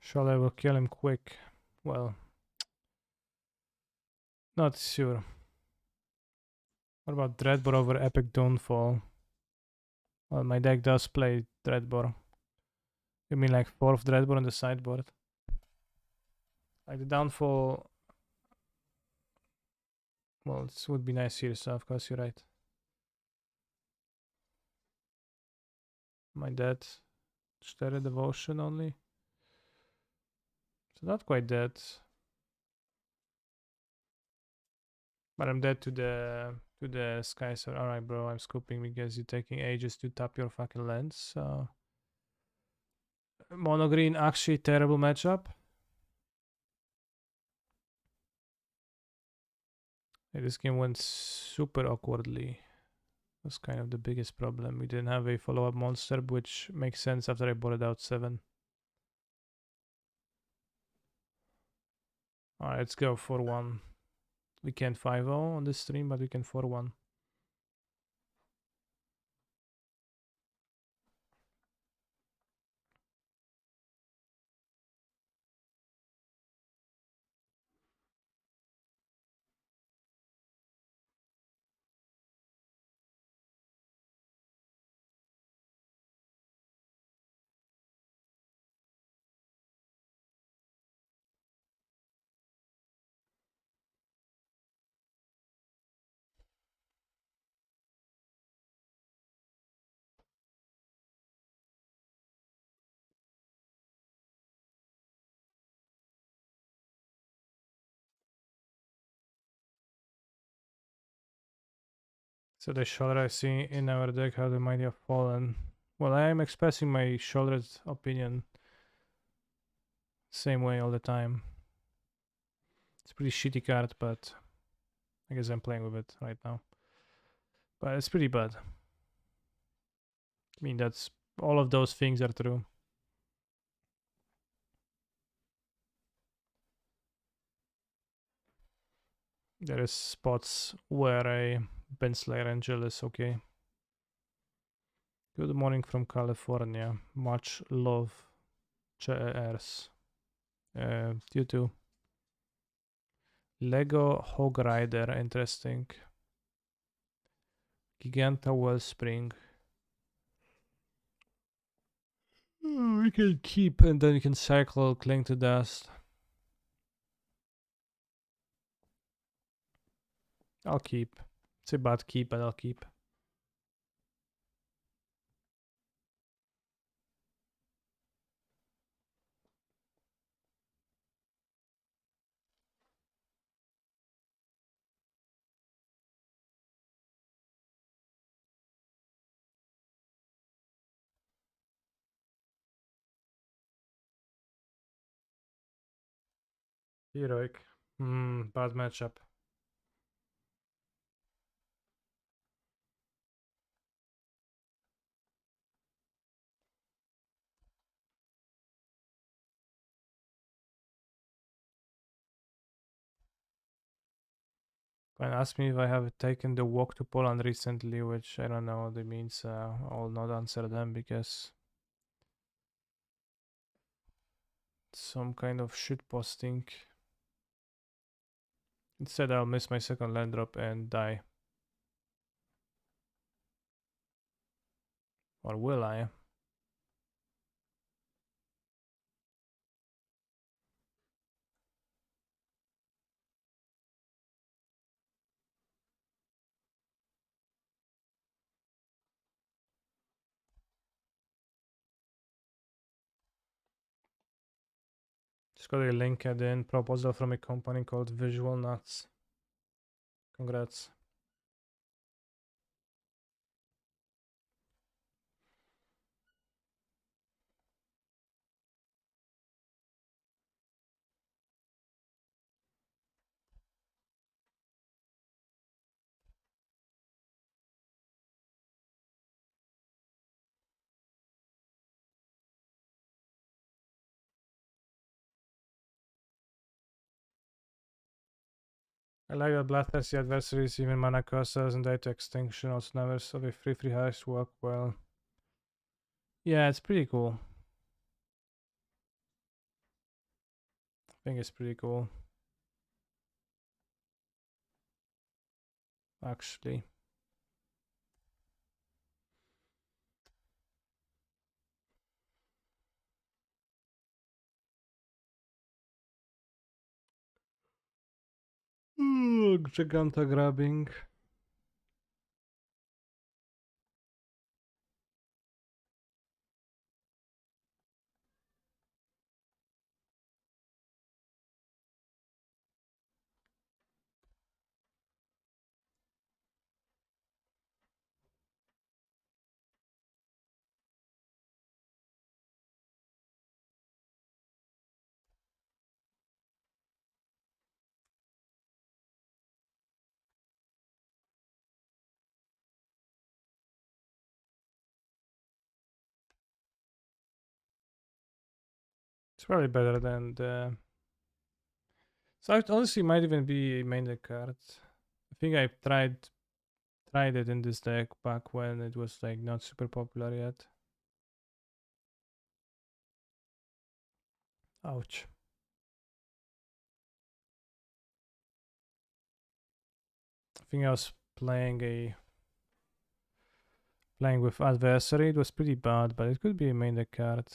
Surely I will kill him quick. Well, Not sure. What about Dreadbore over Epic Downfall? Well, my deck does play Dreadbore. You mean like 4th Dreadbore on the sideboard? Like the Downfall... Well, this would be nice here, so of course you're right. My dead. 4 Devotion only. So not quite dead. But I'm dead to the Sky Sword. Alright, bro, I'm scooping because you're taking ages to tap your fucking lands, so... Mono green, actually terrible matchup. This game went super awkwardly. That's kind of the biggest problem. We didn't have a follow-up monster, which makes sense after I bought it out 7. Alright, let's go 4-1. We can't 5-0 on this stream, but we can 4-1. So the shoulder I see in our deck, how they might have fallen. Well, I am expressing my shoulder's opinion same way all the time. It's a pretty shitty card, but I guess I'm playing with it right now. But it's pretty bad. I mean, that's all of those things are true. There is spots where a Benslayer Angel is okay. Good morning from California. Much love. Cheers. You too. Lego Hog Rider, interesting. Giganta Wellspring. We can keep and then you can cycle Cling to Dust. I'll keep. It's a bad keep, but I'll keep. Heroic. Bad matchup. And ask me if I have taken the walk to Poland recently, which I don't know what it means. I'll not answer them because some kind of shit posting. Instead, I'll miss my second land drop and die. Or will I? Just got a LinkedIn proposal from a company called Visual Nuts. Congrats. I like that Blasters the adversaries, even mana cost doesn't die to extinction, also never so the free highest work well. Yeah, it's pretty cool. I think it's pretty cool. actually. Giganta grabbing. It's probably better than the. So it honestly might even be a main deck card. I think I tried it in this deck back when it was like not super popular yet. Ouch. I think I was playing with adversary. It was pretty bad, but it could be a main deck card.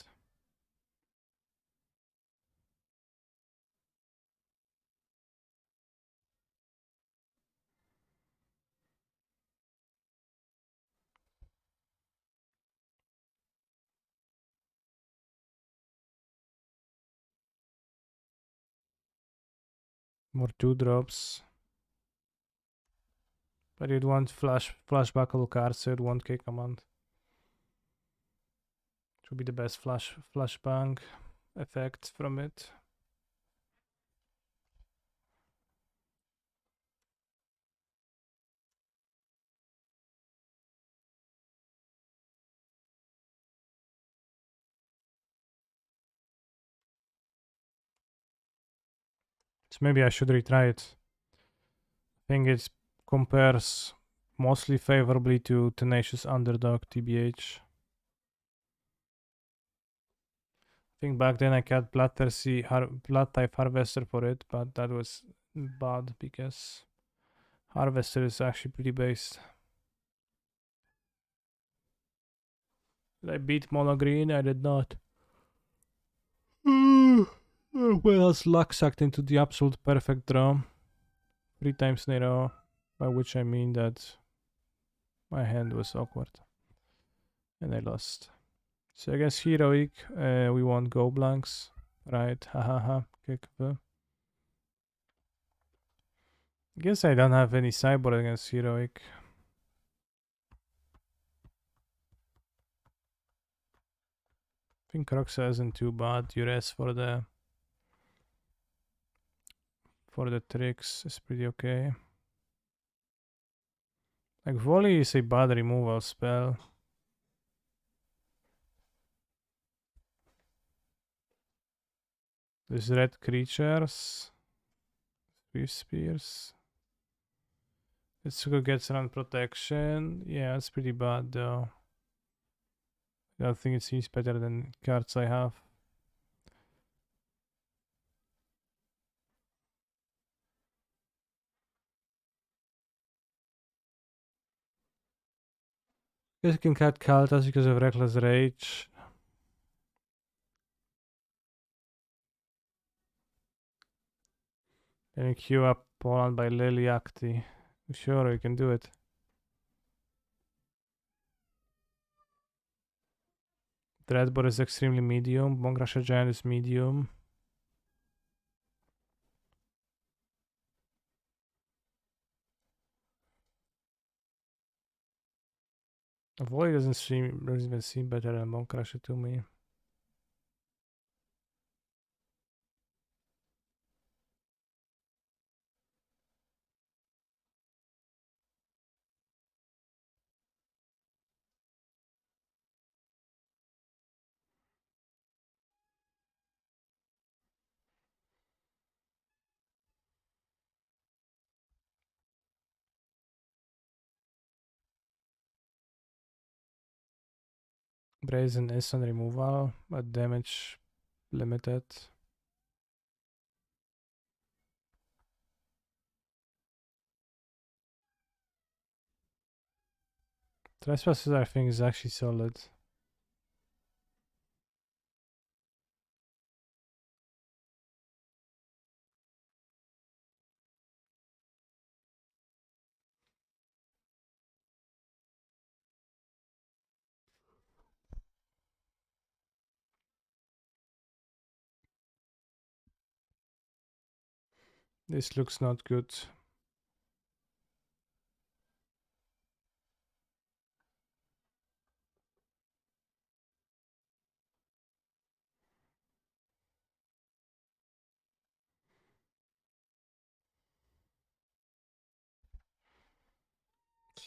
More 2-drops. But you'd want flashback all cards, so you'd want K command. It would be the best flashbang effect from it. So maybe I should retry it. I think it compares mostly favorably to Tenacious Underdog TBH. I think back then I got Bloodthirsty Blood type Harvester for it, but that was bad because Harvester is actually pretty based. Did I beat Mono Green? I did not. Well, as luck sucked into the absolute perfect draw 3 times in a row, by which I mean that my hand was awkward and I lost. So against Heroic, we want go blanks, right? Hahaha, kick the. Guess I don't have any sideboard against Heroic. I think Roxa isn't too bad. Duress for the tricks is pretty okay. Like Volley is a bad removal spell. There's red creatures. 3 spears. Itsuko gets around protection. Yeah, it's pretty bad though. I don't think it seems better than cards I have. Guess you can cut Kaltas because of Reckless Rage. Then you queue up Poland by Liliakti. Sure, you can do it. Dreadbore is extremely medium. Bongrasher Giant is medium. Void doesn't even seem better than Bongrasher to me. Brazen is on removal, but damage limited. Trespassers, I think, is actually solid. This looks not good.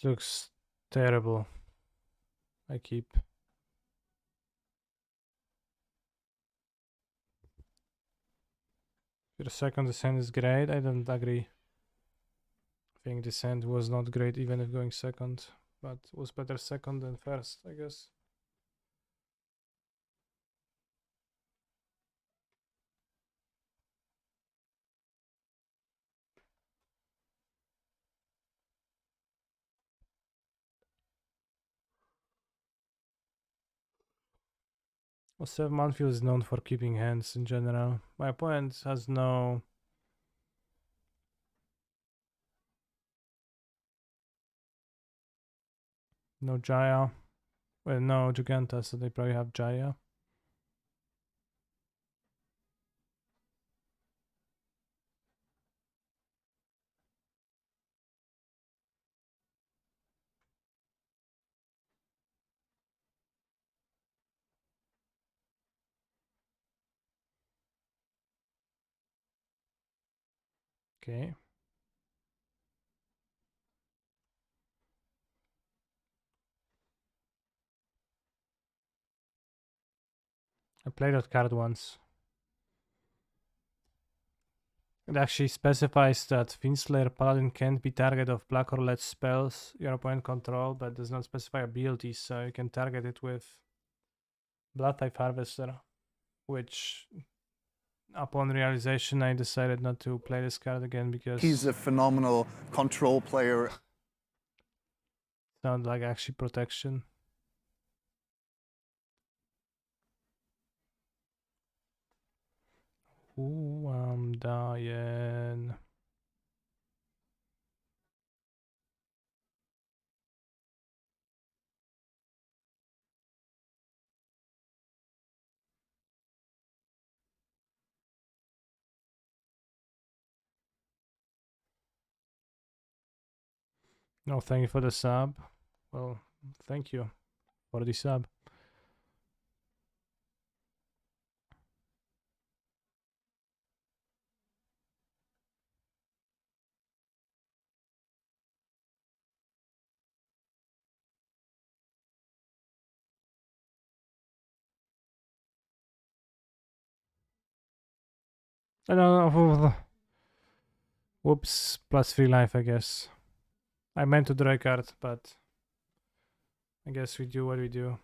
It looks terrible. I keep. The second descent is great. I don't agree. I think descent was not great even if going second, but was better second than first, I guess. Well, 7 Manfield is known for keeping hands in general. My opponent has no Jaya. Well, no Giganta, so they probably have Jaya. Okay. I played that card once. It actually specifies that Fiendslayer Paladin can't be target of black or lead spells your opponent control, but does not specify abilities, so you can target it with Blood Type Harvester, which upon realization I decided not to play this card again because He's a phenomenal control player. sounds like actually protection. Ooh, I'm dying. No, thank you for the sub. Well, thank you for the sub. I don't know. Whoops, plus 3 life, I guess. I meant to draw a card, but I guess we do what we do.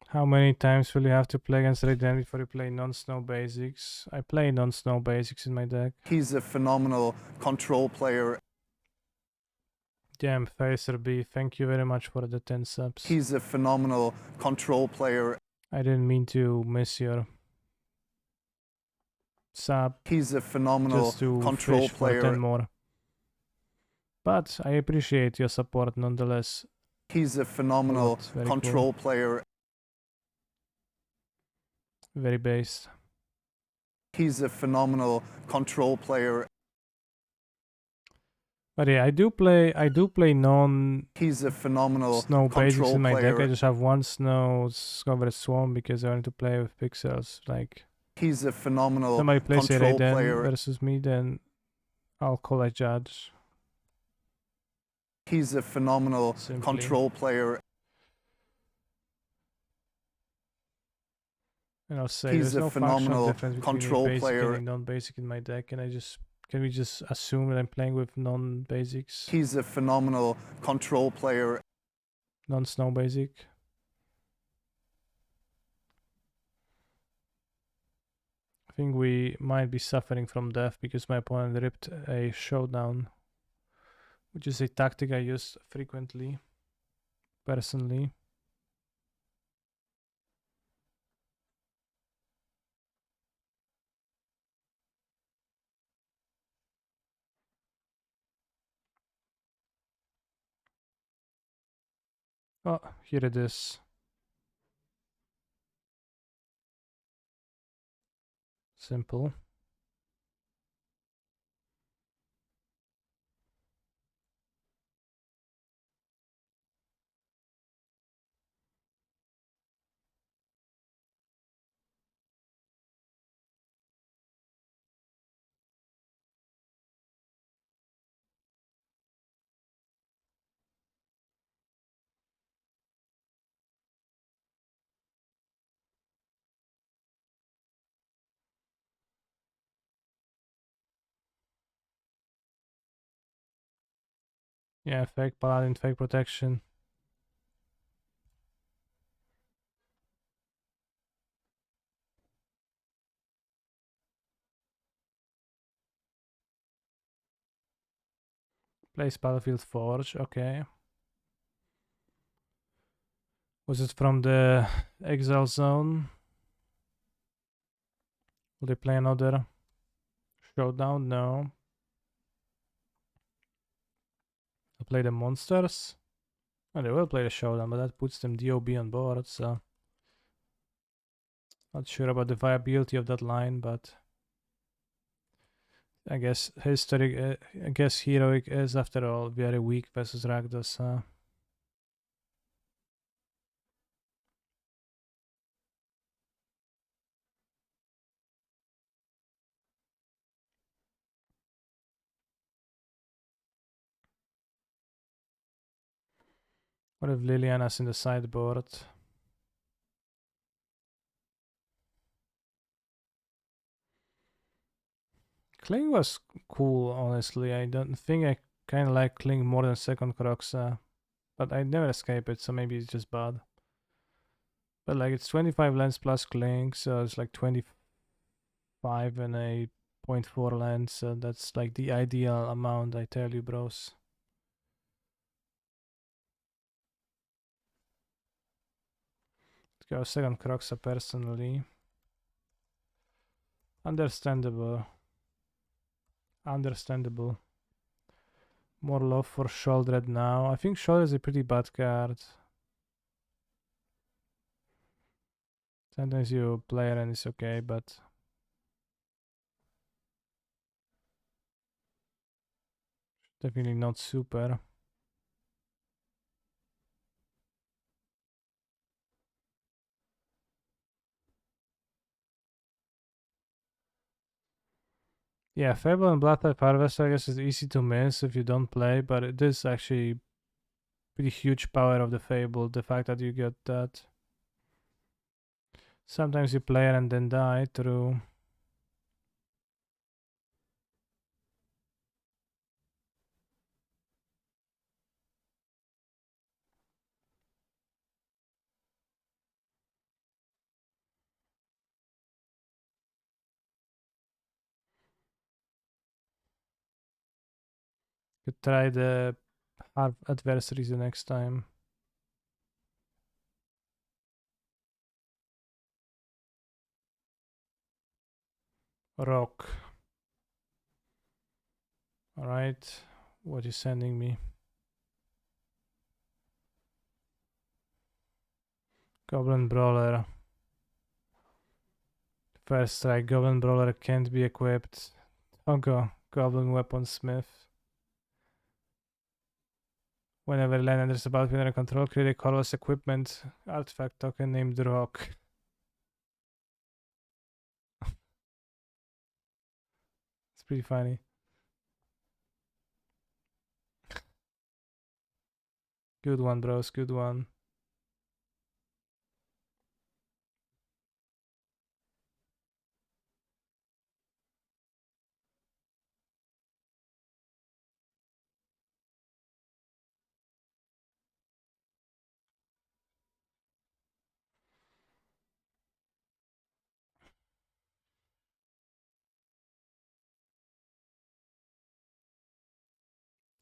How many times will you have to play against Red Den before you play non-snow basics? I play non-snow basics in my deck. He's a phenomenal control player. Damn, Facer B, thank you very much for the 10 subs. He's a phenomenal control player. I didn't mean to miss your sub. He's a phenomenal just to control fish player. for 10 more. But I appreciate your support nonetheless. He's a phenomenal control player. Very based. He's a phenomenal control player. But yeah, I do play non He's a phenomenal snow basics in my player. deck. I just have one snow covered swarm because I wanted to play with pixels. Like he's a phenomenal somebody plays a control Raiden player. versus me, then I'll call a judge. He's a phenomenal control player. And I'll say he's there's a no functional phenomenal difference between control a basic player. and a non-basic in my deck. And can we just assume that I'm playing with non-basics? He's a phenomenal control player. Non-snow basic. I think we might be suffering from death because my opponent ripped a showdown which is a tactic I use frequently, personally. Oh, here it is. Simple. Yeah, fake paladin, fake protection. Place Battlefield Forge, okay. Was it from the Exile Zone? Will they play another Showdown? No. They'll play the Monsters? Oh, they will play the Showdown, but that puts them DOB on board, so... Not sure about the viability of that line, but... I guess Heroic is, after all, very weak versus Rakdos, huh? What if Liliana's in the sideboard? Kling was cool, honestly. I don't think I kind of like Kling more than second Crocs, but I never escape it, so maybe it's just bad. But like it's 25 lens plus Kling, so it's like 25 and a zero point 0.4 lens, so that's like the ideal amount, I tell you, bros. Let's go second Croxa personally. Understandable. Understandable. More love for Shouldered now. I think Shoulder is a pretty bad card. Sometimes you play it and it's okay, but... Definitely not super. Yeah, Fable and Bloodtype Harvester, I guess, is easy to miss if you don't play, but it is actually pretty huge power of the Fable, the fact that you get that. Sometimes you play it and then die, true. Could try the adversaries the next time. Rock. Alright, what you sending me? Goblin Brawler. First strike, Goblin Brawler can't be equipped. Oh go, Goblin Weaponsmith. Whenever land enters the battlefield under control, create a colorless equipment artifact token named Rock. It's pretty funny. Good one, bros, good one.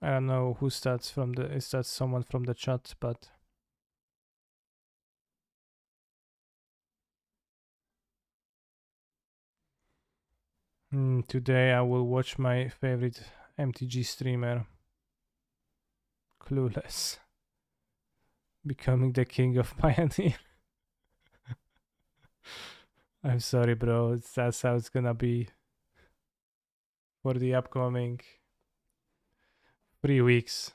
I don't know who's that's from the. Is that someone from the chat? But today I will watch my favorite MTG streamer, Clueless, becoming the king of Pioneer. I'm sorry, bro. That's how it's gonna be for the upcoming 3 weeks.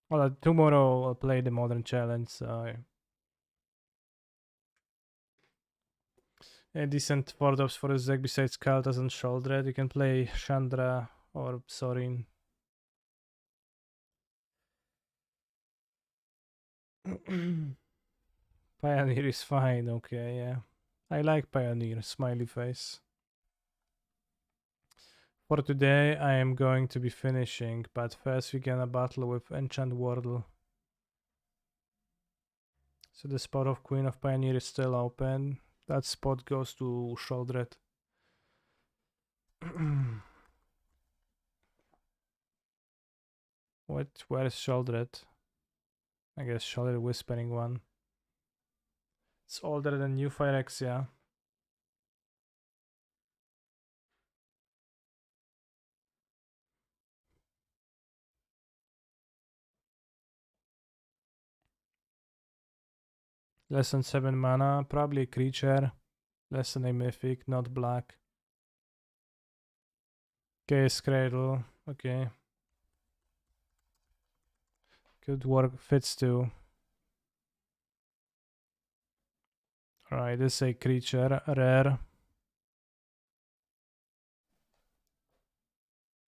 Well, tomorrow I'll play the Modern Challenge, so a decent 4-drops for this deck besides Kaltas and Sholdred. You can play Chandra or Sorin. Pioneer is fine, okay, yeah. I like Pioneer, smiley face. For today, I am going to be finishing, but first we're gonna battle with Enchant Wardle. So the spot of Queen of Pioneer is still open. That spot goes to Sholdred. Where's Sholdred? I guess Sholdred Whispering one. It's older than New Phyrexia. Less than 7 mana, probably a creature. Less than a mythic, not black. Chaos Cradle, okay. Could work, fits too. Alright, this is a creature, rare.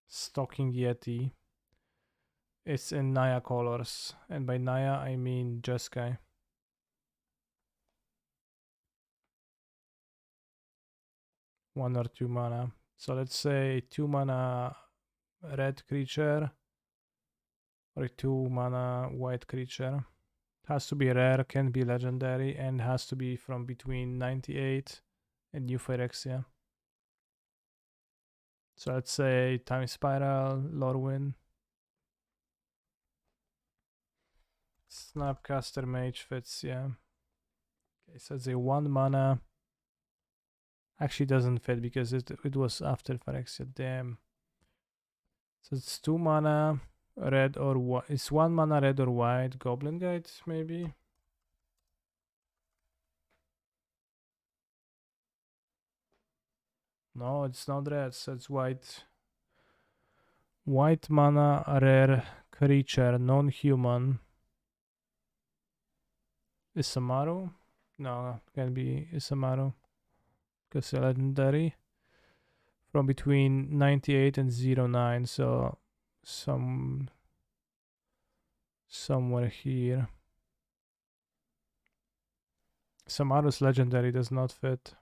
Stalking Yeti. It's in Naya colors, and by Naya I mean Jeskai. One or 2 mana. So let's say 2 mana red creature or a 2 mana white creature. Has to be rare, can be legendary, and has to be from between 98 and New Phyrexia. So let's say Time Spiral, Lorwyn. Snapcaster Mage fits, yeah. Okay, so it's a 1 mana. Actually doesn't fit because it was after Phyrexia, damn. So it's 2 mana, red or white. It's 1 mana, red or white. Goblin Guide, maybe? No, it's not red, so it's white. White mana, rare creature, non-human. Isamaru? No, can be Isamaru. Because legendary. From between 98 and 09, so somewhere here. Samaru's legendary does not fit.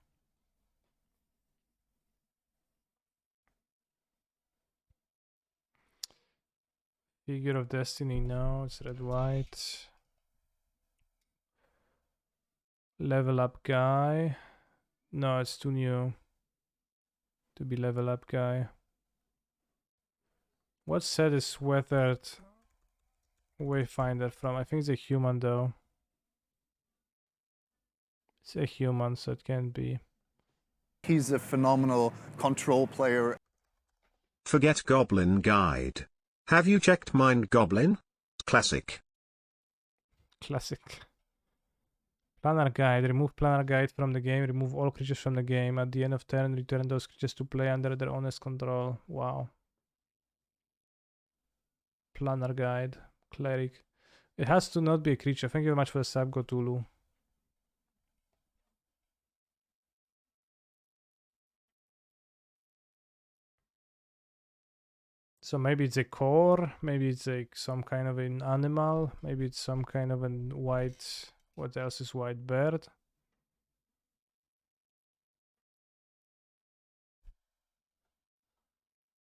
Figure of Destiny, no, it's red white. Level up guy. No, it's too new to be level up guy. What set is Weathered Wayfinder from? I think it's a human though. It's a human, so it can't be. He's a phenomenal control player. Forget Goblin Guide. Have you checked Mind Goblin? Classic. Classic. Planar Guide. Remove Planar Guide from the game. Remove all creatures from the game. At the end of turn, return those creatures to play under their honest control. Wow. Planar Guide. Cleric. It has to not be a creature. Thank you very much for the sub, Gotulu. So maybe it's a core, maybe it's like some kind of an animal, maybe it's some kind of a white, what else is white bird?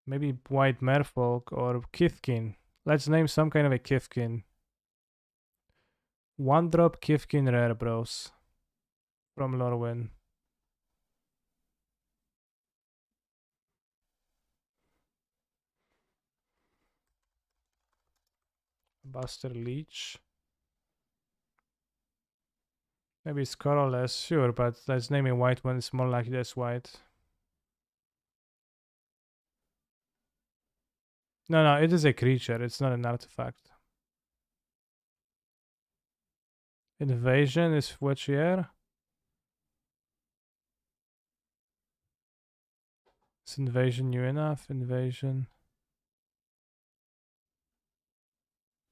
Maybe white merfolk or Kithkin. Let's name some kind of a Kithkin. 1-drop Kithkin rare, bros. From Lorwyn. Buster Leech. Maybe it's colorless, sure, but let's name a white one. It's more likely that's white. No, it is a creature. It's not an artifact. Invasion is which year? Is invasion new enough? Invasion.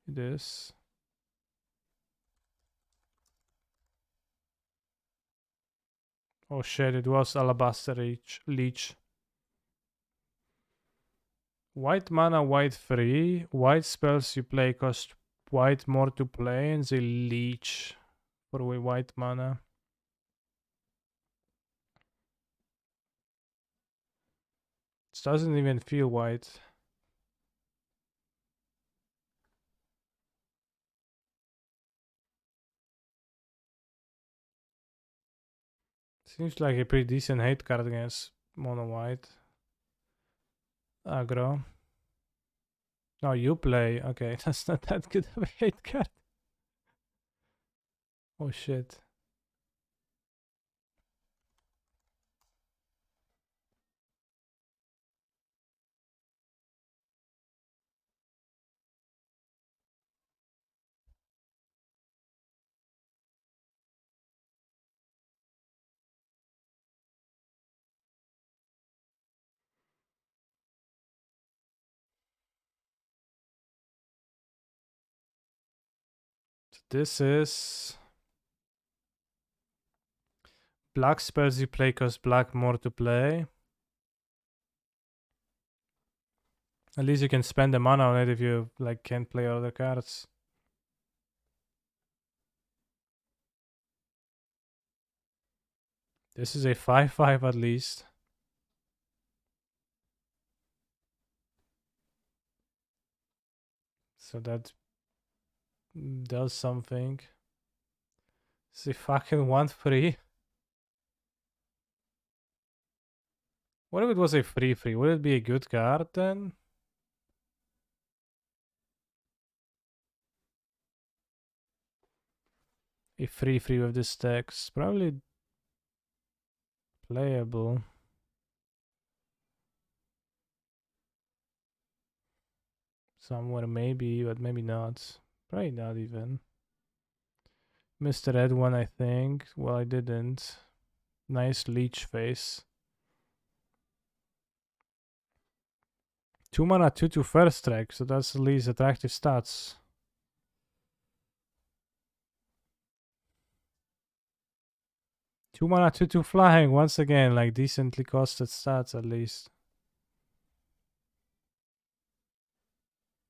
It is. Oh shit, it was Alabaster Leech. White mana, white free. White spells you play cost white more to play, and they leech for white mana. It doesn't even feel white. Seems like a pretty decent hate card against mono white. Aggro. No, you play. Okay, that's not that good of a hate card. Oh shit. This is black spells you play cost black more to play. At least you can spend the mana on it if you like can't play other cards. This is a 5/5 at least. So that does something. It's a fucking 1/3. What if it was a 3/3? Would it be a good card then? A 3/3 with this text. Probably playable. Somewhere maybe, but maybe not. Probably not even. Missed the red one, I think. Well, I didn't. Nice leech face. 2 mana, 2/2 first strike, so that's at least attractive stats. Two mana, 2/2 flying, once again, like decently costed stats at least.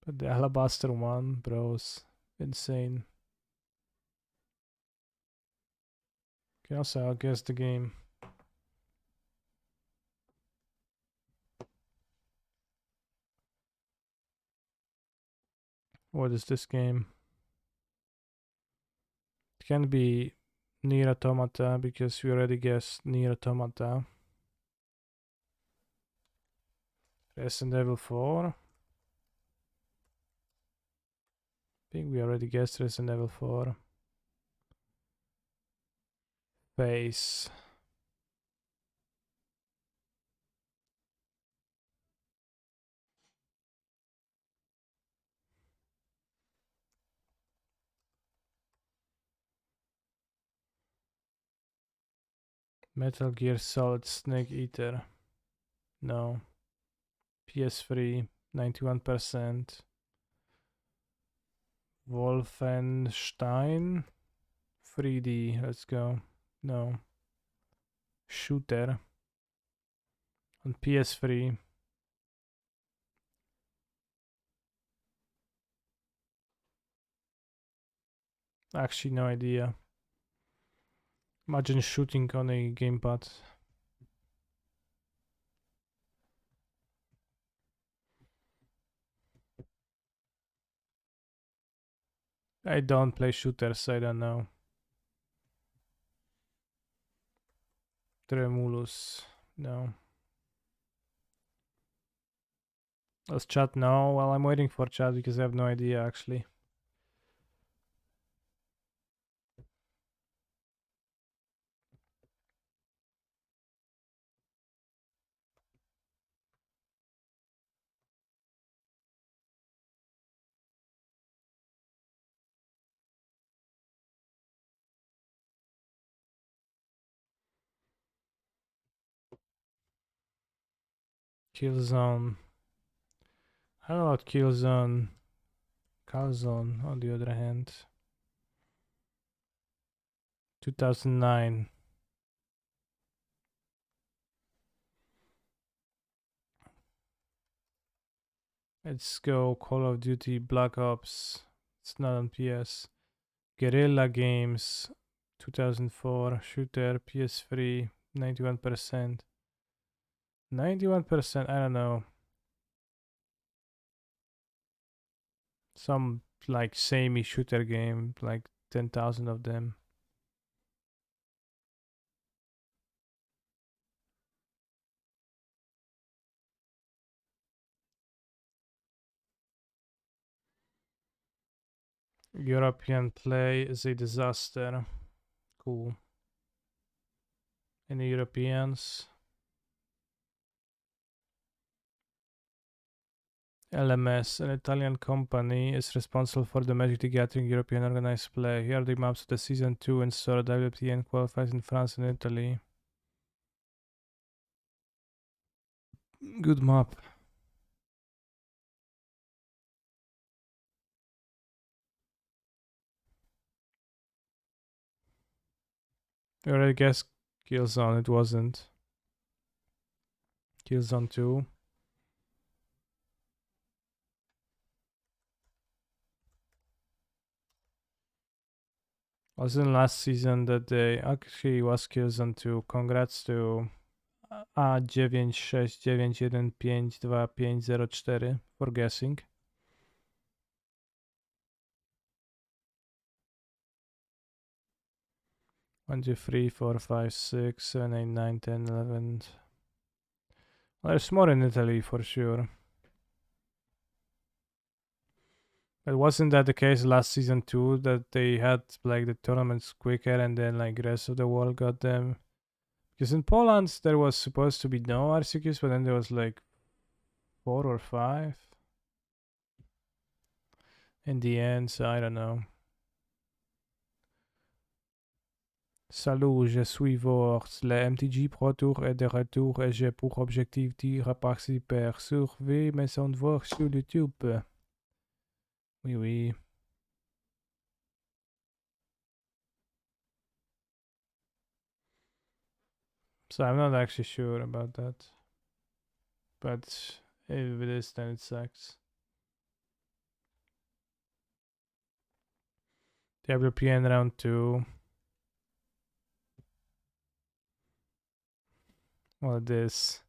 But the Alabaster one, bros, insane. Okay, also I'll guess the game. What is this game? It can be Nier Automata because we already guessed Nier Automata. Resident Evil 4. I think we already guessed Resident Evil 4. Face. Metal Gear Solid Snake Eater. No. PS3, 91%. Wolfenstein 3D, let's go. No. Shooter on PS3. Actually, no idea. Imagine shooting on a gamepad. I don't play shooters, so I don't know. Tremulous, no. Does chat know? Well, I'm waiting for chat because I have no idea actually. Killzone. I don't know about Killzone. Calzone, on the other hand. 2009. Let's go Call of Duty Black Ops. It's not on PS. Guerrilla Games. 2004. Shooter. PS3. 91%. 91%. I don't know. Some like samey shooter game. Like 10,000 of them. European play is a disaster. Cool. Any Europeans? LMS, an Italian company, is responsible for the Magic the Gathering European organized play. Here are the maps of the Season 2 in store. WPN qualifies in France and Italy. Good map. I already guessed Killzone, it wasn't. Killzone 2. Wasn't last season that they actually was Killzone 2. Congrats to A969152504 for guessing. 1, 2, 3, 4, 5, 6, 7, 8, 9, 10, 11. Well, there's more in Italy for sure. But wasn't that the case last season too? That they had like the tournaments quicker and then like the rest of the world got them? Because in Poland there was supposed to be no RCQs, but then there was like 4 or 5 in the end, so I don't know. Salut, je suis Vorts. Le MTG Pro Tour est de retour et j'ai pour objectif d'y participer. Surveillez mes voir sur YouTube. Oui, oui. So I'm not actually sure about that. But if it is, then it sucks. WPN round 2. Well, this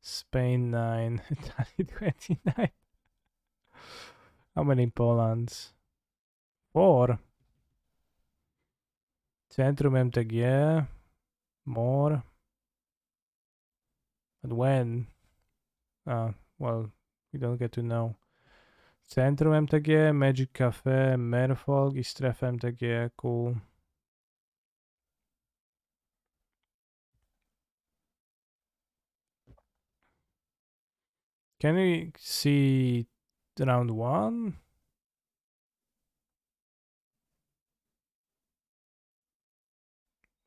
Spain 9, Italy 29. How many Polands? 4. Centrum MTG. More. But when? Well, we don't get to know. Centrum MTG, Magic Cafe, Merfolk, Istref MTG, cool. Can we see round 1?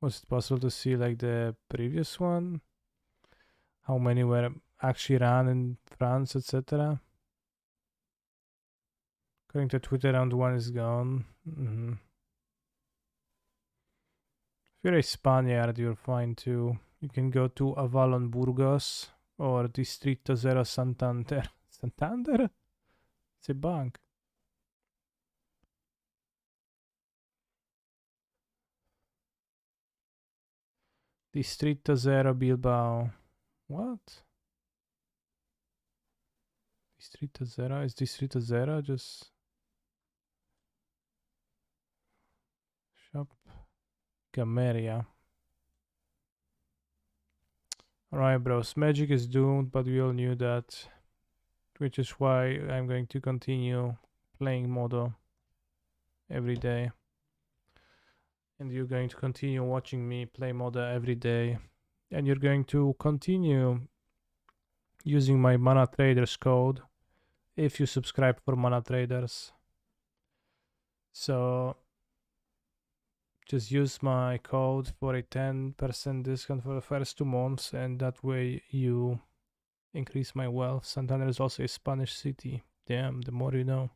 Was it possible to see like the previous one? How many were actually ran in France, etc.? According to Twitter, round 1 is gone. If you're a Spaniard, you're fine too. You can go to Avalon Burgos or Distrito Zero Santander. Santander? It's a bank. Distrito Zero Bilbao. What? Distrito Zero? Is Distrito Zero just... Shop Gameria. Alright, bros. Magic is doomed, but we all knew that. Which is why I'm going to continue playing Modo every day. And you're going to continue watching me play Modo every day. And you're going to continue using my Mana Traders code if you subscribe for Mana Traders. So just use my code for a 10% discount for the first 2 months, and that way you increase my wealth. Santander is also a Spanish city. Damn, the more you know.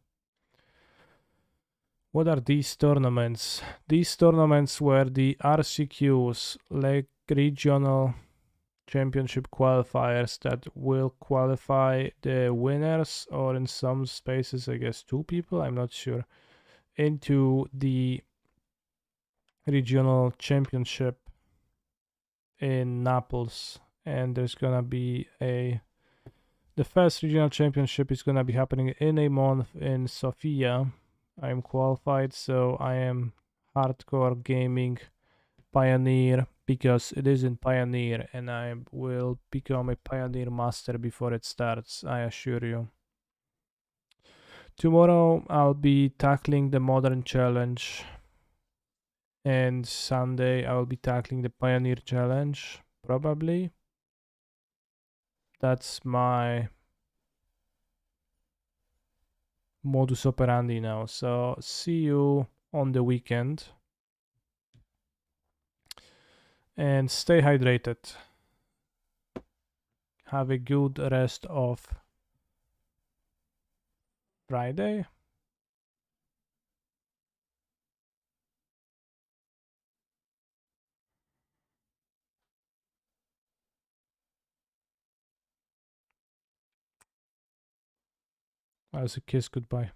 What are these tournaments? These tournaments were the RCQs, like regional championship qualifiers that will qualify the winners, or in some spaces, I guess 2 people, I'm not sure, into the regional championship in Naples. And there's gonna be the first regional championship is gonna be happening in a month in Sofia. I'm qualified, so I am hardcore gaming pioneer because it is in pioneer, and I will become a pioneer master before it starts, I assure you. Tomorrow I'll be tackling the modern challenge, and Sunday I will be tackling the pioneer challenge, probably. That's my modus operandi now. So see you on the weekend, and stay hydrated. Have a good rest of Friday. As a kiss, goodbye.